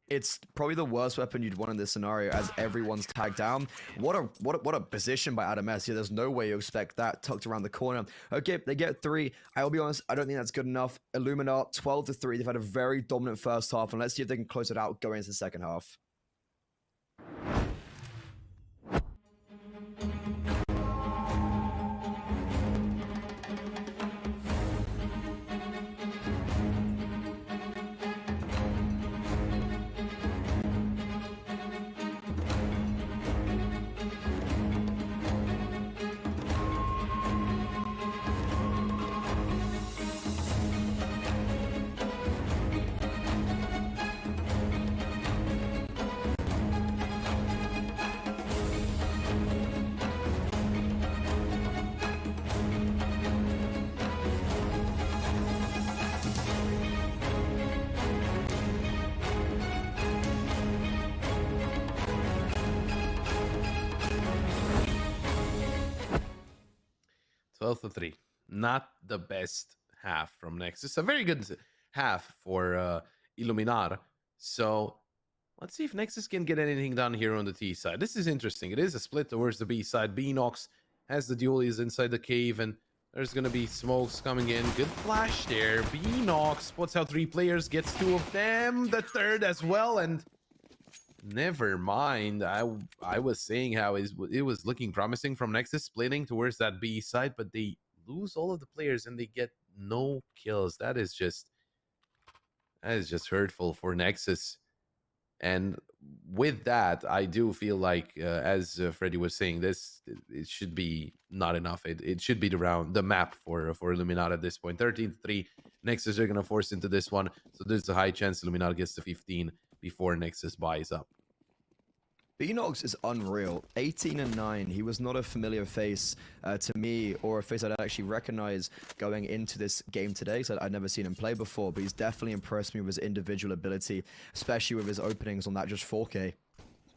it's probably the worst weapon you'd want in this scenario, as everyone's tagged down. What a position by Adam S. Yeah, there's no way you expect that tucked around the corner. Okay, they get 3. I will be honest, I don't think that's good enough. Illuminar 12-3. They've had a very dominant first half, and let's see if they can close it out going into the second half. 12-3. Not the best half from Nexus. A very good half for Illuminar. So let's see if Nexus can get anything done here on the T side. This is interesting. It is a split towards the B side. Beanox has the dualies inside the cave, and there's going to be smokes coming in. Good flash there. Beanox puts out 3 players, gets 2 of them. The third as well, and never mind. I was saying how it was looking promising from Nexus splitting towards that B side, but they lose all of the players and they get no kills. That is just hurtful for Nexus. And with that, I do feel like, as Freddy was saying, it should be not enough. It should be the map for Illuminati at this point. 13-3. Nexus are going to force into this one, so there's a high chance Illuminati gets to 15 before Nexus buys up. Beanox is unreal. 18-9. He was not a familiar face to me, or a face I'd actually recognize going into this game today, so I'd never seen him play before, but he's definitely impressed me with his individual ability, especially with his openings on that just 4K.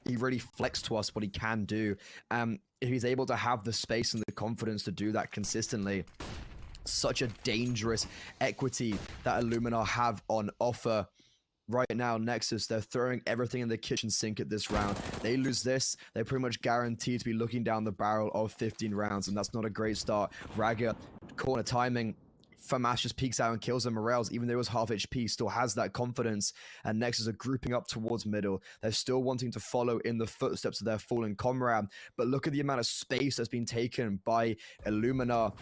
He really flexed to us what he can do. If he's able to have the space and the confidence to do that consistently, such a dangerous equity that Illumina have on offer. Right now, Nexus, they're throwing everything in the kitchen sink at this round. They lose this, they're pretty much guaranteed to be looking down the barrel of 15 rounds, and that's not a great start. Raga, corner timing, FAMAS just peeks out and kills them. Morels, even though it was half HP, still has that confidence, and Nexus are grouping up towards middle. They're still wanting to follow in the footsteps of their fallen comrade, but look at the amount of space that's been taken by Illumina.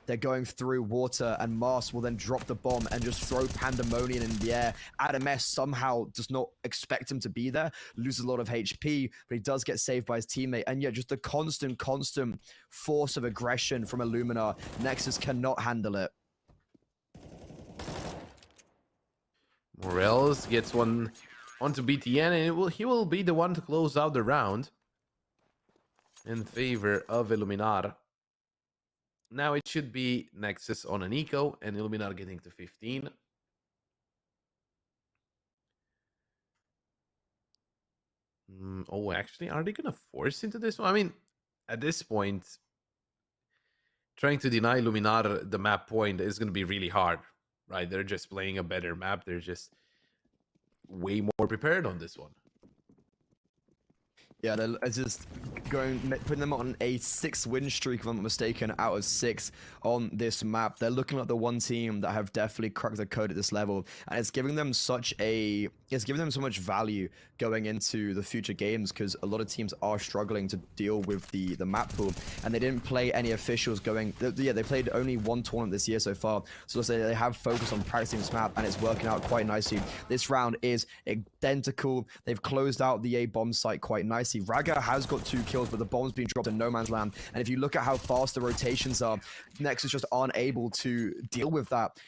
They're going through water, and Mars will then drop the bomb and just throw pandemonium in the air. Adam S somehow does not expect him to be there, loses a lot of HP, but he does get saved by his teammate. And yeah, just the constant force of aggression from Illumina. Nexus cannot handle it. Morels gets one onto BTN, and he will be the one to close out the round in favor of Illuminar. Now it should be Nexus on an eco and Illuminar getting to 15. Oh, actually, are they going to force into this one? I mean, at this point, trying to deny Illuminar the map point is going to be really hard, right? They're just playing a better map. They're just way more prepared on this one. Yeah, they're just putting them on a 6-win streak, if I'm not mistaken, out of 6 on this map. They're looking like the one team that have definitely cracked the code at this level, and it's giving them so much value going into the future games, because a lot of teams are struggling to deal with the map pool, and they didn't play any officials going. Yeah, they played only one tournament this year so far, so they have focused on practicing this map, and it's working out quite nicely. This round is identical. They've closed out the A bomb site quite nicely. Raga has got 2 kills, but the bomb's been dropped in no man's land. And if you look at how fast the rotations are, Nexus just aren't able to deal with that.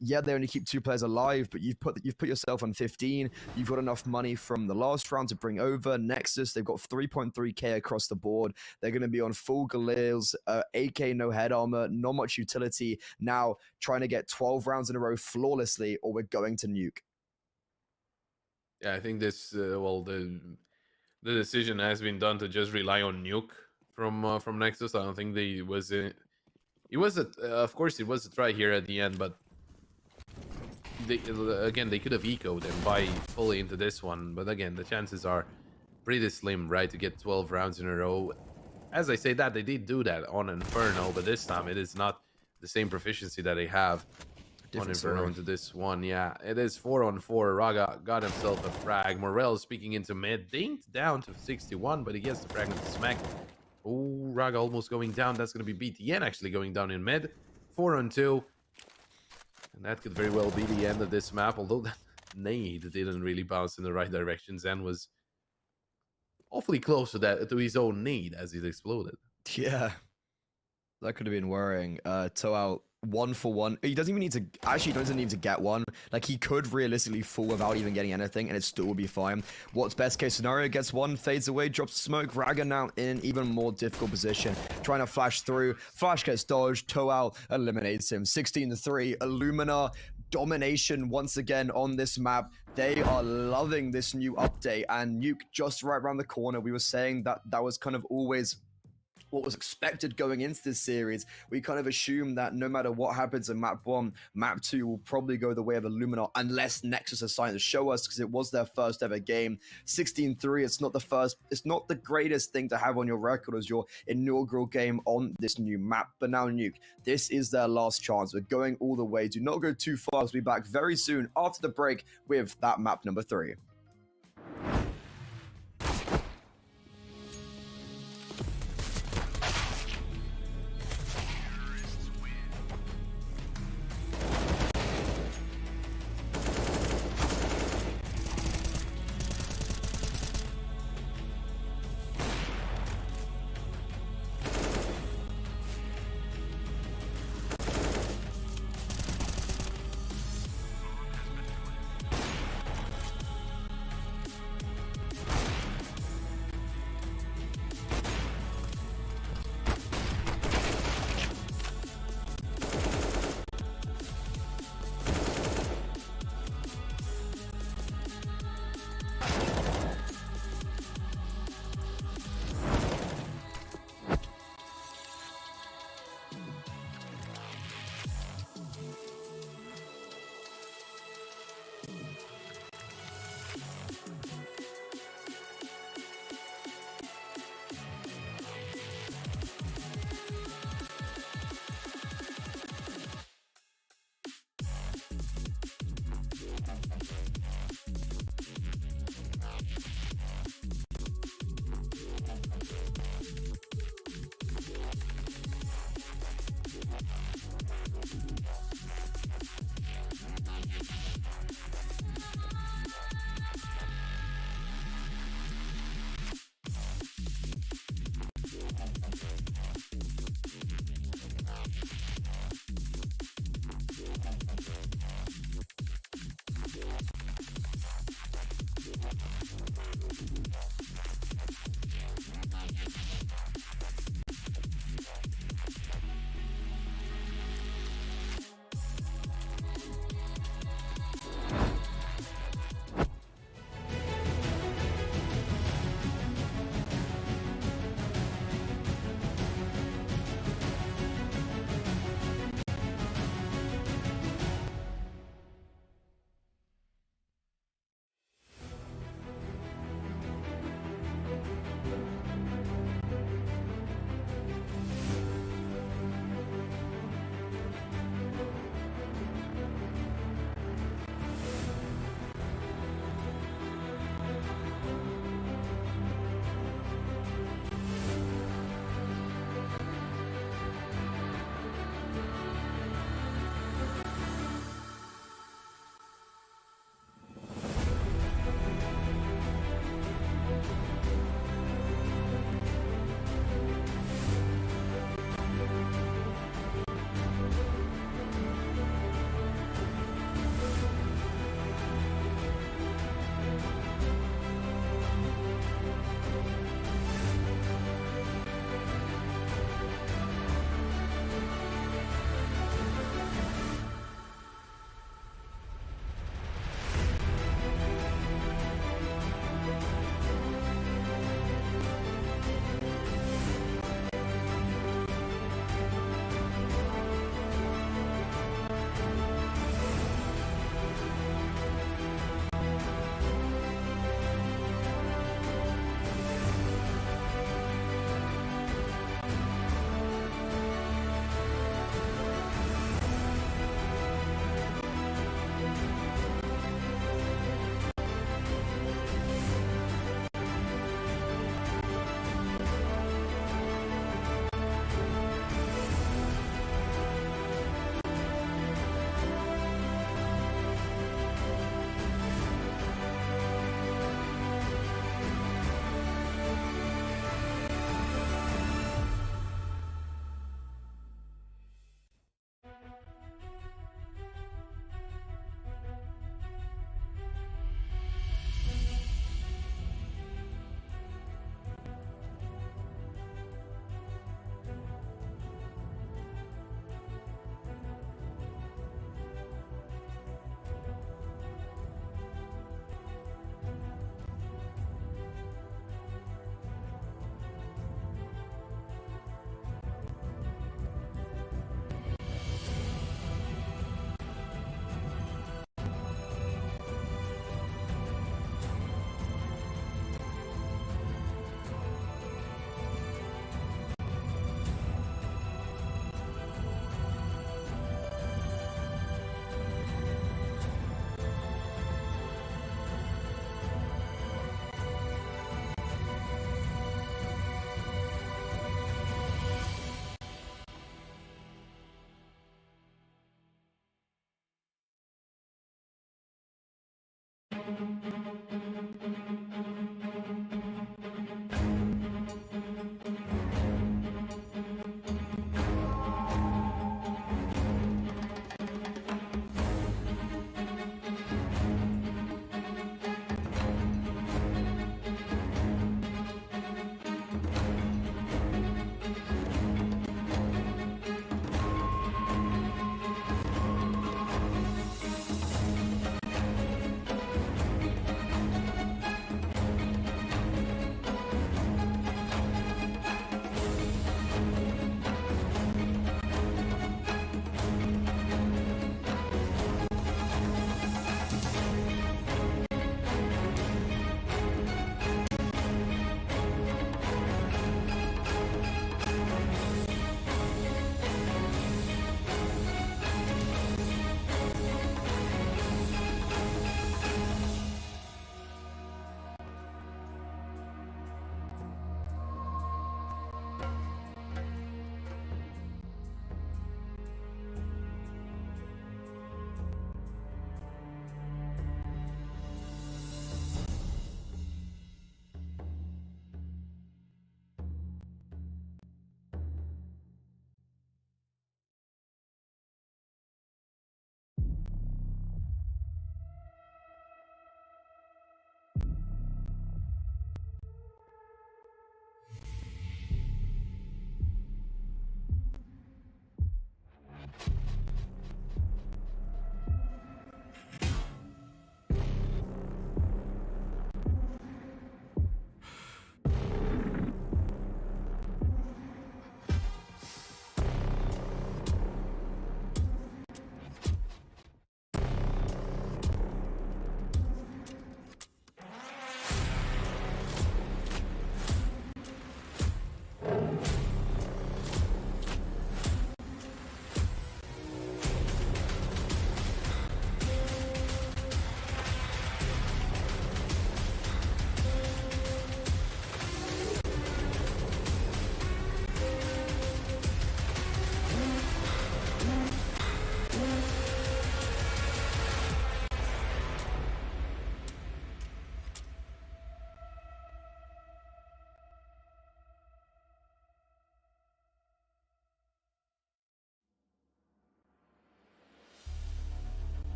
Yeah, they only keep 2 players alive, but you've put yourself on 15. You've got enough money from the last round to bring over. Nexus, they've got 3.3k across the board. They're going to be on full Galils, AK no head armor, not much utility. Now trying to get 12 rounds in a row flawlessly, or we're going to nuke. Yeah, I think this, well, the decision has been done to just rely on nuke from Nexus. I don't think it was of course it was a try here at the end, but they could have ecoed and buy fully into this one, but again, the chances are pretty slim, right, to get 12 rounds in a row. As I say that, they did do that on Inferno, but this time it is not the same proficiency that they have on Inferno into this one. Yeah, it is 4-on-4. Raga got himself a frag. Morel speaking into mid, dinked down to 61, but he gets the frag into smack. Oh, Raga almost going down. That's going to be BTN actually going down in mid. 4-on-2. And that could very well be the end of this map, although that nade didn't really bounce in the right direction. Zen was awfully close to his own nade as it exploded. Yeah, that could have been worrying. Toal 1 for 1. He doesn't even need to, actually doesn't need to get one. Like, he could realistically fall without even getting anything, and it still will be fine. What's best case scenario? Gets one, fades away, drops smoke. Raga now in an even more difficult position, trying to flash through. Flash gets dodged. Toal eliminates him. 16-3. Illumina domination once again on this map. They are loving this new update, and nuke just right around the corner. We were saying that that was kind of always what was expected going into this series. We kind of assumed that no matter what happens in map 1, map 2 will probably go the way of Illumina, unless Nexus has something to show us, because it was their first ever game. 16-3, it's not the greatest thing to have on your record as your inaugural game on this new map. But now nuke, this is their last chance. We're going all the way. Do not go too far. We'll be back very soon after the break with that map number 3.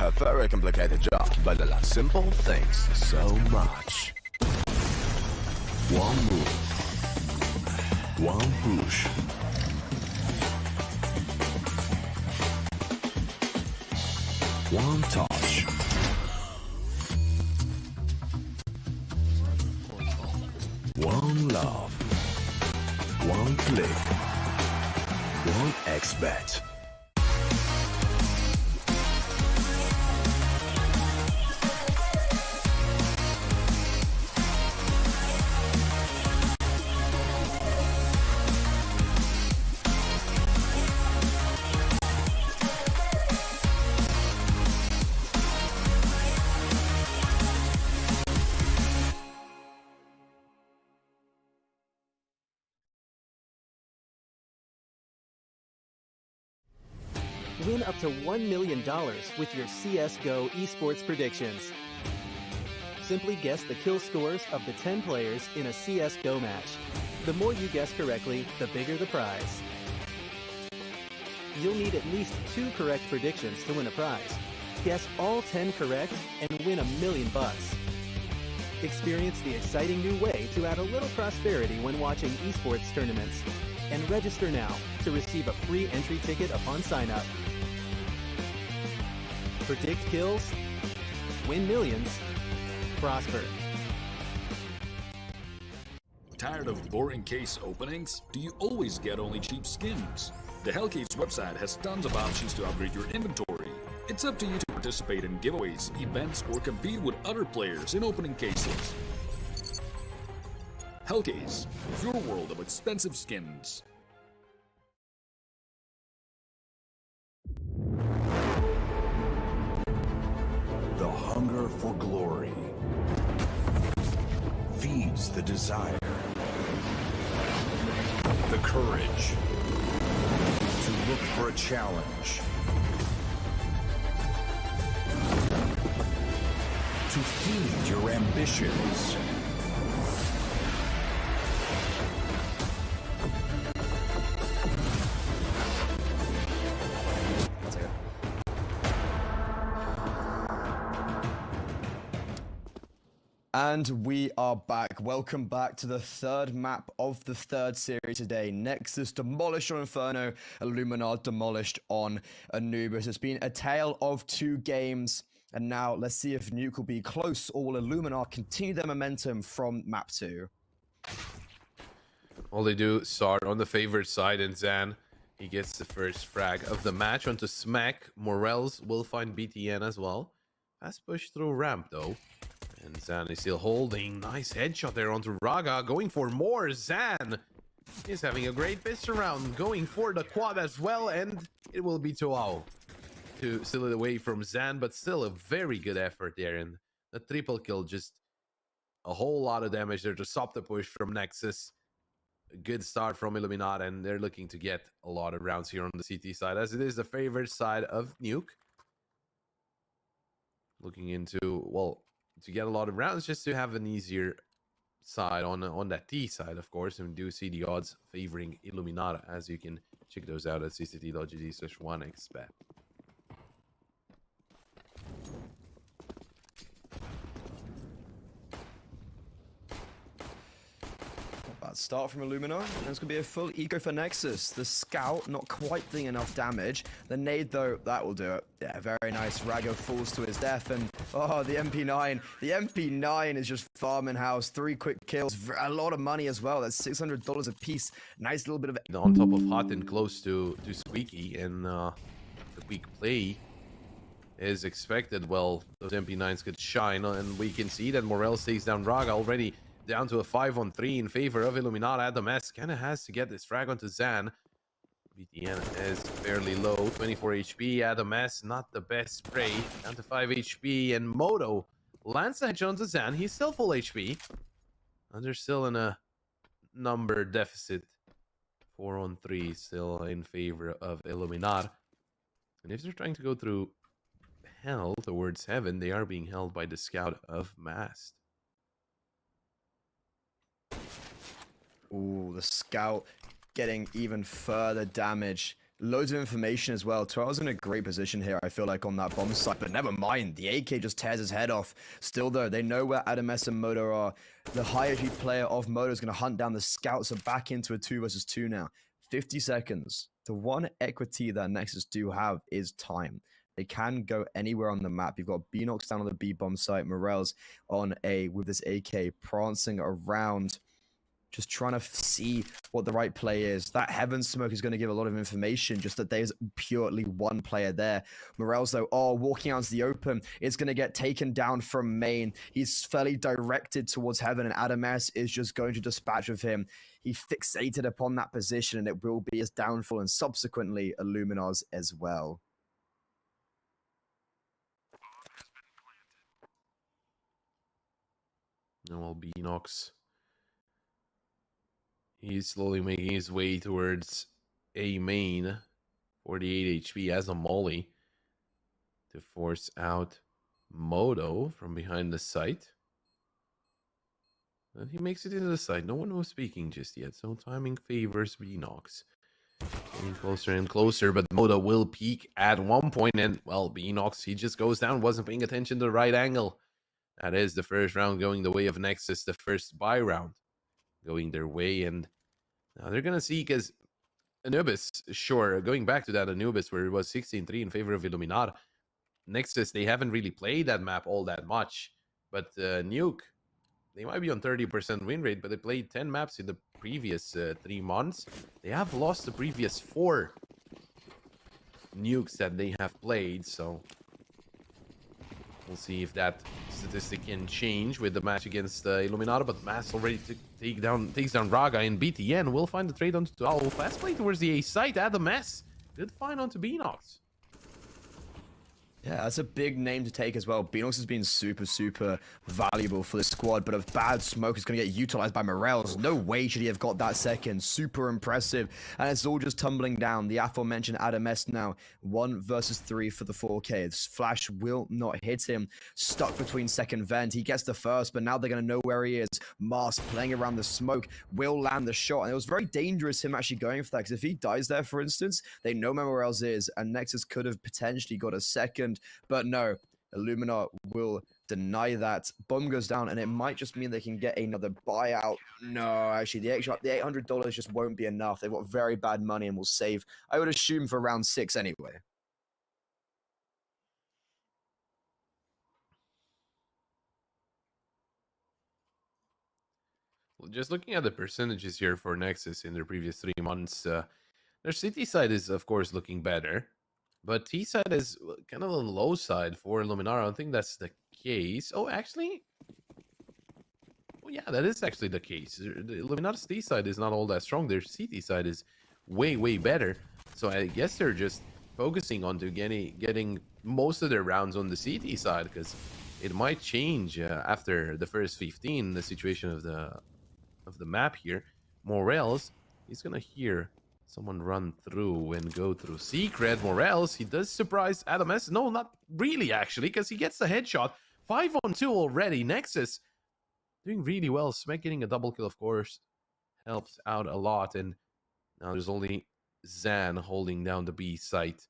A very complicated job, but I love simple things so much. One move, one push. One touch. One love. One click. One expert. Win up to $1 million with your CSGO esports predictions. Simply guess the kill scores of the 10 players in a CSGO match. The more you guess correctly, the bigger the prize. You'll need at least 2 correct predictions to win a prize. Guess all 10 correct and win $1 million. Experience the exciting new way to add a little prosperity when watching esports tournaments. And register now to receive a free entry ticket upon sign-up. Predict kills, win millions, prosper. Tired of boring case openings? Do you always get only cheap skins? The Hellcase website has tons of options to upgrade your inventory. It's up to you to participate in giveaways, events, or compete with other players in opening cases. Hellcase, your world of expensive skins. The hunger for glory feeds the desire, the courage to look for a challenge, to feed your ambitions. And we are back. Welcome back to the third map of the third series today. Nexus demolished on Inferno, Illuminar demolished on Anubis. It's been a tale of 2 games. And now let's see if Nuke will be close or will Illuminar continue their momentum from map 2. All they do start on the favored side, and Zan, he gets the first frag of the match onto Smack. Morels will find BTN as well. Fast push through ramp though. And Zan is still holding. Nice headshot there onto Raga. Going for more. Zan is having a great pistol round. Going for the quad as well. And it will be Toao to steal it away from Zan. But still a very good effort there. And the triple kill, just a whole lot of damage there to stop the push from Nexus. A good start from Illuminati. And they're looking to get a lot of rounds here on the CT side, as it is the favorite side of Nuke. Looking into, well, to get a lot of rounds, just to have an easier side on that T side, of course. And we do see the odds favoring Illuminata, as you can check those out at cct.gg/1xbet. Start from Illumina, and it's going to be a full eco for Nexus. The Scout, not quite doing enough damage. The Nade, though, that will do it. Yeah, very nice. Rago falls to his death, and oh, the MP9. The MP9 is just farming house. 3 quick kills. A lot of money as well. That's $600 a piece. Nice little bit of... On top of Hot and close to Squeaky, and the quick play is expected. Well, those MP9s could shine, and we can see that Morel takes down Raga already. Down to a 5-on-3 in favor of Illuminati. Adam S kind of has to get this frag onto Zan. BTN is fairly low, 24 HP. Adam S, not the best spray, down to 5 HP. And Moto lands the headshot onto Zan. He's still full HP. And they're still in a number deficit. 4-on-3 still in favor of Illuminati. And if they're trying to go through hell towards heaven, they are being held by the Scout of Mast. Ooh, the Scout getting even further damage. Loads of information as well. Toao's in a great position here, I feel like, on that bomb site. But never mind, the AK just tears his head off. Still, though, they know where Adames and Moto are. The high HP player of Moto is going to hunt down the Scouts. So back into a 2 versus 2 now. 50 seconds. The one equity that Nexus do have is time. They can go anywhere on the map. You've got Beanox down on the B bomb site. Morels on A with this AK prancing around, just trying to see what the right play is. That Heaven Smoke is going to give a lot of information, just that there's purely one player there. Morels, though, walking out into the open, is going to get taken down from main. He's fairly directed towards Heaven, and Adam S is just going to dispatch of him. He fixated upon that position, and it will be his downfall, and subsequently Illuminar's as well. Well, Beanox, he's slowly making his way towards A main, 48 HP as a molly to force out Moto from behind the site. And he makes it into the site. No one was speaking just yet, so timing favors Beanox. Getting closer and closer, but Moda will peak at one point, and, well, Beanox, he just goes down, wasn't paying attention to the right angle. That is the first round going the way of Nexus, the first buy round going their way, and now they're going to see, because Anubis, sure, going back to that Anubis where it was 16-3 in favor of Illuminar, Nexus, they haven't really played that map all that much, but Nuke, they might be on 30% win rate, but they played 10 maps in the previous 3 months. They have lost the previous 4 nukes that they have played, so we'll see if that statistic can change with the match against Illuminata, but Mass already takes down Raga, and BTN will find the trade onto Owl. Fast play towards the A site at the Mess. Good find onto Beanox. Yeah, that's a big name to take as well. Beanox has been super, super valuable for the squad, but a bad smoke is going to get utilized by Morels. No way should he have got that second. Super impressive. And it's all just tumbling down. The aforementioned Adam S now, 1 versus 3 for the 4K. This flash will not hit him. Stuck between second vent. He gets the first, but now they're going to know where he is. Mars playing around the smoke will land the shot. And it was very dangerous him actually going for that, because if he dies there, for instance, they know where Morels is, and Nexus could have potentially got a second. But no, Illuminar will deny that. Bomb goes down, and it might just mean they can get another buyout. No, actually, the $800 just won't be enough. They've got very bad money and will save, I would assume, for round 6 anyway. Well, just looking at the percentages here for Nexus in their previous 3 months, their city side is, of course, looking better. But T side is kind of on the low side for Illuminar. I don't think that's the case. Oh, actually, oh yeah, that is actually the case. The Illuminar's T side is not all that strong. Their CT side is way, way better. So I guess they're just focusing on to getting most of their rounds on the CT side, because it might change after the first 15. The situation of the map here. Morels, he's gonna hear someone run through and go through secret. Morels, he does surprise Adam S. No, not really, actually, because he gets the headshot. 5-on-2 already. Nexus doing really well. Smek getting a double kill, of course, helps out a lot. And now there's only Zan holding down the B site,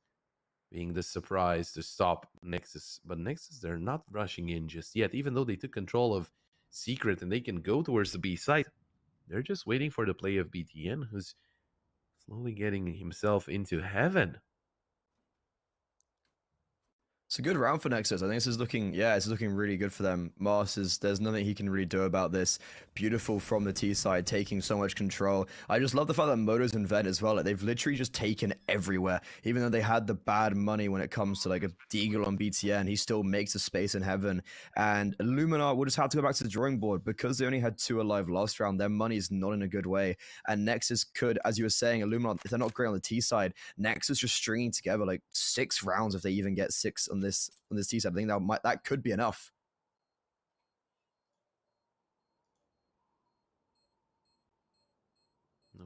being the surprise to stop Nexus. But Nexus, they're not rushing in just yet, even though they took control of secret and they can go towards the B site. They're just waiting for the play of BTN, who's slowly getting himself into heaven. It's a good round for Nexus. I think this is looking, yeah, it's looking really good for them. Mars is, there's nothing he can really do about this. Beautiful from the T side, taking so much control. I just love the fact that Moto's in Vent as well. Like, they've literally just taken everywhere. Even though they had the bad money when it comes to like a Deagle on BTN, he still makes a space in heaven. And Illuminar will just have to go back to the drawing board because they only had 2 alive last round. Their money's not in a good way. And Nexus could, as you were saying, Illuminar, if they're not great on the T side, Nexus just stringing together like 6 rounds if they even get 6 on this T side. I think that could be enough.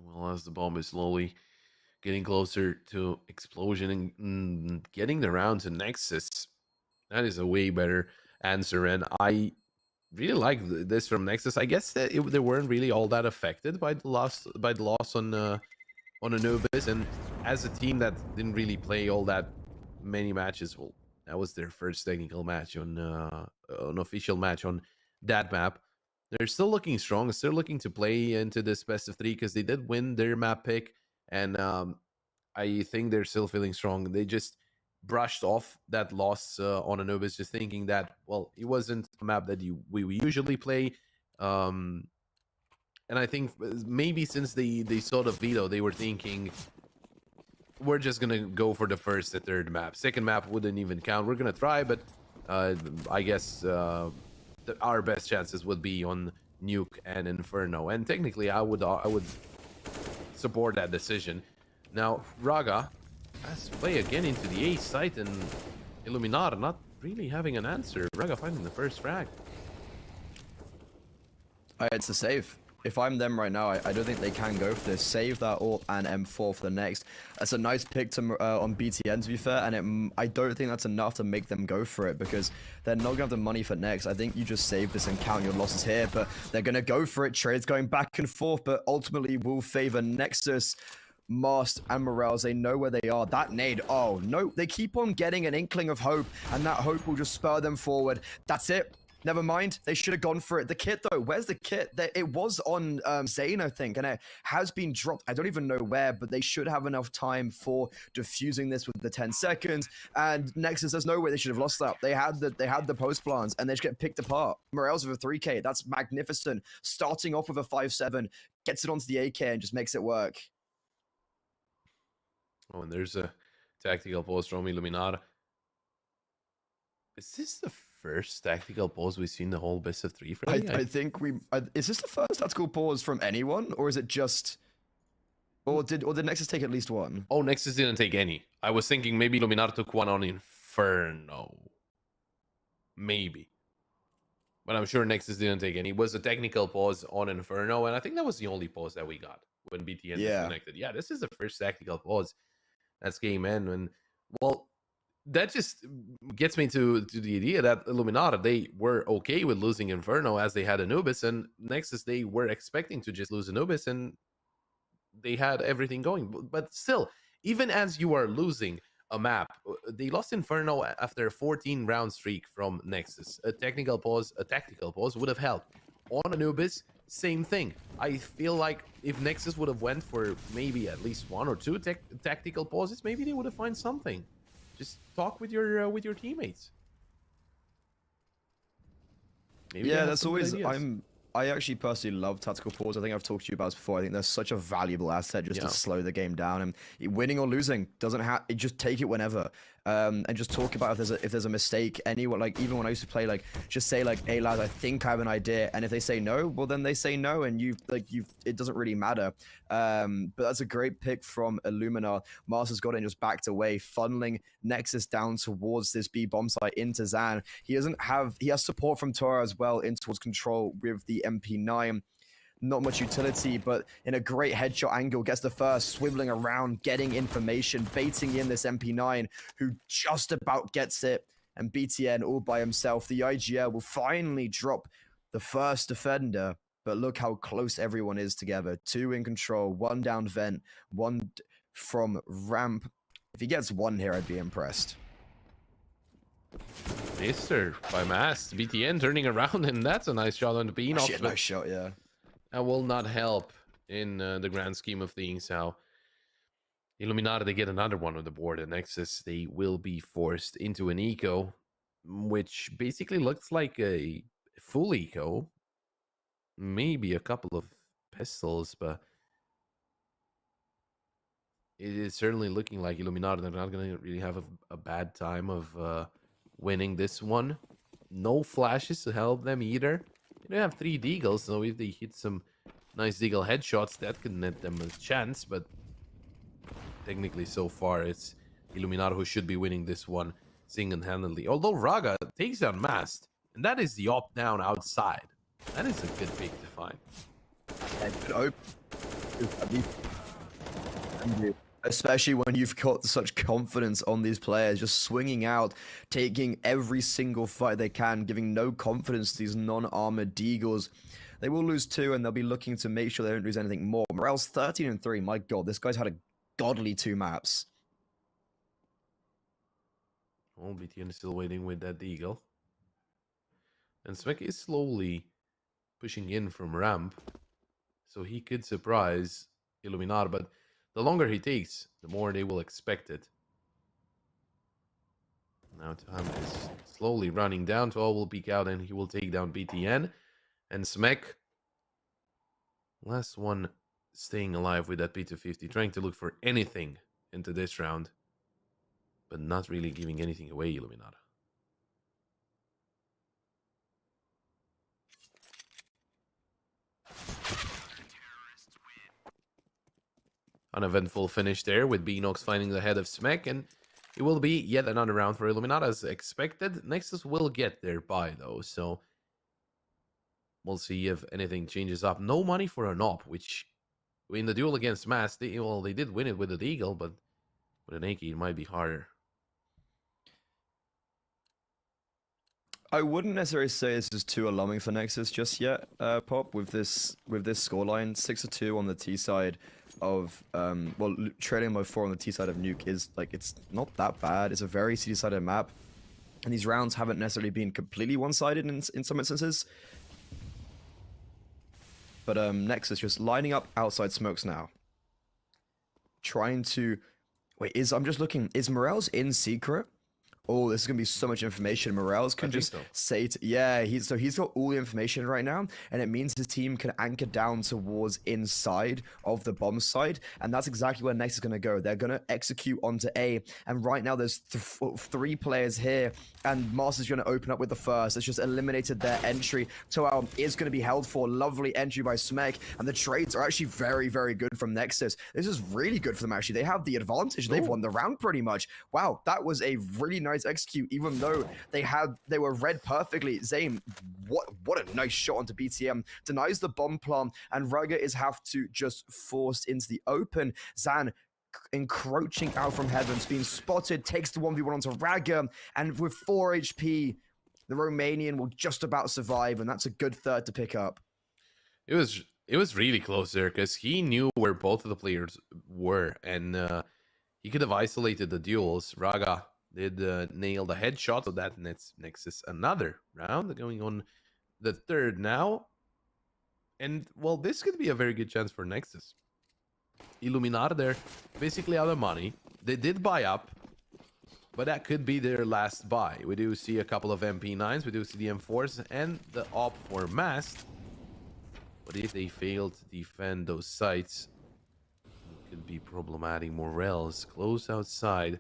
Well, as the bomb is slowly getting closer to explosion and getting the round to Nexus, that is a way better answer. And I really like this from Nexus. I guess that they weren't really all that affected by the loss on Anubis, and as a team that didn't really play all that many matches, well, that was their first technical match on an official match on that map. They're still looking strong, still looking to play into this best of 3 because they did win their map pick, and I think they're still feeling strong. They just brushed off that loss on Anubis, just thinking that, well, it wasn't a map that we usually play. And I think maybe since they saw the veto, they were thinking, we're just gonna go for the first and third map. Second map wouldn't even count. We're gonna try, but I guess our best chances would be on Nuke and Inferno. And technically, I would support that decision. Now, Raga has to play again into the A site, and Illuminar not really having an answer. Raga finding the first frag. It's a save. If I'm them right now, I don't think they can go for this. Save that AWP and M4 for the next. That's a nice pick to, on BTN, to be fair, and I don't think that's enough to make them go for it because they're not going to have the money for next. I think you just save this and count your losses here, but they're going to go for it. Trades going back and forth, but ultimately will favor Nexus. Mast and Morels, they know where they are. That nade, oh no, they keep on getting an inkling of hope, and that hope will just spur them forward. That's it. Never mind. They should have gone for it. The kit, though, where's the kit? It was on Zane, I think, and it has been dropped. I don't even know where, but they should have enough time for defusing this with the 10 seconds. And Nexus, there's no way they should have lost that. They had the post plans, and they just get picked apart. Morels with a 3K, that's magnificent. Starting off with a 5-7, gets it onto the AK and just makes it work. Oh, and there's a tactical pause from Illuminata. Is this the first tactical pause we've seen the whole best of 3 for? I think is this the first tactical pause from anyone, or is it just, or did Nexus take at least one? Oh, Nexus didn't take any. I was thinking maybe Illuminata took one on Inferno, maybe, but I'm sure Nexus didn't take any. It was a technical pause on Inferno, and I think that was the only pause that we got when BTN disconnected. Yeah, this is the first tactical pause that's game end, and well, that just gets me to the idea that Illuminata, they were okay with losing Inferno as they had Anubis, and Nexus, they were expecting to just lose Anubis, and they had everything going. But still, even as you are losing a map, they lost Inferno after a 14-round streak from Nexus. A tactical pause would have helped. On Anubis, same thing. I feel like if Nexus would have went for maybe at least 1 or 2 tactical pauses, maybe they would have found something. Just talk with your teammates. Maybe yeah, that's always ideas. I actually personally love tactical pause. I think I've talked to you about this before. I think they're such a valuable asset just to slow the game down, and winning or losing doesn't have. Just take it whenever, and just talk about if there's a mistake anywhere. Like even when I used to play, like just say like, "Hey lads, I think I have an idea," and if they say no, well then they say no, and it doesn't really matter. But that's a great pick from Illumina. Mars has got it and just backed away, funneling Nexus down towards this B bomb site into Zan. He has support from Tora as well in towards control with the MP9. Not much utility, but in a great headshot angle, gets the first, swiveling around, getting information, baiting in this MP9, who just about gets it, and BTN all by himself. The IGL will finally drop the first defender, but look how close everyone is together. 2 in control, 1 down vent, 1 from ramp. If he gets 1 here, I'd be impressed. Mister by Mast. BTN turning around, and that's a nice shot on the bean. Nice shot, yeah. That will not help in the grand scheme of things. How Illuminati, they get another one on the board, and Nexus, they will be forced into an eco, which basically looks like a full eco. Maybe a couple of pistols, but it is certainly looking like Illuminati, they're not going to really have a bad time of winning this one. No flashes to help them either. They don't have 3 deagles, so if they hit some nice deagle headshots, that could net them a chance, but technically so far it's Illuminati who should be winning this one single-handedly. Although Raga takes down Mast, and that is the up-down outside. That is a good pick to find. Especially when you've got such confidence on these players, just swinging out, taking every single fight they can, giving no confidence to these non-armored deagles. They will lose 2, and they'll be looking to make sure they don't lose anything more. Morel's 13-3. My God, this guy's had a godly 2 maps. Oh, BTN is still waiting with that deagle. And Svek is slowly pushing in from ramp, so he could surprise Illuminati, but the longer he takes, the more they will expect it. Now time is slowly running down. 12 will peek out and he will take down BTN. And Smek, last one staying alive with that P250, trying to look for anything into this round, but not really giving anything away, Illuminati. Uneventful finish there with Beanox finding the head of Smek, and it will be yet another round for Illuminati as expected. Nexus will get their buy though, so we'll see if anything changes up. No money for an op, which in the duel against Mass, they did win it with the Eagle, but with an AK it might be harder. I wouldn't necessarily say this is too alarming for Nexus just yet, Pop, with this scoreline. 6-2 on the T side. well, trailing mode 4 on the T side of Nuke is like, it's not that bad. It's a very CD-sided map, and these rounds haven't necessarily been completely one-sided in some instances. But Nexus just lining up outside smokes now, trying to I'm just looking. Is Morels in secret? Oh, this is gonna be so much information. Morels can just say, he's got all the information right now, and it means his team can anchor down towards inside of the bomb side, and that's exactly where Next is gonna go. They're gonna execute onto A, and right now there's 3 players here, and Master's gonna open up with the first. It's just eliminated their entry. Toal is gonna be held for. Lovely entry by Smek, and the trades are actually very, very good from Nexus. This is really good for them, actually. They have the advantage. They've won the round pretty much. Wow, that was a really nice execute, even though they were read perfectly. Zane, what a nice shot onto BTM, denies the bomb plant, and Raga is have to just forced into the open. Zan encroaching out from heavens, being spotted, takes the 1v1 onto Raga, and with 4 HP, the Romanian will just about survive, and that's a good third to pick up. It was really close there, because he knew where both of the players were, and he could have isolated the duels. Raga did nail the headshot, so that nets Nexus another round, going on the third now. And, well, this could be a very good chance for Nexus. Illuminar, they're basically out of money. They did buy up, but that could be their last buy. We do see a couple of MP9s, we do see the M4s, and the op for Mast. But if they fail to defend those sites, it could be problematic. Morels close outside.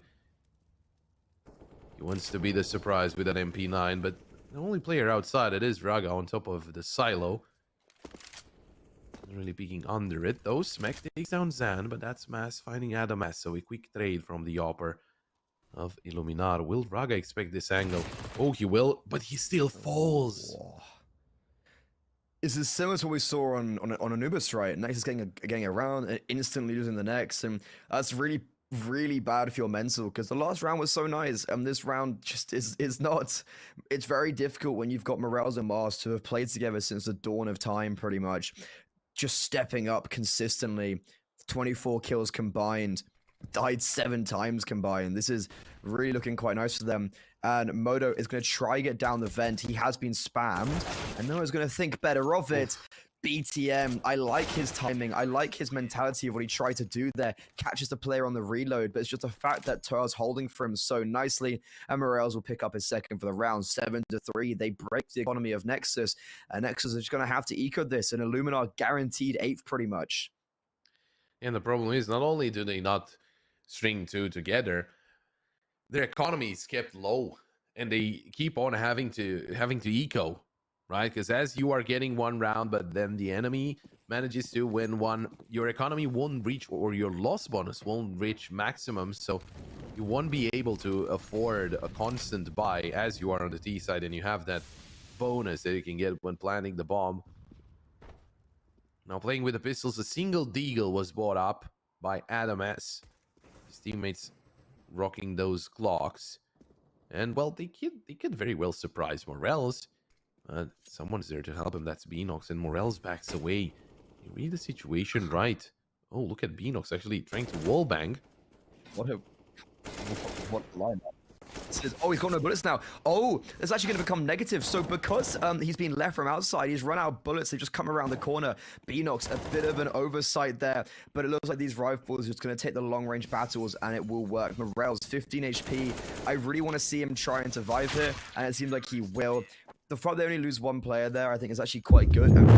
He wants to be the surprise with that MP9, but the only player outside it is Raga on top of the silo. Not really peeking under it though. Smek takes down Zan, but that's Mass finding Adamas, so a quick trade from the opper of Illuminar. Will Raga expect this angle? Oh, he will, but he still falls. This is similar to what we saw on Anubis, right? Next is getting around and instantly losing the next, and that's really bad for your mental, because the last round was so nice, and this round just is not. It's very difficult when you've got Morels and Mars to have played together since the dawn of time, pretty much. Just stepping up consistently, 24 kills combined, died 7 times combined. This is really looking quite nice for them. And Modo is going to try get down the vent. He has been spammed, and Noah's going to think better of it. BTM, I like his timing. I like his mentality of what he tried to do there. Catches the player on the reload, but it's just a fact that Toal's holding for him so nicely, and Morels will pick up his second for the round. 7-3. They break the economy of Nexus, and Nexus is just going to have to eco this, and Illuminar guaranteed 8th pretty much. And the problem is, not only do they not string 2 together, their economy is kept low, and they keep on having to eco. Right, because as you are getting one round, but then the enemy manages to win one, your economy won't reach, or your loss bonus won't reach maximum, so you won't be able to afford a constant buy as you are on the T side, and you have that bonus that you can get when planting the bomb. Now playing with the pistols, a single deagle was bought up by Adam S. His teammates rocking those clocks, and well, they could very well surprise Morels. Someone's there to help him. That's Beanox, and Morels backs away. You read the situation right. Oh, look at Beanox actually trying to wallbang. What lineup? Oh, he's got no bullets now. Oh, it's actually going to become negative. So because he's been left from outside, he's run out of bullets. They've just come around the corner. Beanox, a bit of an oversight there, but it looks like these rifles are just going to take the long-range battles, and it will work. Morels, 15 HP. I really want to see him try and survive here, and it seems like he will. The fact they only lose 1 player there, I think, is actually quite good. And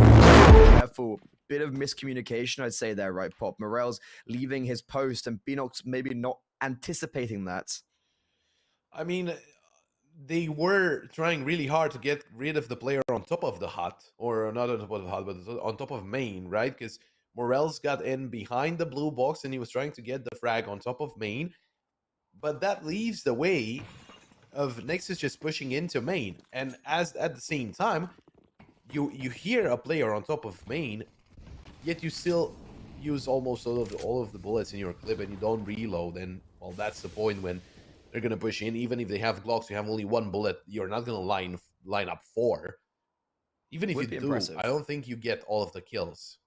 careful. Bit of miscommunication, I'd say there, right, Pop? Morels leaving his post, and Beanox maybe not anticipating that. I mean, they were trying really hard to get rid of the player on top of the hut, or not on top of the hut, but on top of main, right? Because Morels got in behind the blue box, and he was trying to get the frag on top of main, but that leaves the way of Nexus just pushing into main, and as at the same time, you hear a player on top of main, yet you still use almost all of the bullets in your clip, and you don't reload. And well, that's the point when they're gonna push in. Even if they have Glocks, you have only 1 bullet. You're not gonna line up 4. Even if you do, impressive. I don't think you get all of the kills.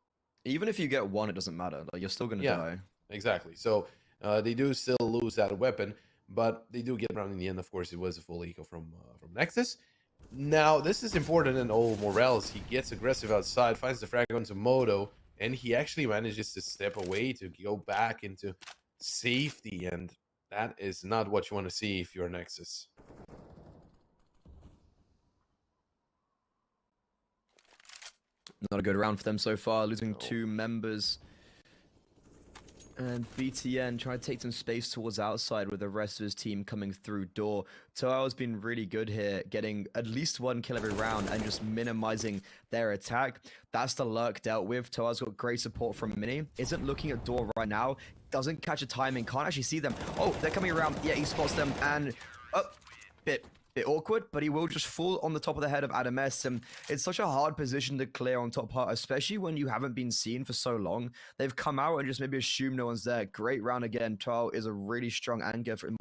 Even if you get one, it doesn't matter. Like, you're still gonna Yeah. die. Exactly. So they do still lose that weapon, but they do get around in the end. Of course, it was a full eco from Nexus. Now, this is important, and Morales, he gets aggressive outside, finds the frag onto Moto, and he actually manages to step away to go back into safety, and that is not what you want to see if you're Nexus. Not a good round for them so far, losing 2 members. And BTN trying to take some space towards outside with the rest of his team coming through door. Toao's been really good here, getting at least 1 kill every round and just minimizing their attack. That's the lurk dealt with. Toao's got great support from Mini. Isn't looking at door right now. Doesn't catch a timing. Can't actually see them. Oh, they're coming around. Yeah, he spots them. And bit awkward, but he will just fall on the top of the head of Adam S. And it's such a hard position to clear on top part, especially when you haven't been seen for so long. They've come out and just maybe assume no one's there. Great round again. Toao is a really strong anchor, in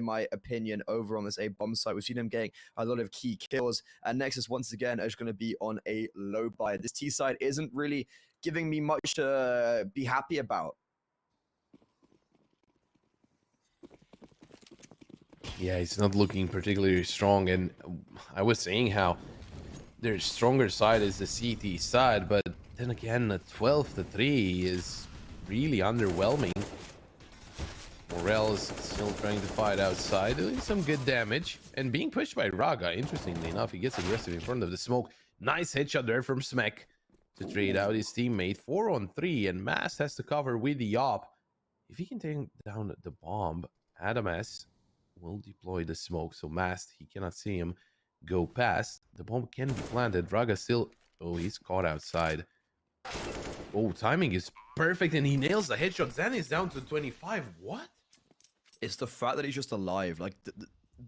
my opinion, over on this A bomb site. We've seen him getting a lot of key kills. And Nexus, once again, is going to be on a low buy. This T side isn't really giving me much to be happy about. Yeah, he's not looking particularly strong, and I was saying how their stronger side is the CT side, but then again, a 12-3 is really underwhelming. Morel is still trying to fight outside, doing some good damage, and being pushed by Raga. Interestingly enough, he gets aggressive in front of the smoke. Nice headshot there from Smek to trade out his teammate. 4-on-3, and Mast has to cover with the op. If he can take down the bomb, Adam S will deploy the smoke, so Mast, he cannot see him go past. The bomb can be planted. Raga still... Oh, he's caught outside. Oh, timing is perfect, and he nails the headshot. Zen is down to 25. What? It's the fact that he's just alive. Like,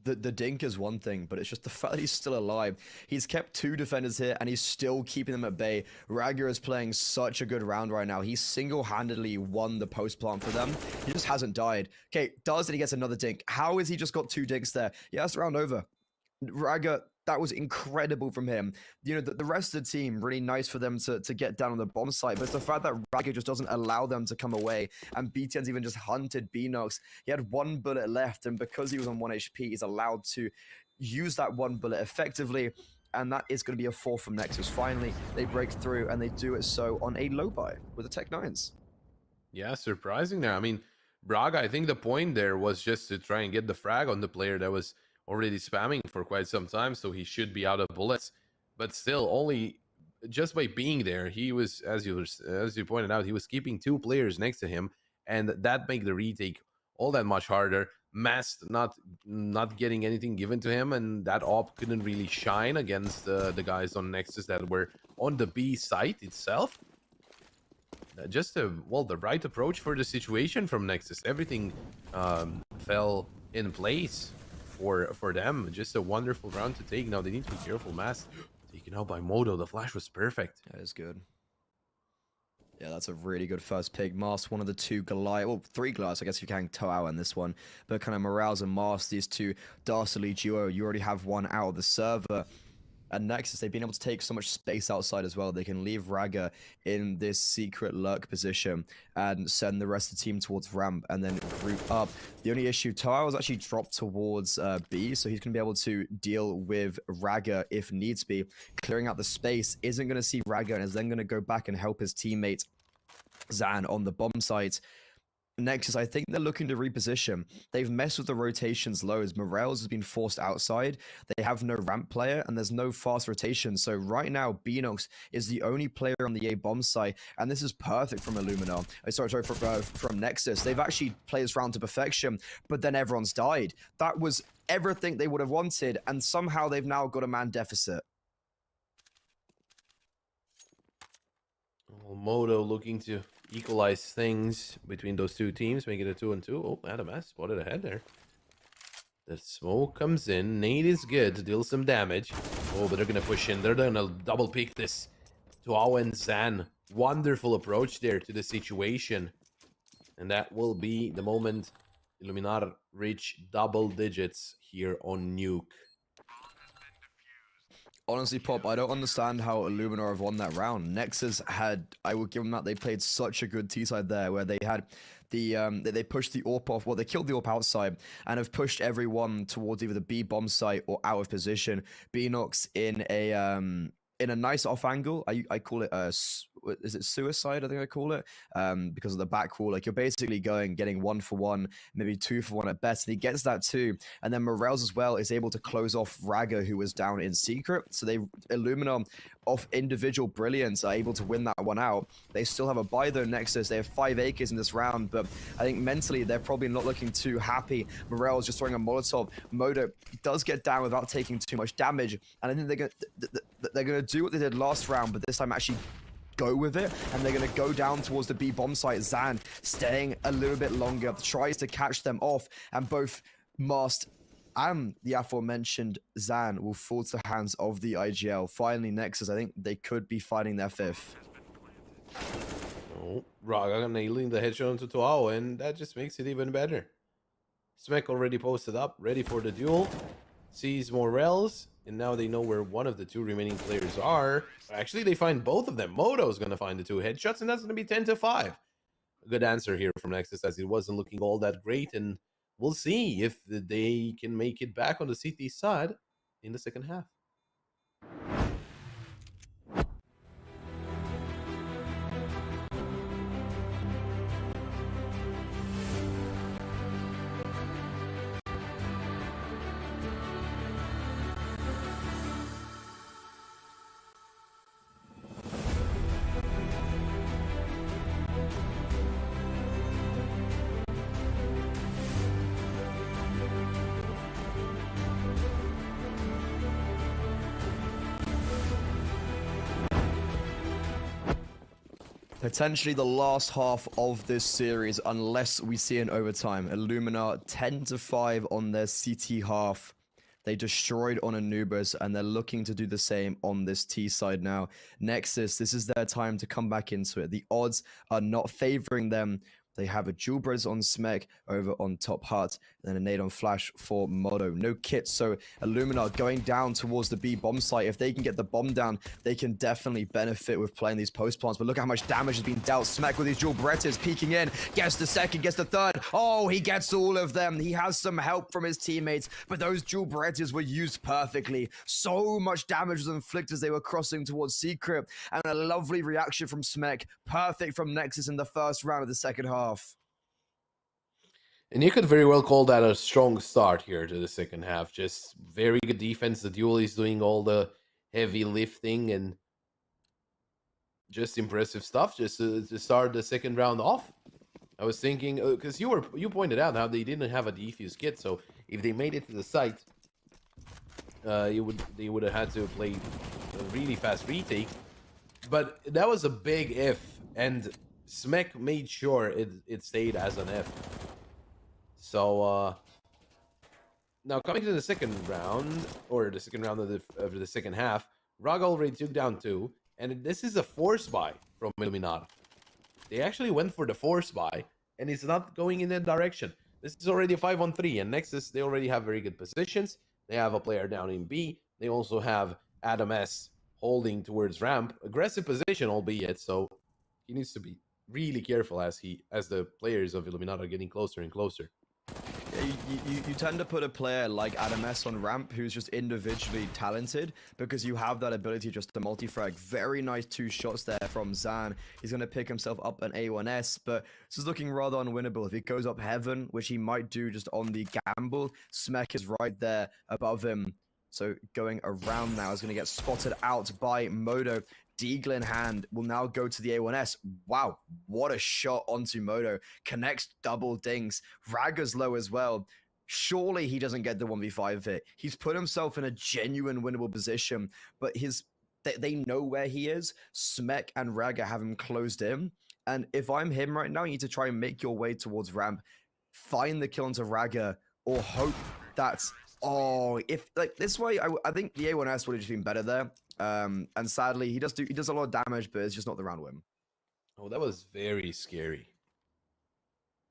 the dink is one thing, but it's just the fact that he's still alive. He's kept 2 defenders here, and he's still keeping them at bay. Raga is playing such a good round right now. He single-handedly won the post plant for them. He just hasn't died. Okay, and he gets another dink. How has he just got 2 dinks there? Yeah, that's the round over. Raga, that was incredible from him. You know, the rest of the team, really nice for them to get down on the bomb site, but it's the fact that Raga just doesn't allow them to come away, and BTN's even just hunted Beanox. He had 1 bullet left, and because he was on 1 HP, he's allowed to use that 1 bullet effectively, and that is going to be a 4 from Nexus. Finally, they break through, and they do it so on a low buy with the Tech 9s. Yeah, surprising there. I mean, Braga, I think the point there was just to try and get the frag on the player that was already spamming for quite some time, so he should be out of bullets. But still, only just by being there, he was, as you pointed out, he was keeping 2 players next to him, and that made the retake all that much harder. Mast not getting anything given to him, and that op couldn't really shine against the guys on Nexus that were on the B site itself. Just the right approach for the situation from Nexus. Everything fell in place for them. Just a wonderful round to take. Now they need to be careful. Mast taken out by Modo. The flash was perfect. That is good. Yeah, that's a really good first pick. Mast, one of the 2 Goliath, well, 3 Goliaths, I guess you can Toao in this one. But kind of Morales and Mast, these 2 dastardly duo, you already have 1 out of the server. And Nexus, they've been able to take so much space outside as well. They can leave Raga in this secret lurk position and send the rest of the team towards ramp and then group up. The only issue, Toao was actually dropped towards B, so he's going to be able to deal with Raga if needs be. Clearing out the space isn't going to see Raga and is then going to go back and help his teammate Zan on the bomb site. Nexus, I think they're looking to reposition. They've messed with the rotations lows. Morels has been forced outside. They have no ramp player, and there's no fast rotation. So right now, Beanox is the only player on the A bomb site, and this is perfect from Illumina. From Nexus. They've actually played this round to perfection, but then everyone's died. That was everything they would have wanted, and somehow they've now got a man deficit. Modo looking to equalize things between those 2 teams, make it a 2-2. Oh, Adam S spotted ahead there. The smoke comes in. Nade is good to deal some damage. Oh, but they're gonna push in. They're gonna double pick this. Toao and Zan. Wonderful approach there to the situation. And that will be the moment Illuminar reach double digits here on Nuke. Honestly, Pop, I don't understand how Illumina have won that round. Nexus had, I would give them that, they played such a good T-side there, where they had the, they pushed the AWP off, well, they killed the AWP outside, and have pushed everyone towards either the B bomb site or out of position. Beanox in a nice off angle. I call it is it suicide? I think I call it because of the back wall. Like you're basically getting 1-for-1, maybe 2-for-1 at best. And he gets that too. And then Morels as well is able to close off Raga, who was down in secret. So they Illumina off individual brilliance are able to win that one out. They still have a buy though, Nexus. They have 5 acres in this round, but I think mentally they're probably not looking too happy. Morels just throwing a Molotov. Modo does get down without taking too much damage, and I think they're gonna do what they did last round, but this time actually go with it, and they're going to go down towards the B bomb site. Zan staying a little bit longer, tries to catch them off, and both Mast and the aforementioned Zan will fall to the hands of the IGL. Finally, Nexus, I think they could be finding their 5th. Oh, Raga nailing the headshot onto Toao, and that just makes it even better. Smek already posted up, ready for the duel. Sees Morels, and now they know where one of the 2 remaining players are. Actually, they find both of them. Moto's going to find the 2 headshots, and that's going to be 10-5. A good answer here from Nexus, as it wasn't looking all that great, and we'll see if they can make it back on the CT side in the second half. Potentially the last half of this series, unless we see an overtime. Illumina 10-5 on their CT half. They destroyed on Anubis, and they're looking to do the same on this T side now. Nexus, this is their time to come back into it. The odds are not favoring them. They have a Julebres on Smek over on top hut, and then a nade on flash for Modo. No kit, so Illumina going down towards the B bomb site. If they can get the bomb down, they can definitely benefit with playing these post plants. But look at how much damage has been dealt. Smek with his Julebres peeking in, gets the second, gets the third. Oh, he gets all of them. He has some help from his teammates, but those Julebres were used perfectly. So much damage was inflicted as they were crossing towards Secret, and a lovely reaction from Smek. Perfect from Nexus in the first round of the second half. And you could very well call that a strong start here to the second half. Just very good defense. The duel is doing all the heavy lifting and just impressive stuff just to start the second round off. I was thinking, because you pointed out how they didn't have a defuse kit, so if they made it to the site, they would have had to play a really fast retake. But that was a big if, and Smek made sure it stayed as an F. So now coming to the second round, or the second round of the second half, Raga already took down 2, and this is a force buy from Illuminata. They actually went for the force buy, and it's not going in that direction. This is already a 5-on-3, and Nexus, they already have very good positions. They have a player down in B. They also have Adam S holding towards ramp. Aggressive position, albeit, so he needs to be really careful as the players of Illuminati are getting closer and closer. You tend to put a player like Adam S on ramp who's just individually talented, because you have that ability just to multi-frag. Very nice 2 shots there from Zan. He's going to pick himself up an A1S, but this is looking rather unwinnable. If he goes up heaven, which he might do just on the gamble, Smek is right there above him. So going around now is going to get spotted out by Modo. Deagle in hand will now go to the A1S. Wow, what a shot onto Modo. Connects double dings. Raga's low as well. Surely he doesn't get the 1v5 hit. He's put himself in a genuine winnable position, but they know where he is. Smek and Raga have him closed in. And if I'm him right now, you need to try and make your way towards ramp. Find the kill into Raga, or hope that's... Oh, if like this way, I think the A1S would have just been better there. And sadly, he does a lot of damage, but it's just not the round win. Oh, that was very scary.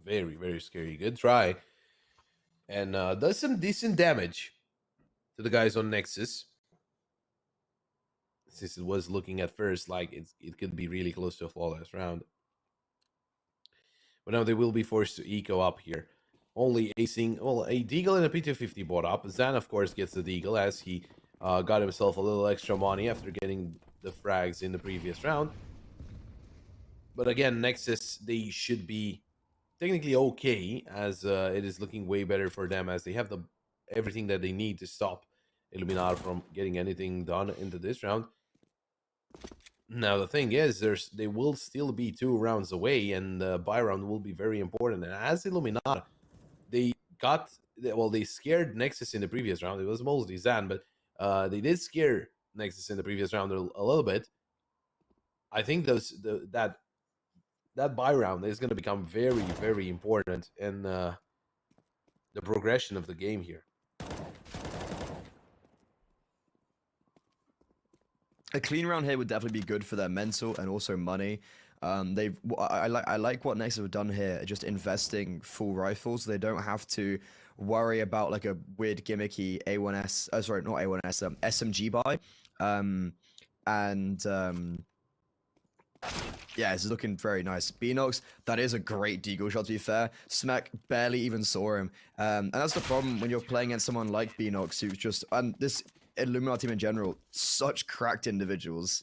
Very, very scary. Good try. And does some decent damage to the guys on Nexus. since it was looking at first like it could be really close to a flawless round. But now they will be forced to eco up here. Only a Deagle and a P250 bought up. Zan, of course, gets the Deagle as he got himself a little extra money after getting the frags in the previous round. But again, Nexus, they should be technically okay, as it is looking way better for them, as they have everything that they need to stop Illuminati from getting anything done into this round. Now the thing is, they will still be 2 rounds away, and the buy round will be very important. And as Illuminati, they scared Nexus in the previous round. It was mostly Zan, but they did scare Nexus in the previous round a little bit. I think that buy round is going to become very, very important in the progression of the game here. A clean round here would definitely be good for their mental and also money. I like what Nexus have done here, just investing full rifles. They don't have to worry about like a weird gimmicky A1S, sorry, not A1S, SMG buy. Yeah, it's looking very nice. Beanox, that is a great deagle shot, to be fair. Smack barely even saw him. And that's the problem when you're playing against someone like Beanox, who's just, and this Illuminati team in general, such cracked individuals.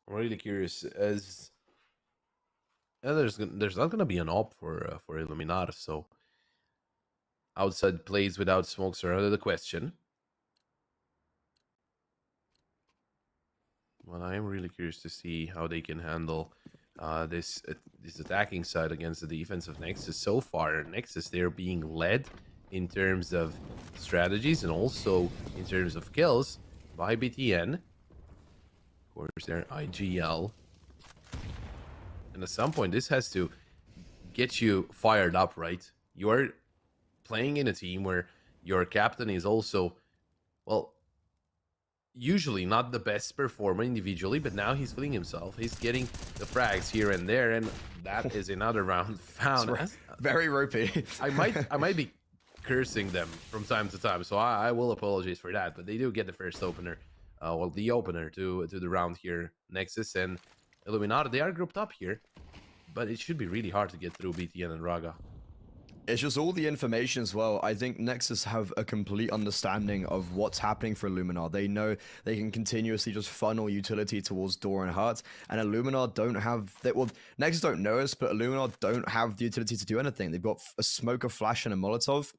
I'm really curious, as there's not going to be an op for Illuminati, so outside plays without smokes are out of the question. Well, I am really curious to see how they can handle this attacking side against the defensive Nexus. So far, Nexus, they're being led in terms of strategies and also in terms of kills by BTN. Of course, their IGL. And at some point, this has to get you fired up, right? You are playing in a team where your captain is also, well, usually not the best performer individually, but now he's feeling himself. He's getting the frags here and there, and that is another round found. Very ropey. I might be cursing them from time to time, so I will apologize for that. But they do get the first opener, the opener to the round here. Nexus and Illuminati, they are grouped up here, but it should be really hard to get through BTN and Raga. It's just all the information as well. I think Nexus have a complete understanding of what's happening for Illuminar. They know they can continuously just funnel utility towards Door and Heart, and Illuminar don't have that. Well, Nexus don't know us, but Illuminar don't have the utility to do anything. They've got a smoke, a flash, and a Molotov.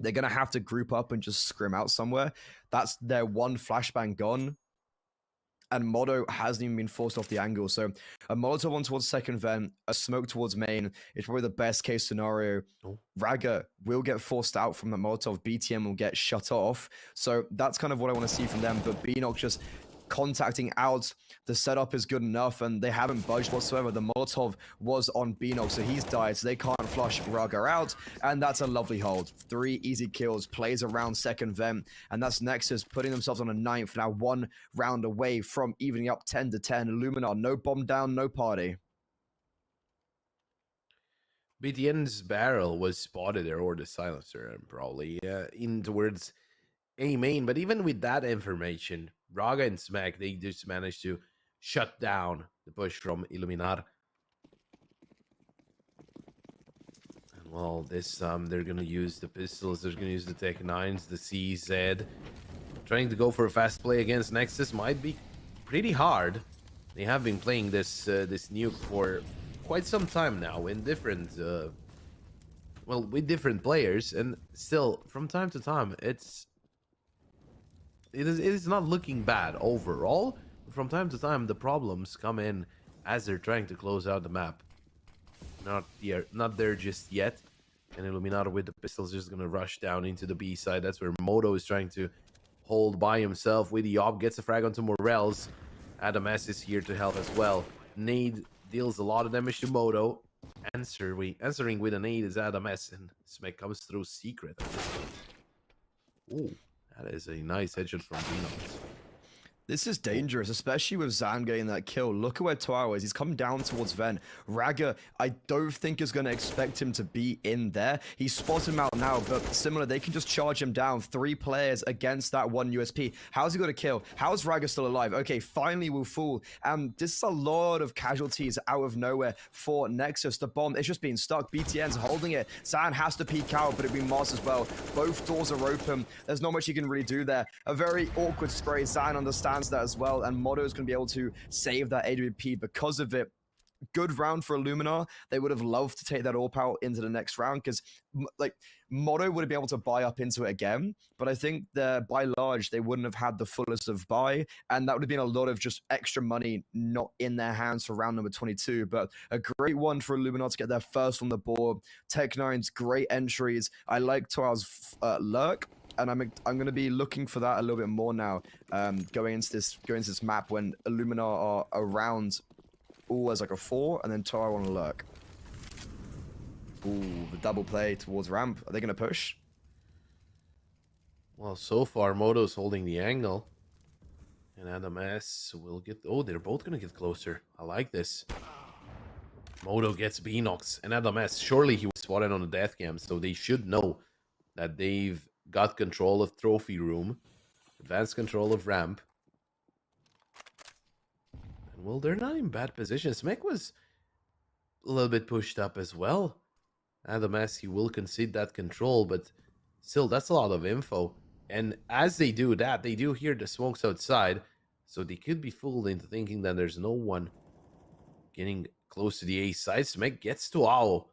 They're gonna have to group up and just scrim out somewhere. That's their one flashbang gone. And Modo hasn't even been forced off the angle. So a Molotov on towards second vent, a smoke towards main is probably the best case scenario. Raga will get forced out from the Molotov. BTM will get shut off. So that's kind of what I want to see from them. But Beanox just contacting out. The setup is good enough, and they haven't budged whatsoever. The Molotov was on Beanox, so he's died, so they can't flush Raga out, and that's a lovely hold. 3 easy kills, plays around second vent, and that's Nexus putting themselves on a 9th, now 1 round away from evening up 10 to 10. Illuminar, no bomb down, no party. BTN's barrel was spotted there, or the silencer, and probably in towards A main, but even with that information, Raga and Smack, they just managed to shut down the push from Illuminar. And well, this they're gonna use the pistols, they're gonna use the Tech 9s, the CZ. Trying to go for a fast play against Nexus might be pretty hard. They have been playing this nuke for quite some time now in different with different players, and still from time to time it is not looking bad overall. From time to time, the problems come in as they're trying to close out the map. Not there just yet. And Illuminati with the pistols just gonna rush down into the B side. That's where Moto is trying to hold by himself with the op. Gets a frag onto Morels. Adam S is here to help as well. Nade deals a lot of damage to Moto. Answering with a nade is Adam S, and Smek comes through secret. Ooh. That is a nice headshot from Beanox. This is dangerous, especially with Zan getting that kill. Look at where Toao is. He's come down towards Ven. Raga, I don't think is going to expect him to be in there. He's spotted him out now, but similar, they can just charge him down. 3 players against that 1 USP. How's he got a kill? How's Raga still alive? Okay, finally we'll fool. This is a lot of casualties out of nowhere for Nexus. The bomb is just being stuck. BTN's holding it. Zan has to peek out, but it'll be Mars as well. Both doors are open. There's not much he can really do there. A very awkward spray. Zan understands that as well, and Moto is going to be able to save that AWP because of it. Good round for Illuminar. They would have loved to take that AWP out into the next round because, like, Moto would have been able to buy up into it again, but I think that by large they wouldn't have had the fullest of buy, and that would have been a lot of just extra money not in their hands for round number 22. But a great one for Illuminar to get their first on the board. Tech9's great entries. I like Toa's lurk, and I'm going to be looking for that a little bit more now, going into this map when Illuminar are around all as like a 4, and then Toa on a lurk. Ooh, the double play towards ramp. Are they going to push? Well, so far Moto's holding the angle, and Adam S will get. Oh, they're both going to get closer. I like this. Moto gets Beanox, and Adam S. Surely he was spotted on the death cam, so they should know that they've got control of trophy room, advanced control of ramp. And well, they're not in bad position. Smek was a little bit pushed up as well. Adam S, he will concede that control, but still, that's a lot of info. And as they do that, they do hear the smokes outside, so they could be fooled into thinking that there's no one getting close to the A side. Smek gets to Owl,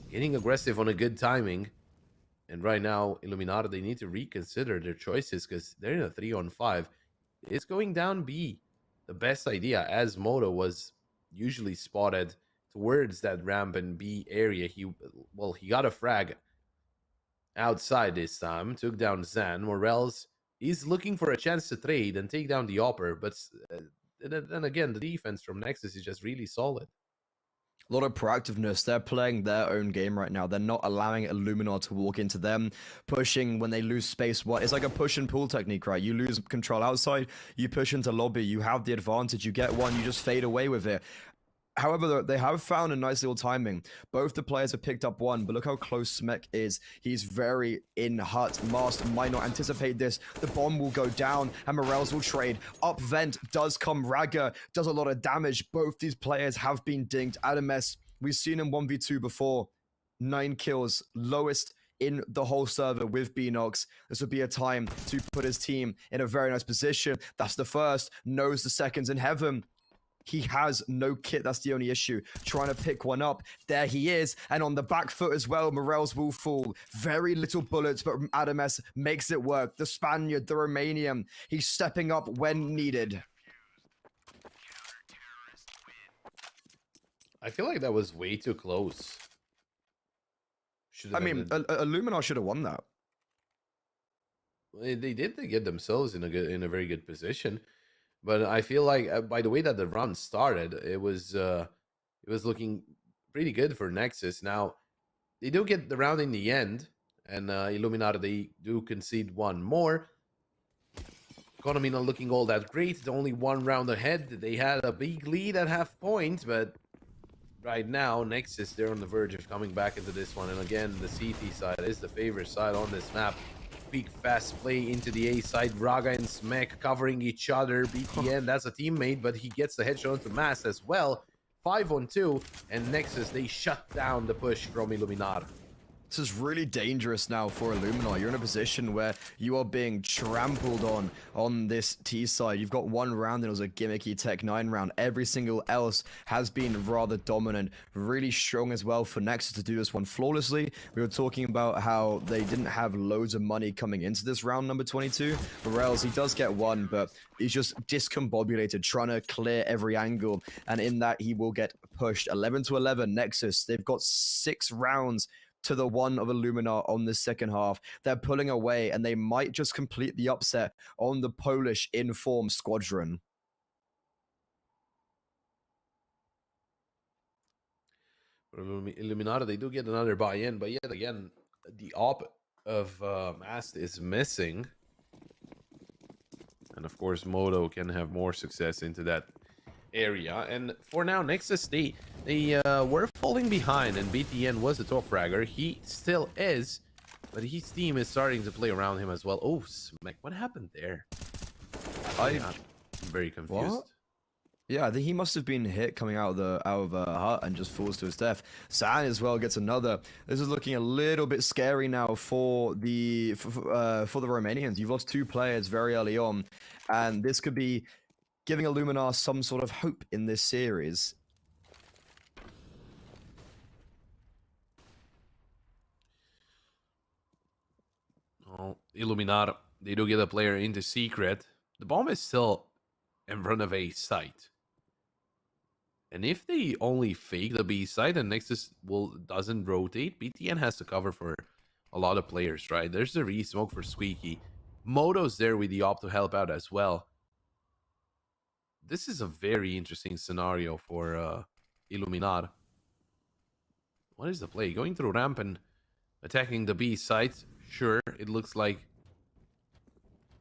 getting aggressive on a good timing. And right now, Illuminati, they need to reconsider their choices because they're in a 3-on-5. It's going down B, the best idea, as Moto was usually spotted towards that ramp and B area. He got a frag outside this time, took down Zan. Morels, he's looking for a chance to trade and take down the Opper, but then again, the defense from Nexus is just really solid. A lot of proactiveness. They're playing their own game right now. They're not allowing Illuminar to walk into them, pushing when they lose space. It's like a push and pull technique, right? You lose control outside, you push into lobby, you have the advantage, you get one, you just fade away with it. However, they have found a nice little timing. Both the players have picked up one, but look how close Smek is. He's very in hut. Master might not anticipate this. The bomb will go down, and Morels will trade. Up vent does come Raga, does a lot of damage. Both these players have been dinged. Adam S, we've seen him 1v2 before. 9 kills, lowest in the whole server with Beanox. This would be a time to put his team in a very nice position. That's the first, knows the seconds in heaven. He has no kit, that's the only issue. Trying to pick one up. There he is. And on the back foot as well, Morels will fall. Very little bullets, but Adam S makes it work. The Spaniard, the Romanian, he's stepping up when needed. I feel like that was way too close. Illuminar should have won that. They did get themselves in a very good position. But I feel like by the way that the run started, it was looking pretty good for Nexus. Now, they do get the round in the end, and Illuminati, they do concede one more. Economy not looking all that great. Only one round ahead. They had a big lead at half point, but right now, Nexus, they're on the verge of coming back into this one. And again, the CT side is the favorite side on this map. Big fast play into the A side. Raga and Smek covering each other. BTN, that's a teammate, but he gets the headshot onto Mass as well. 5-on-2, and Nexus, they shut down the push from Illuminar. This is really dangerous now for Illuminar. You're in a position where you are being trampled on this T side. You've got one round and it was a gimmicky Tech 9 round. Every single else has been rather dominant. Really strong as well for Nexus to do this one flawlessly. We were talking about how they didn't have loads of money coming into this round number 22. Morels, he does get one, but he's just discombobulated, trying to clear every angle. And in that, he will get pushed. 11-11, Nexus. They've got 6 rounds to the one of Illuminar on the second half. They're pulling away, and they might just complete the upset on the Polish Inform squadron. Illuminati, they do get another buy-in, but yet again, the op of Mast is missing. And of course, Moto can have more success into that area. And for now, Nexus, they were falling behind, and BTN was a top fragger. He still is, but his team is starting to play around him as well. Oh, smack! What happened there? I'm very confused. What? Yeah, I think he must have been hit coming out of the hut and just falls to his death. San as well gets another. This is looking a little bit scary now for the Romanians. You've lost 2 players very early on, and this could be giving Illuminar some sort of hope in this series. Oh, Illuminar, they do get a player into secret. The bomb is still in front of A site. And if they only fake the B side and Nexus doesn't rotate, BTN has to cover for a lot of players, right? There's the re-smoke for Squeaky. Moto's there with the op to help out as well. This is a very interesting scenario for Illuminar. What is the play? Going through ramp and attacking the B site. Sure, it looks like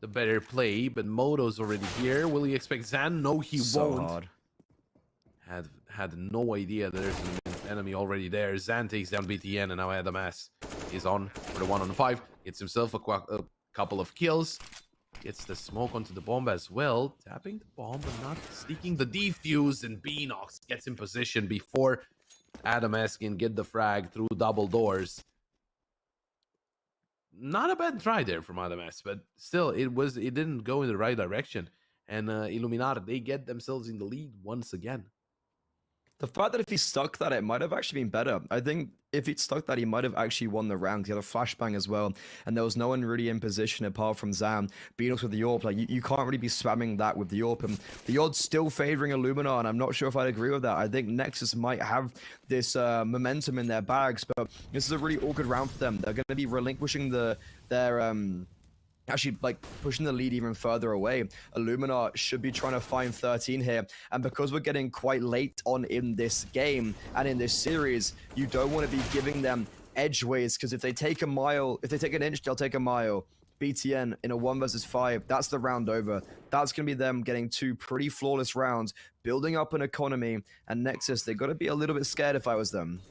the better play, but Moto's already here. Will he expect Zan? No, he won't. Hard. Had no idea there's an enemy already there. Zan takes down BTN, and now Adamas is on for the 1-on-5. Gets himself a couple of kills. Gets the smoke onto the bomb as well. Tapping the bomb, but not sneaking the defuse, and Beanox gets in position before Adamas can get the frag through double doors. Not a bad try there from Adamas, but still, it didn't go in the right direction. And Illuminar, they get themselves in the lead once again. The fact that if he stuck that, it might have actually been better. I think if he'd stuck that, he might have actually won the round. He had a flashbang as well, and there was no one really in position apart from Zam. Beanox with the AWP, like, you can't really be spamming that with the AWP, and the odds still favoring Illuminar, and I'm not sure if I'd agree with that. I think Nexus might have this momentum in their bags, but this is a really awkward round for them. They're going to be relinquishing their actually, like, pushing the lead even further away. Illuminar should be trying to find 13 here, and because we're getting quite late on in this game and in this series, you don't want to be giving them edgeways, because if they take an inch, they'll take a mile. BTN in a 1 versus 5, that's the round over. That's going to be them getting 2 pretty flawless rounds, building up an economy, and Nexus, they got to be a little bit scared if I was them.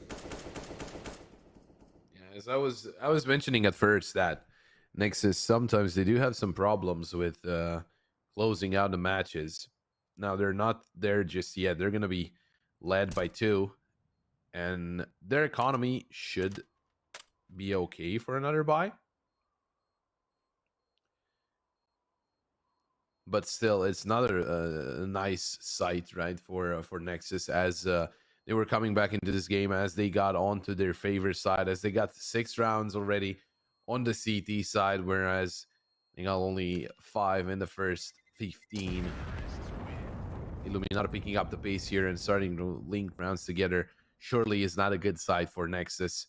Yeah, as I was mentioning at first that Nexus, sometimes they do have some problems with closing out the matches. Now, they're not there just yet. They're going to be led by 2, and their economy should be okay for another buy. But still, it's not a nice sight, right, for Nexus, as they were coming back into this game, as they got onto their favorite side, as they got 6 rounds already on the CT side, whereas they got only 5 in the first 15. Illuminar picking up the pace here and starting to link rounds together surely is not a good side for Nexus.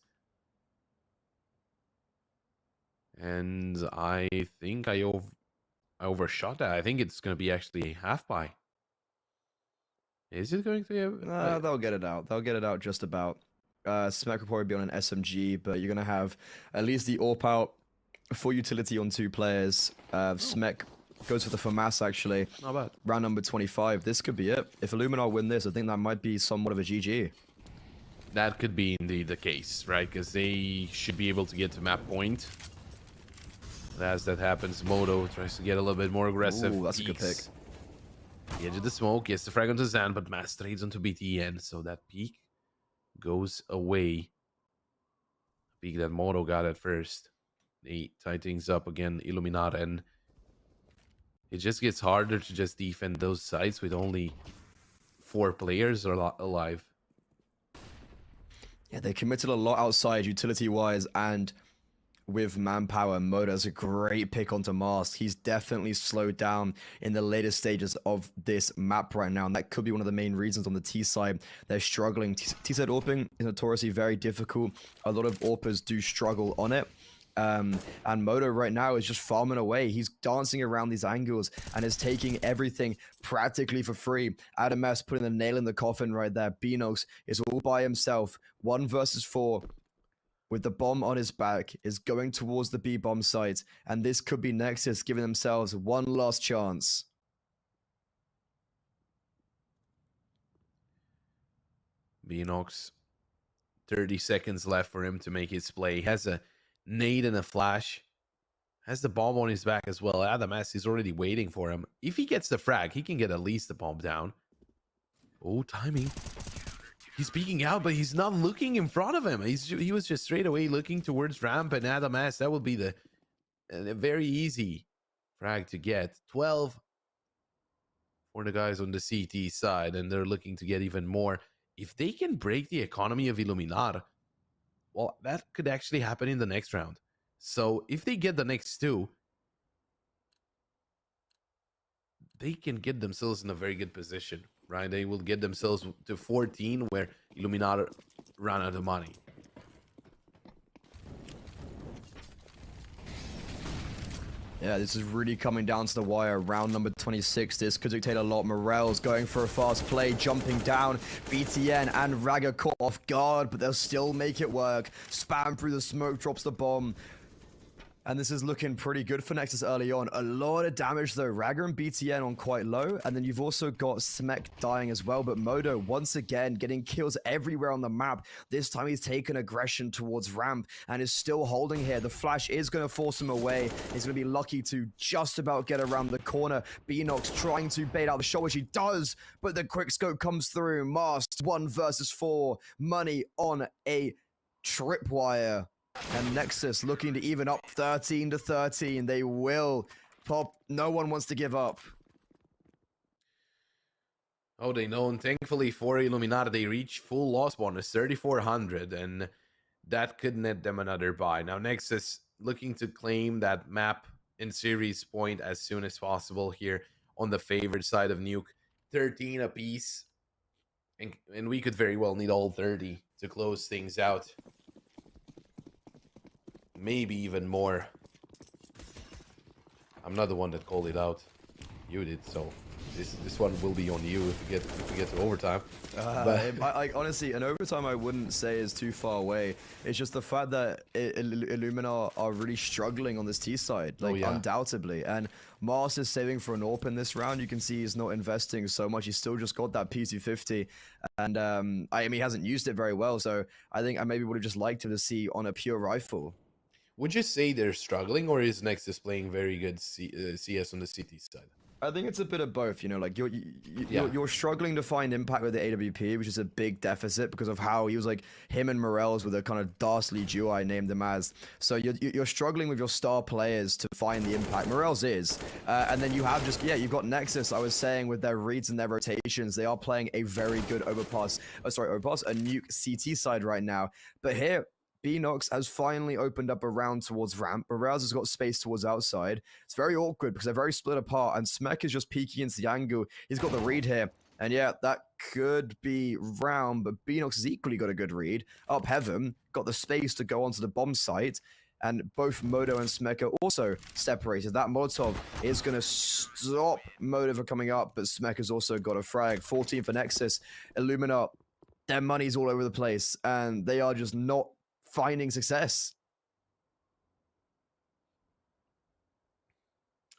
And I think I overshot that. I think it's going to be actually a half buy. Is it going to be They'll get it out. They'll get it out just about. Smack will probably be on an SMG, but you're going to have at least the AWP out for utility on 2 players. Smek goes for the FAMAS, actually. Not bad. Round number 25. This could be it. If Illuminar win this, I think that might be somewhat of a GG. That could be indeed the case, right? Because they should be able to get to map point. As that happens, Moto tries to get a little bit more aggressive. Ooh, that's a good pick. The edge of the smoke, gets the frag onto Zan, but Mass trades onto BTN, so that peak goes away. Peak that Moto got at first. They tie things up again, Illuminar, and it just gets harder to just defend those sites with only 4 players alive. Yeah, they committed a lot outside utility-wise, and with manpower, Moto's a great pick onto Mask. He's definitely slowed down in the later stages of this map right now, and that could be one of the main reasons on the T side they're struggling. T side AWPing is notoriously very difficult. A lot of AWPers do struggle on it. And Moto right now is just farming away. He's dancing around these angles and is taking everything practically for free. Adamas putting the nail in the coffin right there. Beanox is all by himself. 1 versus 4. with the bomb on his back, is going towards the B bomb site, and this could be Nexus giving themselves one last chance. Beanox, 30 seconds left for him to make his play. He has a nade and a flash. Has the bomb on his back as well. Adam S is already waiting for him. If he gets the frag, he can get at least the bomb down. Oh, timing. He's peeking out, but he's not looking in front of him. He was just straight away looking towards ramp and Adam S. That would be the very easy frag to get. 12 for the guys on the CT side, and they're looking to get even more. If they can break the economy of Illuminar, well, that could actually happen in the next round. So if they get the next two, they can get themselves in a very good position, right? They will get themselves to 14, where Illuminar ran out of money. Yeah, this is really coming down to the wire. Round number 26. This could dictate a lot. Morel's going for a fast play, jumping down. BTN and Raga caught off guard, but they'll still make it work. Spam through the smoke, drops the bomb. And this is looking pretty good for Nexus early on. A lot of damage though. Raga and BTN on quite low. And then you've also got Smek dying as well. But Modo, once again, getting kills everywhere on the map. This time he's taken aggression towards ramp and is still holding here. The flash is going to force him away. He's going to be lucky to just about get around the corner. Beanox trying to bait out the shot, which he does. But the quick scope comes through. Masked 1 versus 4. Money on a tripwire. And Nexus looking to even up 13 to 13. They will pop. No one wants to give up. Oh, they know. And thankfully for Illuminati, they reach full loss bonus, 3,400. And that could net them another buy. Now, Nexus looking to claim that map and series point as soon as possible here on the favored side of Nuke. 13 apiece. And we could very well need all 30 to close things out. Maybe even more. I'm not the one that called it out. You did, so this one will be on you if we get to overtime. I honestly, an overtime I wouldn't say is too far away. It's just the fact that Illumina are really struggling on this T side, like undoubtedly. And Mars is saving for an AWP in this round. You can see he's not investing so much. He's still just got that P250, and I mean he hasn't used it very well. So I think I maybe would have just liked him to see on a pure rifle. Would you say they're struggling, or is Nexus playing very good CS on the CT side? I think it's a bit of both. You know, like you're struggling to find impact with the AWP, which is a big deficit because of how he was like him and Morels with a kind of dastardly duo I named them as. So you're struggling with your star players to find the impact. Morels is, and then you have just you've got Nexus. I was saying with their reads and their rotations, they are playing a very good overpass. A nuke CT side right now. But here, Beanox has finally opened up a round towards ramp. Morales has got space towards outside. It's very awkward because they're very split apart, and Smek is just peeking into the angle. He's got the read here. And yeah, that could be round, but Beanox has equally got a good read. Up heaven, got the space to go onto the bomb site, and both Modo and Smek are also separated. That Molotov is going to stop Modo from coming up, but Smek has also got a frag. 14 for Nexus. Illumina, their money's all over the place, and they are just not finding success.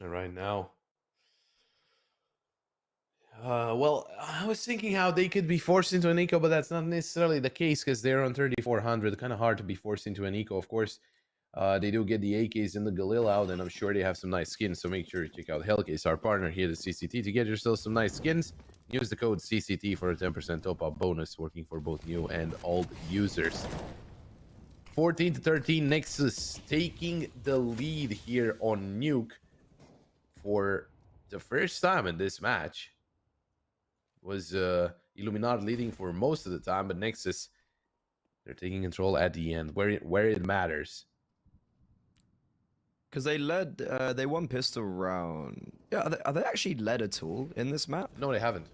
Right now. Well, I was thinking how they could be forced into an eco, but that's not necessarily the case because they're on 3,400. Kind of hard to be forced into an eco. Of course, they do get the AKs in the Galil out, and I'm sure they have some nice skins. So make sure to check out Hellcase, our partner here at CCT, to get yourself some nice skins. Use the code CCT for a 10% top-up bonus, working for both new and old users. 14 to 13, Nexus taking the lead here on Nuke for the first time in this match. Was Illuminati leading for most of the time, but Nexus, they're taking control at the end, where it matters. Because they led, they won pistol round. Yeah, are they actually led at all in this map? No, they haven't.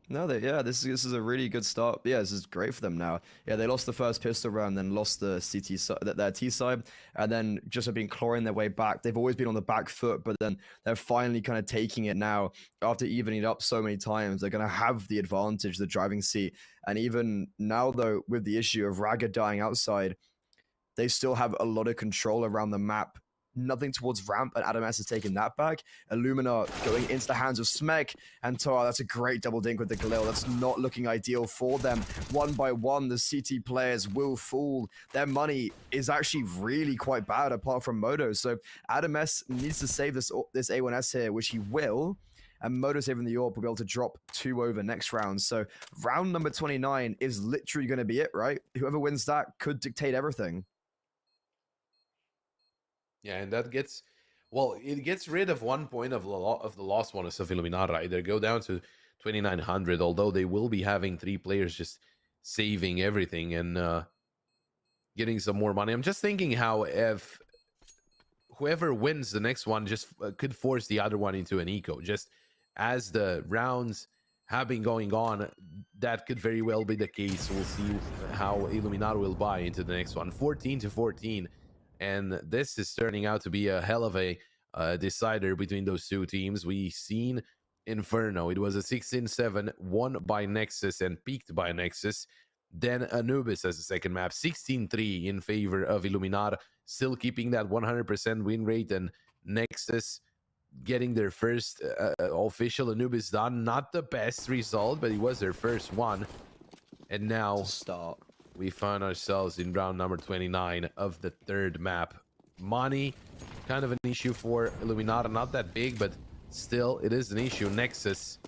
No, this is a really good start. Yeah, this is great for them now. Yeah, they lost the first pistol round, then lost the CT side, their T side, and then just have been clawing their way back. They've always been on the back foot, but then they're finally kind of taking it now. After evening it up so many times, they're going to have the advantage, the driving seat. And even now, though, with the issue of Raga dying outside, they still have a lot of control around the map. Nothing towards ramp, and Adam S is taking that back. Illumina going into the hands of Smek, and Tora, that's a great double dink with the Galil. That's not looking ideal for them. One by one, the CT players will fall. Their money is actually really quite bad, apart from Modo. So Adam S needs to save this A1S here, which he will. And Modo saving the AWP will be able to drop 2 over next round. So round number 29 is literally going to be it, right? Whoever wins that could dictate everything. Yeah, and that gets, well, it gets rid of 1 point of the lost bonus of Illuminata, right? They go down to 2,900, although they will be having 3 players just saving everything and getting some more money. I'm just thinking how if whoever wins the next one just could force the other one into an eco. Just as the rounds have been going on, that could very well be the case. We'll see how Illuminata will buy into the next one. 14-14. And this is turning out to be a hell of a decider between those two teams. We've seen Inferno. It was a 16-7, won by Nexus and peaked by Nexus. Then Anubis as a second map, 16-3 in favor of Illuminata, still keeping that 100% win rate, and Nexus getting their first official Anubis done. Not the best result, but it was their first one. And now we find ourselves in round number 29 of the third map. Money, kind of an issue for Illuminata. Not that big, but still, it is an issue. Nexus,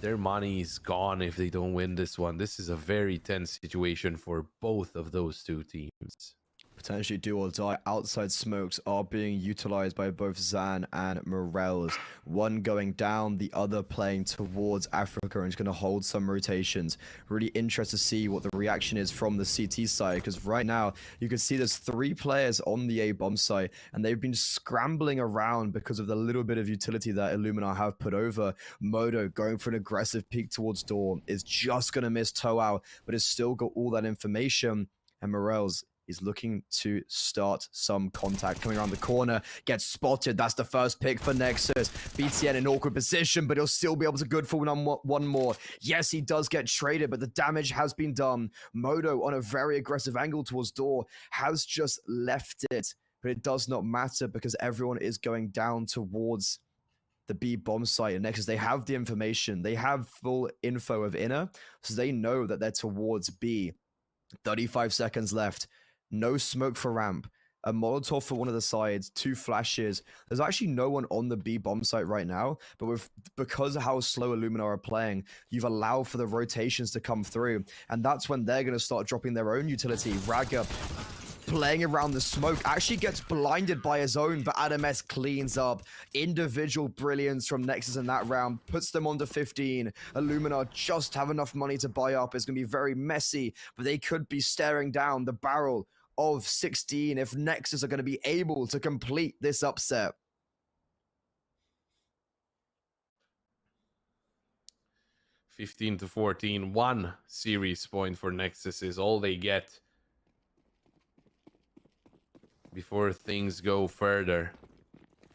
their money is gone if they don't win this one. This is a very tense situation for both of those two teams. Potentially do or die. Outside smokes are being utilized by both Zan and Morels. One going down, the other playing towards Africa, and is going to hold some rotations. Really interested to see what the reaction is from the CT side, because right now you can see there's 3 players on the A bomb site, and they've been scrambling around because of the little bit of utility that Illumina have put over. Modo going for an aggressive peek towards door is just going to miss Toao, but has still got all that information. And Morels is looking to start some contact. Coming around the corner, gets spotted. That's the first pick for Nexus. BTN in awkward position, but he'll still be able to good for one more. Yes, he does get traded, but the damage has been done. Modo on a very aggressive angle towards door has just left it, but it does not matter because everyone is going down towards the B bomb site. And Nexus, they have the information. They have full info of inner, so they know that they're towards B. 35 seconds left. No smoke for ramp. A Molotov for one of the sides. 2 flashes. There's actually no one on the B bomb site right now, but because of how slow Illumina are playing, you've allowed for the rotations to come through, and that's when they're going to start dropping their own utility. Raga playing around the smoke, actually gets blinded by his own, but Adam S cleans up. Individual brilliance from Nexus in that round, puts them on to 15. Illumina just have enough money to buy up. It's going to be very messy, but they could be staring down the barrel of 16 if Nexus are going to be able to complete this upset. 15-14, 1 series point for Nexus is all they get before things go further.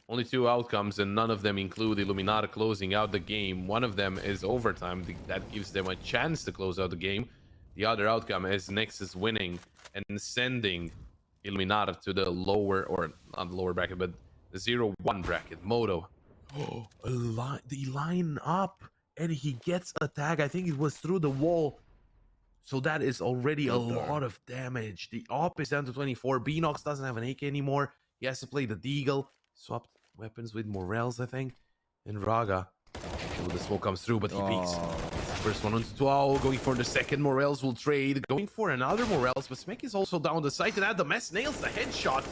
Only 2 outcomes, and none of them include Illuminata closing out the game. One of them is overtime. That gives them a chance to close out the game. The other outcome is Nexus winning and sending Illuminata to the lower, or not the lower bracket, but the 0-1 bracket. Modo. Oh, they line up, and he gets a tag. I think it was through the wall. So that is already a lot of damage. The AWP is down to 24. Beanox doesn't have an AK anymore. He has to play the Deagle. Swapped weapons with Morels, I think. And Raga. Oh, the smoke comes through, but he peeks. First one onto 12. Going for the second. Morels will trade. Going for another Morels, but Smek is also down the site. And at the mess nails the headshot.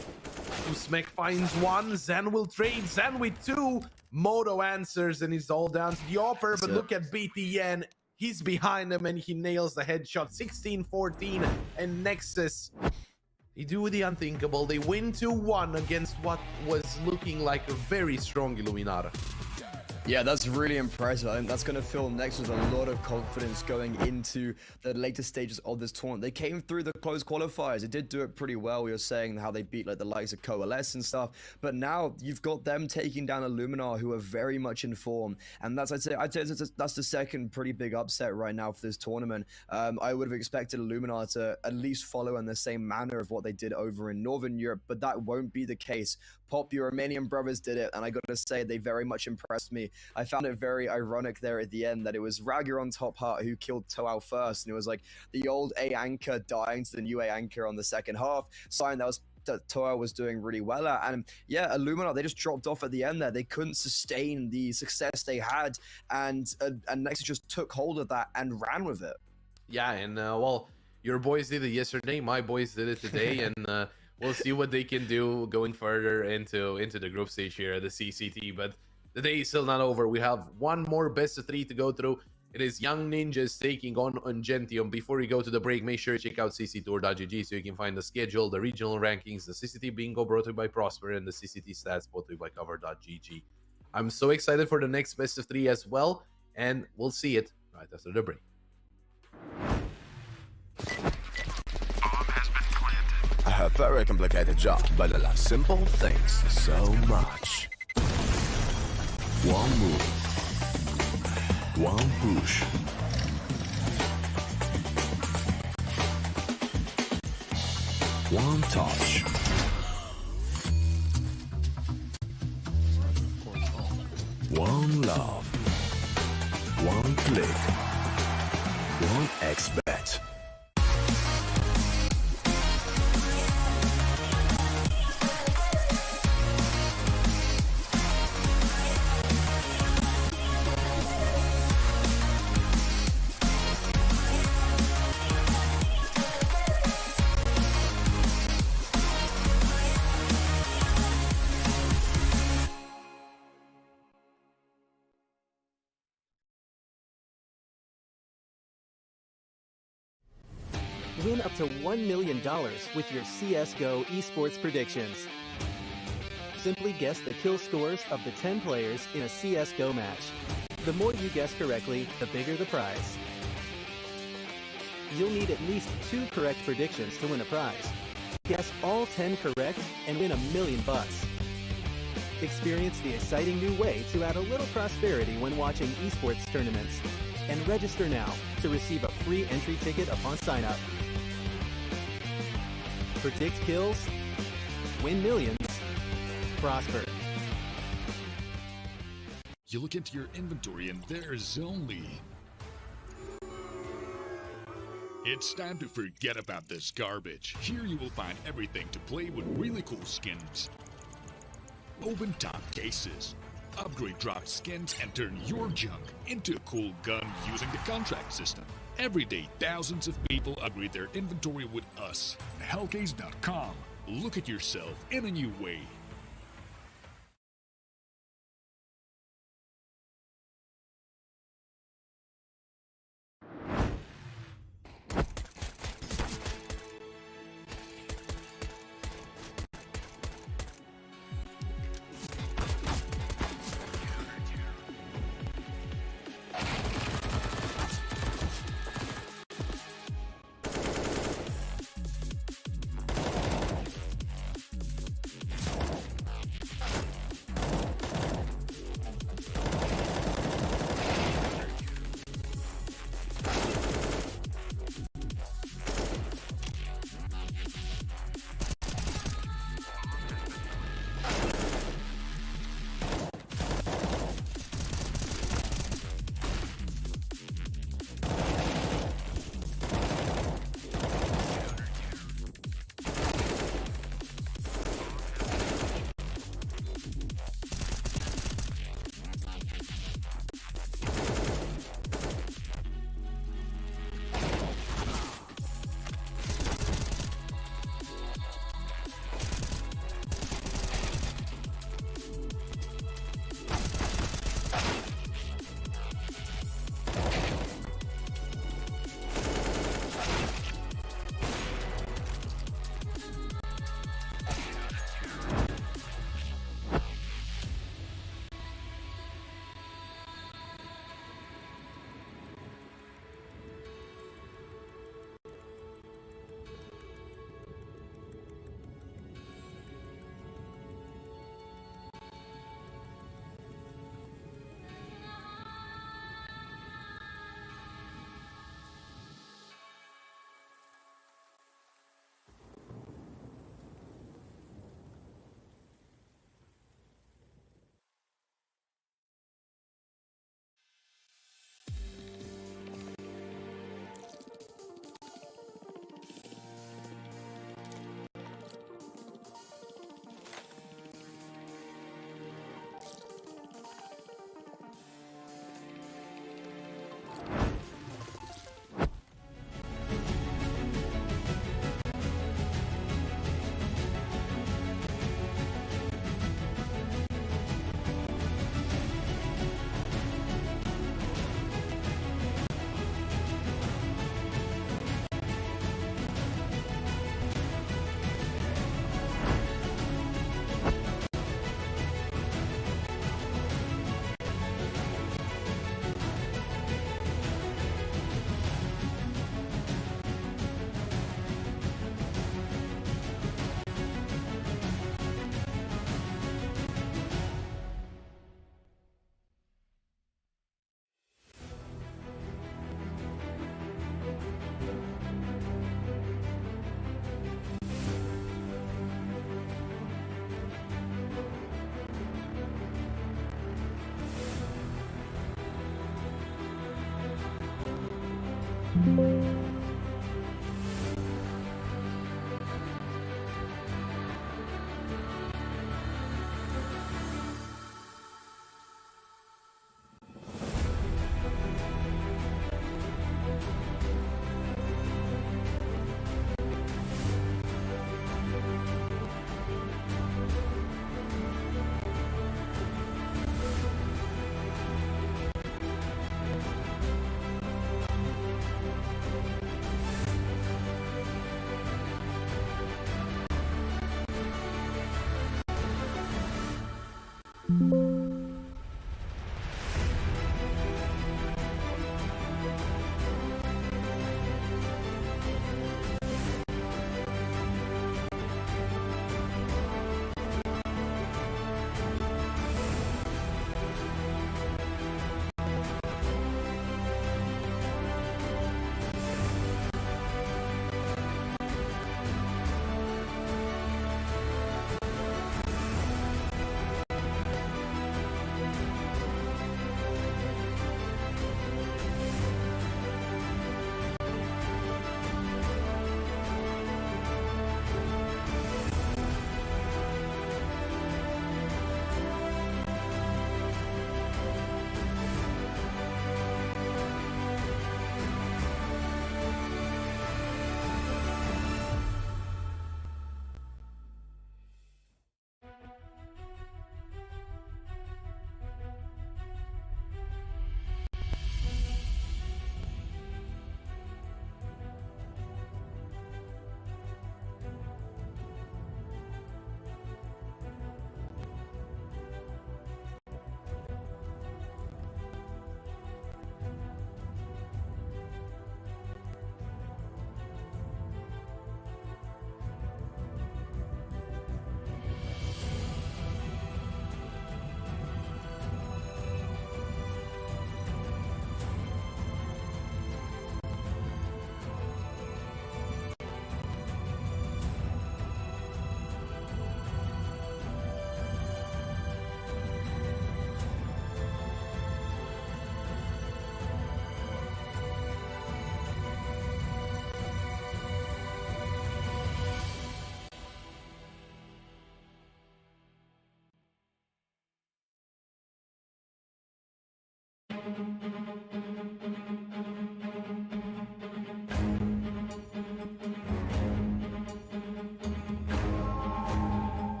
Smek finds one. Zan will trade. Zan with 2. Modo answers, and it's all down to the AWPer. But look at BTN. He's behind him, and he nails the headshot. 16-14, and Nexus, they do the unthinkable. They win 2-1 against what was looking like a very strong Illuminata. Yeah, that's really impressive. I think that's going to fill Next with a lot of confidence going into the later stages of this tournament. They came through the close qualifiers. They did do it pretty well. We were saying how they beat like the likes of Coalesce and stuff. But now you've got them taking down Illuminar, who are very much in form. And that's, I'd say that's the second pretty big upset right now for this tournament. I would have expected Illuminar to at least follow in the same manner of what they did over in Northern Europe, but that won't be the case. Pop, your Romanian brothers did it, and I got to say, they very much impressed me. I found it very ironic there at the end that it was Rager on top heart who killed Toal first, and it was like the old A anchor dying to the new A anchor on the second half, sign that Toal was doing really well at. And yeah, Illuminar, they just dropped off at the end there. They couldn't sustain the success they had, and Nexus just took hold of that and ran with it. Yeah, and well, your boys did it yesterday, my boys did it today, and we'll see what they can do going further into the group stage here at the CCT. But the day is still not over. We have one more best of 3 to go through. It is Young Ninjas taking on Ungentium. Before we go to the break, make sure to check out cctour.gg so you can find the schedule, the regional rankings, the CCT bingo brought to you by Prosper, and the CCT stats brought to you by cover.gg. I'm so excited for the next best of 3 as well, and we'll see it right after the break. A very complicated job, but I love simple things so much. One move, one push, one touch, one love, one click, one X-bet. Win up to $1 million with your CSGO esports predictions. Simply guess the kill scores of the 10 players in a CSGO match. The more you guess correctly, the bigger the prize. You'll need at least 2 correct predictions to win a prize. Guess all 10 correct and win $1 million. Experience the exciting new way to add a little prosperity when watching esports tournaments. And register now to receive a free entry ticket upon sign-up. Predict kills, win millions, prosper. You look into your inventory and there's only... It's time to forget about this garbage. Here you will find everything to play with really cool skins. Open top cases. Upgrade drop skins and turn your junk into a cool gun using the contract system. Every day, thousands of people upgrade their inventory with us. Hellcase.com. Look at yourself in a new way.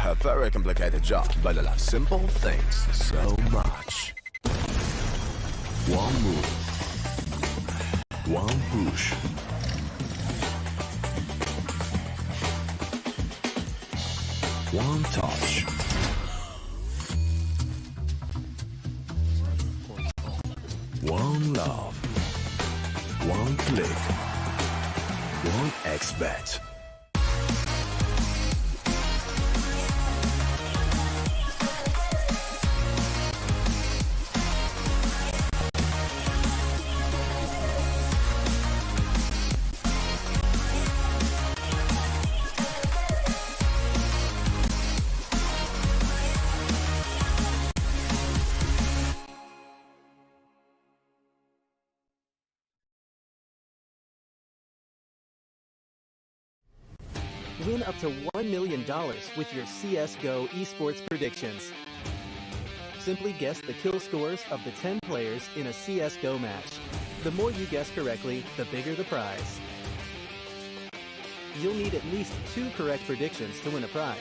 A very complicated job, but I love simple things so much. One move, one push. One touch. One love. One click. One X-bet. Win up to $1 million with your CSGO esports predictions. Simply guess the kill scores of the 10 players in a CSGO match. The more you guess correctly, the bigger the prize. You'll need at least 2 correct predictions to win a prize.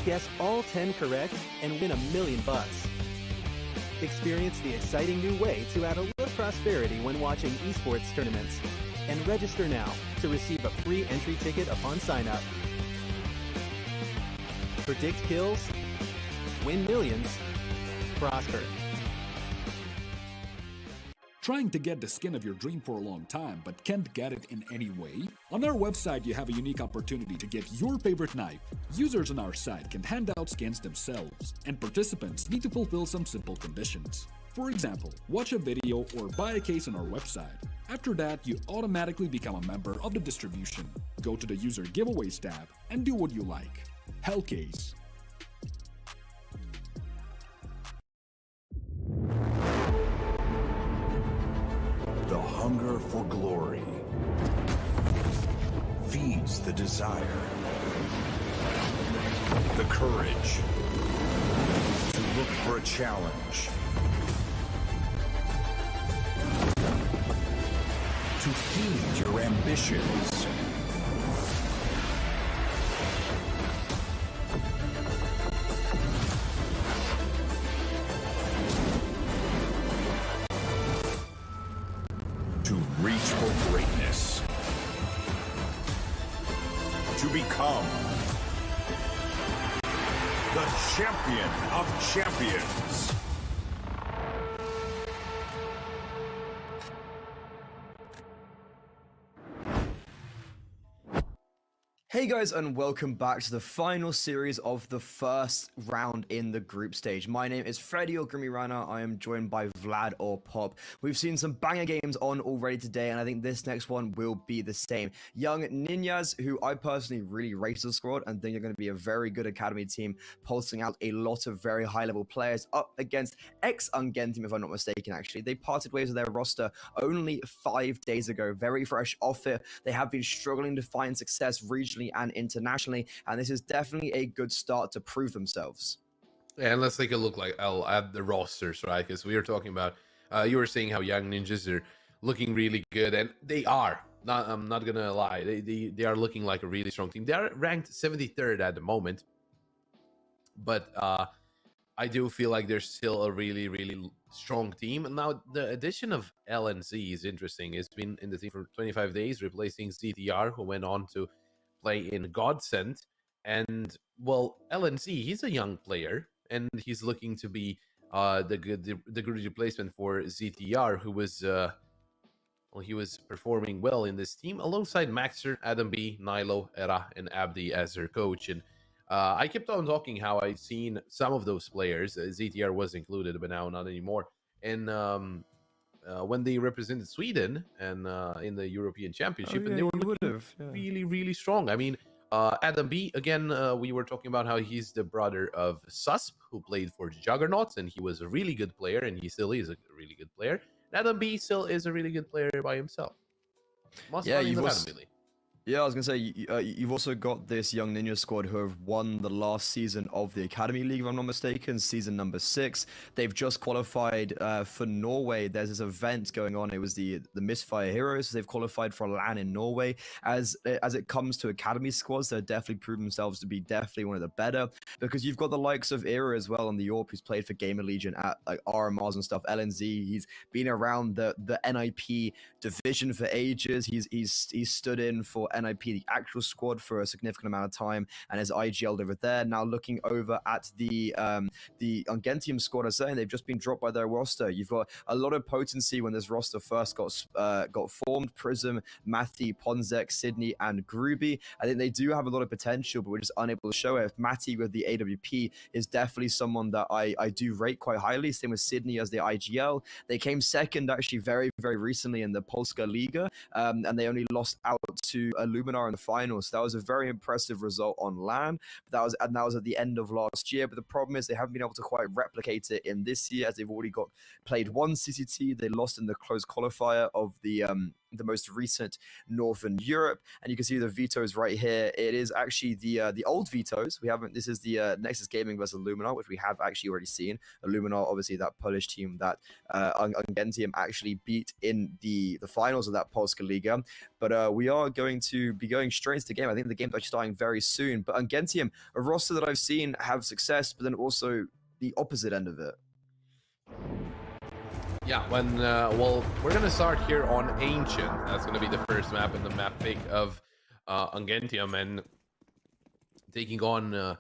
Guess all 10 correct and win $1 million. Experience the exciting new way to add a little prosperity when watching esports tournaments. And register now to receive a free entry ticket upon sign-up. Predict kills, win millions, prosper. Trying to get the skin of your dream for a long time but can't get it in any way? On our website, you have a unique opportunity to get your favorite knife. Users on our site can hand out skins themselves, and participants need to fulfill some simple conditions. For example, watch a video or buy a case on our website. After that, you automatically become a member of the distribution. Go to the user giveaways tab and do what you like. Hellcase. The hunger for glory feeds the desire, the courage to look for a challenge, to feed your ambitions. To reach for greatness. To become the champion of champions. Hey guys, and welcome back to the final series of the first round in the group stage. My name is Freddy or Grimmy Rana. I am joined by Vlad or Pop. We've seen some banger games on already today, and I think this next one will be the same. Young Ninjas, who I personally really rate the squad and think are going to be a very good academy team, pulsing out a lot of very high-level players up against ex-UNGENTIUM, if I'm not mistaken, actually. They parted ways with their roster only 5 days ago, very fresh off it. They have been struggling to find success regionally and internationally, and this is definitely a good start to prove themselves. Yeah, and let's take a look. Like, I'll add the rosters, right? Because we were talking about, you were saying how Young Ninjas are looking really good, and they are. I'm not gonna lie, they are looking like a really strong team. They are ranked 73rd at the moment, but I do feel like they're still a really, really strong team. And now the addition of LNC is interesting. It's been in the team for 25 days, replacing ZTR, who went on to play in Godsend. And well, LNC, he's a young player, and he's looking to be the good replacement for ZTR, who was he was performing well in this team alongside Maxer, Adam B, Nilo, Era, and Abdi as their coach. And I kept on talking how I've seen some of those players. ZTR was included, but now not anymore. And when they represented Sweden and in the European Championship, and they were really, really strong. I mean, Adam B, again, we were talking about how he's the brother of Susp, who played for Juggernauts, and he was a really good player, and he still is a really good player. And Adam B still is a really good player by himself. Yeah, I was going to say, you've also got this Young Ninja squad who have won the last season of the Academy League, if I'm not mistaken, season number 6. They've just qualified for Norway. There's this event going on. It was the Misfire Heroes. They've qualified for a LAN in Norway. As it comes to Academy squads, they're definitely proven themselves to be definitely one of the better, because you've got the likes of Era as well on the Yorp, who's played for Gamer Legion at like RMRs and stuff. LNZ, he's been around the NIP division for ages. He's stood in for NIP, the actual squad, for a significant amount of time, and has IGL'd over there. Now looking over at the UNGENTIUM squad, I'm saying they've just been dropped by their roster. You've got a lot of potency when this roster first got formed. Prism, Matty, Ponzek, Sydney, and Gruby. I think they do have a lot of potential, but we're just unable to show it. Matty with the AWP is definitely someone that I do rate quite highly. Same with Sydney as the IGL. They came second actually very, very recently in the Polska Liga, and they only lost out to Luminar in the finals. So that was a very impressive result on LAN. But that was at the end of last year. But the problem is they haven't been able to quite replicate it in this year, as they've already played one CCT. They lost in the close qualifier of the the most recent Northern Europe, and you can see the vetoes right here. It is actually the old vetoes. We haven't. This is the Nexus Gaming versus Luminar, which we have actually already seen. Luminar, obviously, that Polish team that Ungentium actually beat in the finals of that Polska Liga. But we are going to be going straight into the game. I think the game's actually starting very soon. But Ungentium, a roster that I've seen have success, but then also the opposite end of it. Yeah, well, we're gonna start here on Ancient. That's gonna be the first map in the map pick of Ungentium, and taking on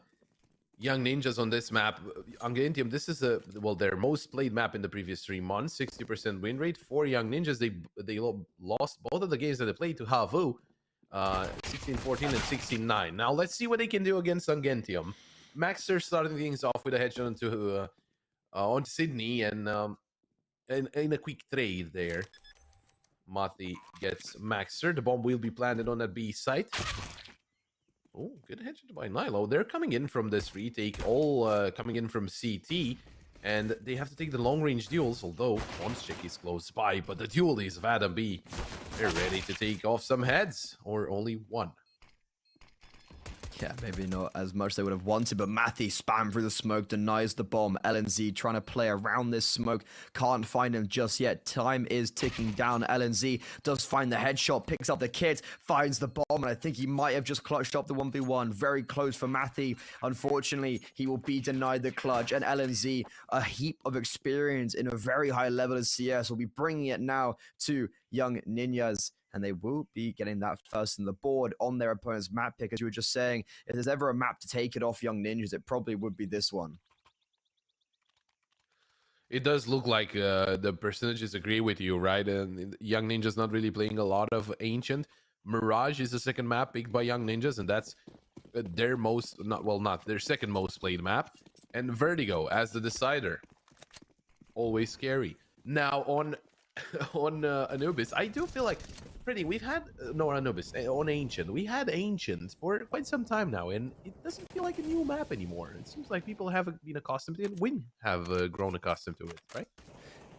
Young Ninjas on this map. Ungentium, this is their most played map in the previous 3 months. 60% win rate for Young Ninjas. They lost both of the games that they played to Havu, 16-14 and 16-9. Now let's see what they can do against Ungentium. Maxter starting things off with a headshot on Sydney, and in a quick trade there, Mati gets Maxter. The bomb will be planted on that B site. Oh, good headshot by Nilo. They're coming in from this retake, all coming in from CT, and they have to take the long-range duels, although Monschik is close by, but the duel is VAD and B. They're ready to take off some heads, or only one. Yeah, maybe not as much they would have wanted, but Matthew spam through the smoke, denies the bomb. LNZ trying to play around this smoke, can't find him just yet. Time is ticking down. LNZ does find the headshot, picks up the kit, finds the bomb, and I think he might have just clutched up the 1v1. Very close for Matthew. Unfortunately, he will be denied the clutch, and LNZ, a heap of experience in a very high level of CS, will be bringing it now to Young Ninjas. And they will be getting that first on the board on their opponent's map pick. As you were just saying, if there's ever a map to take it off Young Ninjas, it probably would be this one. It does look like the percentages agree with you, right? And Young Ninjas not really playing a lot of Ancient. Mirage is the second map picked by Young Ninjas, and that's their their second most played map. And Vertigo as the decider. Always scary. Now on Anubis, I do feel like we've had Anubis on Ancient. We had Ancient for quite some time now, and it doesn't feel like a new map anymore. It seems like people have been accustomed to it, and we have grown accustomed to it, right?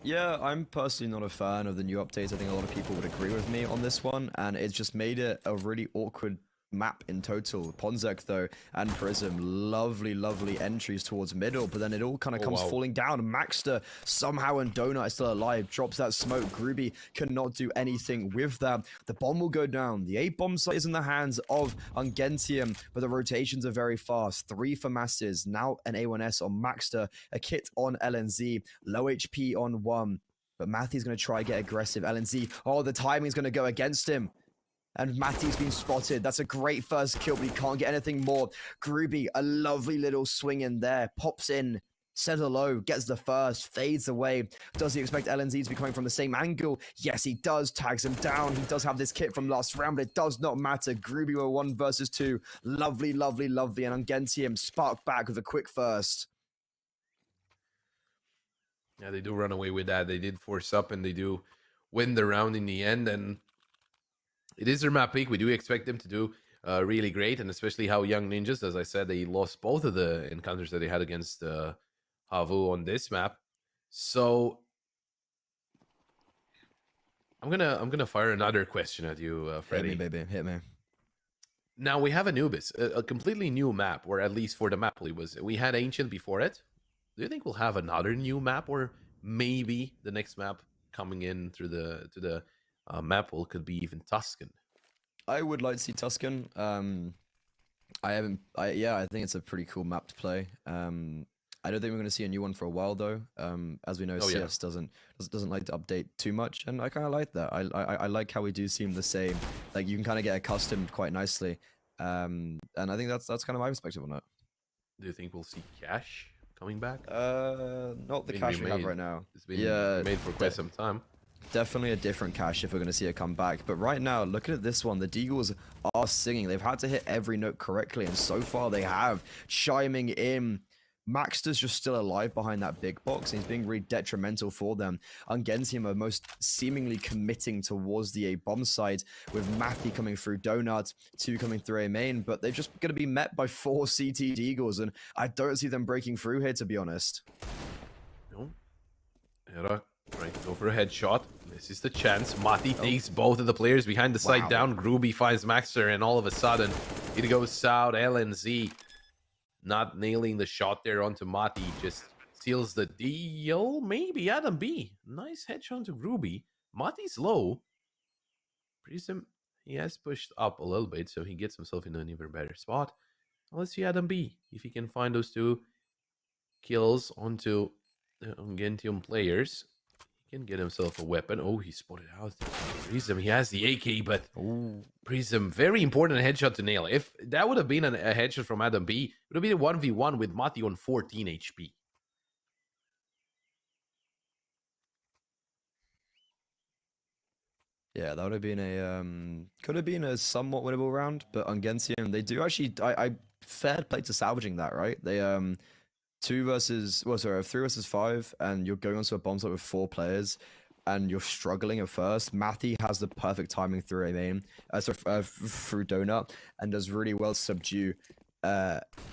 Yeah, I'm personally not a fan of the new updates. I think a lot of people would agree with me on this one, and it's just made it a really awkward map in total. Ponzek though and Prism, lovely entries towards middle, but then it all kind of comes falling down. Maxter somehow, and Donut is still alive, drops that smoke. Groovy cannot do anything with that. The bomb will go down. The A bomb site is in the hands of Ungentium, but the rotations are very fast. 3 for Masses, now an A1S on Maxter, a kit on LNZ, low HP on 1, but Matthew's going to try get aggressive. LNZ, oh, the timing's going to go against him. And Matty's been spotted. That's a great first kill, but he can't get anything more. Groovy, a lovely little swing in there. Pops in, says hello, gets the first, fades away. Does he expect LNZ to be coming from the same angle? Yes, he does. Tags him down. He does have this kit from last round, but it does not matter. Groovy were 1 versus 2. Lovely. And Ungentium spark back with a quick first. Yeah, they do run away with that. They did force up, and they do win the round in the end, and it is their map pick. We do expect them to do really great, and especially how Young Ninjas, as I said, they lost both of the encounters that they had against Havu on this map. So I'm gonna fire another question at you, Freddy. Hit me, baby. Hit me. Now we have Anubis, a completely new map, or at least for the map we had Ancient before it. Do you think we'll have another new map, or maybe the next map coming in through the map pool could be even Tuscan? I would like to see Tuscan. I think it's a pretty cool map to play. I don't think we're going to see a new one for a while though. As we know, CS doesn't like to update too much, and I kind of like that. I like how we do seem the same. Like you can kind of get accustomed quite nicely. And I think that's kind of my perspective on it. Do you think we'll see Cash coming back? Not the Cash we have right now. It's been made for quite some time. Definitely a different Cash if we're going to see it come back. But right now, looking at this one, the Deagles are singing. They've had to hit every note correctly, and so far they have. Chiming in. Maxter's just still alive behind that big box, and he's being really detrimental for them. Ungentium are most seemingly committing towards the A bomb side, with Matthew coming through Donut, 2 coming through A main, but they're just going to be met by 4 CT Deagles, and I don't see them breaking through here, to be honest. No. Era trying to go for a headshot. This is the chance. Mati takes both of the players behind the side down. Groovy finds Maxter, and all of a sudden, it goes south. LNZ not nailing the shot there onto Mati. Just seals the deal. Maybe Adam B. Nice headshot to Groovy. Mati's low. Prism, he has pushed up a little bit, so he gets himself in an even better spot. Let's see Adam B. If he can find those 2 kills onto the Ungentium players. Can get himself a weapon. Oh, he spotted out Prism. He has the AK, but Prism, very important headshot to nail. If that would have been a headshot from Adam B, it would have been a 1v1 with Mati on 14 HP. Yeah, that would have been a could have been a somewhat winnable round, but Ungentium, they do actually I fair play to salvaging that, right? They 3 versus 5, and you're going onto a bomb site with 4 players, and you're struggling at first. Matthew has the perfect timing through a main, through Donut, and does really well to subdue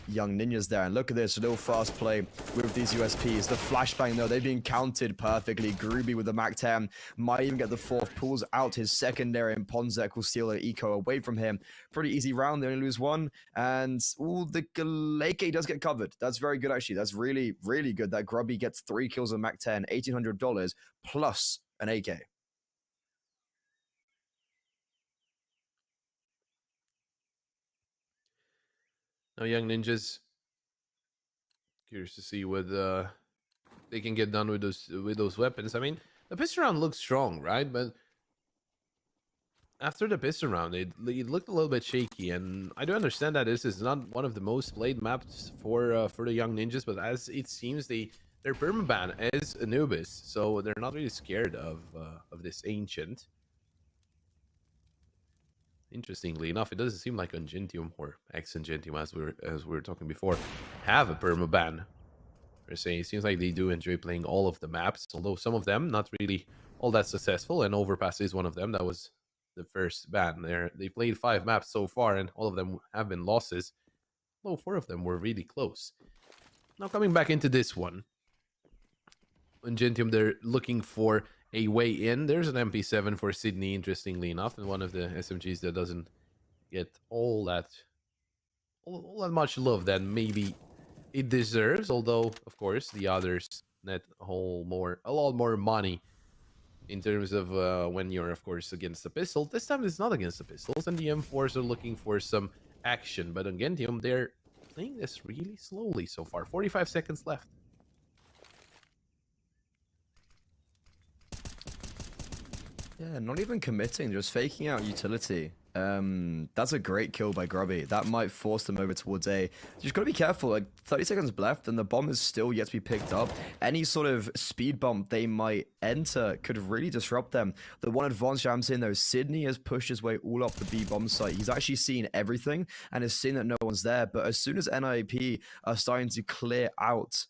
young Ninjas there. And look at this, a little fast play with these USPs. The flashbang though, they've been counted perfectly. Groovy with the Mac 10 might even get the 4th, pulls out his secondary, and Ponzek will steal an eco away from him. Pretty easy round, they only lose 1, and the Galeke does get covered. That's very good actually. That's really, really good that Grubby gets 3 kills on Mac 10, $1,800 plus an AK. Now, young Ninjas, curious to see what they can get done with those weapons. I mean, the pistol round looks strong, right? But after the pistol round, it looked a little bit shaky, and I do understand that this is not one of the most played maps for the young Ninjas, but as it seems, their permaban is Anubis, so they're not really scared of this ancient. Interestingly enough, it doesn't seem like Ungentium or ex-Ungentium, as we were talking before, have a permaban. Per se, it seems like they do enjoy playing all of the maps, although some of them not really all that successful. And Overpass is one of them. That was the first ban. They played 5 maps so far, and all of them have been losses. Although 4 of them were really close. Now coming back into this one, Ungentium, they're looking for a way in. There's an MP7 for Sydney, interestingly enough, and one of the SMGs that doesn't get all that much love that maybe it deserves. Although, of course, the others net a lot more money in terms of when you're, of course, against the pistol. This time it's not against the pistols, and the M4s are looking for some action. But Ungentium, they're playing this really slowly so far. 45 seconds left. Yeah, not even committing, just faking out utility. That's a great kill by Grubby. That might force them over towards A. Just gotta be careful, like 30 seconds left and the bomb is still yet to be picked up. Any sort of speed bump they might enter could really disrupt them. The one advantage I'm seeing though, Sydney has pushed his way all up the B bomb site. He's actually seen everything and has seen that no one's there. But as soon as NIP are starting to clear out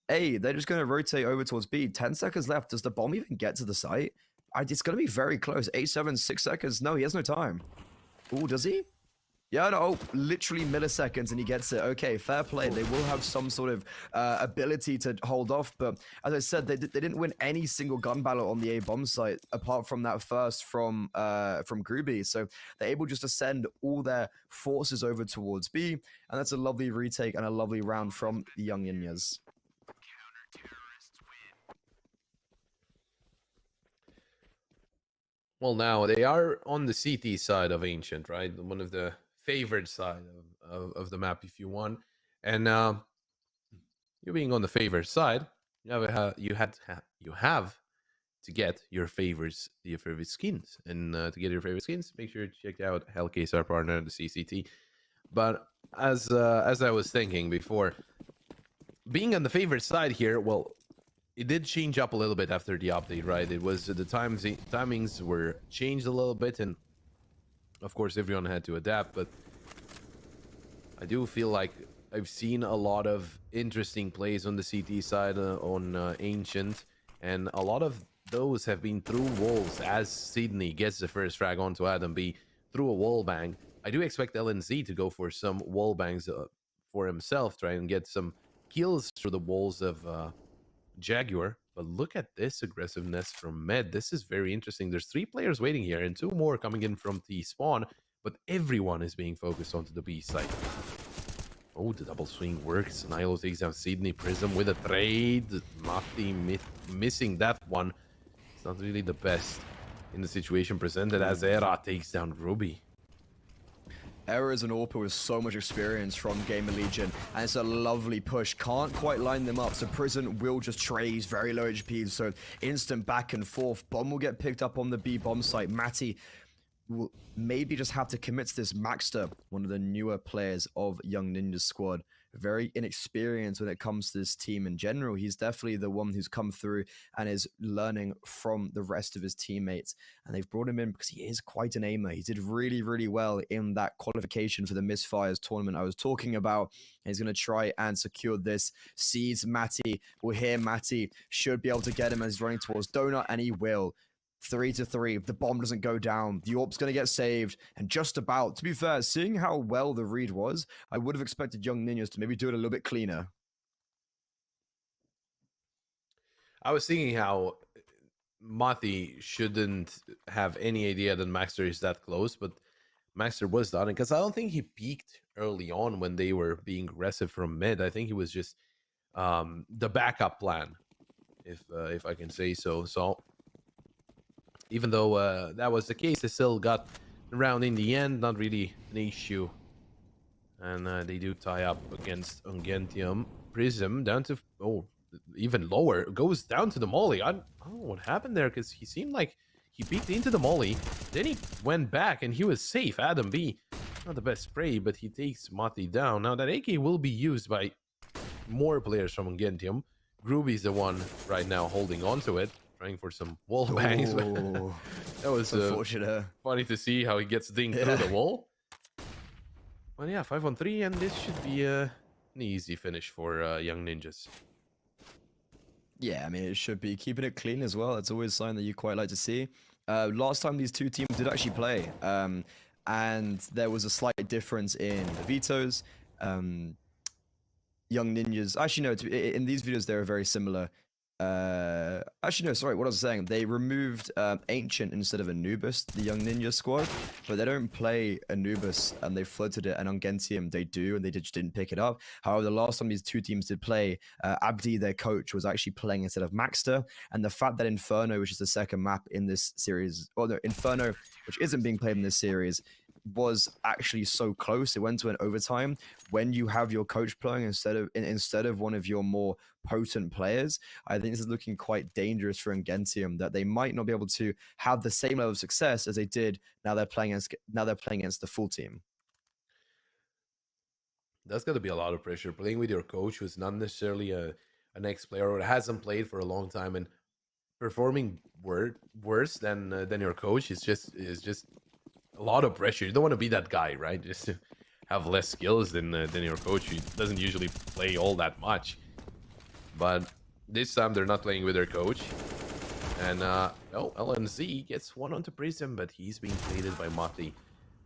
A, they're just gonna rotate over towards B. 10 seconds left. Does the bomb even get to the site? It's going to be very close. 8, 7, 6 seconds. No, he has no time. Oh, does he? Yeah, no, literally milliseconds and he gets it. Okay, fair play. They will have some sort of ability to hold off. But as I said, they didn't win any single gun battle on the A bomb site apart from that first from Groovy. So they're able just to send all their forces over towards B. And that's a lovely retake and a lovely round from the young Ninjas. Well, now they are on the CT side of Ancient, right? One of the favored side of the map, if you want. And you being on the favored side, you have to get your favorite skins. And to get your favorite skins, make sure to check out Hellcase, our partner, the CCT. But as I was thinking before, being on the favorite side here, well, it did change up a little bit after the update, right? It was the timings were changed a little bit, and of course everyone had to adapt. But I do feel like I've seen a lot of interesting plays on the CT side on Ancient, and a lot of those have been through walls as Sydney gets the first frag onto Adam B through a wall bang. I do expect LNZ to go for some wall bangs for himself, try and get some kills through the walls of Jaguar, But look at this aggressiveness from Med. This is very interesting. There's 3 players waiting here and 2 more coming in from T spawn, but everyone is being focused onto the B side. Oh, the double swing works. Nilo takes down Sydney. Prism with a trade. Mati missing that one. It's not really the best in the situation presented as Era takes down Ruby. Era is an AWPer with so much experience from Gamer Legion, and it's a lovely push. Can't quite line them up, so Prison will just trade very low HP, so instant back and forth. Bomb will get picked up on the B bomb site. Matty will maybe just have to commit to this. Maxter, one of the newer players of Young Ninja's squad, very inexperienced when it comes to this team in general. He's definitely the one who's come through and is learning from the rest of his teammates, and they've brought him in because he is quite an aimer. He did really, really well in that qualification for the Misfires tournament I was talking about. He's going to try and secure this. Sees Matty, will hear Matty, should be able to get him as he's running towards Donut, and he will. 3-3. The bomb doesn't go down. The AWP's going to get saved. And just about, to be fair, seeing how well the read was, I would have expected Young Ninjas to maybe do it a little bit cleaner. I was thinking how Mati shouldn't have any idea that Maxter is that close, but Maxter was done, because I don't think he peaked early on when they were being aggressive from mid. I think he was just the backup plan, if I can say so. So even though that was the case, they still got around in the end. Not really an issue. And they do tie up against Ungentium. Prism down to, oh, even lower. Goes down to the molly. I don't know what happened there, because he seemed like he peeked into the molly. Then he went back and he was safe. Adam B, not the best spray, but he takes Mati down. Now that AK will be used by more players from Ungentium. Groovy's the one right now holding on to it, trying for some wall bangs. That was unfortunate. Funny to see how he gets dinged through the wall. Well, yeah, 5-on-3, and this should be an easy finish for Young Ninjas. Yeah, I mean, it should be. Keeping it clean as well. It's always a sign that you quite like to see. Last time these two teams did actually play, and there was a slight difference in the vetoes. Young Ninjas, actually no, in these videos they were very similar. Actually no, sorry, what I was saying, they removed Ancient instead of Anubis, the Young Ninja squad, but they don't play Anubis, and they floated it, and on Gentium they do, and they just didn't pick it up. However, the last time these two teams did play, Abdi, their coach, was actually playing instead of Maxter, and the fact that Inferno, which is the second map in this series, or no, Inferno, which isn't being played in this series, was actually so close, it went to an overtime. When you have your coach playing instead of one of your more potent players, I think this is looking quite dangerous for Ungentium, that they might not be able to have the same level of success as they did now they're playing against the full team. That's got to be a lot of pressure, playing with your coach who's not necessarily an ex-player or hasn't played for a long time, and performing worse than your coach is just a lot of pressure. You don't want to be that guy, right? Just to have less skills than your coach, who doesn't usually play all that much. But this time they're not playing with their coach. And LNZ gets one onto Prism, but he's being plated by Mati.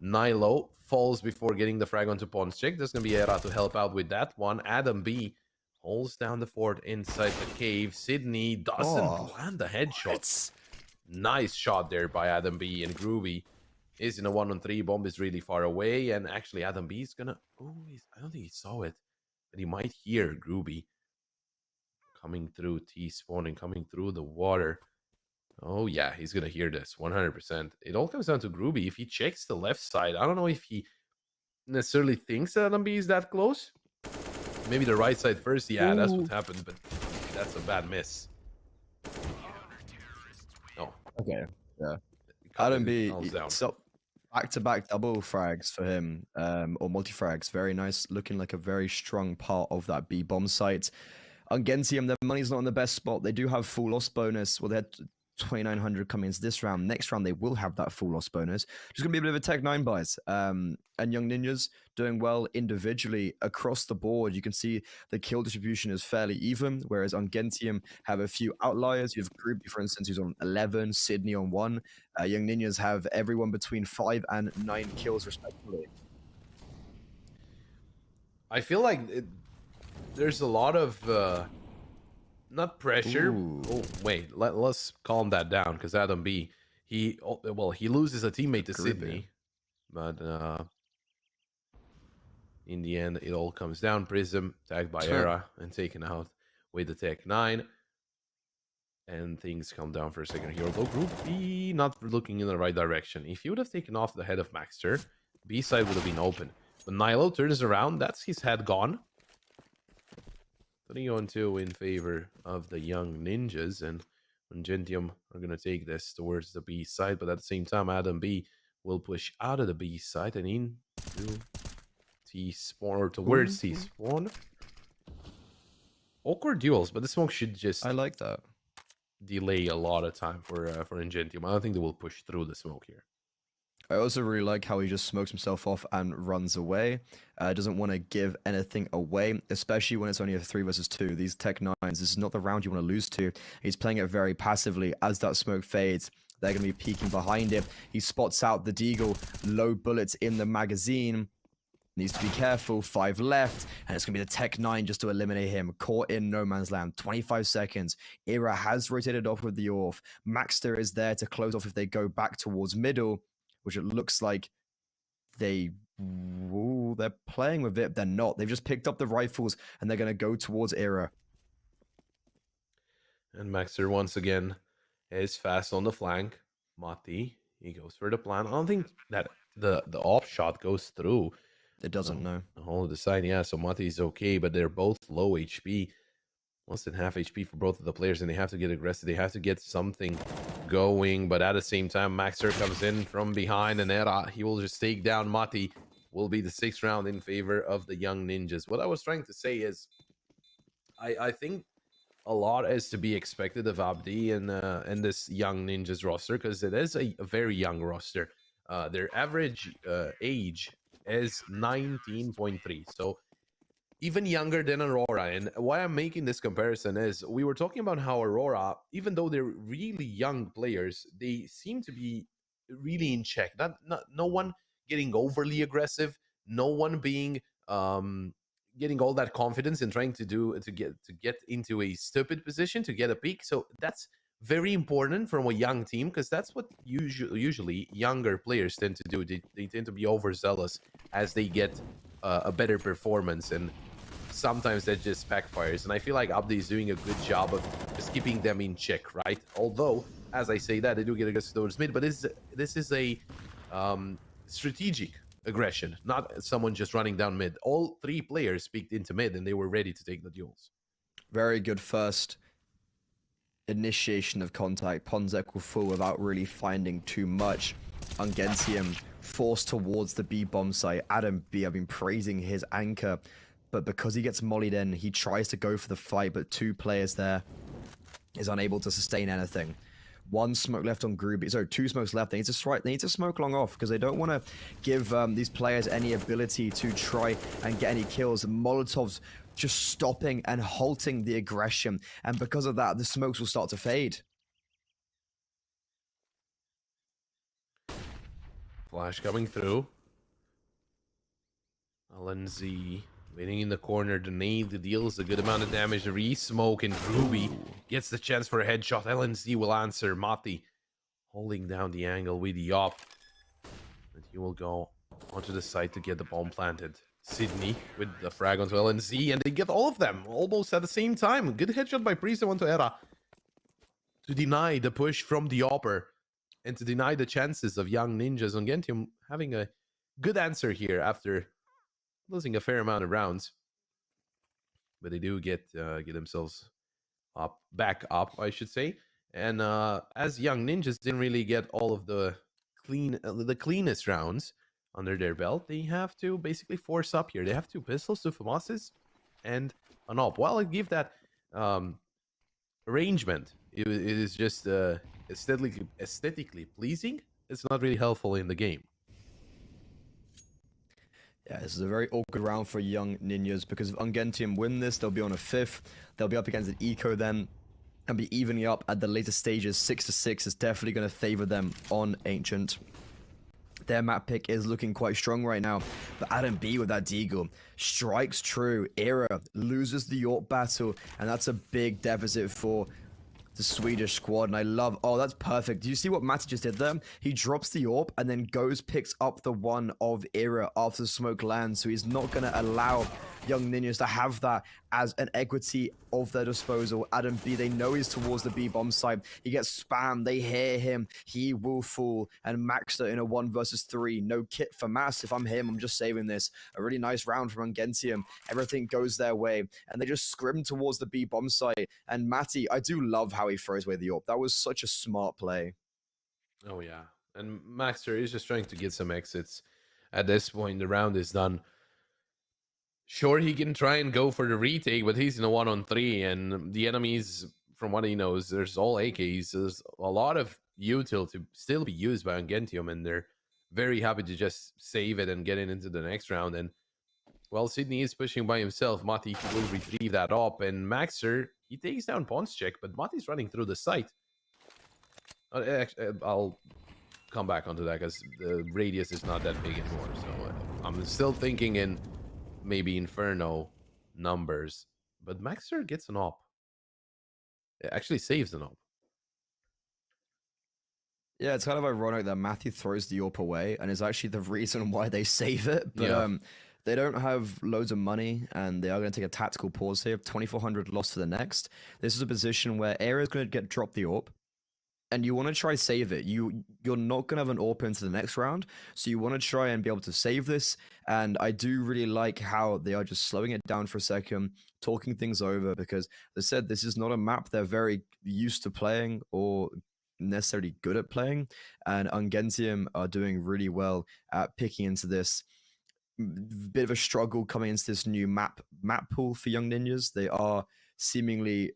Nilo falls before getting the frag onto Pons check. There's gonna be Era to help out with that one. Adam B holds down the fort inside the cave. Sydney doesn't land the headshot. Nice shot there by Adam B, and Groovy is in a 1-on-3. Bomb is really far away, and actually Adam B is gonna... Oh, I don't think he saw it, but he might hear Groovy coming through T-spawn and coming through the water. Oh yeah, he's gonna hear this 100%. It all comes down to Groovy. If he checks the left side, I don't know if he necessarily thinks that Adam B is that close. Maybe the right side first. Yeah, that's what happened, but that's a bad miss. Oh, okay, yeah. Adam B, so back-to-back double frags for him, or multi-frags. Very nice, looking like a very strong part of that B bomb site. Ungentium, their money's not in the best spot. They do have full loss bonus. Well, they had 2,900 coming into this round. Next round, they will have that full loss bonus. Just going to be a bit of a Tech 9 buys. And Young Ninjas doing well individually across the board. You can see the kill distribution is fairly even, whereas Ungentium have a few outliers. You have Groovy, for instance, who's on 11, Sydney on 1. Young Ninjas have everyone between 5 and 9 kills, respectively. I feel like there's a lot of not pressure. Ooh. Oh, wait, let's calm that down because Adam B, he loses a teammate to Groovy. Sydney, but in the end, it all comes down. Prism tagged by Era and taken out with the Tech 9. And things calm down for a second here. Although Group B not looking in the right direction. If he would have taken off the head of Maxter, B side would have been open. But Nilo turns around. That's his head gone. 3-on-2 in favor of the young ninjas. And Ungentium are going to take this towards the B side. But at the same time, Adam B will push out of the B side and into T-spawn, or towards T-spawn. Awkward duels, but the smoke should just... I like that. delay a lot of time for Ungentium. I don't think they will push through the smoke here. I also really like how he just smokes himself off and runs away. Doesn't want to give anything away, especially when it's only a 3 versus 2. These Tech 9s, this is not the round you want to lose to. He's playing it very passively. As that smoke fades, they're going to be peeking behind it. He spots out the Deagle, low bullets in the magazine. Needs to be careful. 5 left, and it's going to be the Tech 9 just to eliminate him. Caught in no man's land. 25 seconds. Era has rotated off with the Orf. Maxter is there to close off if they go back towards middle, which it looks like they're playing with it. They're not. They've just picked up the rifles, and they're going to go towards Era. And Maxter once again is fast on the flank. Mati, he goes for the plan. I don't think that the off shot goes through. It doesn't, no. The whole of the side, yeah, so Mati is okay, but they're both low HP. Less than half HP for both of the players, and they have to get aggressive. They have to get something going, but at the same time, Maxter comes in from behind, and Era, he will just take down Mati. Will be the 6th round in favor of the young ninjas. What I was trying to say is, I think a lot is to be expected of Abdi and this young ninjas roster, because it is a very young roster. Their average age is 19.3, so even younger than Aurora. And why I'm making this comparison is we were talking about how Aurora, even though they're really young players, they seem to be really in check. No one getting overly aggressive, no one being getting all that confidence and trying to get into a stupid position to get a peak. So that's very important from a young team, because that's what usually younger players tend to do. They tend to be overzealous as they get a better performance, and sometimes that just backfires. And I feel like Abdi is doing a good job of just keeping them in check, right? Although, as I say that, they do get aggressive towards mid, but this is a strategic aggression, not someone just running down mid. All 3 players peeked into mid, and they were ready to take the duels. Very good first initiation of contact. Ponzek will fall without really finding too much. Ungentium forced towards the B bomb site. Adam B, I've been praising his anchor, but because he gets mollied in, he tries to go for the fight, but 2 players there is unable to sustain anything. 1 smoke left on Groovy. So 2 smokes left. They need to smoke long off, because they don't want to give these players any ability to try and get any kills. Molotovs just stopping and halting the aggression, and because of that, the smokes will start to fade. Flash coming through. LNZ waiting in the corner. The nade deals a good amount of damage. Re-smoke, and Ruby gets the chance for a headshot. LNZ will answer. Mati holding down the angle with the op. And he will go onto the site to get the bomb planted. Sydney with the frag onto LNZ, and they get all of them almost at the same time. Good headshot by Priest onto Era to deny the push from the Opper and to deny the chances of young ninjas. Ungentium having a good answer here after losing a fair amount of rounds, but they do get themselves back up, I should say. And as young ninjas didn't really get all of the cleanest rounds under their belt, they have to basically force up here. They have 2 pistols, 2 FAMASes, and an op. While I give that arrangement, it is just aesthetically pleasing, it's not really helpful in the game. Yeah, this is a very awkward round for young ninjas, because if Ungentium win this, they'll be on a 5th. They'll be up against an eco then, and be evening up at the later stages. 6-6 is definitely going to favor them on Ancient. Their map pick is looking quite strong right now. But Adam B with that deagle strikes true. Era loses the York battle, and that's a big deficit for the Swedish squad. And I love, oh, that's perfect. Do you see what Matty just did there? He drops the AWP and then goes, picks up the one of Era after the smoke lands. So he's not going to allow Young Ninjas to have that as an equity of their disposal. Adam B, they know he's towards the B bomb site. He gets spammed. They hear him. He will fall. And Maxter in a 1 versus 3. No kit for Mass. If I'm him, I'm just saving this. A really nice round from Ungentium. Everything goes their way. And they just scrim towards the B bomb site. And Matty, I do love how he throws away the AWP. That was such a smart play. Oh, yeah. And Maxter is just trying to get some exits. At this point, the round is done. Sure, he can try and go for the retake, but he's in a 1-on-3, and the enemies, from what he knows, there's all AKs. There's a lot of util to still be used by Ungentium, and they're very happy to just save it and get it into the next round. And, well, Sydney is pushing by himself. Mati will retrieve that up, and Maxer, he takes down Ponce check, but Mati's running through the site. I'll come back onto that, because the radius is not that big anymore, so I'm still thinking in maybe Inferno numbers, but Maxer gets an op. It actually saves an op. Yeah, it's kind of ironic that Matthew throws the AWP away and is actually the reason why they save it. But they don't have loads of money, and they are going to take a tactical pause here. 2,400 lost to the next. This is a position where Air is going to get dropped the AWP, and you want to try save it. You're not going to have an AWP into the next round, so you want to try and be able to save this. And I do really like how they are just slowing it down for a second, talking things over, because they said this is not a map they're very used to playing or necessarily good at playing, and Ungentium are doing really well at picking into this. Bit of a struggle coming into this new map pool for Young Ninjas. They are seemingly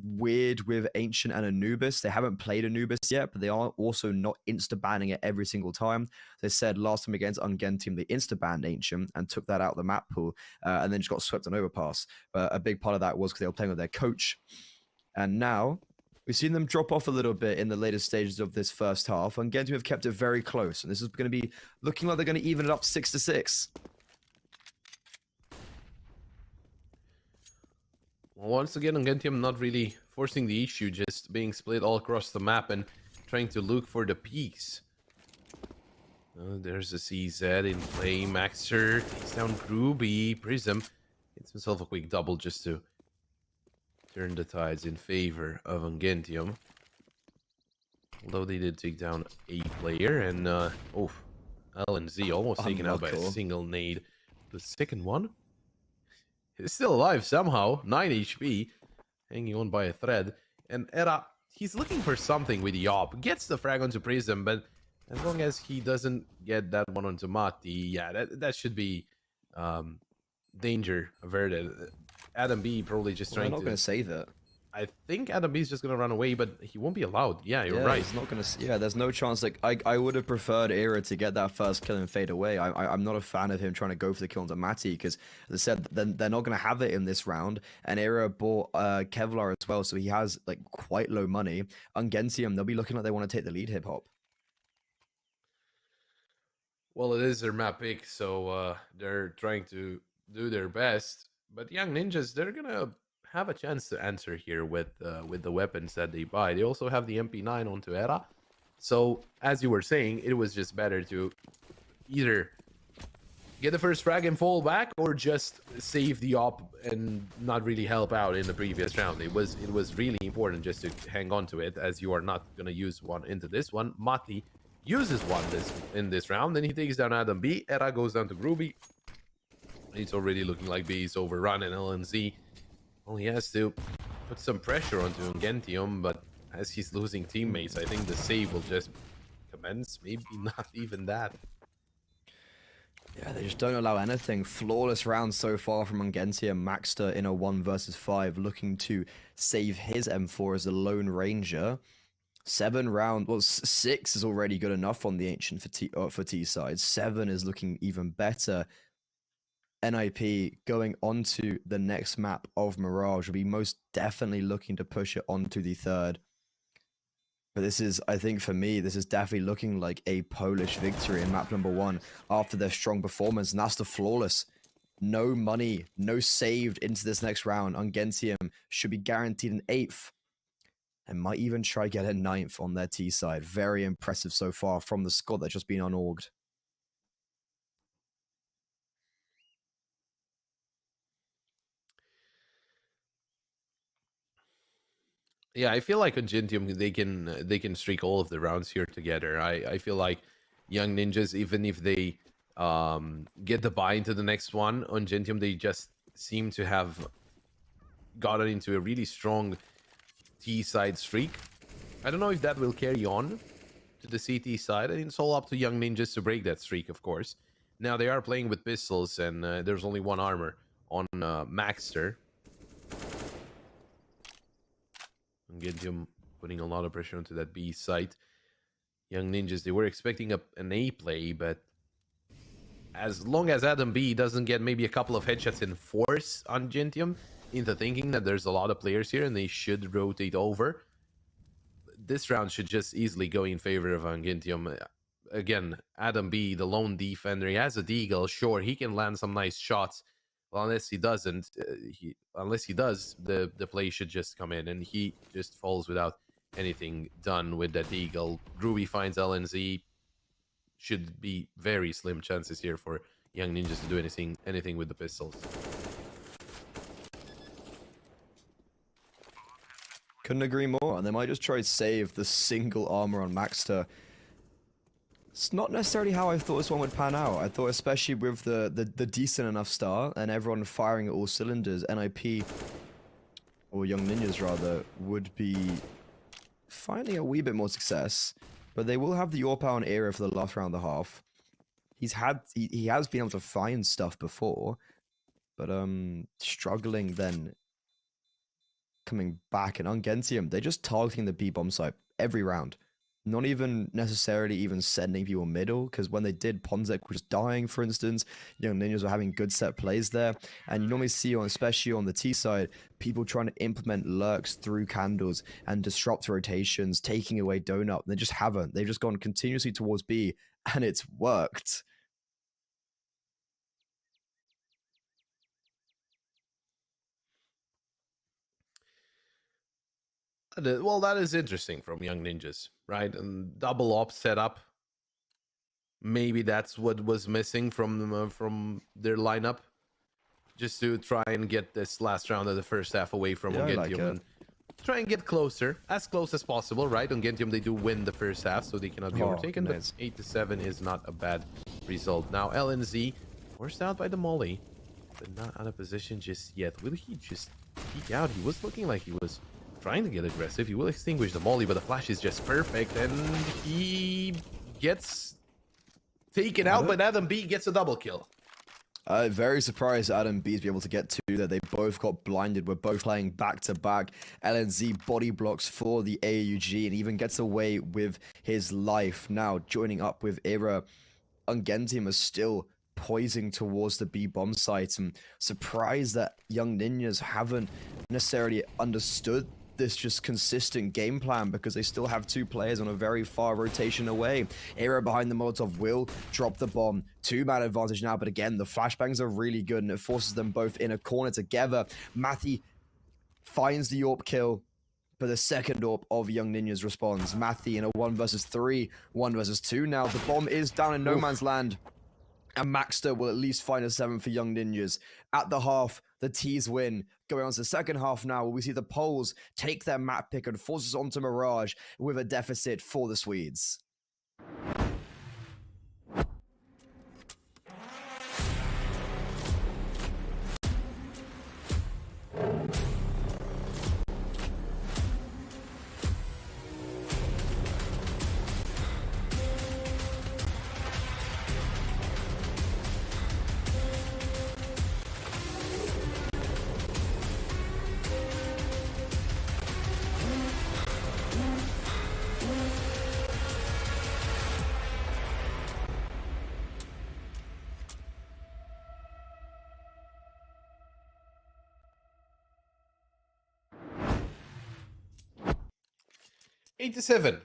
weird with Ancient and Anubis. They haven't played Anubis yet, but they are also not insta-banning it every single time. They said last time against Ungentium, they insta-banned Ancient and took that out of the map pool, and then just got swept on Overpass. But a big part of that was because they were playing with their coach. And now, we've seen them drop off a little bit in the later stages of this first half. Ungentium have kept it very close, and this is going to be looking like they're going to even it up 6-6. Well, once again, Ungentium not really forcing the issue, just being split all across the map and trying to look for the peaks. There's a CZ in play. Maxer takes down Ruby. Prism hits himself a quick double just to turn the tides in favor of Ungentium. Although they did take down a player, and LNZ almost taken out by a single nade. The second one is still alive somehow, 9 HP, hanging on by a thread. And Era, he's looking for something with the op. Gets the frag onto Prism, but as long as he doesn't get that one onto Mati, yeah, that should be danger averted. Adam B probably just trying to... They're not going to save it. I think Adam B is just going to run away, but he won't be allowed. Yeah, you're right. He's not going to... Yeah, there's no chance. Like, I would have preferred Era to get that first kill and fade away. I'm not a fan of him trying to go for the kill onto Matty, because, as I said, they're not going to have it in this round. And Era bought Kevlar as well, so he has, like, quite low money. Ungentium, they'll be looking like they want to take the lead hip-hop. Well, it is their map pick, so they're trying to do their best. But Young Ninjas, they're going to have a chance to answer here with the weapons that they buy. They also have the MP9 onto Era. So, as you were saying, it was just better to either get the first frag and fall back, or just save the op and not really help out in the previous round. It was really important just to hang on to it, as you are not going to use one into this one. Mati uses one in this round, and he takes down Adam B. Era goes down to Ruby. It's already looking like B is overrun, and LNZ, well, he has to put some pressure onto Ungentium, but as he's losing teammates, I think the save will just commence. Maybe not even that. Yeah, they just don't allow anything. Flawless round so far from Ungentium. Maxter in a 1 versus 5, looking to save his M4 as a Lone Ranger. 7 round, well, 6 is already good enough on the Ancient for T side. 7 is looking even better. NIP going onto the next map of Mirage will be most definitely looking to push it onto the third. But this is, I think for me, this is definitely looking like a Polish victory in map number 1 after their strong performance. And that's the flawless. No money, no saved into this next round. Ungentium should be guaranteed an 8th. And might even try get a 9th on their T side. Very impressive so far from the squad that's just been unorged. Yeah, I feel like Ungentium, they can streak all of the rounds here together. I feel like Young Ninjas, even if they get the buy into the next one, Ungentium, they just seem to have gotten into a really strong T side streak. I don't know if that will carry on to the CT side. I think it's all up to Young Ninjas to break that streak, of course. Now they are playing with pistols, and there's only one armor on Maxter. Ungentium putting a lot of pressure onto that B site. Young Ninjas, they were expecting an A play, but as long as Adam B doesn't get maybe a couple of headshots and force Ungentium into thinking that there's a lot of players here and they should rotate over, this round should just easily go in favor of Ungentium. Again, Adam B, the lone defender, he has a deagle. Sure, he can land some nice shots. Well, unless he doesn't, unless he does, the play should just come in, and he just falls without anything done with that eagle. Ruby finds LNZ. Should be very slim chances here for Young Ninjas to do anything with the pistols. Couldn't agree more, and they might just try to save the single armor on Maxter. It's not necessarily how I thought this one would pan out. I thought, especially with the decent enough start and everyone firing at all cylinders, NIP, or Young Ninjas rather, would be finding a wee bit more success. But they will have the AWP on Era for the last round and a half. He has been able to find stuff before, but struggling then coming back. And Ungentium, they're just targeting the B bomb site every round. Not even necessarily even sending people middle, because when they did, Ponzek was dying, for instance. Young Ninjas were having good set plays there. And you normally see, especially on the T side, people trying to implement lurks through candles and disrupt rotations, taking away donut. They just haven't. They've just gone continuously towards B, and it's worked. Well, that is interesting from Young Ninjas, right? And double op setup. Maybe that's what was missing from their lineup, just to try and get this last round of the first half away from Ungentium and try and get closer, as close as possible, right? Ungentium, they do win the first half, so they cannot be overtaken. Nice. But 8-7 is not a bad result. Now LNZ forced out by the molly, but not out of position just yet. Will he just peek out? He was looking like he was trying to get aggressive. He will extinguish the molly, but the flash is just perfect, and he gets taken out, but Adam B gets a double kill. Very surprised Adam B's be able to get two there. They both got blinded. We're both playing back-to-back. LNZ body blocks for the AUG and even gets away with his life. Now, joining up with Era, Ungentium is still poising towards the B bomb site. And surprised that Young Ninjas haven't necessarily understood this just consistent game plan, because they still have two players on a very far rotation away. Era behind the Molotov will drop the bomb. 2-man advantage now, but again, the flashbangs are really good and it forces them both in a corner together. Mathy finds the AWP kill, but the second AWP of Young Ninjas responds. Mathy in a 1 versus 3, 1 versus 2 now. The bomb is down in no man's land. And Maxter will at least find a 7 for Young Ninjas. At the half, the T's win. Going on to the second half now, where we see the Poles take their map pick and force us onto Mirage with a deficit for the Swedes. 8-7.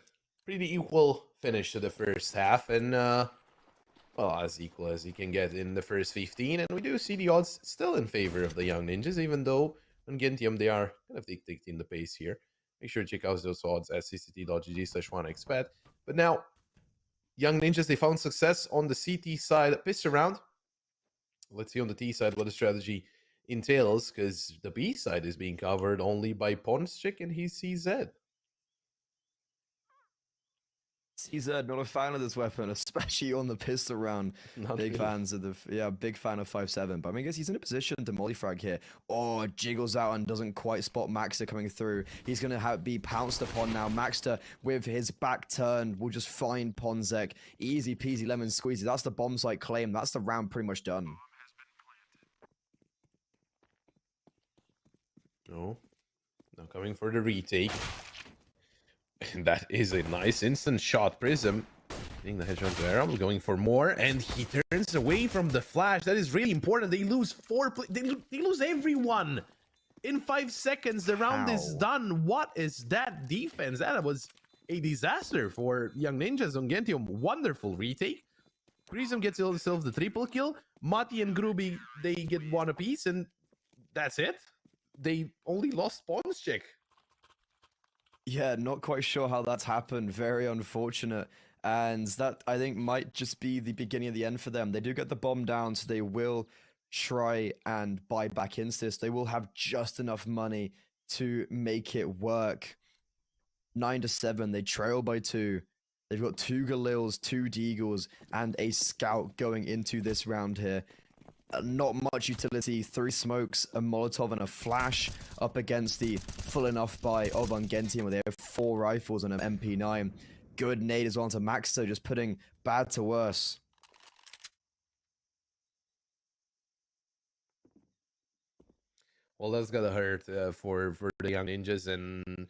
Pretty equal finish to the first half, and well, as equal as you can get in the first 15. And we do see the odds still in favor of the Young Ninjas, even though Ungentium, they are kind of dictating the pace here. Make sure to check out those odds at cct.gg/1xbet. But now, Young Ninjas, they found success on the CT side this round. Let's see on the T side what the strategy entails, because the B side is being covered only by Ponschik and his CZ. CZ, not a fan of this weapon, especially on the pistol round. Not big really. fans of the, yeah, big fan of 5-7. But I mean, I guess he's in a position to mollyfrag here. Oh, jiggles out and doesn't quite spot Maxter coming through. He's going to be pounced upon now. Maxter, with his back turned, will just find Ponzek. Easy peasy lemon squeezy. That's the bomb site claim. That's the round pretty much done. No. Now coming for the retake. And that is a nice instant shot. Prism hitting the headshot to Aram, going for more, and he turns away from the flash. That is really important. They lose they lose everyone in 5 seconds. The round is done. What is that defense? That was a disaster for Young Ninjas. Ungentium, wonderful retake. Prism gets himself the triple kill. Mati and Gruby, they get one apiece, and that's it. They only lost Ponschik. Yeah, not quite sure how that's happened. Very unfortunate. And that, I think, might just be the beginning of the end for them. They do get the bomb down, so they will try and buy back Instis. They will have just enough money to make it work. 9-7, they trail by 2. They've got 2 Galils, 2 Deagles, and a Scout going into this round here. Not much utility. 3 smokes, a Molotov, and a flash up against the full enough buy of Ungentium, where they have 4 rifles and an MP9. Good nade as well to Maxter, just putting bad to worse. Well, that's gotta hurt for the Young Ninjas, and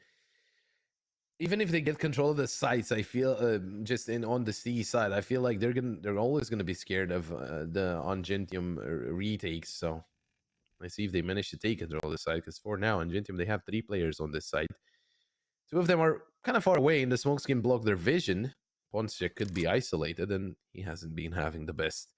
even if they get control of the sites, I feel just on the C side, I feel like they're always gonna be scared of the Ungentium retakes. So let's see if they manage to take control of the side, because for now, Ungentium, they have 3 players on this side. 2 of them are kind of far away, and the smokes can block their vision. Ponschik could be isolated, and he hasn't been having the best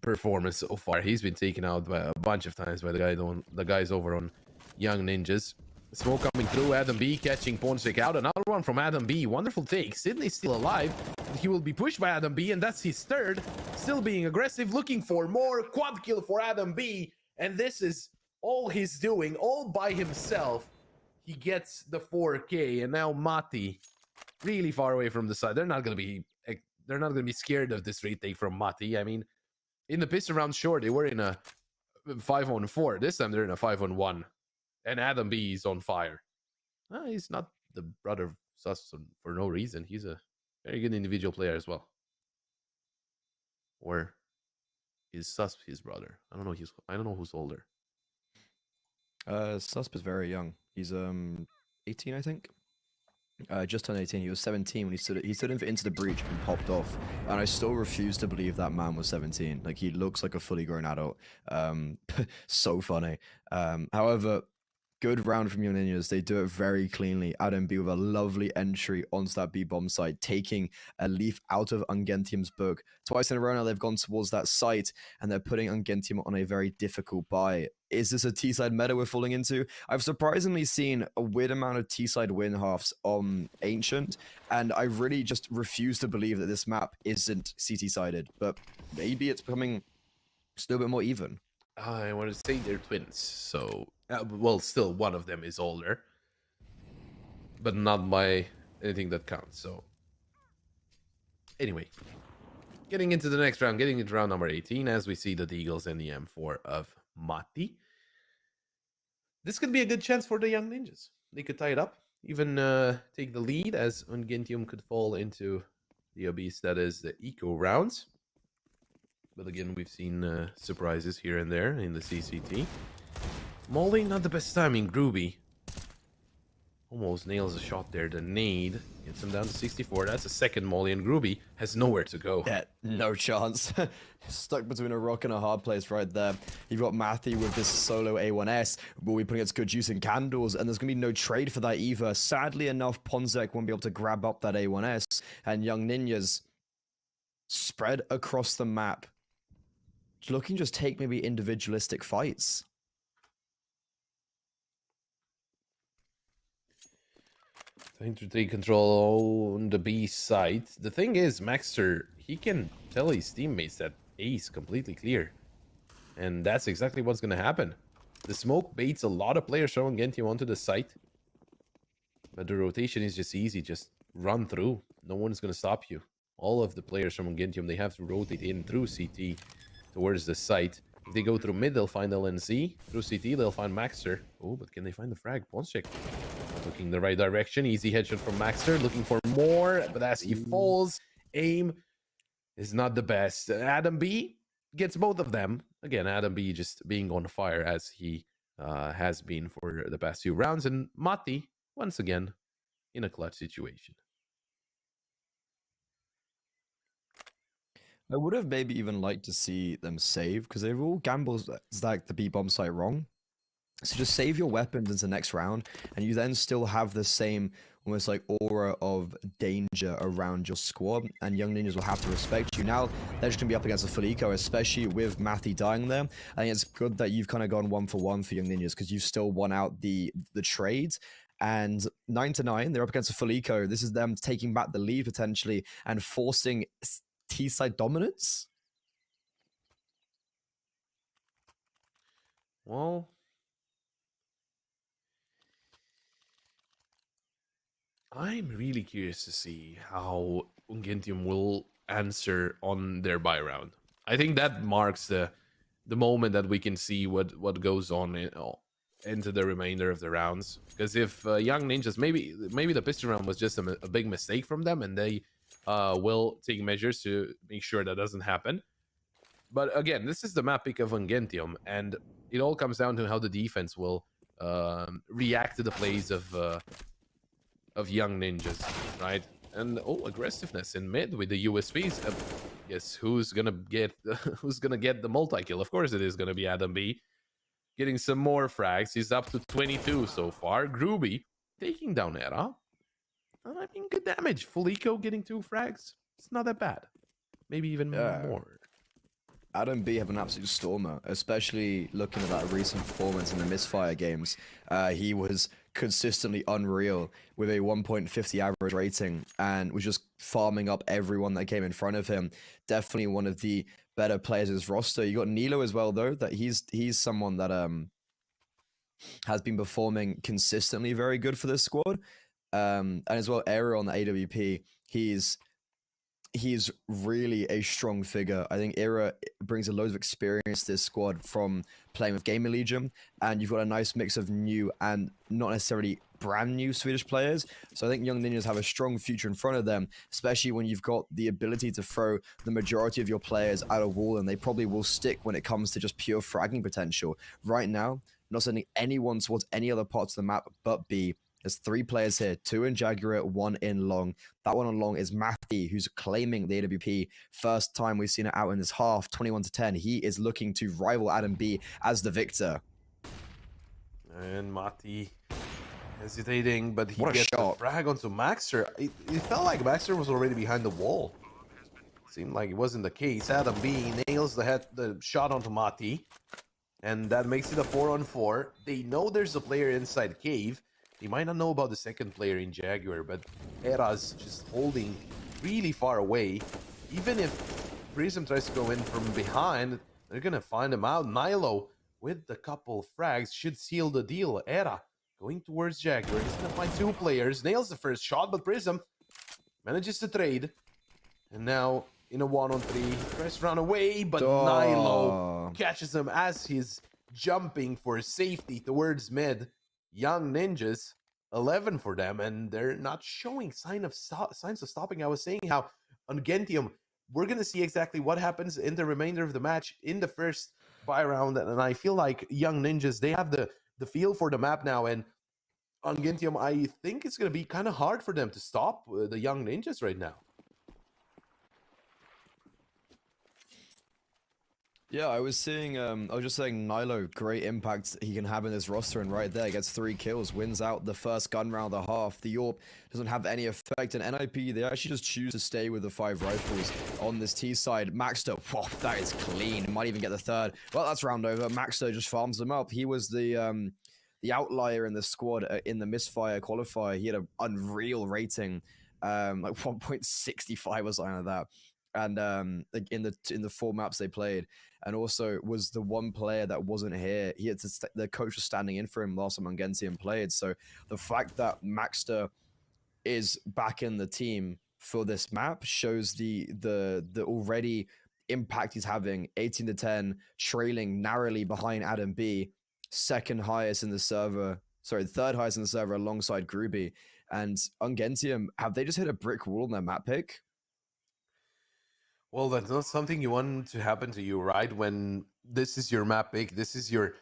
performance so far. He's been taken out by a bunch of times by the guys over on Young Ninjas. Smoke coming through. Adam B catching Ponschik out. Another one from Adam B. Wonderful take. Sydney's still alive. He will be pushed by Adam B, and that's his 3rd. Still being aggressive, looking for more. Quad kill for Adam B. And this is all he's doing, all by himself. He gets the 4K, and now Mati, really far away from the side. They're not gonna be scared of this retake from Mati. I mean, in the pistol round, sure, they were in a 5-on-4. This time they're in a 5-on-1. And Adam B is on fire. He's not the brother of Sus for no reason. He's a very good individual player as well. Or is Susp his brother? I don't know who's older. Susp is very young. He's 18, I think. Just turned 18. He was 17 when he stood into the breach and popped off. And I still refuse to believe that man was 17. Like, he looks like a fully grown adult. So funny. However, good round from Young Ninjas. They do it very cleanly. Adam B with a lovely entry onto that B bomb site, taking a leaf out of Ungentium's book. Twice in a row now they've gone towards that site, and they're putting Ungentium on a very difficult buy. Is this a T-side meta we're falling into? I've surprisingly seen a weird amount of T-side win halves on Ancient, and I really just refuse to believe that this map isn't CT-sided, but maybe it's becoming just a little bit more even. I want to say they're twins, so well, still one of them is older, but not by anything that counts. So anyway, getting into the next round, getting into round number 18, as we see the Deagles and the M4 of Mati. This could be a good chance for the Young Ninjas. They could tie it up, even take the lead, as Ungentium could fall into the abyss that is the eco rounds. But again, we've seen surprises here and there in the CCT. Molly, not the best timing. Groovy Almost nails a shot there. The nade gets him down to 64. That's a second molly, and Groovy has nowhere to go. Yeah, no chance. Stuck between a rock and a hard place right there. You've got Matthew with this solo A1S. Will be putting its good juice in candles, and there's going to be no trade for that either. Sadly enough, Ponzek won't be able to grab up that A1S, and Young Ninjas spread across the map, looking just take maybe individualistic fights. Trying to take control on the B side. The thing is, Maxter, he can tell his teammates that A is completely clear. And that's exactly what's going to happen. The smoke baits a lot of players from Ungentium onto the site. But the rotation is just easy. Just run through. No one's going to stop you. All of the players from Ungentium, they have to rotate in through CT towards the site. If they go through mid, they'll find LNC. Through CT, they'll find Maxter. Oh, but can they find the frag? Pons check. Looking the right direction. Easy headshot from Maxter. Looking for more, but as he falls, aim is not the best. Adam B gets both of them. Again, Adam B just being on fire as he has been for the past few rounds. And Mati, once again, in a clutch situation. I would have maybe even liked to see them save, because they've all gambled like the B bomb site wrong. So just save your weapons into the next round, and you then still have the same almost like aura of danger around your squad, and Young Ninjas will have to respect you. Now they're just going to be up against a Felico, especially with Matthew dying there. I think it's good that you've kind of gone 1-for-1 for Young Ninjas, because you've still won out the trades. And 9-9, they're up against a Felico. This is them taking back the lead potentially and forcing T-side dominance. Well, I'm really curious to see how Ungentium will answer on their buy round. I think that marks the moment that we can see what goes on into the remainder of the rounds. Because if Young Ninjas, maybe the pistol round was just a big mistake from them, and they will take measures to make sure that doesn't happen. But again, this is the map pick of Ungentium, and it all comes down to how the defense will react to the plays of Young Ninjas, right? And aggressiveness in mid with the USVs. Yes, who's gonna get the multi-kill? Of course, it is gonna be Adam B, getting some more frags. He's up to 22 so far. Groovy taking down Era. I mean, good damage. Felico getting 2 frags. It's not that bad. Maybe even more. Adam B have an absolute stormer, especially looking at that recent performance in the Misfire games. He was consistently unreal with a 1.50 average rating and was just farming up everyone that came in front of him. Definitely one of the better players in his roster. You got Nilo as well, though, that he's someone that has been performing consistently very good for this squad. And as well, Era on the AWP, he's really a strong figure. I think Era brings a load of experience to this squad from playing with Gamer Legion, and you've got a nice mix of new and not necessarily brand new Swedish players. So I think Young Ninjas have a strong future in front of them, especially when you've got the ability to throw the majority of your players out of wall, and they probably will stick when it comes to just pure fragging potential. Right now, not sending anyone towards any other parts of the map but B. There's 3 players here, 2 in Jaguar, 1 in Long. That one on Long is Matthew, who's claiming the AWP. First time we've seen it out in this half, 21-10. He is looking to rival Adam B as the victor. And Mati hesitating, but he What a gets the shot. frag onto Maxter. It felt like Maxter was already behind the wall. Seemed like it wasn't the case. Adam B nails the shot onto Mati, and that makes it a 4-on-4. They know there's a player inside cave. They might not know about the second player in Jaguar, but Era's just holding really far away. Even if Prism tries to go in from behind, they're going to find him out. Nilo, with the couple frags, should seal the deal. Era going towards Jaguar. He's going to find 2 players. Nails the first shot, but Prism manages to trade. And now in a 1-on-3, tries to run away, but Nilo catches him as he's jumping for safety towards mid. Young Ninjas, 11 for them, and they're not showing signs of stopping. I was saying how on Ungentium, we're going to see exactly what happens in the remainder of the match in the first buy round, and I feel like Young Ninjas, they have the feel for the map now, and Ungentium, I think it's going to be kind of hard for them to stop the young ninjas right now. Yeah, I was seeing, I was just saying Nilo, great impact he can have in this roster, and right there, gets 3 kills, wins out the first gun round of the half. The AWP doesn't have any effect, and NIP, they actually just choose to stay with the 5 rifles on this T side. Maxter, whoa, that is clean, might even get the 3rd. Well, that's round over. Maxter just farms them up. He was the outlier in the squad in the misfire qualifier. He had an unreal rating, like 1.65 or something like that. And like in the 4 maps they played, and also was the one player that wasn't here. He had to the coach was standing in for him last time Ungentium played. So the fact that Maxter is back in the team for this map shows the already impact he's having. 18-10, trailing narrowly behind Adam B, second highest in the server. Sorry, third highest in the server alongside Gruby. And Ungentium, have they just hit a brick wall in their map pick? Well, that's not something you want to happen to you, right? When this is your map pick, this is your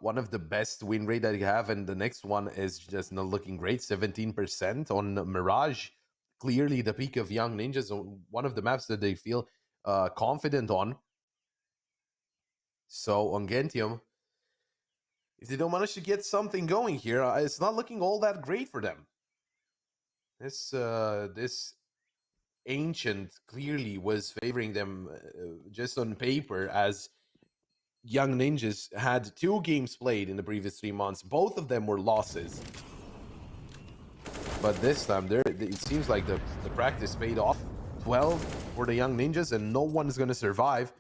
one of the best win rate that you have, and the next one is just not looking great, 17% on Mirage. Clearly the peak of Young Ninjas, one of the maps that they feel confident on. So Ungentium, if they don't manage to get something going here, it's not looking all that great for them. This Ancient clearly was favoring them just on paper, as Young Ninjas had 2 games played in the previous 3 months. Both of them were losses. But this time, it seems like the practice paid off. 12 for the Young Ninjas, and no one is going to survive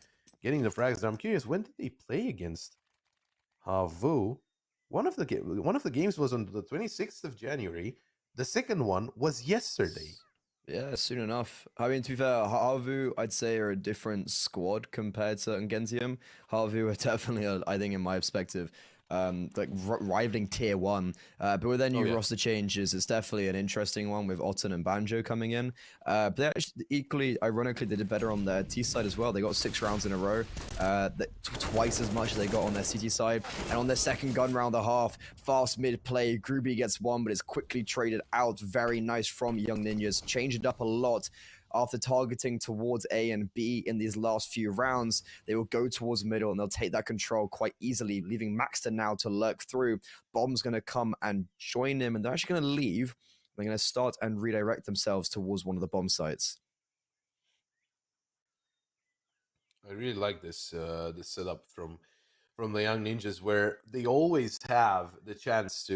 getting the frags. I'm curious, when did they play against Havu? One of the games was on the 26th of January. The second one was yesterday. Yeah, soon enough. I mean, to be fair, Havu, I'd say, are a different squad compared to Ungentium. Havu are definitely, I think, in my perspective, like rivaling tier 1. But with their new roster changes, it's definitely an interesting one with Otten and Banjo coming in. But they actually, equally, ironically, they did better on their T side as well. They got 6 rounds in a row, twice as much as they got on their CT side. And on their second gun round, the half, fast mid play, Gruby gets 1, but it's quickly traded out. Very nice from Young Ninjas. Changed it up a lot. After targeting towards A and B in these last few rounds, they will go towards middle and they'll take that control quite easily, leaving Maxter now to lurk through. Bomb's going to come and join him, and they're actually going to leave. They're going to start and redirect themselves towards one of the bomb sites. I really like this this setup from the Young Ninjas, where they always have the chance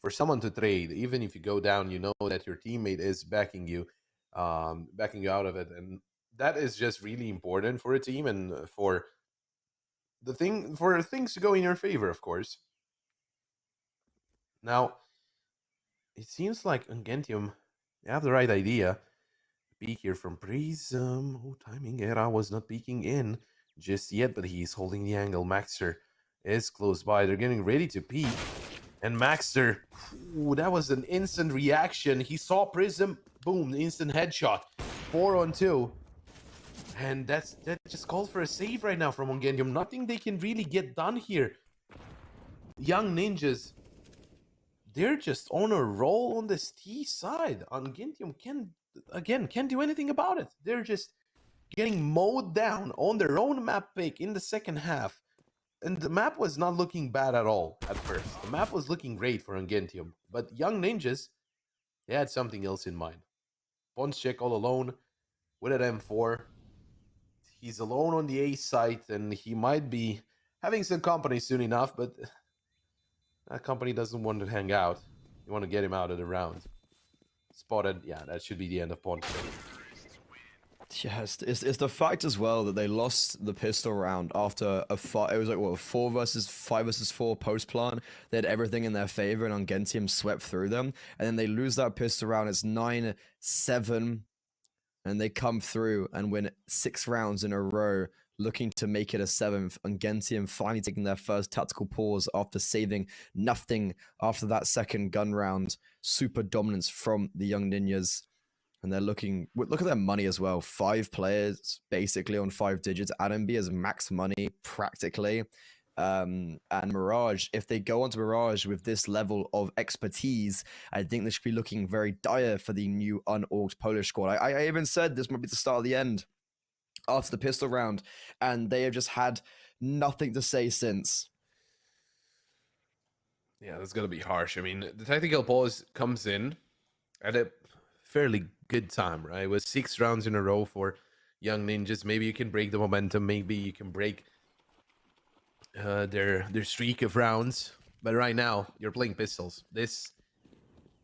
for someone to trade. Even if you go down, you know that your teammate is backing you out of it, and that is just really important for a team and for things to go in your favor, of course. Now, it seems like Ungentium, they have the right idea. Peek here from Prism. Oh, timing era was not peeking in just yet, but he's holding the angle. Maxter is close by. They're getting ready to peek. And Maxter, ooh, that was an instant reaction. He saw Prism, boom, instant headshot. 4-on-2. And that just calls for a save right now from Ungentium. Nothing they can really get done here. Young Ninjas, they're just on a roll on this T side. Ungentium can't do anything about it. They're just getting mowed down on their own map pick in the second half. And the map was not looking bad at all at first. The map was looking great for Ungentium. But Young Ninjas, they had something else in mind. Ponschek all alone with an M4. He's alone on the A site, and he might be having some company soon enough, but that company doesn't want to hang out. You want to get him out of the round. Spotted. Yeah, that should be the end of Ponschek. Yes, it's the fact as well that they lost the pistol round after it was like, what, 5 versus 4 post plant. They had everything in their favor, and Ungentium swept through them. And then they lose that pistol round. It's 9-7, and they come through and win 6 rounds in a row, looking to make it a 7th. Ungentium finally taking their first tactical pause after saving nothing after that second gun round. Super dominance from the Young Ninjas. And they're look at their money as well. 5 players basically on 5 digits. Adam B has max money practically. and Mirage. If they go onto Mirage with this level of expertise, I think they should be looking very dire for the new unorged Polish squad. I even said this might be the start of the end after the pistol round, and they have just had nothing to say since. Yeah, that's gonna be harsh. I mean, the tactical pause comes in at a fairly good time, right? It was 6 rounds in a row for Young Ninjas. Maybe you can break the momentum. Maybe you can break their streak of rounds. But right now, you're playing pistols. This,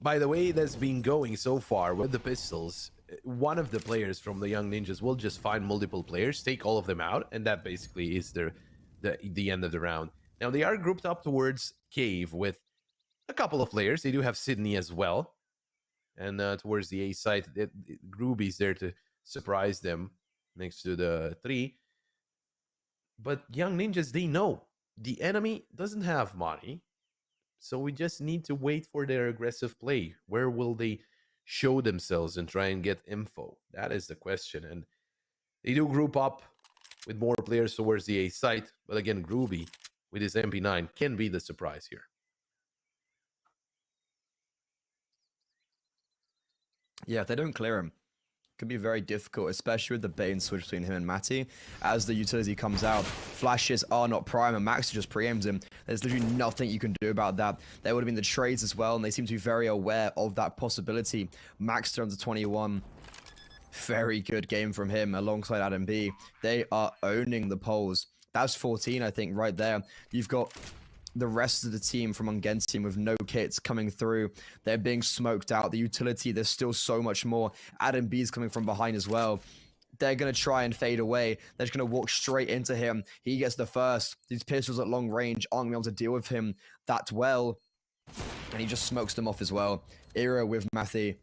by the way, that's been going so far with the pistols. One of the players from the Young Ninjas will just find multiple players, take all of them out, and that basically is the end of the round. Now, they are grouped up towards Cave with a couple of players. They do have Sydney as well. And towards the A side, Grooby's there to surprise them next to the 3. But Young Ninjas, they know the enemy doesn't have money. So we just need to wait for their aggressive play. Where will they show themselves and try and get info? That is the question. And they do group up with more players towards the A site. But again, Grooby with his MP9 can be the surprise here. Yeah, if they don't clear him, it could be very difficult, especially with the bait and switch between him and Matty. As the utility comes out, flashes are not prime, and Max just preempts him. There's literally nothing you can do about that. There would have been the trades as well, and they seem to be very aware of that possibility. Max turns to 21. Very good game from him alongside Adam B. They are owning the polls. That's 14, I think, right there. You've got the rest of the team from Ungentium with no kits coming through. They're being smoked out. The utility, there's still so much more. Adam B's coming from behind as well. They're going to try and fade away. They're just going to walk straight into him. He gets the first. These pistols at long range aren't going to be able to deal with him that well. And he just smokes them off as well. Era with Matthew.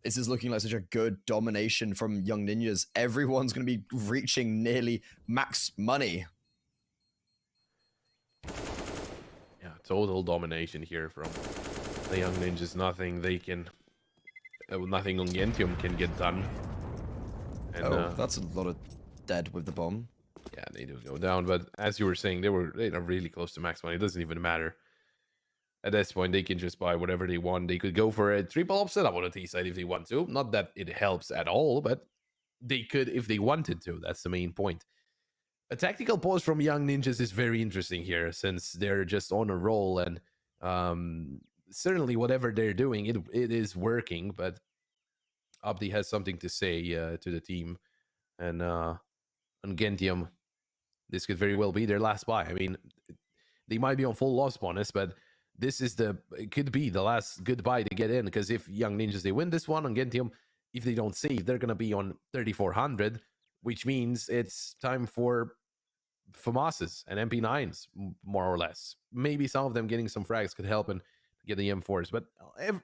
This is looking like such a good domination from Young Ninjas. Everyone's going to be reaching nearly max money. Total domination here from the Young Ninjas. Nothing they can, nothing Ungentium can get done. And, that's a lot of dead with the bomb. Yeah, they do go down. But as you were saying, they are really close to max money. It doesn't even matter. At this point, they can just buy whatever they want. They could go for a triple upset up on the T side if they want to. Not that it helps at all, but they could if they wanted to. That's the main point. A tactical pause from Young Ninjas is very interesting here, since they're just on a roll, and certainly whatever they're doing, it is working. But Abdi has something to say to the team, and Ungentium, this could very well be their last buy. I mean, they might be on full loss bonus, but this is it could be the last good buy to get in, because if Young Ninjas, they win this one, Ungentium, if they don't save, they're going to be on 3,400, which means it's time for FAMASs and MP9s, more or less. Maybe some of them getting some frags could help and get the M4s, but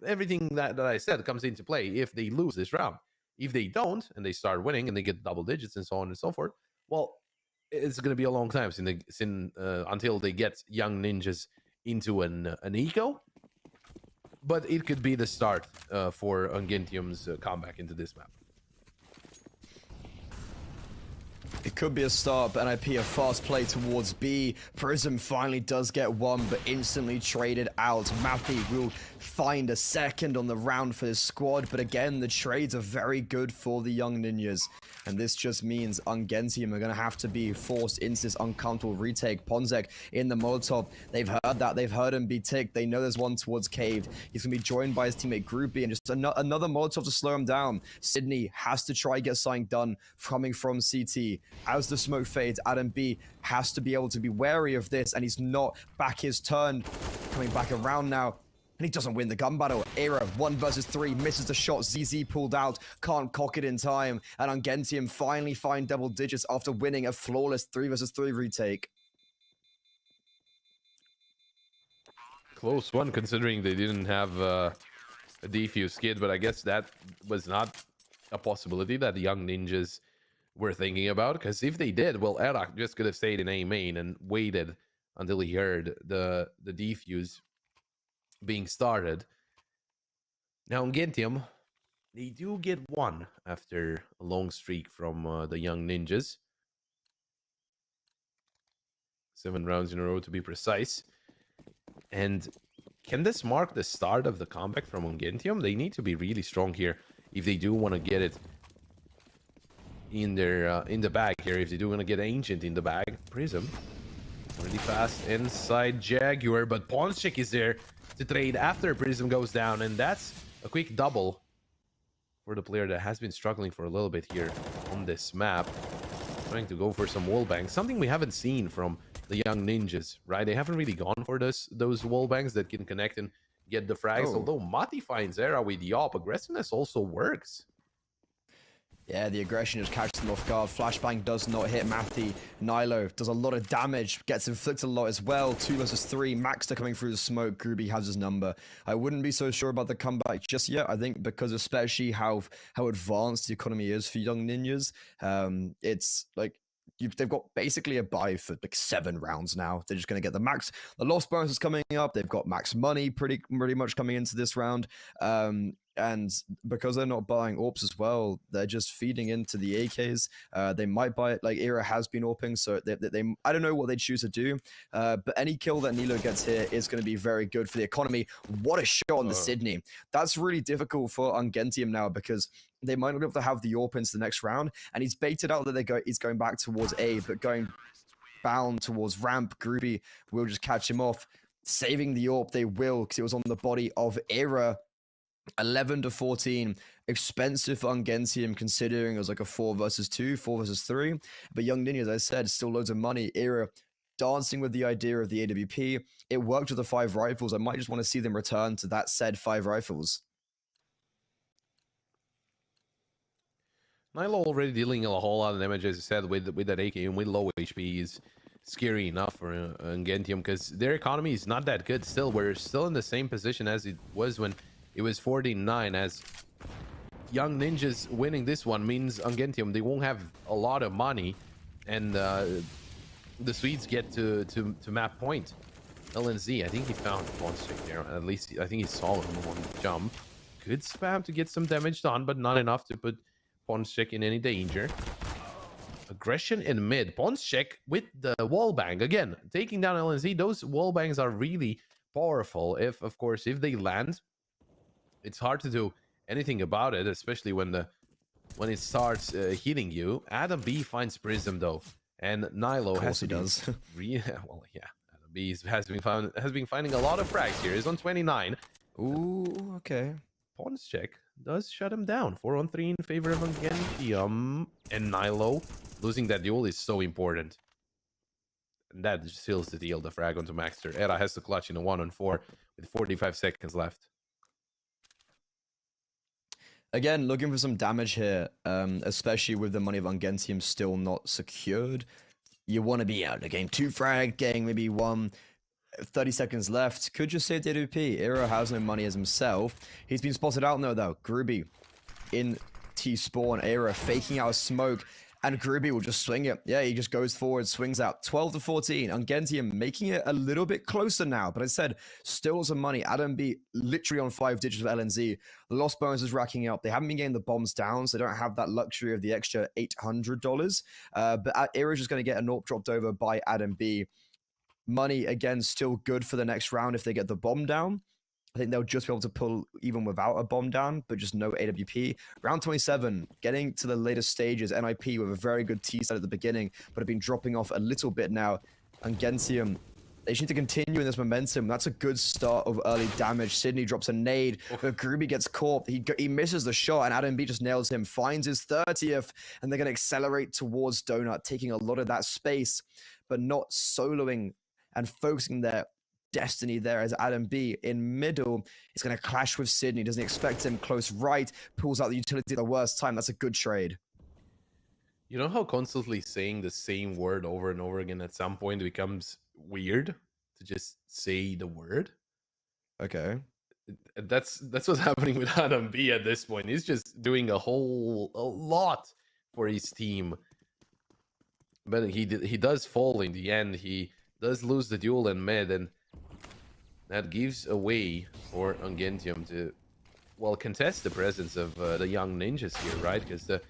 everything that I said comes into play if they lose this round. If they don't, and they start winning, and they get double digits and so on and so forth, well, it's going to be a long time until they get Young Ninjas into an eco. But it could be the start for Ungentium's comeback into this map. It could be a start, but NIP a fast play towards B. Prism finally does get one, but instantly traded out. Matthew will find a second on the round for his squad, but again, the trades are very good for the Young Ninjas. And this just means Ungentium are going to have to be forced into this uncomfortable retake. Ponzek in the Molotov. They've heard that. They've heard him be ticked. They know there's one towards Cave. He's going to be joined by his teammate Groupie, and just another Molotov to slow him down. Sydney has to try get something done coming from CT. As the smoke fades, Adam B has to be able to be wary of this, and he's not. Back his turn. Coming back around now. And he doesn't win the gun battle. Era 1 versus 3, misses the shot. ZZ pulled out, can't cock it in time. And Ungentium finally find double digits after winning a flawless 3 versus 3 retake. Close one, considering they didn't have a defuse kit, but I guess that was not a possibility that the Young Ninjas were thinking about, because if they did, well, Erak just could have stayed in A main and waited until he heard the defuse being started. Now Ungentium, they do get one after a long streak from the Young Ninjas. 7 rounds in a row to be precise. And can this mark the start of the comeback from Ungentium? They need to be really strong here if they do want to get it in the bag here. If they do want to get Ancient in the bag. Prism really fast inside Jaguar, but Ponschik is there to trade after Prism goes down, and that's a quick double for the player that has been struggling for a little bit here on this map, trying to go for some wall bangs, something we haven't seen from the young ninjas, right? They haven't really gone for those wall bangs that can connect and get the frags. Although Mati finds Era with Yop, aggressiveness also works. Yeah, the aggression just catches them off guard. Flashbang does not hit Matthew. Nilo does a lot of damage, gets inflicted a lot as well. 2 versus 3. Maxter coming through the smoke. Groovy has his number. I wouldn't be so sure about the comeback just yet. I think because especially how advanced the economy is for young ninjas, it's like they've got basically a buy for like 7 rounds now. They're just going to get the max. The loss bonus is coming up. They've got max money pretty much coming into this round. And because they're not buying AWPs as well, they're just feeding into the AKs. They might buy it, like Era has been AWPing, so they I don't know what they choose to do. But any kill that Nilo gets here is going to be very good for the economy. What a shot on the Sydney. That's really difficult for Ungentium now because they might not be able to have the AWP into the next round. And he's baited out that he's going back towards A, but going bound towards ramp. Groovy will just catch him off. Saving the AWP, they will, because it was on the body of Era. 11 to 14, expensive for Ungentium considering it was like a 4 versus 2, 4 versus 3. But Young Ninja, as I said, still loads of money. Era dancing with the idea of the AWP. It worked with the 5 rifles. I might just want to see them return to that said 5 rifles. Nilo already dealing a whole lot of damage, as I said, with that AK and with low HP is scary enough for Ungentium because their economy is not that good still. We're still in the same position as it was when it was 49, as Young Ninjas winning this one means Ungentium, they won't have a lot of money, and the Swedes get to map point. LNZ, I think he found Ponschik there. At least I think he saw him on the jump. Good spam to get some damage done, but not enough to put Ponschik in any danger. Aggression in mid. Ponschik with the wall bang again, taking down LNZ. Those wall bangs are really powerful. If they land, it's hard to do anything about it, especially when it starts hitting you. Adam B finds Prism though, and Nilo has to does. Adam B has been finding a lot of frags here. He's on 29. Ooh, okay. Ponschik does shut him down. 4-on-3 in favor of Ungentium, and Nilo losing that duel is so important. And that just seals the deal. The frag onto Maxter. Era has to clutch in a 1-on-4 with 45 seconds left. Again, looking for some damage here, especially with the money of Ungentium still not secured. You want to be out of the game. 2 frag, getting maybe 1. 30 seconds left. Could just save the AWP. Era has no money as himself. He's been spotted out now, though. Groovy in T-spawn. Era faking out a smoke. And Groovy will just swing it. Yeah, he just goes forward, swings out. 12 to 14. Ungentium making it a little bit closer now. But I said, still some money. Adam B literally on 5 digits of LNZ. The loss bonus is racking up. They haven't been getting the bombs down, so they don't have that luxury of the extra $800. But Era's just going to get a AWP dropped over by Adam B. Money, again, still good for the next round if they get the bomb down. I think they'll just be able to pull even without a bomb down, but just no AWP. Round 27, getting to the later stages. NIP with a very good T side at the beginning, but have been dropping off a little bit now. Ungentium, they just need to continue in this momentum. That's a good start of early damage. Sydney drops a nade, but Groovy gets caught. He misses the shot, and Adam B just nails him, finds his 30th, and they're going to accelerate towards Donut, taking a lot of that space, but not soloing and focusing their destiny there as Adam B in middle is going to clash with Sydney. Doesn't expect him close right, pulls out the utility at the worst time. That's a good trade. You know how constantly saying the same word over and over again at some point becomes weird to just say the word? Okay. That's what's happening with Adam B at this point. He's just doing a lot for his team. But he does fall in the end. He does lose the duel in mid, and that gives a way for Ungentium to, well, contest the presence of the young ninjas here, right? Because the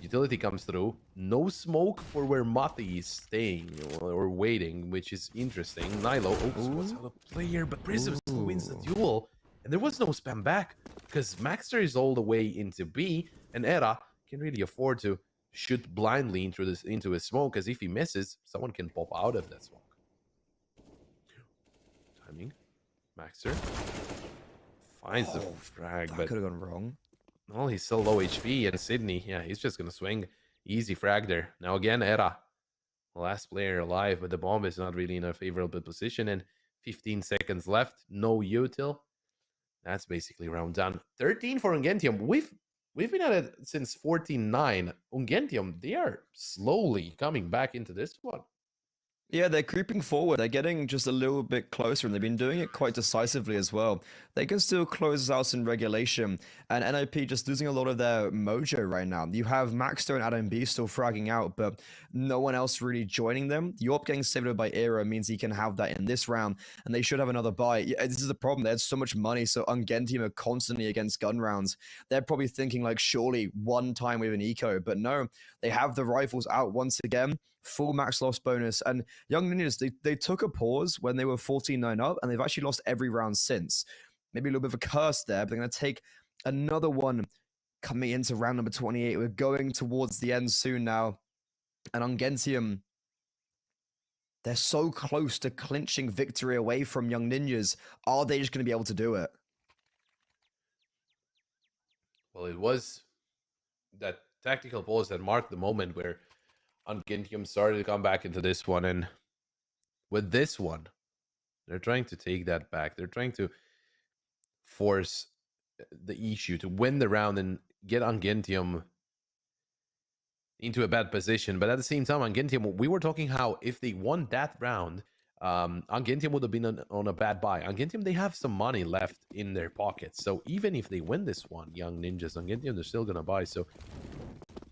Utility comes through. No smoke for where Mati is staying or waiting, which is interesting. Nilo, what's the player? But Prism still wins the duel. And there was no spam back because Maxter is all the way into B, and Era can really afford to shoot blindly into a smoke, as if he misses, someone can pop out of that smoke. Timing. Maxter finds the frag, but could have gone wrong. well, he's still low HP, and Sydney, yeah, he's just gonna swing. Easy frag there. Now again, Era, last player alive, but the bomb is not really in a favorable position, and 15 seconds left. No util. That's basically round done. 13 for Ungentium. We've been at it since 14-9. Ungentium, they are slowly coming back into this one. Yeah, they're creeping forward. They're getting just a little bit closer, and they've been doing it quite decisively as well. They can still close us out in regulation, and NIP just losing a lot of their mojo right now. You have Maxter and Adam B still fragging out, but no one else really joining them. Yorp getting saved by Era means he can have that in this round, and they should have another buy. Yeah, this is the problem. They had so much money, so Ungentium are constantly against gun rounds. They're probably thinking, like, surely one time with an eco, but no, they have the rifles out once again. Full max loss bonus, and Young Ninjas, they took a pause when they were 14-9 up, and they've actually lost every round since. Maybe a little bit of a curse there, but they're going to take another one coming into round number 28. We're going towards the end soon now, and Ungentium, they're so close to clinching victory away from Young Ninjas. Are they just going to be able to do it? Well, it was that tactical pause that marked the moment where Ungentium started to come back into this one, and with this one, they're trying to take that back. They're trying to force the issue to win the round and get Ungentium into a bad position. But at the same time, Ungentium, we were talking how if they won that round, Ungentium would have been on a bad buy. Ungentium, they have some money left in their pockets. So even if they win this one, Young Ninjas, Ungentium, they're still going to buy. So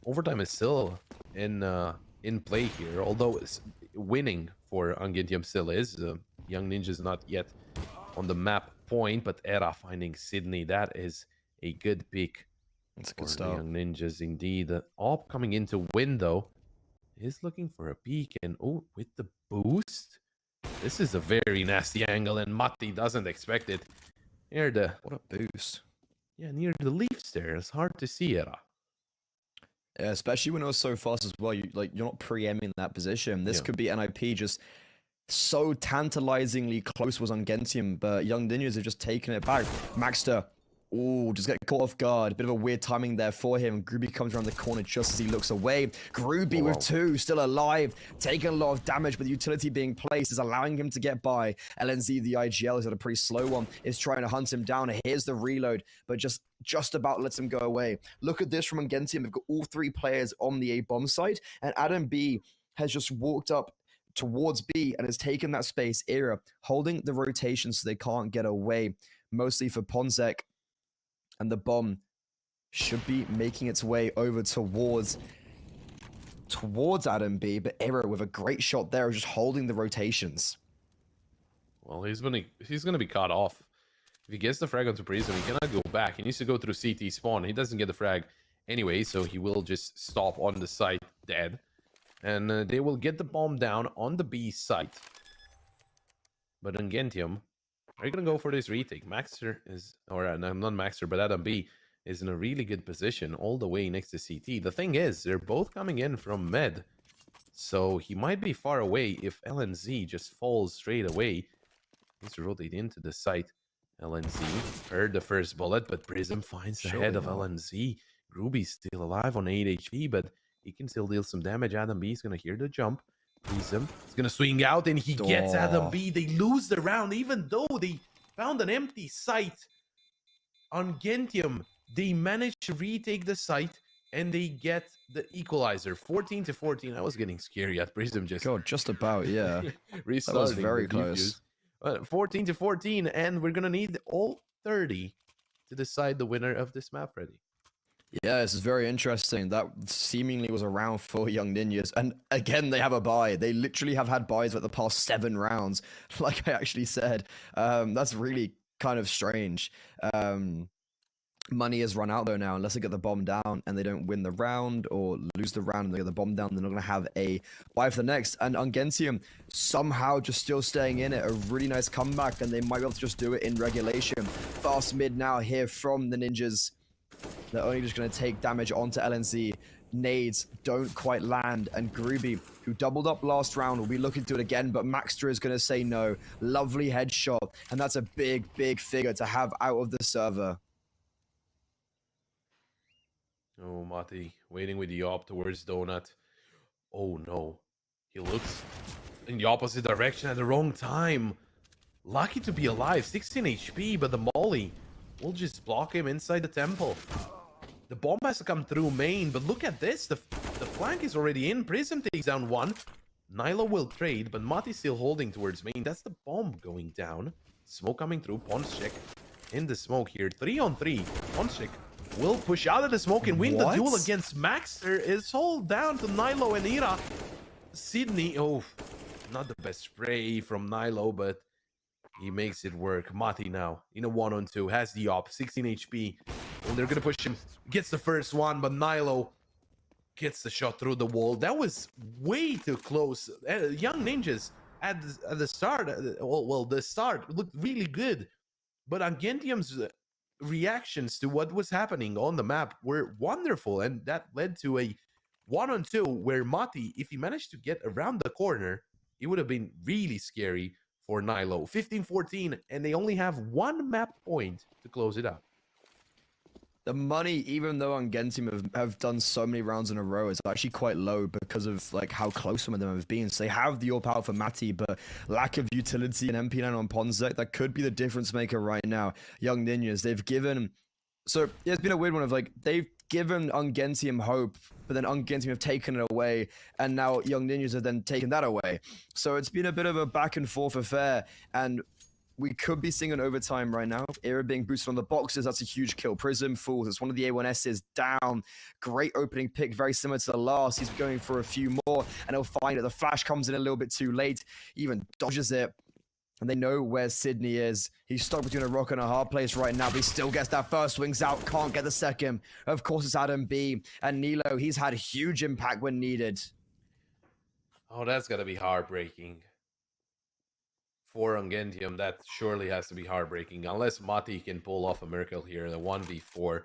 overtime is still in play here, although winning for Ungentium still is. Young Ninjas not yet on the map point, but Era finding Sydney, that is a good pick. That's a good for start. the Young Ninjas indeed. Op coming into win though is looking for a peek, and oh, with the boost, this is a very nasty angle, and Matti doesn't expect it. Near the What a boost. yeah, near the leaves there. It's hard to see Era. Yeah, especially when it was so fast as well. You're not preempting that position. This could be NIP just so tantalizingly close was Ungentium, but Young Ninjas have just taken it back. Maxter, ooh, just get caught off guard. Bit of a weird timing there for him. Groovy comes around the corner just as he looks away. Groovy with two, still alive, taking a lot of damage, but the utility being placed is allowing him to get by. LNZ, the IGL, is at a pretty slow one, is trying to hunt him down. Here's the reload, but just about lets him go away. Look at this from Ungentium. They've got all three players on the A bomb site, and Adam B has just walked up towards B and has taken that space. Era holding the rotation so they can't get away, mostly for Ponzek, and the bomb should be making its way over towards Adam B, but Era with a great shot there, just holding the rotations. Well, he's gonna be caught off. If he gets the frag onto Prism, he cannot go back. He needs to go through CT spawn. He doesn't get the frag anyway, so he will just stop on the site dead. And they will get the bomb down on the B site. But Ungentium are going to go for this retake. Maxter is, or not Maxter, but Adam B is in a really good position all the way next to CT. The thing is, they're both coming in from mid. So he might be far away if LNZ just falls straight away. Needs to rotate into the site. LNZ heard the first bullet, but Prism finds the head of LNZ. Ruby's still alive on 8 HP, but he can still deal some damage. Adam B is going to hear the jump. Prism is going to swing out, and he gets Adam B. They lose the round, even though they found an empty site. Ungentium, they managed to retake the site, and they get the equalizer. 14-14. I was getting scary at Prism just... God, just about, yeah. That was very close. 14-14, and we're going to need all 30 to decide the winner of this map, Freddy. Yeah, this is very interesting. That seemingly was a round for Young Ninjas. And again, they have a buy. They literally have had buys like the past 7 rounds, like I actually said. That's really kind of strange. money has run out though now. Unless they get the bomb down and they don't win the round or lose the round and they get the bomb down, they're not going to have a buy for the next. And UNGENTIUM somehow just still staying in it. A really nice comeback, and they might be able to just do it in regulation. Fast mid now here from the Ninjas. They're only just going to take damage onto LNZ. Nades don't quite land, and Groovy, who doubled up last round, will be looking to do it again, but Maxter is going to say no. Lovely headshot, and that's a big figure to have out of the server. Oh, Mati, waiting with the op towards Donut. Oh no, he looks in the opposite direction at the wrong time. Lucky to be alive, 16 HP, but the molly will just block him inside the temple. The bomb has to come through main, but look at this, the flank is already in. Prism takes down one. Nilo will trade, but Mati's still holding towards main. That's the bomb going down. Smoke coming through, Ponschek in the smoke here. 3-on-3, Ponschek will push out of the smoke and win the duel against Maxter. Is hold down to Nilo and Ira. Sydney, oh, not the best spray from Nilo, but he makes it work. Mati now in a 1-on-2, has the op, 16 HP. Oh, they're gonna push him, gets the first one, but Nilo gets the shot through the wall. That was way too close. Young Ninjas at the start, well, the start looked really good, but UNGENTIUM's reactions to what was happening on the map were wonderful, and that led to a 1-on-2 where Mati, if he managed to get around the corner, it would have been really scary for Nilo. 15-14, and they only have one map point to close it out. The money, even though UNGENTIUM have done so many rounds in a row, is actually quite low because of like how close some of them have been. So they have the AWP out for Mati, but lack of utility and MP9 on Ponzek, that could be the difference maker right now. Young Ninjas, they've given... So yeah, it's been a weird one of like, they've given UNGENTIUM hope, but then UNGENTIUM have taken it away, and now Young Ninjas have then taken that away. So it's been a bit of a back and forth affair, and we could be seeing an overtime right now. Era being boosted on the boxes. That's a huge kill. Prism falls. It's one of the A1Ss down. Great opening pick. Very similar to the last. He's going for a few more, and he'll find it. The flash comes in a little bit too late. Even dodges it. And they know where Sydney is. He's stuck between a rock and a hard place right now, but he still gets that first, swings out, can't get the second. Of course, it's Adam B. And Nilo, he's had huge impact when needed. Oh, that's got to be heartbreaking. For UNGENTIUM, that surely has to be heartbreaking. Unless Mati can pull off a miracle here, the 1v4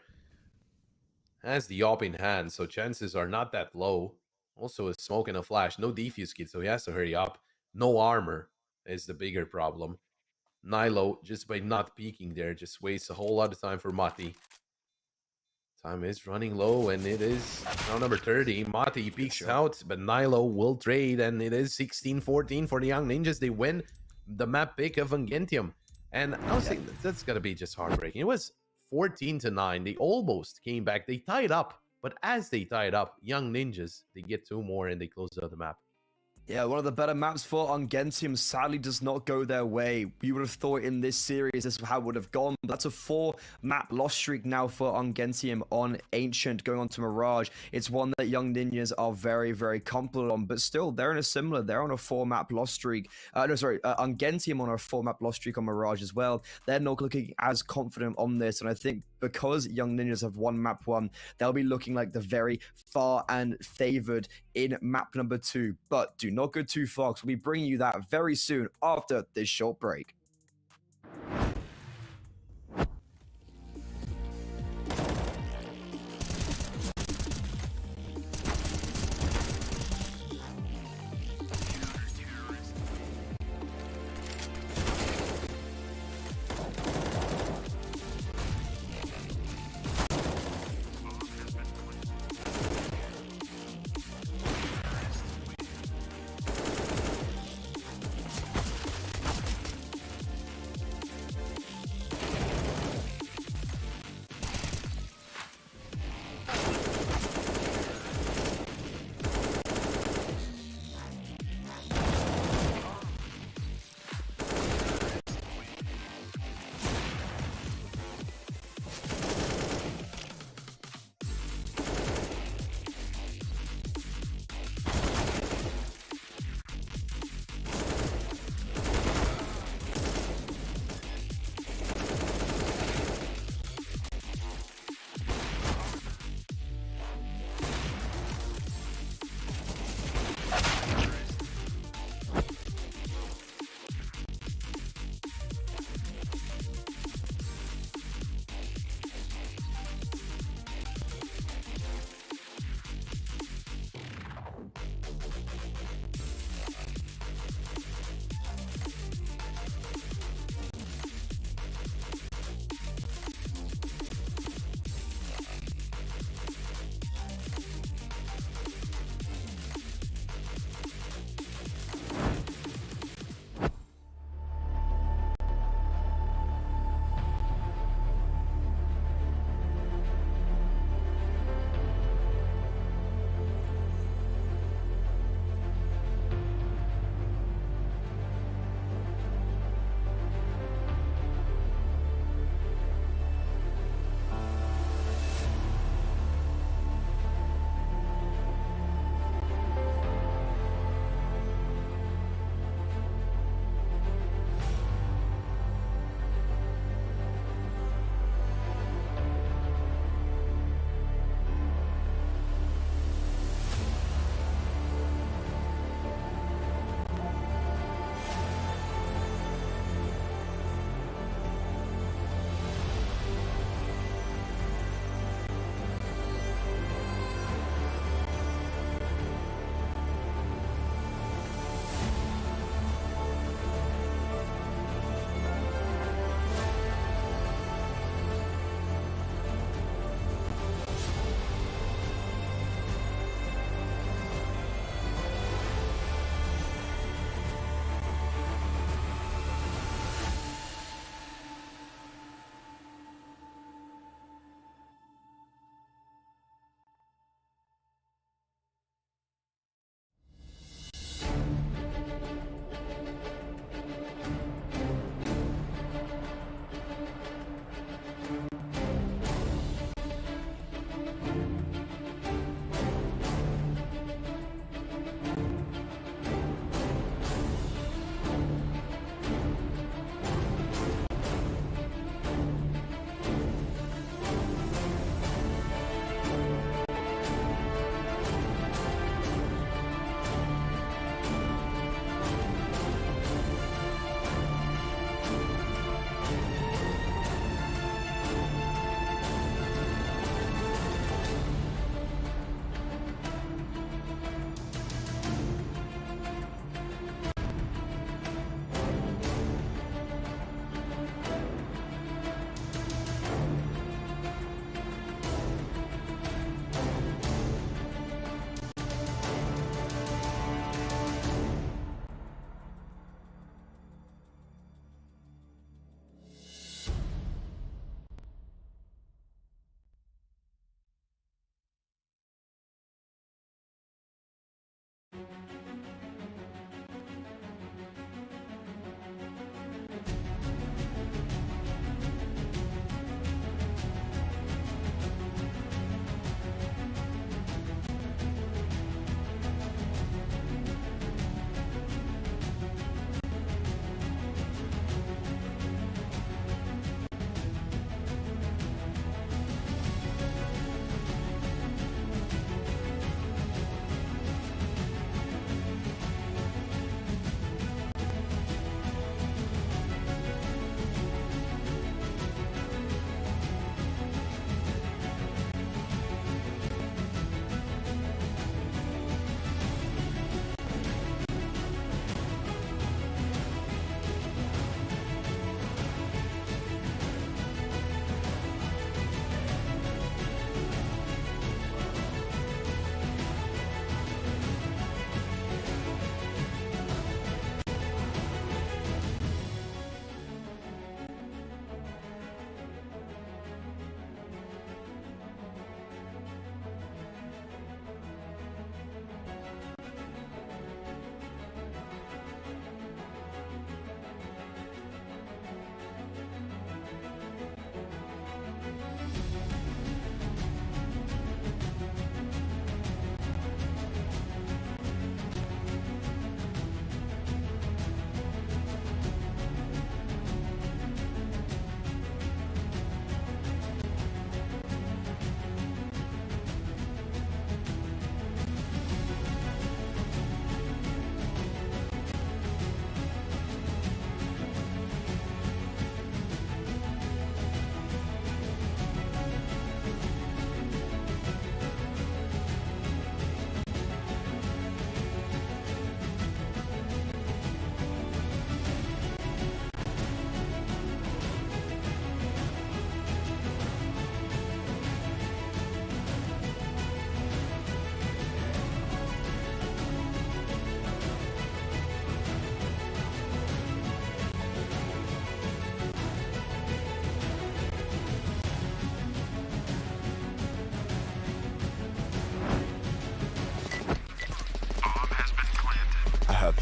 has the op in hand, so chances are not that low. Also, a smoke and a flash. No defuse kit, so he has to hurry up. No armor is the bigger problem. Nilo, just by not peeking there, just wastes a whole lot of time for Mati. Time is running low, and it is now number 30. Mati peeks out, but Nilo will trade, and it is 16-14 for the Young Ninjas. They win the map pick of UNGENTIUM, and I was thinking that's gotta be just heartbreaking. It was 14-9. They almost came back. They tied up, but as they tied up, Young Ninjas, they get 2 more and they close out the map. Yeah, one of the better maps for UNGENTIUM sadly does not go their way. We would have thought in this series this is how it would have gone, but that's a 4-map loss streak now for UNGENTIUM on Ancient going on to Mirage. It's one that Young Ninjas are very, very confident on, but still, they're on a 4-map loss streak. UNGENTIUM on a 4-map loss streak on Mirage as well. They're not looking as confident on this, and I think because Young Ninjas have won map 1, they'll be looking like the very far and favored in map number 2. But do not go too far, because we'll be bringing you that very soon after this short break.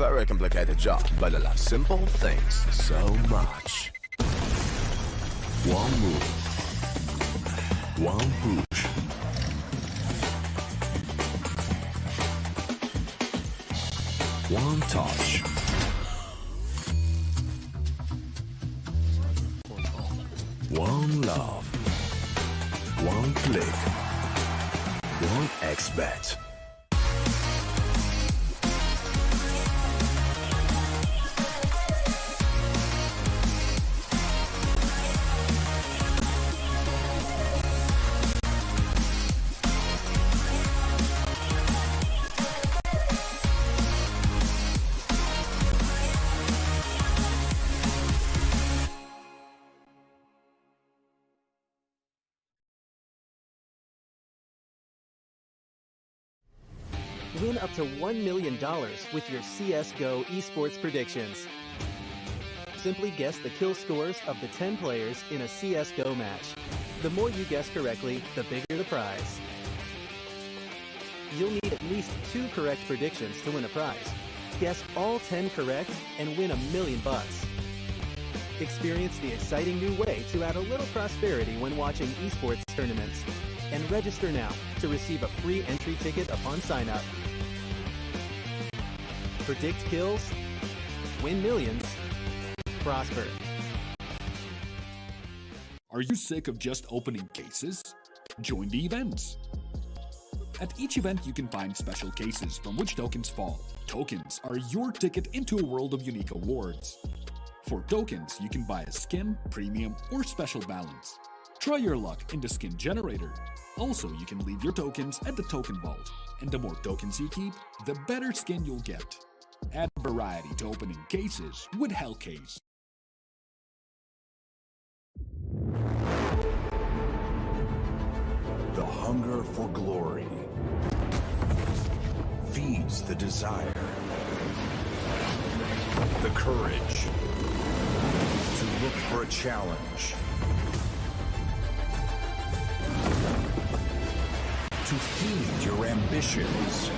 Very complicated job, but I love simple things so much. One move. One push. One touch. One love. One click. One X-bet. Win up to $1 million with your CSGO esports predictions. Simply guess the kill scores of the 10 players in a CSGO match. The more you guess correctly, the bigger the prize. You'll need at least 2 correct predictions to win a prize. Guess all 10 correct and win $1 million. Experience the exciting new way to add a little prosperity when watching esports tournaments. And register now to receive a free entry ticket upon sign-up. Predict kills, win millions, prosper. Are you sick of just opening cases? Join the events. At each event, you can find special cases from which tokens fall. Tokens are your ticket into a world of unique awards. For tokens, you can buy a skin, premium, or special balance. Try your luck in the skin generator. Also, you can leave your tokens at the token vault, and the more tokens you keep, the better skin you'll get. Add variety to opening cases with Hellcase. The hunger for glory feeds the desire, the courage to look for a challenge, to feed your ambitions.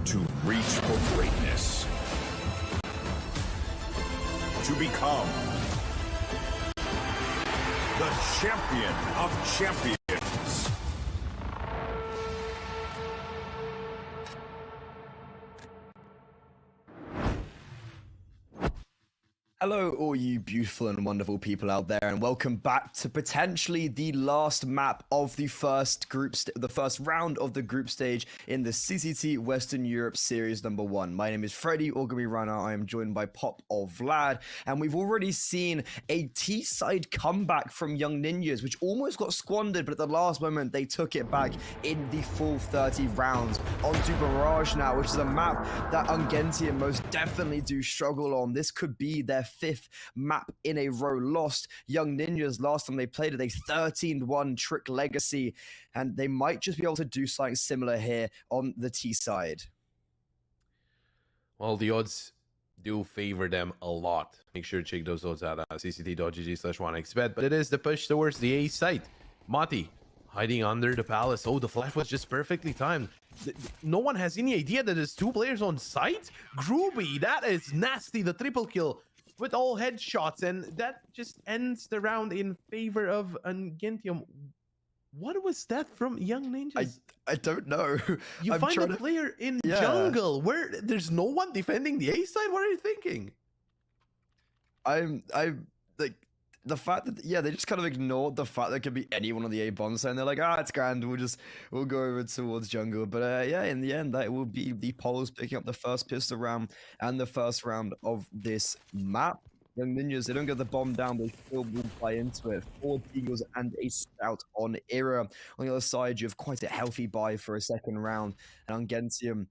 To reach for greatness. To become the champion of champions. Hello, all you beautiful and wonderful people out there, and welcome back to potentially the last map of the first round of the group stage in the CCT Western Europe Series #1. My name is Freddie Orgami-Rana. I am joined by Pop of Vlad, and we've already seen a T-side comeback from Young Ninjas, which almost got squandered, but at the last moment they took it back in the full 30 rounds. Onto Barrage now, which is a map that Ungentium most definitely do struggle on. This could be their 5th map in a row lost. Young Ninjas, last time they played it, a 13-1 Trick Legacy, and they might just be able to do something similar here on the T side. Well, the odds do favor them a lot. Make sure to check those odds out at cct.gg/1xbet. But it is the push towards the A site. Mati hiding under the palace. Oh, the flash was just perfectly timed. No one has any idea that there's 2 players on site. Groovy, that is nasty. The triple kill with all headshots, and that just ends the round in favor of Ungentium. What was that from Young Ninjas? I don't know. You I'm find a trying to... player in Yeah. jungle where there's no one defending the A side? What are you thinking? I'm like, the fact that, yeah, they just kind of ignored the fact there could be anyone on the A bomb side, and they're like, it's grand, we'll go over towards jungle. But yeah, in the end, that will be the Poles picking up the first pistol round and the first round of this map. Young Ninjas, they don't get the bomb down, they still will play into it. 4 Eagles and a Scout on Era. On the other side, you have quite a healthy buy for a second round, and Ungentium,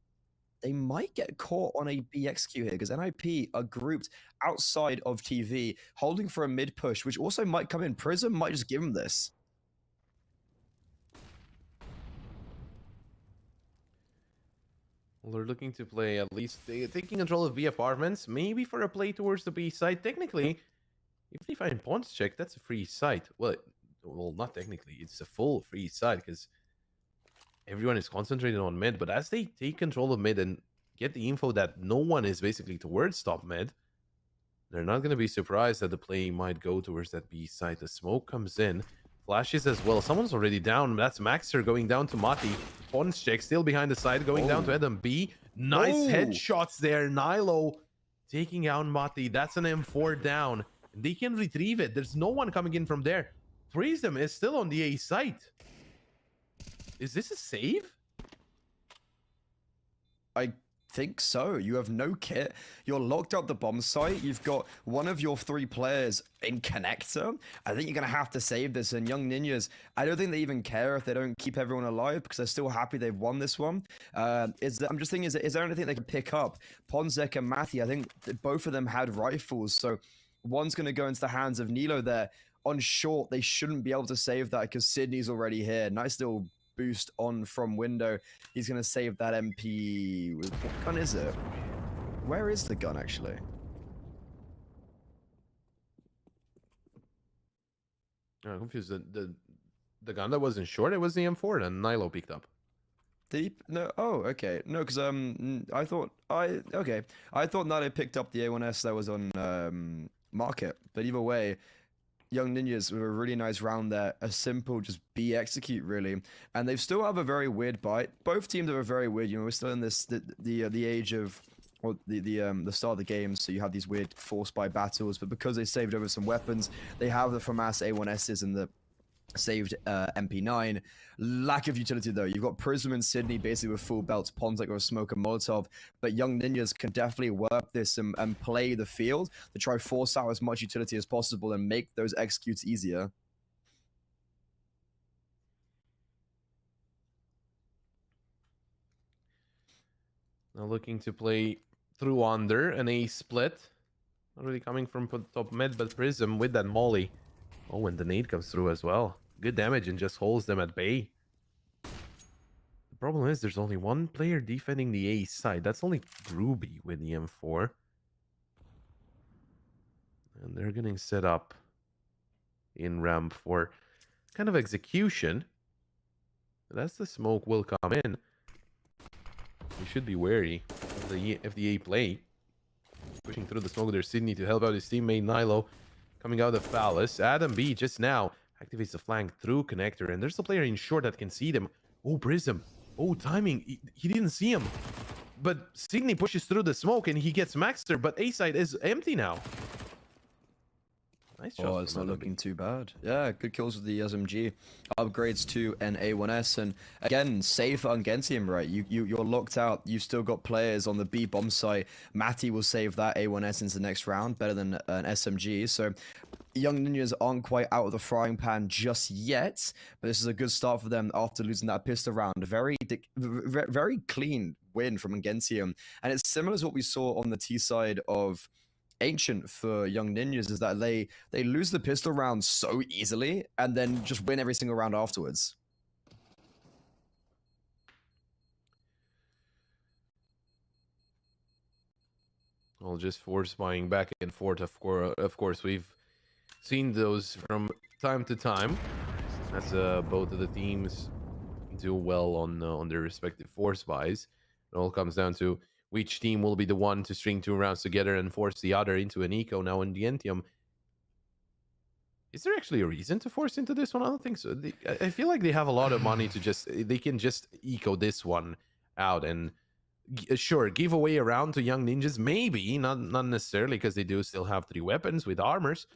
they might get caught on a BXQ here, because NIP are grouped outside of TV, holding for a mid push, which also might come in. Prism might just give them this. Well, they're looking to play at least taking control of B apartments, maybe for a play towards the B side. Technically, If they find pawns check, that's a free site. Well, not technically. It's a full free site because everyone is concentrated on mid. But as they take control of mid and get the info that no one is basically towards top mid, they're not going to be surprised that the play might go towards that B site. The smoke comes in. Flashes as well. Someone's already down. That's Maxer going down to Mati. Pawns check still behind the side, going down to Adam B. Nice headshots there. Nilo taking out Mati. That's an M4 down. They can retrieve it. There's no one coming in from there. Prism is still on the A site. Is this a save? I think so. You have no kit. You're locked up the bomb site. You've got one of your 3 players in connector. I think you're going to have to save this. And Young Ninjas, I don't think they even care if they don't keep everyone alive because they're still happy they've won this one. I'm just thinking, is there anything they can pick up? Ponzek and Matty, I think both of them had rifles. So one's going to go into the hands of Nilo there. On short, they shouldn't be able to save that because Sydney's already here. Nice little boost on from window. He's going to save that MP. What gun is it? Where is the gun, actually? I'm confused. The gun that wasn't short, it was the M4 that Nilo picked up. Deep? No. Oh, okay. No, because I thought Nilo picked up the A1S that was on market. But either way, Young Ninjas with a really nice round there. A simple just B execute really, and they still have a very weird bite. Both teams are very weird. You know, we're still in this the age of, or the start of the game, so you have these weird force buy battles. But because they saved over some weapons, they have the FAMAS A1Ss and the saved MP9. Lack of utility though. You've got Prism and Sydney basically with full belts, Ponzek with Smoke and Molotov, but Young Ninjas can definitely work this and play the field to try force out as much utility as possible and make those executes easier. Now looking to play through under an A split. Not really coming from top mid, but Prism with that molly. Oh, and the nade comes through as well. Good damage and just holds them at bay. The problem is there's only one player defending the A side. That's only Ruby with the M4. And they're getting set up in ramp for kind of execution. But as the smoke will come in, we should be wary of the A play. Pushing through the smoke, there's Sydney to help out his teammate Nilo. Coming out of Palace. Adam B just now activates the flank through connector, and there's a player in short that can see them. Oh, Prism. Oh, timing. He didn't see him. But Sydney pushes through the smoke and he gets Maxter, but A side is empty now. Nice shot. Oh, it's not looking too bad. Yeah, good kills with the SMG. Upgrades to an A1S, and again, save for Ungentium, right? You're locked out. You've still got players on the B bomb site. Matty will save that A1S into the next round, better than an SMG. So Young Ninjas aren't quite out of the frying pan just yet, but this is a good start for them after losing that pistol round. Very clean win from Ungentium, and it's similar to what we saw on the T side of Ancient for Young Ninjas, is that they lose the pistol round so easily and then just win every single round afterwards. Well, just force buying back and forth. Of course, we've seen those from time to time. As both of the teams do well on their respective force buys. It all comes down to which team will be the one to string 2 rounds together and force the other into an eco. Now in Ungentium, is there actually a reason to force into this one? I don't think so. I feel like they have a lot of money to they can just eco this one out and sure, give away a round to Young Ninjas. Maybe, not necessarily, because they do still have 3 weapons with armors.